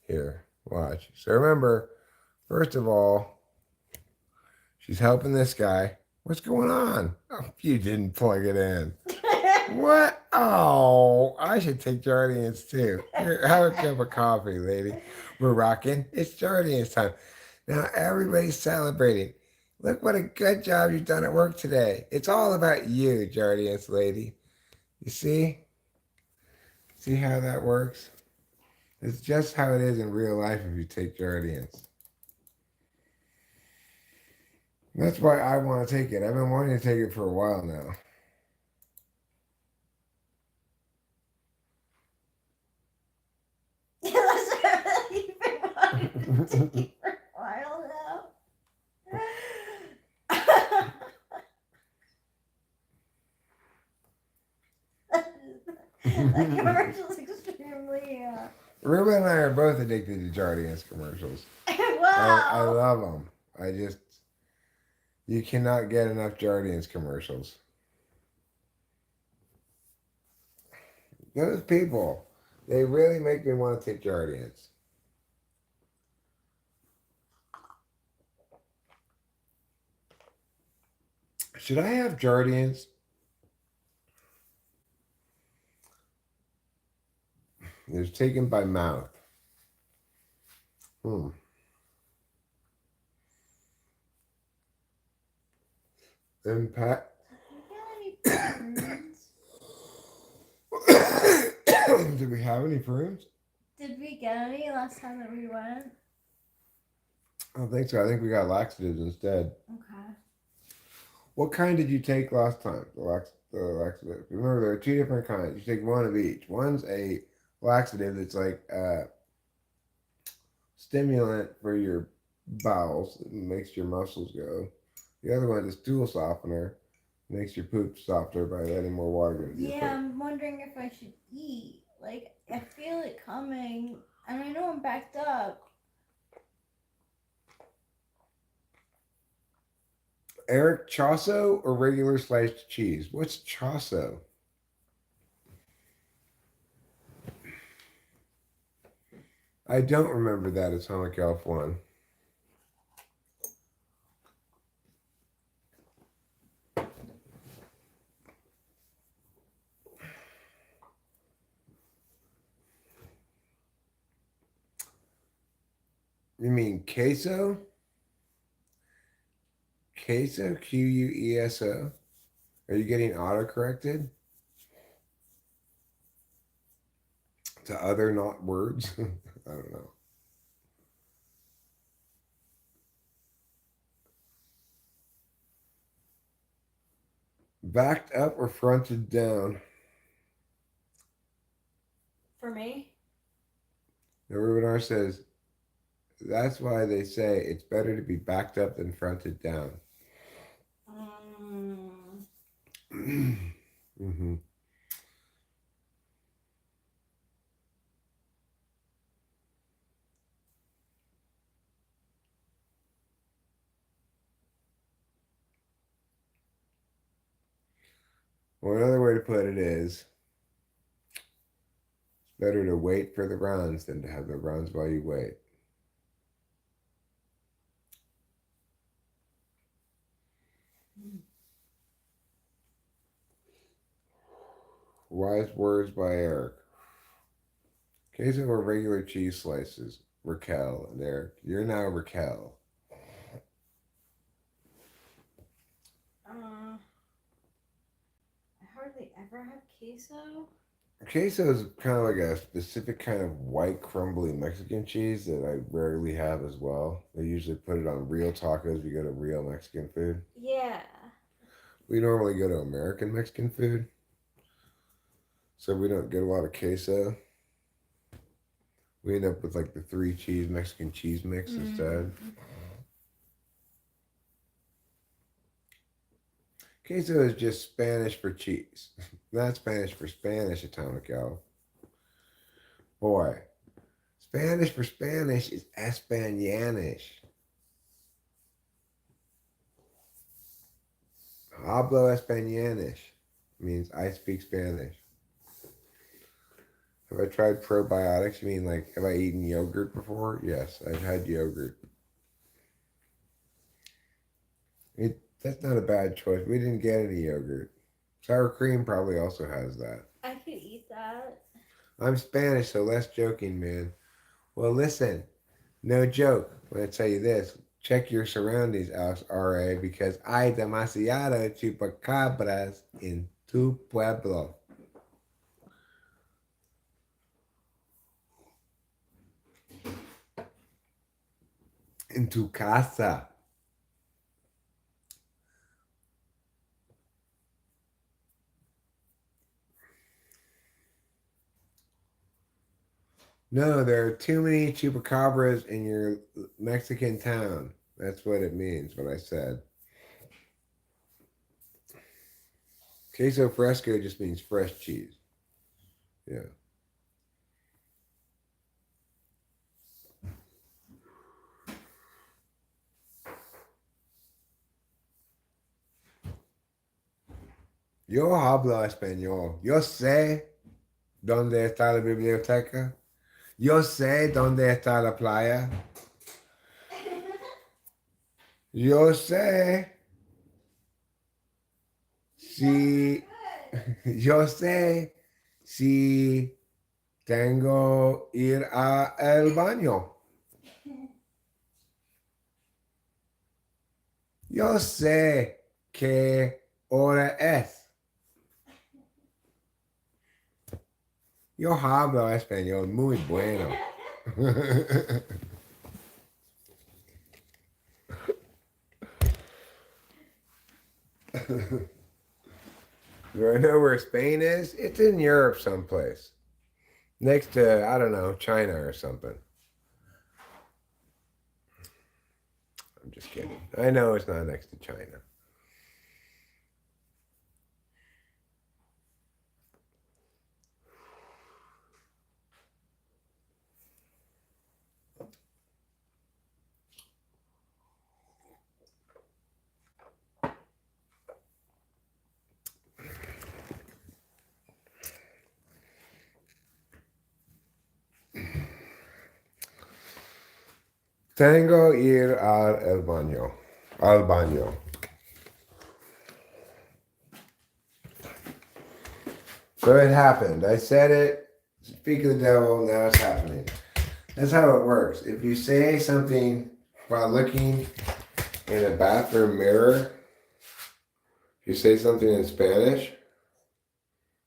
Here, watch. So remember, first of all, she's helping this guy. What's going on? Oh, you didn't plug it in. What? Oh, I should take Guardians too. Here, have a cup of coffee, lady. We're rocking. It's Guardians time. Now everybody's celebrating. Look what a good job you've done at work today. It's all about you, Guardians lady. You see? See how that works? It's just how it is in real life if you take Guardians. That's why I want to take it. I've been wanting to take it for a while now. You've been wanting to take it for a while now. That commercial's extremely. Ruben and I are both addicted to Guardians commercials. Wow. I love them. You cannot get enough Guardians commercials. Those people, they really make me want to take Guardians. Should I have Guardians? It's taken by mouth. Impact. Did we have any prunes? Did we get any last time that we went? I don't think so. I think we got laxatives instead. Okay. What kind did you take last time? The laxative. Remember, there are two different kinds. You take one of each. One's a laxative that's like a stimulant for your bowels. It makes your muscles go. The other one is a stool softener. Makes your poop softer by letting more water go to your poop. Yeah, I'm wondering if I should eat. Like, I feel it coming, and I know I'm backed up. Eric, chosso or regular sliced cheese? What's chosso? I don't remember that Atomic Elf one. You mean queso? Queso? Queso? Are you getting autocorrected? To other not words? I don't know. Backed up or fronted down? For me? Now, Ruben says, that's why they say it's better to be backed up than fronted down. Mm-hmm. Well, another way to put it is, it's better to wait for the runs than to have the runs while you wait. Wise words by Eric. Queso or regular cheese slices? Raquel and Eric. You're now Raquel. I hardly ever have queso. Queso is kind of like a specific kind of white, crumbly Mexican cheese that I rarely have as well. They usually put it on real tacos. We go to real Mexican food. Yeah. We normally go to American Mexican food, so we don't get a lot of queso. We end up with like the 3-cheese Mexican cheese mix instead. Queso is just Spanish for cheese, not Spanish for Spanish, Atomic Owl. Boy, Spanish for Spanish is Españolish. Hablo Españolish means I speak Spanish. Have I tried probiotics? You mean like, have I eaten yogurt before? Yes, I've had yogurt. That's not a bad choice. We didn't get any yogurt. Sour cream probably also has that. I could eat that. I'm Spanish, so less joking, man. Well, listen, no joke. I'm going to tell you this. Check your surroundings, Alex R.A., because hay demasiado chupacabras in tu pueblo. In tu casa. No, there are too many chupacabras in your Mexican town. That's what it means, what I said. Queso fresco just means fresh cheese. Yeah. Yo hablo español. Yo sé dónde está la biblioteca. Yo sé dónde está la playa. Yo sé si yo sé si tengo ir a el baño. Yo sé qué hora es. Yo hablo español muy bueno. Do I know where Spain is? It's in Europe someplace. Next to, I don't know, China or something. I'm just kidding. I know it's not next to China. Tengo ir al baño. Al baño. So it happened. I said it. Speak of the devil, now it's happening. That's how it works. If you say something while looking in a bathroom mirror, if you say something in Spanish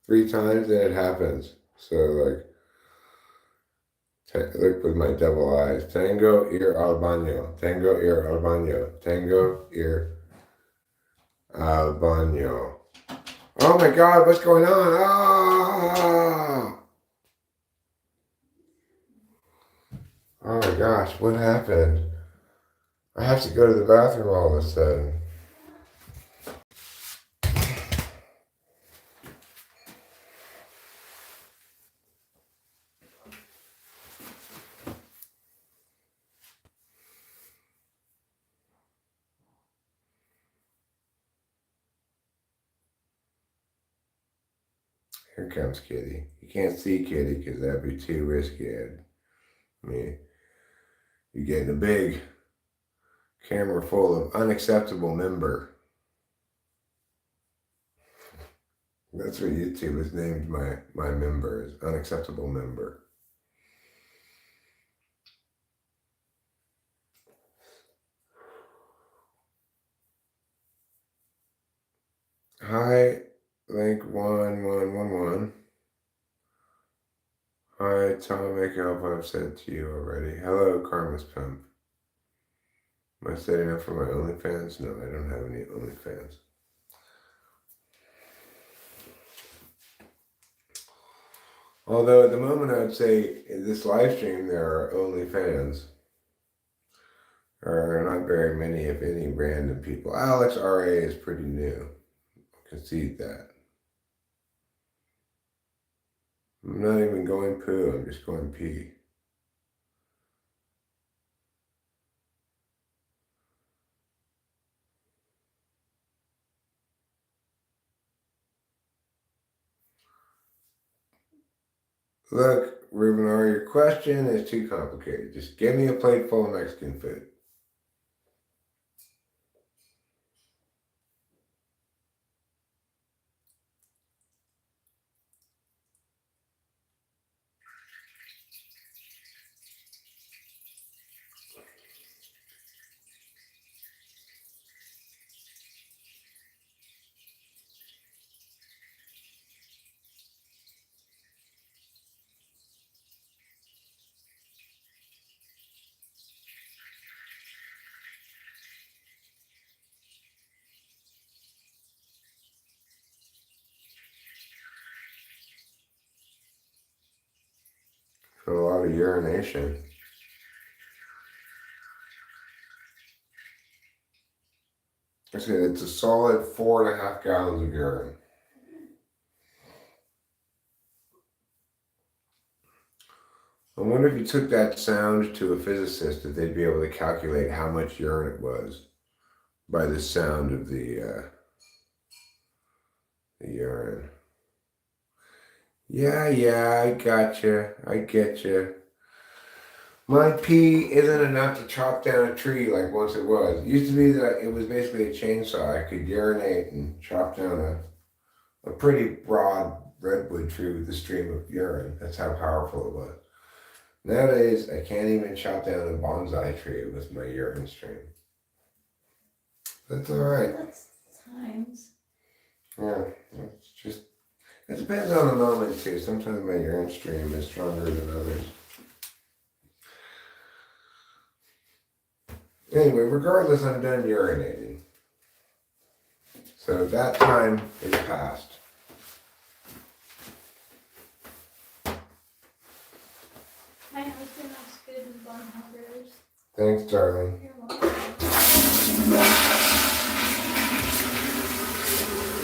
3 times, then it happens. So like, look with my devil eyes. Tengo ir al baño. Tengo ir al baño. Tengo ir al baño. Oh my God, what's going on? Ah! Oh my gosh, what happened? I have to go to the bathroom all of a sudden. Here comes Kitty. You can't see Kitty because that'd be too risky. I mean, you're getting a big camera full of unacceptable member. That's what YouTube has named my member, is unacceptable member. Hi, Link1111. Hi, Tom, make up what I've said to you already. Hello, Karma's Pimp. Am I setting up for my OnlyFans? No, I don't have any OnlyFans. Although at the moment I would say in this live stream there are OnlyFans. There are not very many, if any, random people. Alex RA is pretty new. I'll concede that. I'm not even going poo, I'm just going pee. Look, Ruben R., your question is too complicated. Just give me a plate full of Mexican food. A lot of urination. I said it's a solid 4.5 gallons of urine. I wonder if you took that sound to a physicist, if they'd be able to calculate how much urine it was by the sound of the urine. Yeah, I gotcha. I get you. My pee isn't enough to chop down a tree like once it was. It used to be that it was basically a chainsaw. I could urinate and chop down a pretty broad redwood tree with a stream of urine. That's how powerful it was. Nowadays, I can't even chop down a bonsai tree with my urine stream. That's all right. That's times. Yeah, it's just, it depends on the moment too. Sometimes my urine stream is stronger than others. Anyway, regardless, I'm done urinating. So that time is past. My husband looks good with bun huggers. Thanks, darling. You're welcome.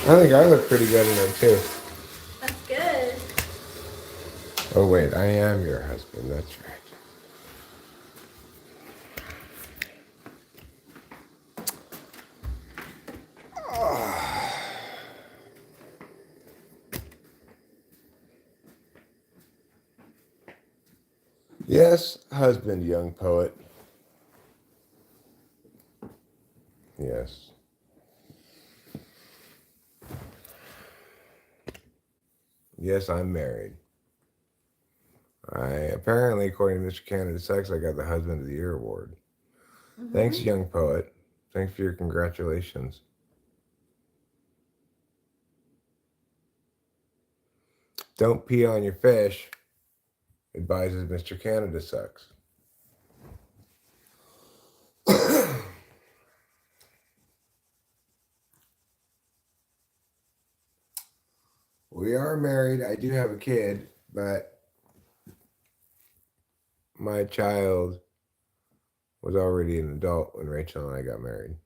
I think I look pretty good in them too. That's good. Oh wait, I am your husband, that's right. Yes, husband, young poet. Yes. Yes, I'm married. Apparently, according to Mr. Canada Sex, I got the Husband of the Year award. Mm-hmm. Thanks, young poet. Thanks for your congratulations. Don't pee on your fish, advises Mr. Canada Sucks. We are married. I do have a kid, but my child was already an adult when Rachel and I got married.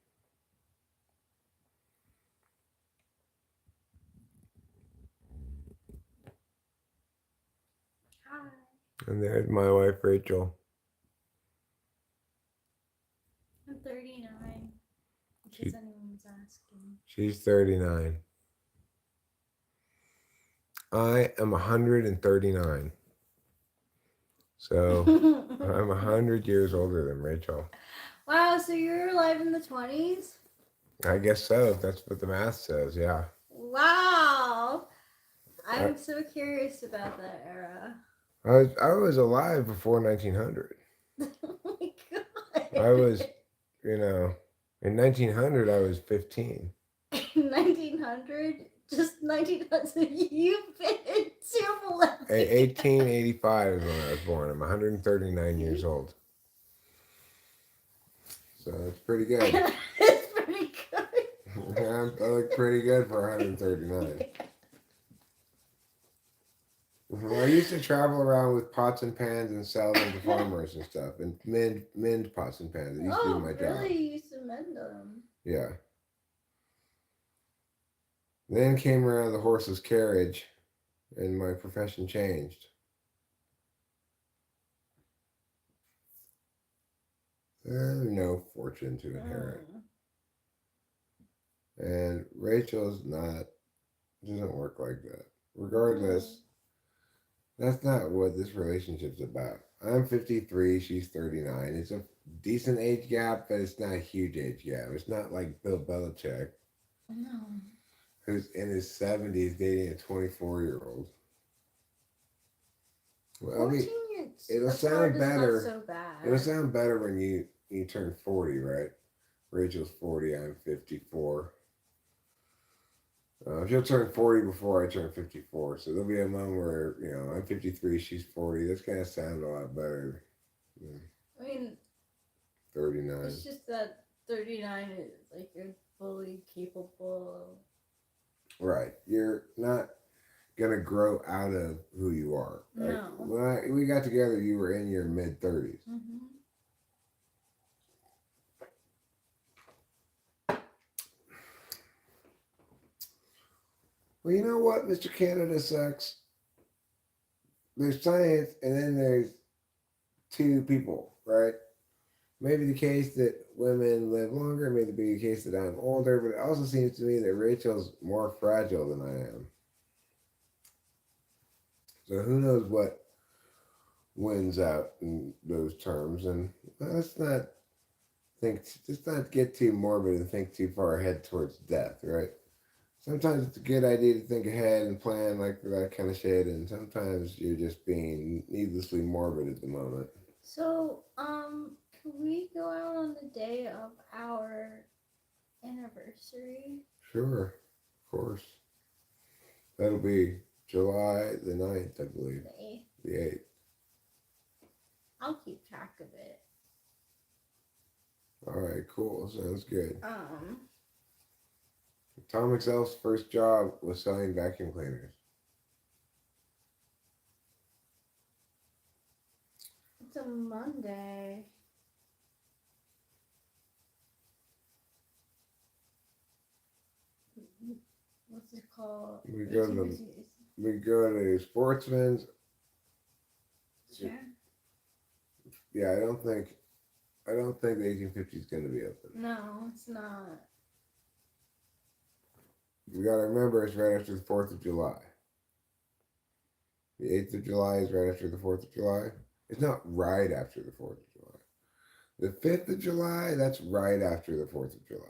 Hi. And there's my wife, Rachel. I'm 39. In case anyone's asking. She's 39. I am 139. So I'm 100 years older than Rachel. Wow, so you're alive in the 20s? I guess so. If that's what the math says, yeah. Wow. I'm so curious about that era. I was alive before 1900. Oh my god. I was, in 1900 I was 15. 1900? Just 1900? So you've been in 2 millennia. 1885 is when I was born. I'm 139 years old. So it's pretty good. It's pretty good. I look pretty good for 139. I used to travel around with pots and pans and sell them to farmers and stuff, and mend pots and pans. It used to be my job. Really? You used to mend them? Yeah. Then came around the horse's carriage, and my profession changed. No fortune to inherit. And Rachel's doesn't work like that. Regardless, that's not what this relationship's about. I'm 53, she's 39. It's a decent age gap, but it's not a huge age gap. It's not like Bill Belichick, No. who's in his 70s dating a 24-year-old. Well, 14 years. it'll that's sound hard, better. It's not so bad. It'll sound better when you turn 40, right? Rachel's 40, I'm 54. She'll turn 40 before I turn 54. So there'll be a moment where, I'm 53, she's 40. That's going to sound a lot better than I mean, 39. it's just that 39 is like you're fully capable. Right. You're not going to grow out of who you are. Right? No. When we got together, you were in your mid-30s. Mm-hmm. Well, you know what, Mr. Canada sucks? There's science, and then there's two people, right? Maybe the case that women live longer, maybe the case that I'm older, but it also seems to me that Rachel's more fragile than I am. So who knows what wins out in those terms, and let's not get too morbid and think too far ahead towards death, right? Sometimes it's a good idea to think ahead and plan like for that kind of shit, and sometimes you're just being needlessly morbid at the moment. So, can we go out on the day of our anniversary? Sure, of course. That'll be July the 9th, I believe. The 8th. The 8th. I'll keep track of it. All right, cool. Sounds good. Um, Tom Excel's first job was selling vacuum cleaners. it's a Monday. What's it called? We go to Sportsman's. Sure. Yeah, I don't think the 1850 is going to be open. No, it's not. We got to remember it's right after the 4th of July. The 8th of July is right after the 4th of July. It's not right after the 4th of July. The 5th of July, that's right after the 4th of July.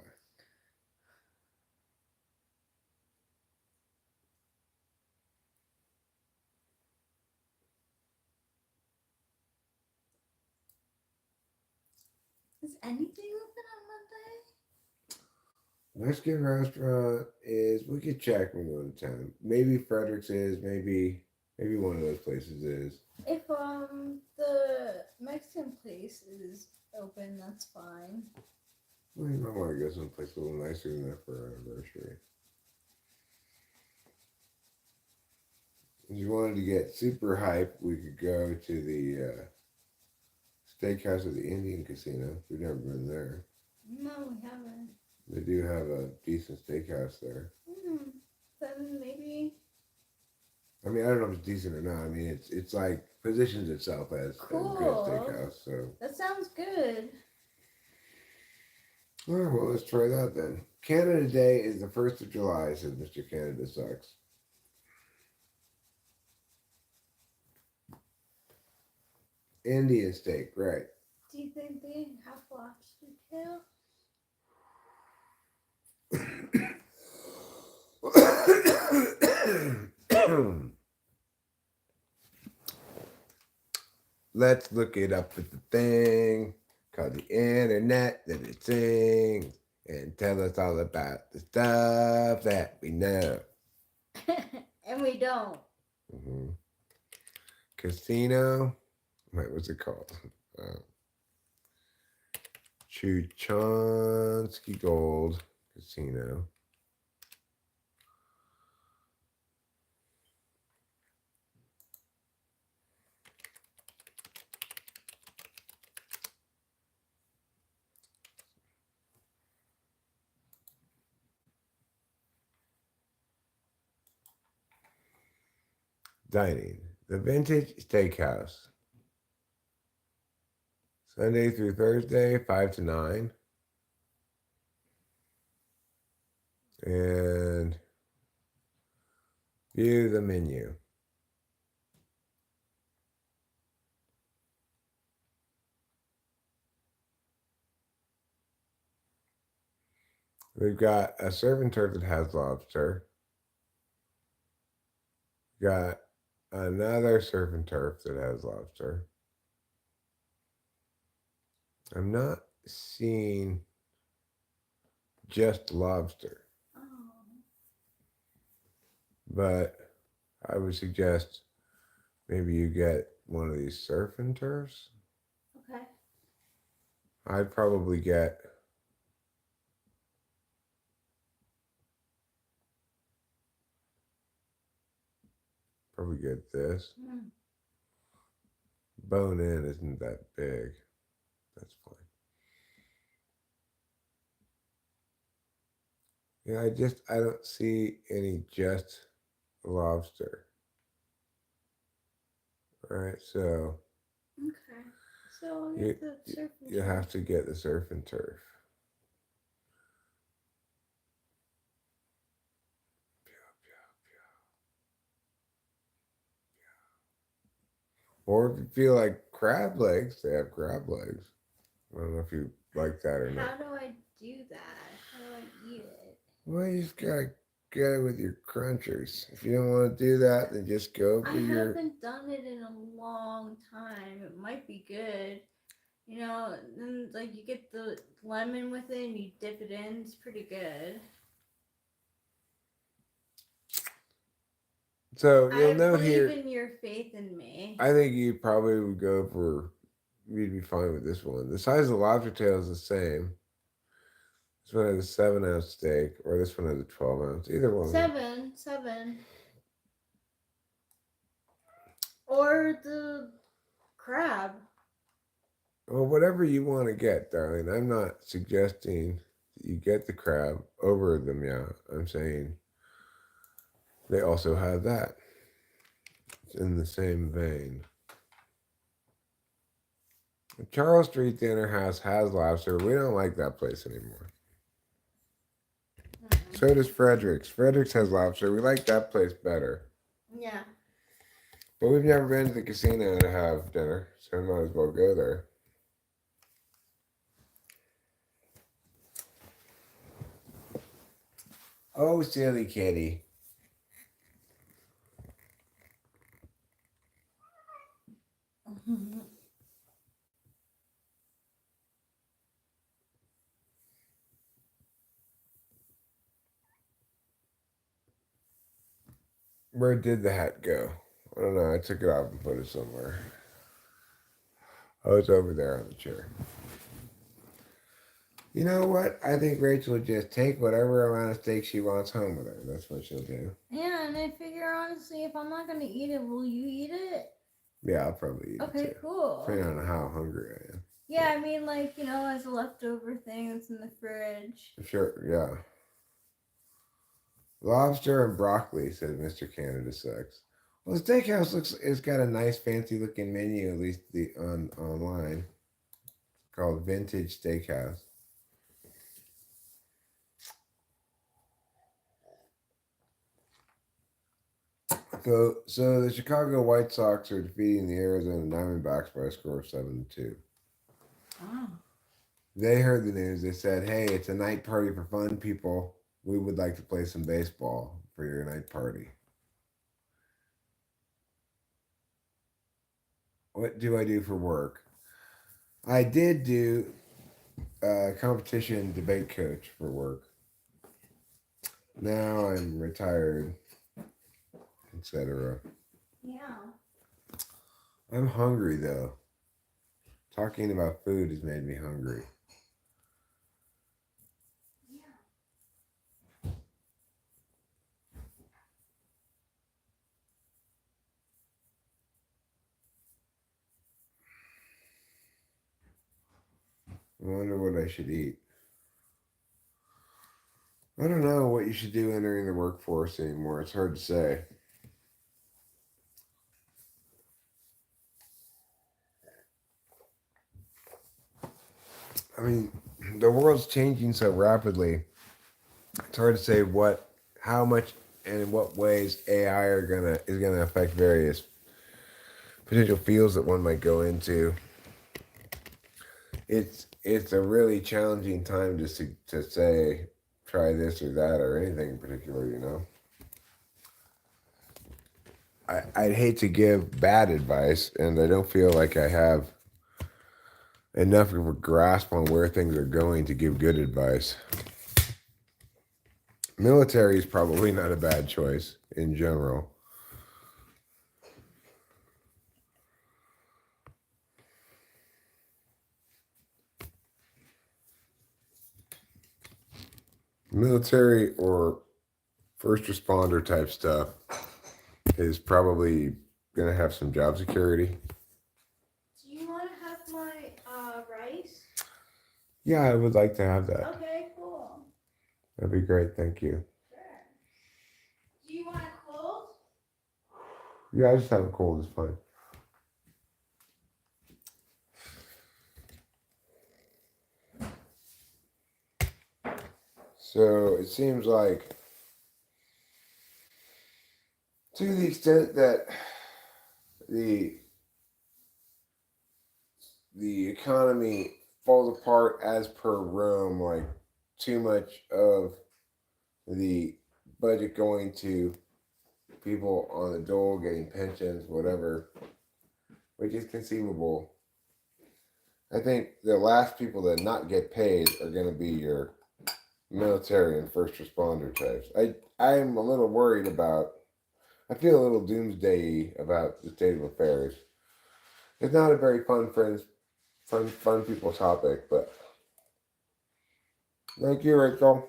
Is anything open on Monday? Mexican restaurant is, we could check when we go to town. Maybe Frederick's is, maybe one of those places is. If the Mexican place is open, that's fine. Well, you might want to go someplace a little nicer than that for our anniversary. If you wanted to get super hype, we could go to the steakhouse at the Indian Casino. We've never been there. No, we haven't. They do have a decent steakhouse there. Then maybe. I mean, I don't know if it's decent or not. I mean, it's like positions itself as a good steakhouse. So that sounds good. all right, well, let's try that then. Canada Day is the 1st of July, said Mr. Canada Sucks. Indian steak, right. Do you think they have lobster tail? let's look it up with the thing called the internet that it sings and tell us all about the stuff that we know. And we don't. Mm-hmm. Casino. Wait, what's it called? Chuchansky Gold Casino. Dining. The Vintage Steakhouse. Sunday through Thursday, 5 to 9. And view the menu. We've got a surf and turf that has lobster. Got another surf and turf that has lobster. I'm not seeing just lobster, Oh. but I would suggest maybe you get one of these surf and turfs. Okay. I'd probably get this. Bone in isn't that big. That's fine. Yeah, I don't see any just lobster. All right, so Okay. So I'll get the surf and you turf. have to get the surf and turf. Or if you feel like crab legs, they have crab legs. I don't know if you like that or not. How do I do that? How do I eat it? Well, you just gotta get it with your crunchers. If you don't want to do that, then just go I for your. haven't done it in a long time. It might be good. You know, then like you get the lemon with it and you dip it in. It's pretty good. So you'll I note believe here. in your faith in me. I think you probably would go for. You'd be fine with this one. The size of the lobster tail is the same. This one has a 7-ounce steak, or this one has a 12-ounce. Either one. Seven. Or the crab. Well, whatever you want to get, darling. I'm not suggesting that you get the crab over them. Yeah, I'm saying they also have that. It's in the same vein. The Charles Street Dinner House has lobster. We don't like that place anymore. So does Frederick's. Frederick's has lobster. We like that place better. Yeah. But we've never been to the casino to have dinner, so we might as well go there. Oh, silly kitty. Where did the hat go? I don't know. I took it off and put it somewhere. Oh, it's over there on the chair. You know what? I think Rachel would just take whatever amount of steak she wants home with her. That's what she'll do. Yeah, and I figure honestly, if I'm not gonna eat it, will you eat it? Yeah, I'll probably eat it Okay, too. cool. Depending on how hungry I am. Yeah, I mean, like, you know, as a leftover thing that's in the fridge. Sure, yeah. Lobster and broccoli, says Mr. Canada Sucks. Well, the steakhouse it's got a nice fancy looking menu, at least online. It's called Vintage Steakhouse. So the Chicago White Sox are defeating the Arizona Diamondbacks by a score of 7-2. Oh. They heard the news. They said, "Hey, it's a night party for fun people. We would like to play some baseball for your night party." what do I do for work? I did do competition debate coach for work. Now I'm retired, etc. Yeah. I'm hungry though. Talking about food has made me hungry. I wonder what I should eat. I don't know what you should do entering the workforce anymore. It's hard to say. I mean, the world's changing so rapidly. It's hard to say how much, and in what ways AI is gonna affect various potential fields that one might go into. It's a really challenging time to say try this or that or anything in particular. I'd hate to give bad advice, and I don't feel like I have enough of a grasp on where things are going to give good advice. Military is probably not a bad choice in general. Military or first responder type stuff is probably going to have some job security. Do you want to have my rice? Yeah, I would like to have that. Okay, cool. That'd be great. Thank you. Sure. Do you want it cold? Yeah, I just have it cold. It's fine. So it seems like, to the extent that the economy falls apart as per Rome, like too much of the budget going to people on the dole getting pensions, whatever, which is conceivable. I think the last people that not get paid are going to be your military and first responder types. I'm a little worried about. I feel a little doomsday about the state of affairs. It's not a very fun people topic, but thank you, Rachel.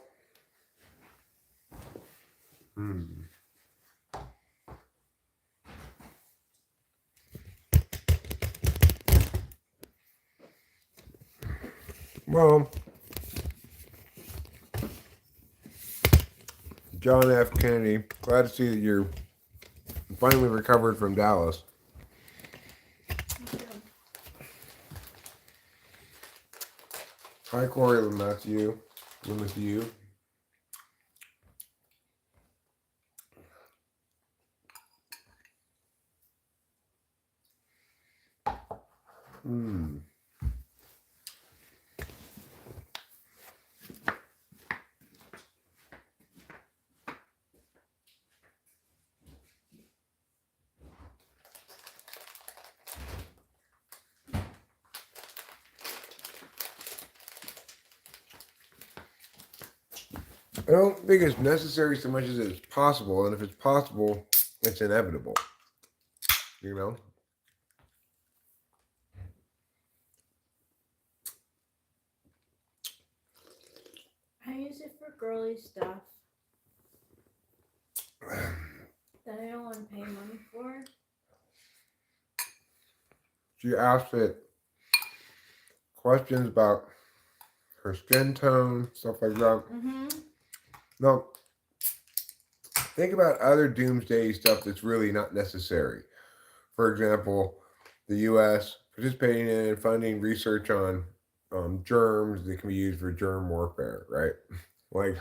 Well, John F. Kennedy, glad to see that you're finally recovered from Dallas. Hi, Corey, that's you. With you. I don't think it's necessary so much as it's possible, and if it's possible, it's inevitable. You know? I use it for girly stuff that I don't want to pay money for. She asked it questions about her skin tone, stuff like that. Mm-hmm. Now, think about other doomsday stuff that's really not necessary. For example, the U.S. participating in and funding research on germs that can be used for germ warfare, right? Like,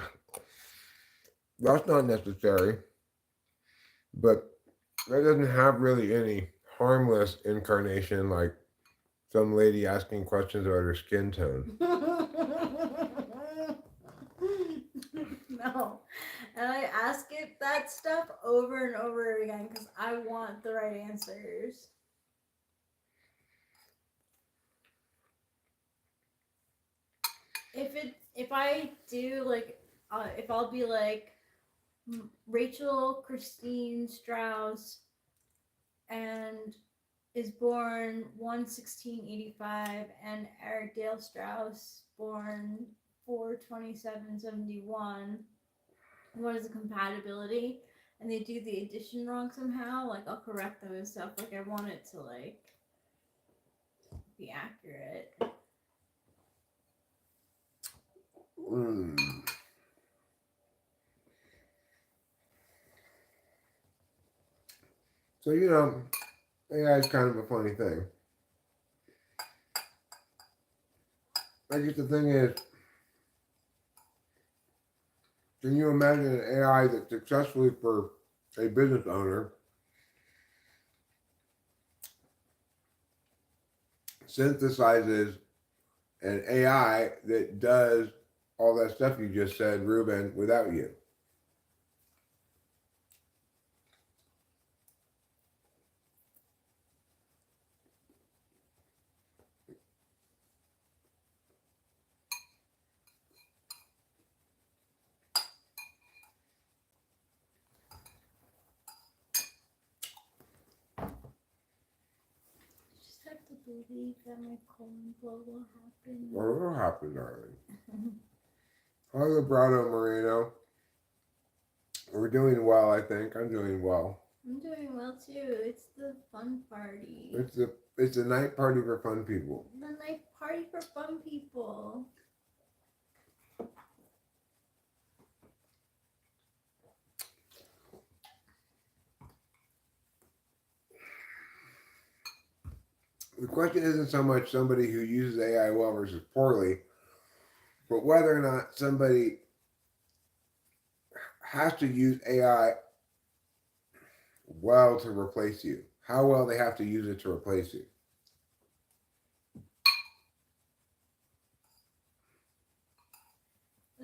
that's not necessary. But that doesn't have really any harmless incarnation like some lady asking questions about her skin tone. No. And I ask it that stuff over and over again because I want the right answers. if I do like if I'll be like Rachel Christine Strauss and is born 1/16/85 and Eric Dale Strauss born 4/27/71. What is the compatibility? And they do the addition wrong somehow, like I'll correct them and stuff. Like I want it to like be accurate. So, AI is kind of a funny thing. I guess the thing is, can you imagine an AI that successfully, for a business owner, synthesizes an AI that does all that stuff you just said, Ruben, without you? Just have to believe that my colon blow will happen. Well, it'll happen, darling. Hi, Vibrato Marino. We're doing well, I think. I'm doing well. I'm doing well too. It's the fun party. It's a night party for fun people. The night party for fun people. The question isn't so much somebody who uses AI well versus poorly, but whether or not somebody has to use AI well to replace you. How well they have to use it to replace you.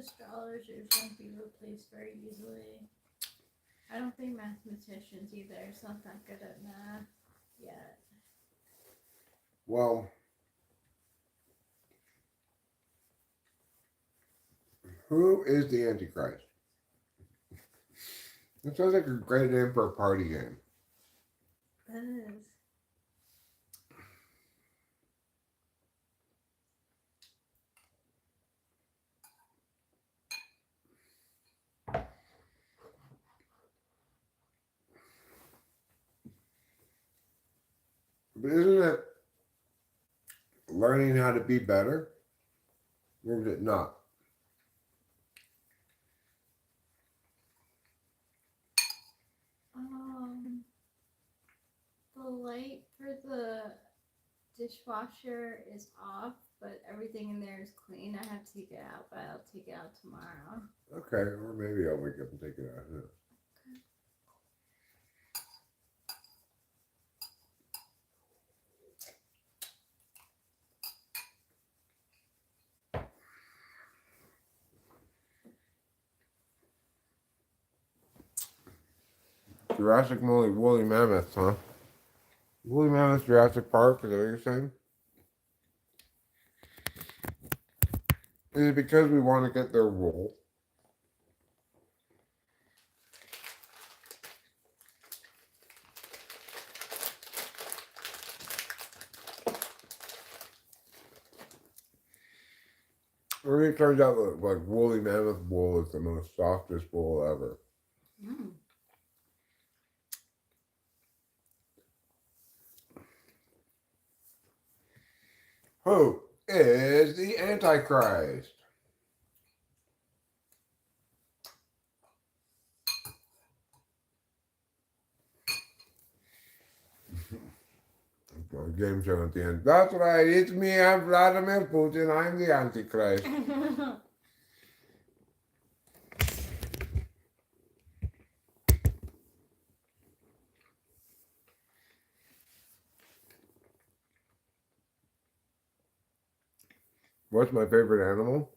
Astrologers won't be replaced very easily. I don't think mathematicians either. It's not that good at math yet. Well, who is the Antichrist? It sounds like a great name for a party game. That is. But isn't it learning how to be better? Or is it not? The light for the dishwasher is off, but everything in there is clean. I have to take it out, but I'll take it out tomorrow. Okay, or maybe I'll wake up and take it out. Yeah. Jurassic woolly mammoths, huh? Woolly mammoth, Jurassic Park, is that what you're saying? Is it because we want to get their wool? Or it turns out that like woolly mammoth wool is the most softest wool ever. Mm. Who is the Antichrist? Game show at the end. That's right, it's me, I'm Vladimir Putin, I'm the Antichrist. What's my favorite animal?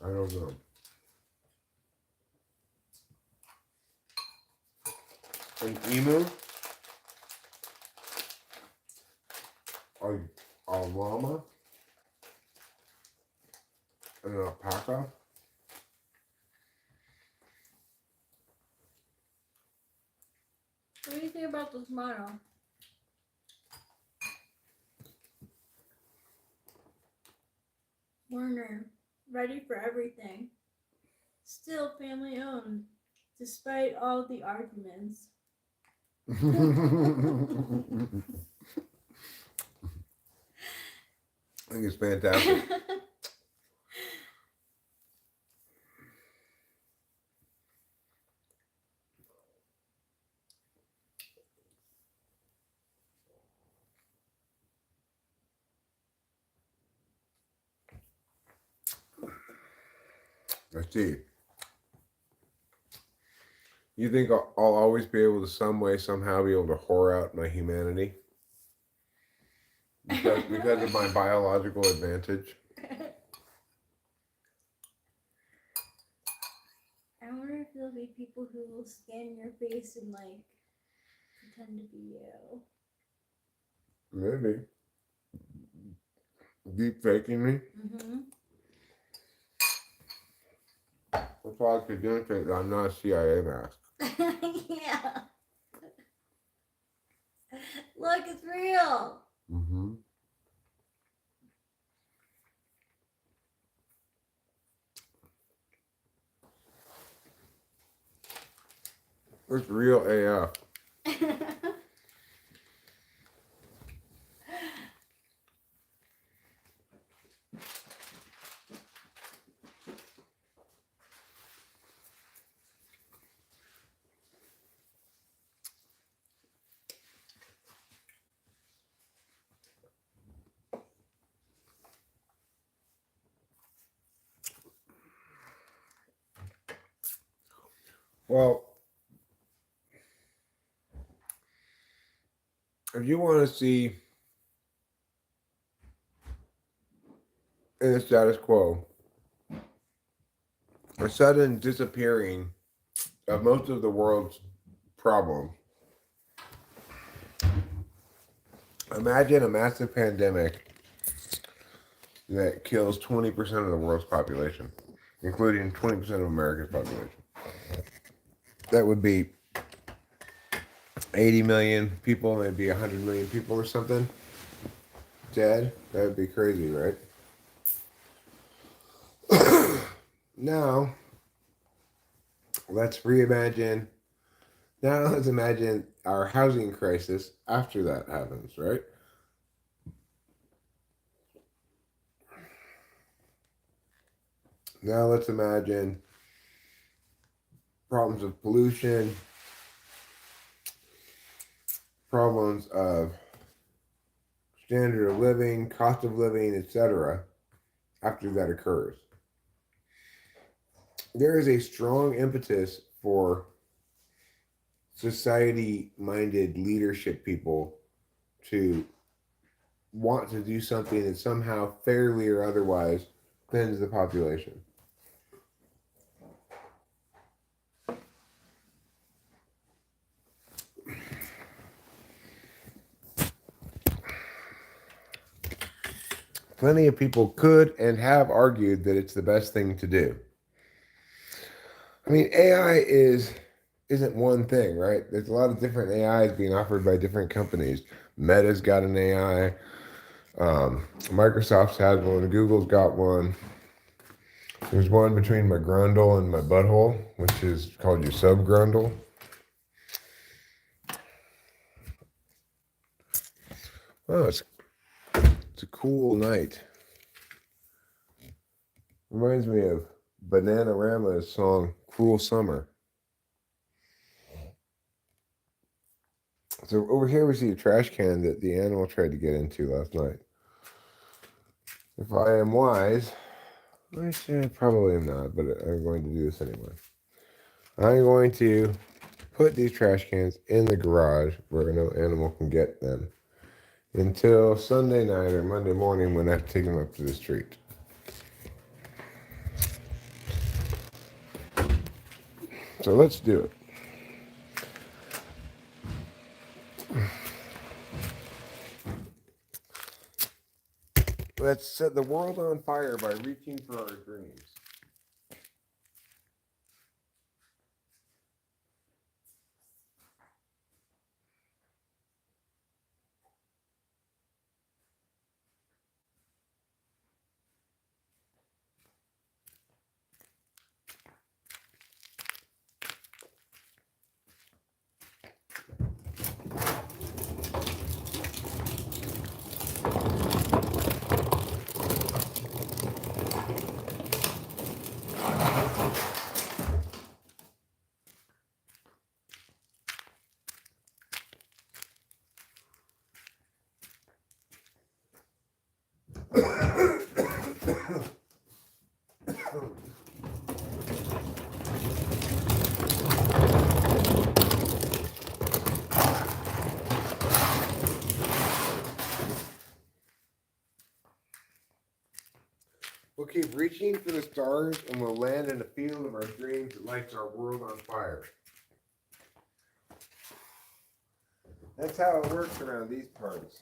I don't know. An emu? a llama, an alpaca. What do you think about this motto? Warner, ready for everything. Still family owned, despite all the arguments. I think it's fantastic. Let's see. You think I'll always be able to some way, somehow be able to whore out my humanity? Because of my biological advantage? I wonder if there'll be people who will scan your face and like pretend to be you. Maybe. Deep faking me? Mm-hmm. That's why I could demonstrate that I'm not a CIA mask. Yeah. Look, it's real. Mm-hmm. It's real AF. Well, if you want to see in the status quo a sudden disappearing of most of the world's problems, imagine a massive pandemic that kills 20% of the world's population, including 20% of America's population. That would be 80 million people, maybe 100 million people or something dead. That would be crazy, right? Now, let's reimagine. Now, let's imagine our housing crisis after that happens, right? Now, let's imagine problems of pollution, problems of standard of living, cost of living, etc. after that occurs. There is a strong impetus for society-minded leadership people to want to do something that somehow, fairly or otherwise, cleanses the population. Plenty of people could and have argued that it's the best thing to do. I mean, AI isn't one thing, right? There's a lot of different AIs being offered by different companies. Meta's got an AI. Microsoft's had one. Google's got one. There's one between my grundle and my butthole, which is called your subgrundle. Oh, it's a cool night. Reminds me of Bananarama's song "Cruel Summer." So over here we see a trash can that the animal tried to get into last night. If I am wise, which I probably am not, but I'm going to do this anyway. I'm going to put these trash cans in the garage where no animal can get them until Sunday night or Monday morning when I have to take them up to the street. So let's do it. Let's set the world on fire by reaching for our dreams. We'll keep reaching for the stars and we'll land in a field of our dreams that lights our world on fire. That's how it works around these parts.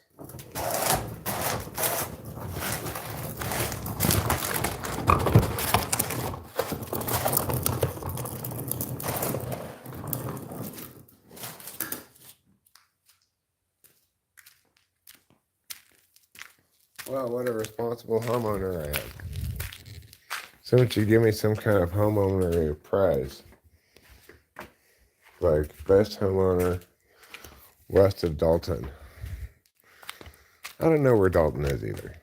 Well, what a responsible homeowner I am. Someone should give me some kind of homeowner prize. Like best homeowner west of Dalton. I don't know where Dalton is either.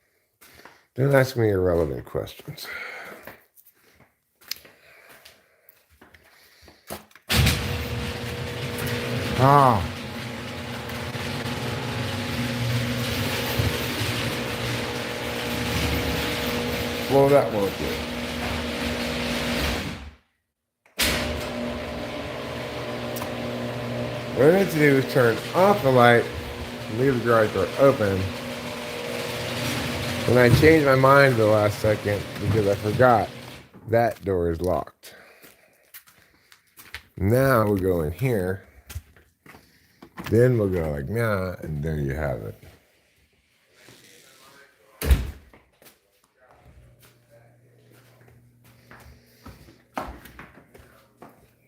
Don't ask me irrelevant questions. Ah. Well, that won't do. What I need to do is turn off the light and leave the garage door open. And I changed my mind at the last second because I forgot that door is locked. Now we'll go in here. Then we'll go like that, and there you have it.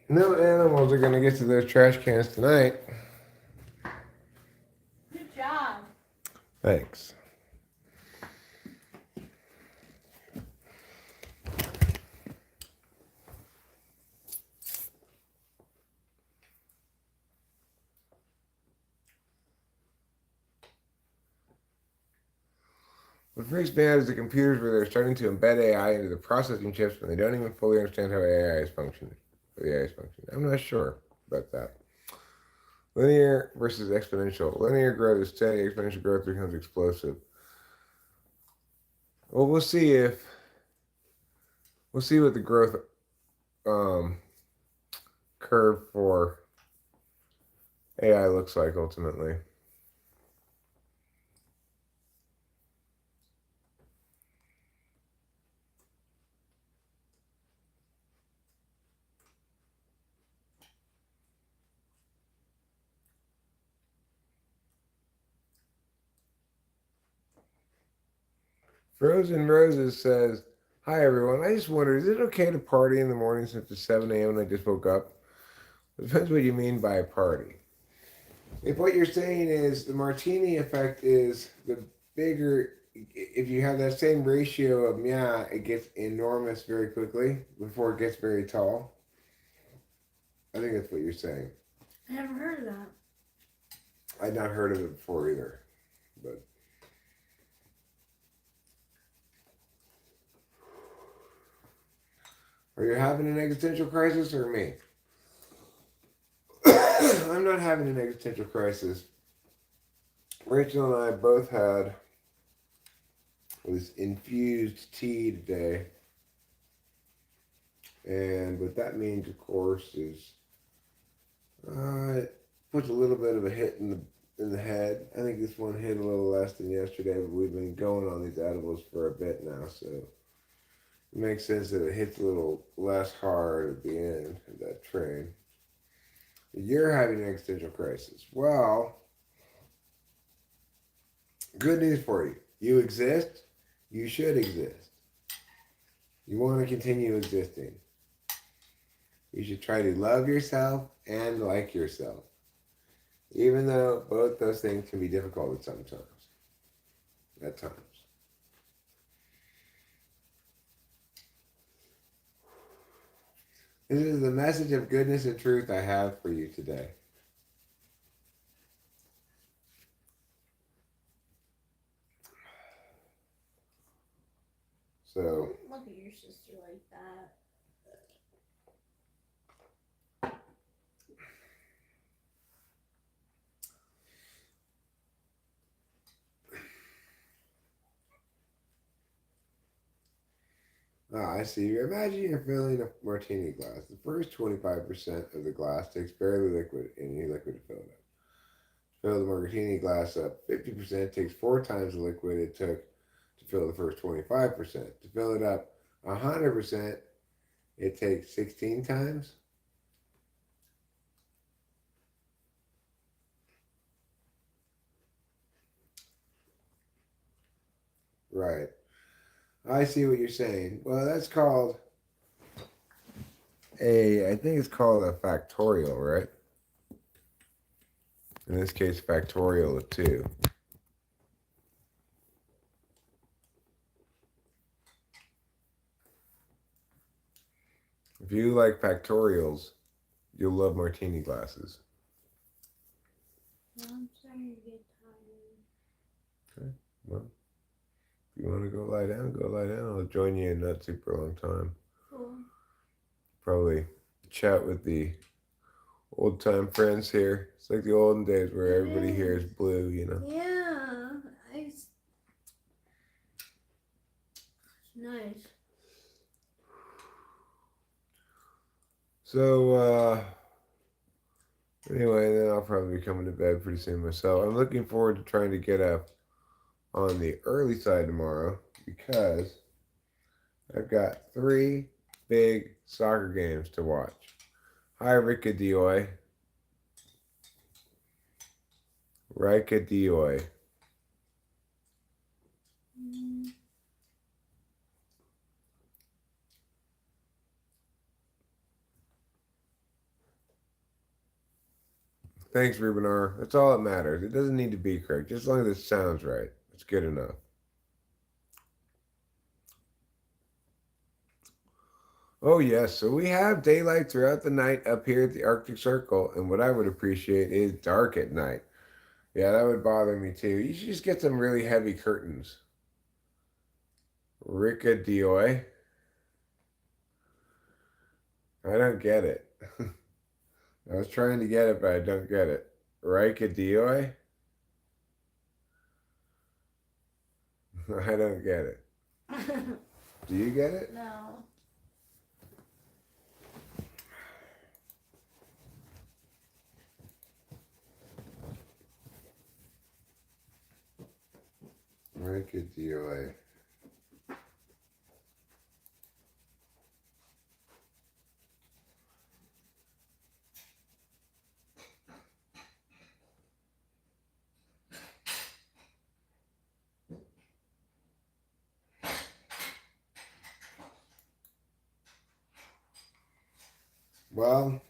No animals are going to get to those trash cans tonight. Good job. Thanks. What freaks me out is the computers where they're starting to embed AI into the processing chips when they don't even fully understand how AI is functioning. I'm not sure about that. Linear versus exponential. Linear growth is steady. Exponential growth becomes explosive. Well, we'll see what the growth curve for AI looks like ultimately. Frozen Roses says, "Hi everyone. I just wondered, is it okay to party in the morning since it's 7 a.m. and I just woke up? It depends what you mean by a party. If what you're saying is the martini effect is the bigger, if you have that same ratio of meow, it gets enormous very quickly before it gets very tall. I think that's what you're saying. I never heard of that. I'd not heard of it before either, but." Are you having an existential crisis or me? I'm not having an existential crisis. Rachel and I both had this infused tea today. And what that means, of course, is it puts a little bit of a hit in the head. I think this one hit a little less than yesterday, but we've been going on these edibles for a bit now, so it makes sense that it hits a little less hard at the end of that train. You're having an existential crisis. Well, good news for you. You exist, You should exist. You want to continue existing. You should try to love yourself and like yourself, even though both those things can be difficult sometimes. At times. This is the message of goodness and truth I have for you today. So, Look at your sister like that. I see. Imagine you're filling a martini glass. The first 25% of the glass takes barely liquid, any liquid to fill it up. To fill the martini glass up, 50% takes 4 times the liquid it took to fill the first 25%. To fill it up 100%, it takes 16 times. Right. I see what you're saying. Well, that's called I think it's called a factorial, right? In this case, factorial of 2. If you like factorials, you'll love martini glasses. Well, I'm starting to get tired. Okay. Well, if you want to go lie down, go lie down. I'll join you in not super long time. Cool. Probably chat with the old time friends here. It's like the olden days where It everybody here is is. blue, you know. Yeah. It's nice. So, anyway, then I'll probably be coming to bed pretty soon myself. I'm looking forward to trying to get up on the early side tomorrow because I've got 3 big soccer games to watch. Hi, Rika Dioy. Rika Dioy. Thanks, Rubenar. That's all that matters. It doesn't need to be correct. Just as long as it sounds right. It's good enough. Oh, yes. So we have daylight throughout the night up here at the Arctic Circle. And what I would appreciate is dark at night. Yeah, that would bother me too. You should just get some really heavy curtains. Rika Dioy. I don't get it. I was trying to get it, but I don't get it. Rika Dioy? I don't get it. Do you get it? No. Rika Dioy. Well,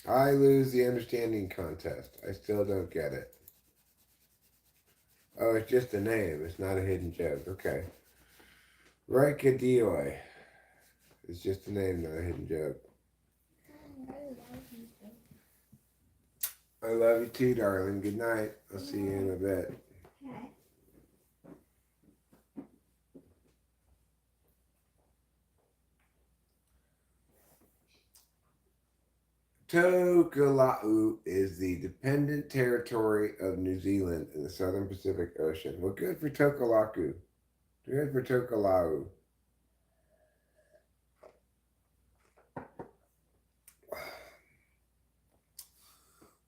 I lose the understanding contest. I still don't get it. Oh, it's just a name. It's not a hidden joke. Okay. Rika Dioy. It's just a name, not a hidden joke. I love you too, darling. Good night. I'll see you in a bit. Okay. Tokelau is the dependent territory of New Zealand in the southern Pacific Ocean. Well, good for Tokelau. Good for Tokelau.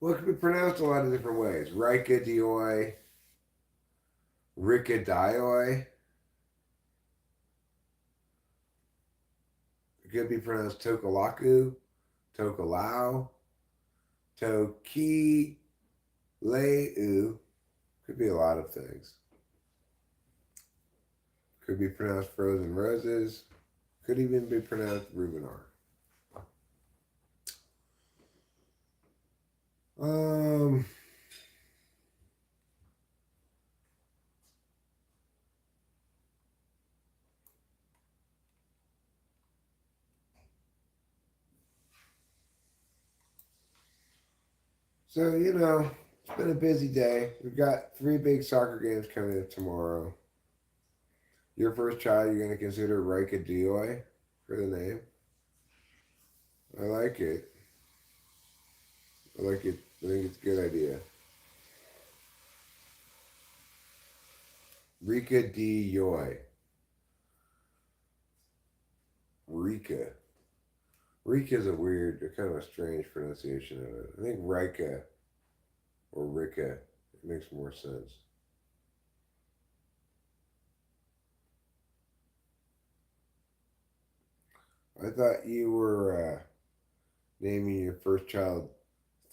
Well, it can be pronounced a lot of different ways. Rika Dioi, Rika Dioi. It could be pronounced Tokelau, Tokelau, Tokileu. Could be a lot of things. Could be pronounced frozen roses. Could even be pronounced Rubenar. So, it's been a busy day. We've got 3 big soccer games coming up tomorrow. Your first child, you're going to consider Rika Dioi for the name. I like it. I like it. I think it's a good idea. Rika Dioi. Rika. Rika is a weird, kind of a strange pronunciation of it. I think Rika or Rika, it makes more sense. I thought you were naming your first child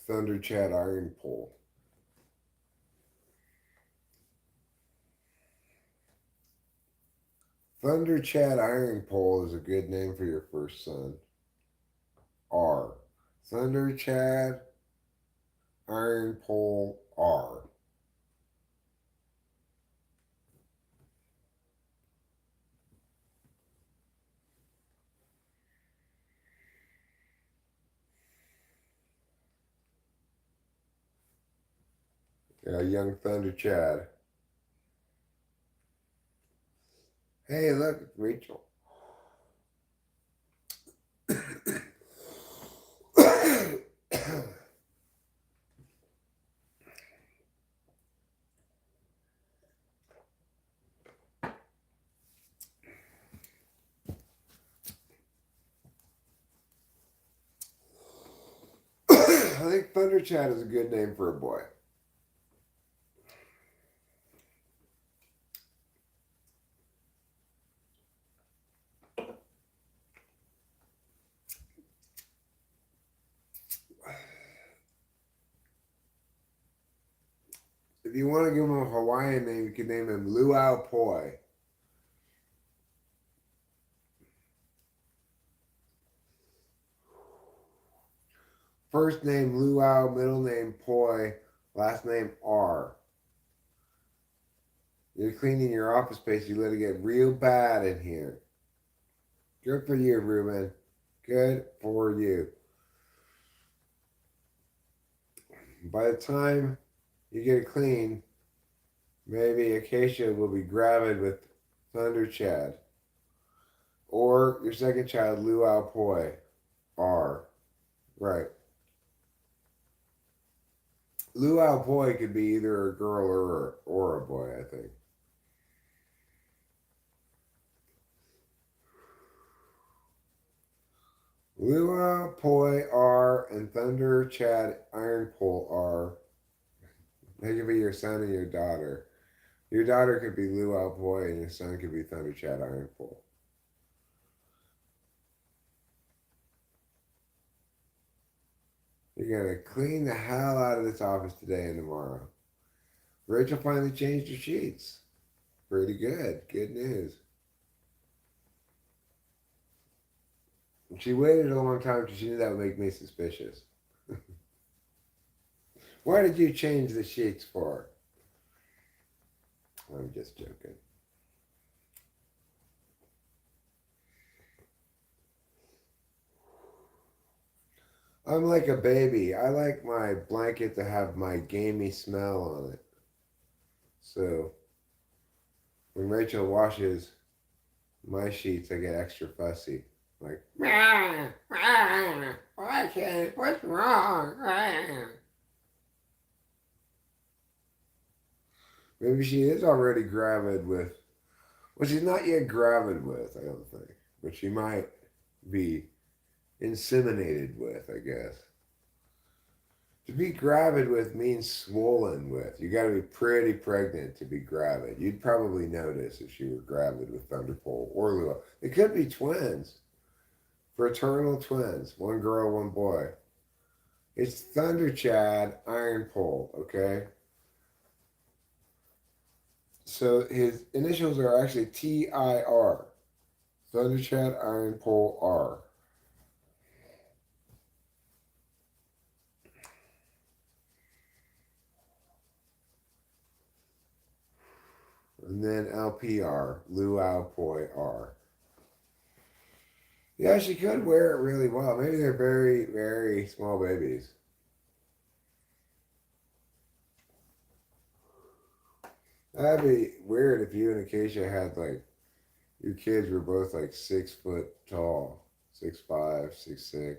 Thunder Chad Iron Pole. Thunder Chad Iron Pole is a good name for your first son. R. Thunder Chad Iron Pole R. Yeah, young Thunder Chad. Hey, look, it's Rachel. I think Thunder Chad is a good name for a boy. If you want to give him a Hawaiian name, you can name him Luau Poi. First name Luau, middle name Poi, last name R. You're cleaning your office space, you let it get real bad in here. Good for you, Ruben. Good for you. By the time you get it clean, maybe Acacia will be gravid with Thunder Chad. Or your second child, Luau Poi. R. Right. Luau Poi could be either a girl or a boy, I think. Luau Poi R and Thunder Chad Iron Pole R. That could be your son and your daughter. Your daughter could be Luau Poi and your son could be Thunder Chad Iron Pole. You're going to clean the hell out of this office today and tomorrow. Rachel finally changed her sheets. Pretty good. Good news. She waited a long time because she knew that would make me suspicious. Why did you change the sheets for? I'm just joking. I'm like a baby. I like my blanket to have my gamey smell on it. So when Rachel washes my sheets, I get extra fussy. Like, what's wrong? Maybe she is already gravid with, well, she's not yet gravid with, I don't think, but she might be inseminated with, I guess. To be gravid with means swollen with. You got to be pretty pregnant to be gravid. You'd probably notice if she were gravid with Thunderpole or Lua. It could be twins. Fraternal twins. One girl, one boy. It's Thunder Chad, Iron Pole, okay? So his initials are actually TIR. Thunderchat Iron Pole R. And then LPR, Luau Poi R. Yeah, she could wear it really well. Maybe they're very, very small babies. That'd be weird if you and Acacia had like your kids were both like 6 foot tall, 6'5", 6'6".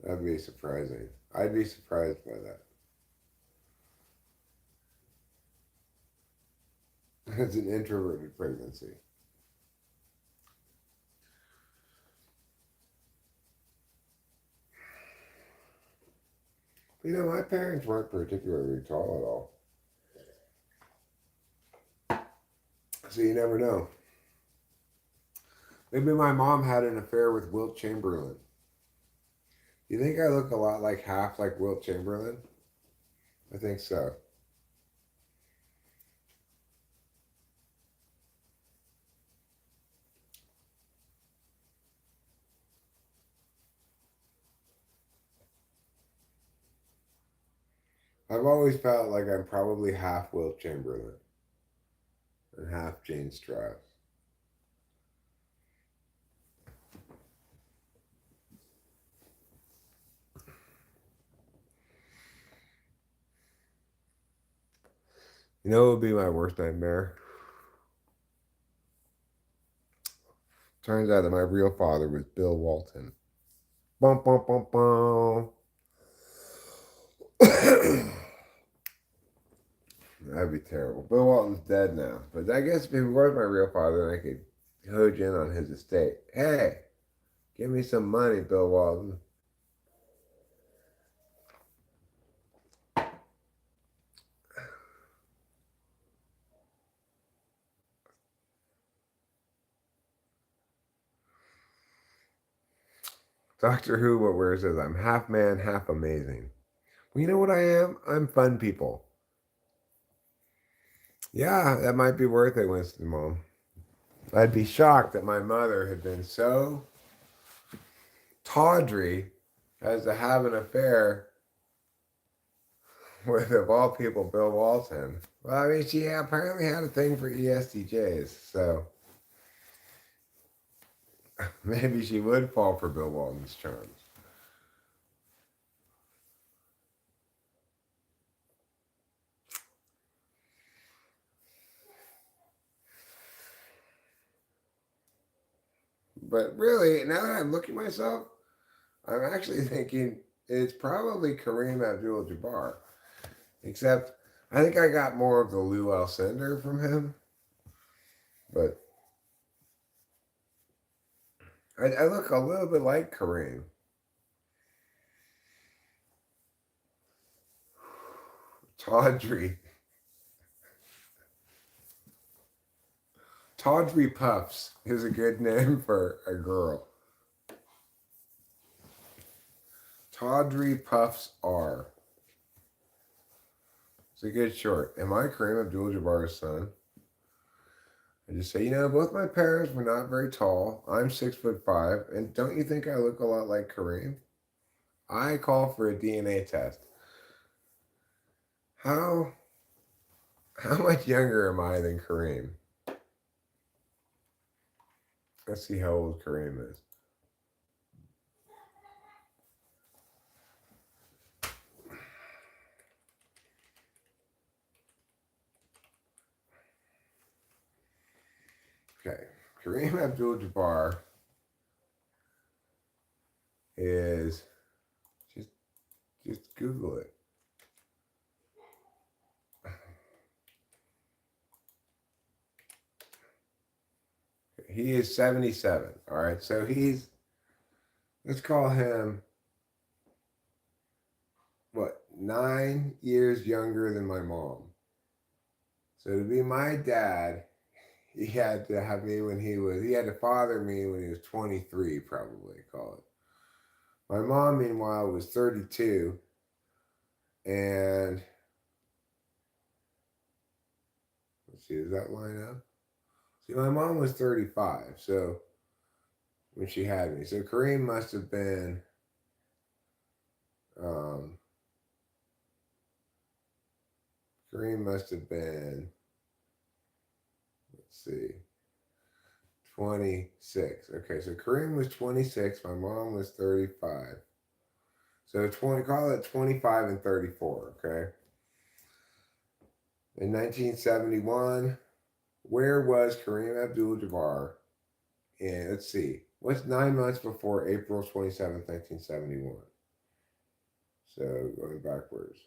That'd be surprising. I'd be surprised by that. It's an introverted pregnancy. You know, my parents weren't particularly tall at all. So you never know. Maybe my mom had an affair with Wilt Chamberlain. You think I look a lot like half like Wilt Chamberlain? I think so. I've always felt like I'm probably half Wilt Chamberlain and half Jane Strauss. You know what would be my worst nightmare? Turns out that my real father was Bill Walton. Bum, bum, bum, bum. That'd be terrible. Bill Walton's dead now. But I guess if he was my real father, then I could hood in on his estate. Hey, give me some money, Bill Walton. Doctor Who, where it says I'm half man, half amazing. Well, you know what I am? I'm fun people. Yeah, that might be worth it, Winston Mom. I'd be shocked that my mother had been so tawdry as to have an affair with, of all people, Bill Walton. Well, I mean, she apparently had a thing for ESTJs, so maybe she would fall for Bill Walton's charms. But really, now that I'm looking at myself, I'm actually thinking it's probably Kareem Abdul-Jabbar. Except, I think I got more of the Lou Alcindor from him. But I look a little bit like Kareem. Tawdry. Tawdry Puffs is a good name for a girl. Tawdry Puffs are. It's a good short. Am I Kareem Abdul-Jabbar's son? I just say, you know, both my parents were not very tall. I'm 6'5", and don't you think I look a lot like Kareem? I call for a DNA test. How much younger am I than Kareem? Let's see how old Kareem is. Okay, Kareem Abdul-Jabbar is just Google it. He is 77. All right, so he's, let's call him, what, 9 years younger than my mom. So to be my dad, he had to have me when he had to father me when he was 23, probably, call it. My mom, meanwhile, was 32, and Let's see, does that line up? See, my mom was 35, so when she had me. So Kareem must have been Kareem must have been, let's see, 26. Okay, so Kareem was 26, my mom was 35. So 20, call it 25 and 34, okay? In 1971, where was Kareem Abdul-Jabbar? And let's see, what's 9 months before April 27th, 1971? So going backwards.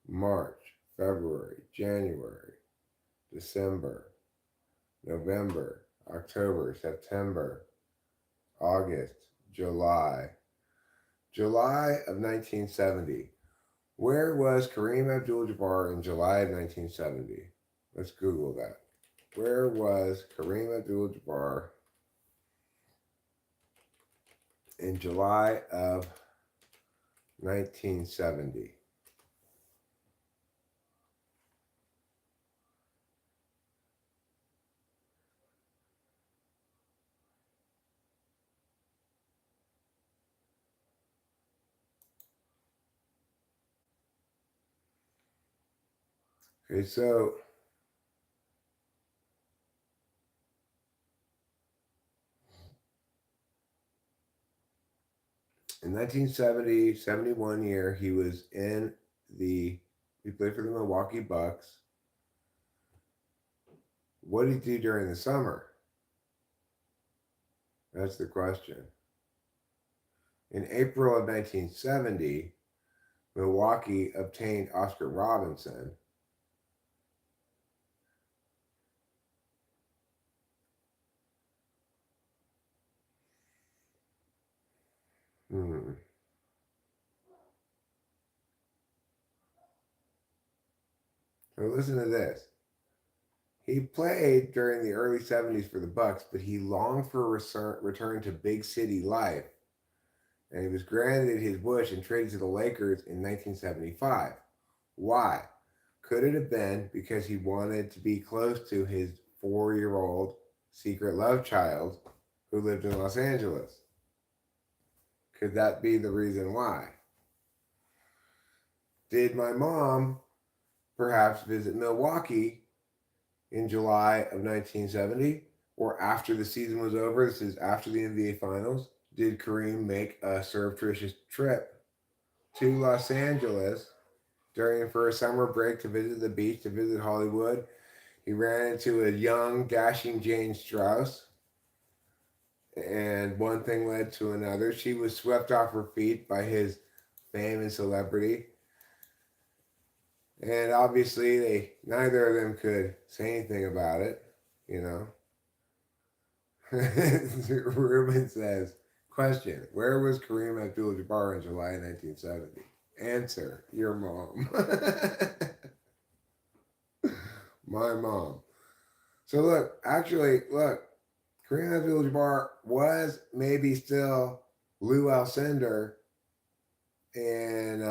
March, February, January, December, November, October, September, August, July. July of 1970. Where was Kareem Abdul-Jabbar in July of 1970? Let's Google that. Where was Kareem Abdul-Jabbar in July of 1970? Okay, so in 1970, 71 year, he played for the Milwaukee Bucks. What did he do during the summer? That's the question. In April of 1970, Milwaukee obtained Oscar Robinson. So listen to this. He played during the early 70s for the Bucks, but he longed for a return to big city life. And he was granted his wish and traded to the Lakers in 1975. Why? Could it have been because he wanted to be close to his 4-year-old secret love child who lived in Los Angeles? Could that be the reason why? Did my mom perhaps visit Milwaukee in July of 1970 or after the season was over? This is after the NBA Finals. Did Kareem make a surreptitious trip to Los Angeles for a summer break to visit the beach, to visit Hollywood? He ran into a young, dashing Jane Strauss, and one thing led to another. She was swept off her feet by his fame and celebrity. And obviously, neither of them could say anything about it, you know. Ruben says, question, where was Kareem Abdul-Jabbar in July 1970? Answer, your mom. My mom. So look, Kareem Abdul-Jabbar was maybe still Lou Alcindor in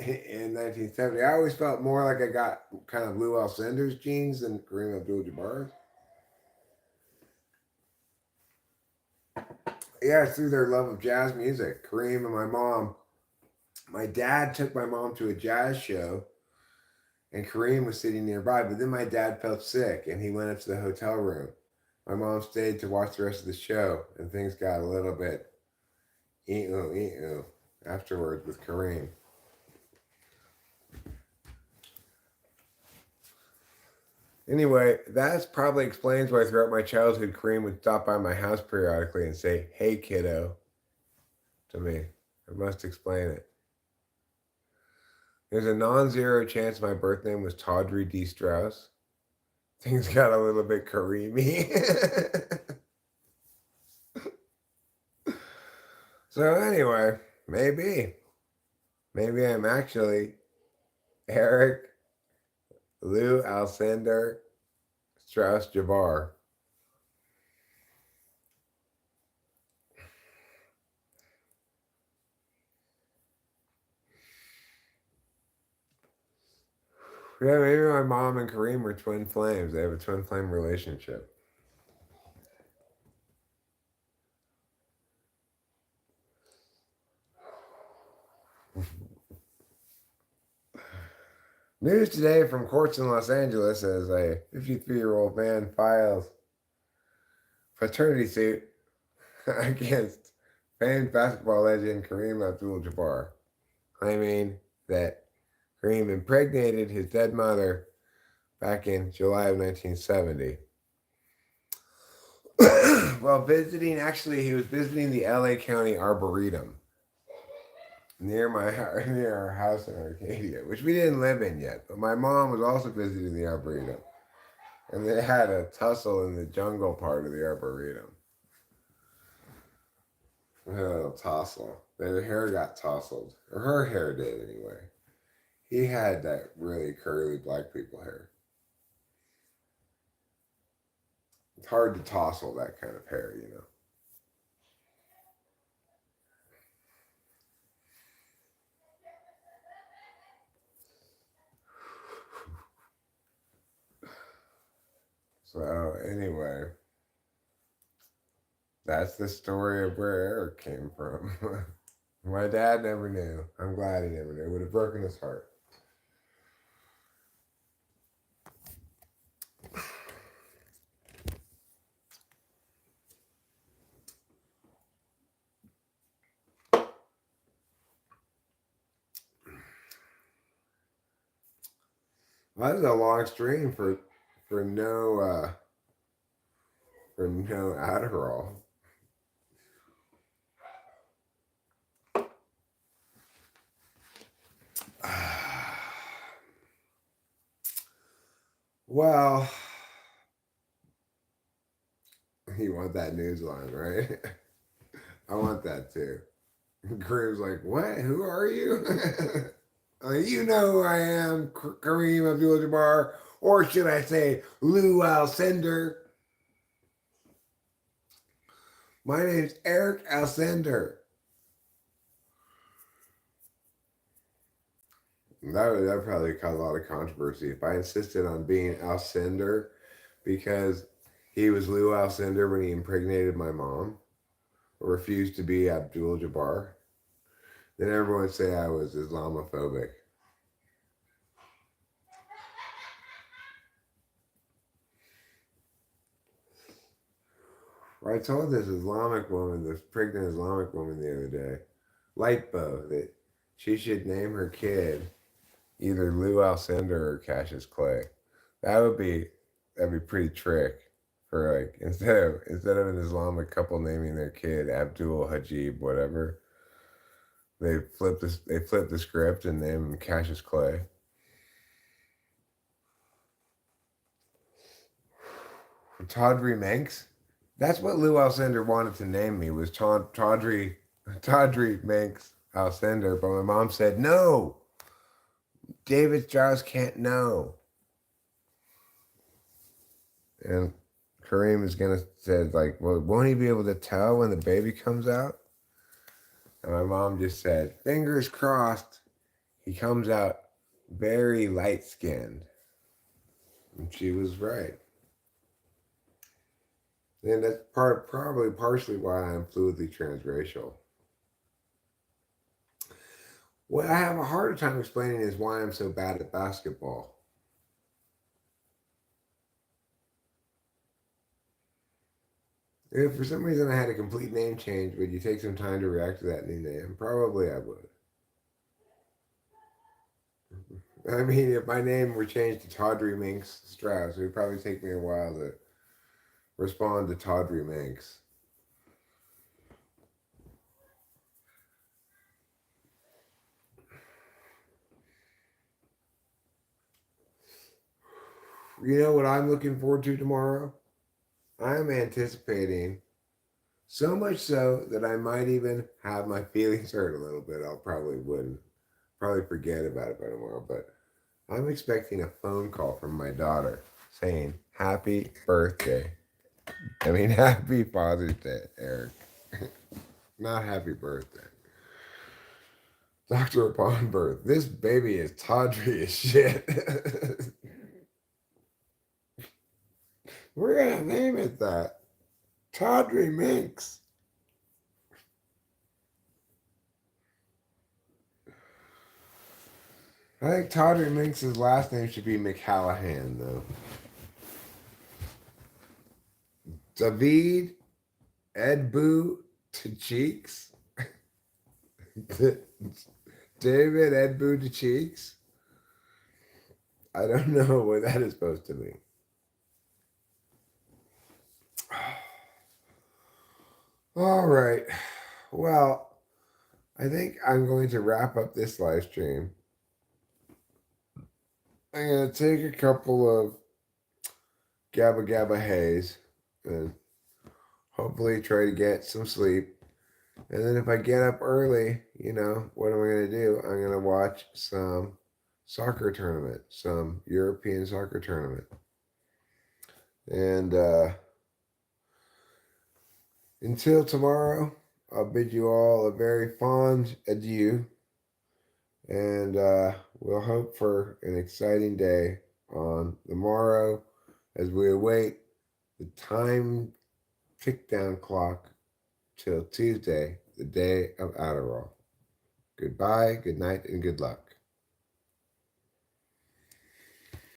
1970. I always felt more like I got kind of Lou Alcindor's genes than Kareem Abdul-Jabbar's. Yeah, it's through their love of jazz music. Kareem and my mom. My dad took my mom to a jazz show, and Kareem was sitting nearby, but then my dad felt sick, and he went up to the hotel room. My mom stayed to watch the rest of the show, and things got a little bit afterwards with Kareem. Anyway, that probably explains why throughout my childhood, Kareem would stop by my house periodically and say, "Hey, kiddo," to me. It must explain it. There's a non-zero chance my birth name was Tawdry D. Strauss. Things got a little bit Kareemy. So anyway, maybe I'm actually Eric Lou Alcindor Strauss Jabbar. Yeah, maybe my mom and Kareem were twin flames. They have a twin flame relationship. News today from courts in Los Angeles as a 53-year-old man files paternity suit against famed basketball legend Kareem Abdul-Jabbar, claiming that Kareem impregnated his dead mother back in July of 1970. While visiting, actually, he was visiting the LA County Arboretum near our house in Arcadia, which we didn't live in yet. But my mom was also visiting the Arboretum, and they had a tussle in the jungle part of the Arboretum. A little tussle. Their hair got tousled, or her hair did anyway. He had that really curly black people hair. It's hard to tousle that kind of hair, you know. So anyway, that's the story of where Eric came from. My dad never knew. I'm glad he never knew. It would have broken his heart. Well, that was a long stream for no Adderall. Well, you want that news line, right? I want that too. Kareem's like, what? Who are you? You know who I am, Kareem Abdul-Jabbar, or should I say Lou Alcindor? My name's Eric Alcindor. That probably caused a lot of controversy if I insisted on being Alcindor because he was Lou Alcindor when he impregnated my mom, or refused to be Abdul-Jabbar. Then everyone would say I was Islamophobic. I told this pregnant Islamic woman the other day, Lightbow, that she should name her kid either Lou Alcindor or Cassius Clay. That'd be pretty trick for like instead of an Islamic couple naming their kid Abdul Hajib whatever. They flip the script and name him Cassius Clay. Tawdry Manx. That's what Lou Alcindor wanted to name me, was Tawdry Manx Alcindor, but my mom said no. David Strauss can't know. And Kareem is gonna say like, well, won't he be able to tell when the baby comes out? And my mom just said, fingers crossed, he comes out very light skinned. And she was right. And that's probably partially why I'm fluidly transracial. What I have a harder time explaining is why I'm so bad at basketball. If for some reason I had a complete name change, would you take some time to react to that new name? Probably I would. I mean, if my name were changed to Tawdry Manx Strauss, it would probably take me a while to respond to Tawdry Manx. You know what I'm looking forward to tomorrow? I'm anticipating, so much so that I might even have my feelings hurt a little bit. I'll probably forget about it by tomorrow, but I'm expecting a phone call from my daughter saying, happy birthday. I mean, happy Father's Day, Eric. Not happy birthday. Doctor upon birth. This baby is tawdry as shit. We're gonna name it that. Tawdry Minx. I think Tawdry Minx's last name should be McCallahan, though. David Edbu to Cheeks. David Edbu to Cheeks. I don't know what that is supposed to mean. All right. Well, I think I'm going to wrap up this live stream. I'm going to take a couple of Gabba Gabba Haze and hopefully try to get some sleep. And then if I get up early, you know, what am I going to do? I'm going to watch some soccer tournament, some European soccer tournament. And until tomorrow, I'll bid you all a very fond adieu. And we'll hope for an exciting day on the morrow as we await the time tick down clock till Tuesday, the day of Adderall. Goodbye, good night, and good luck.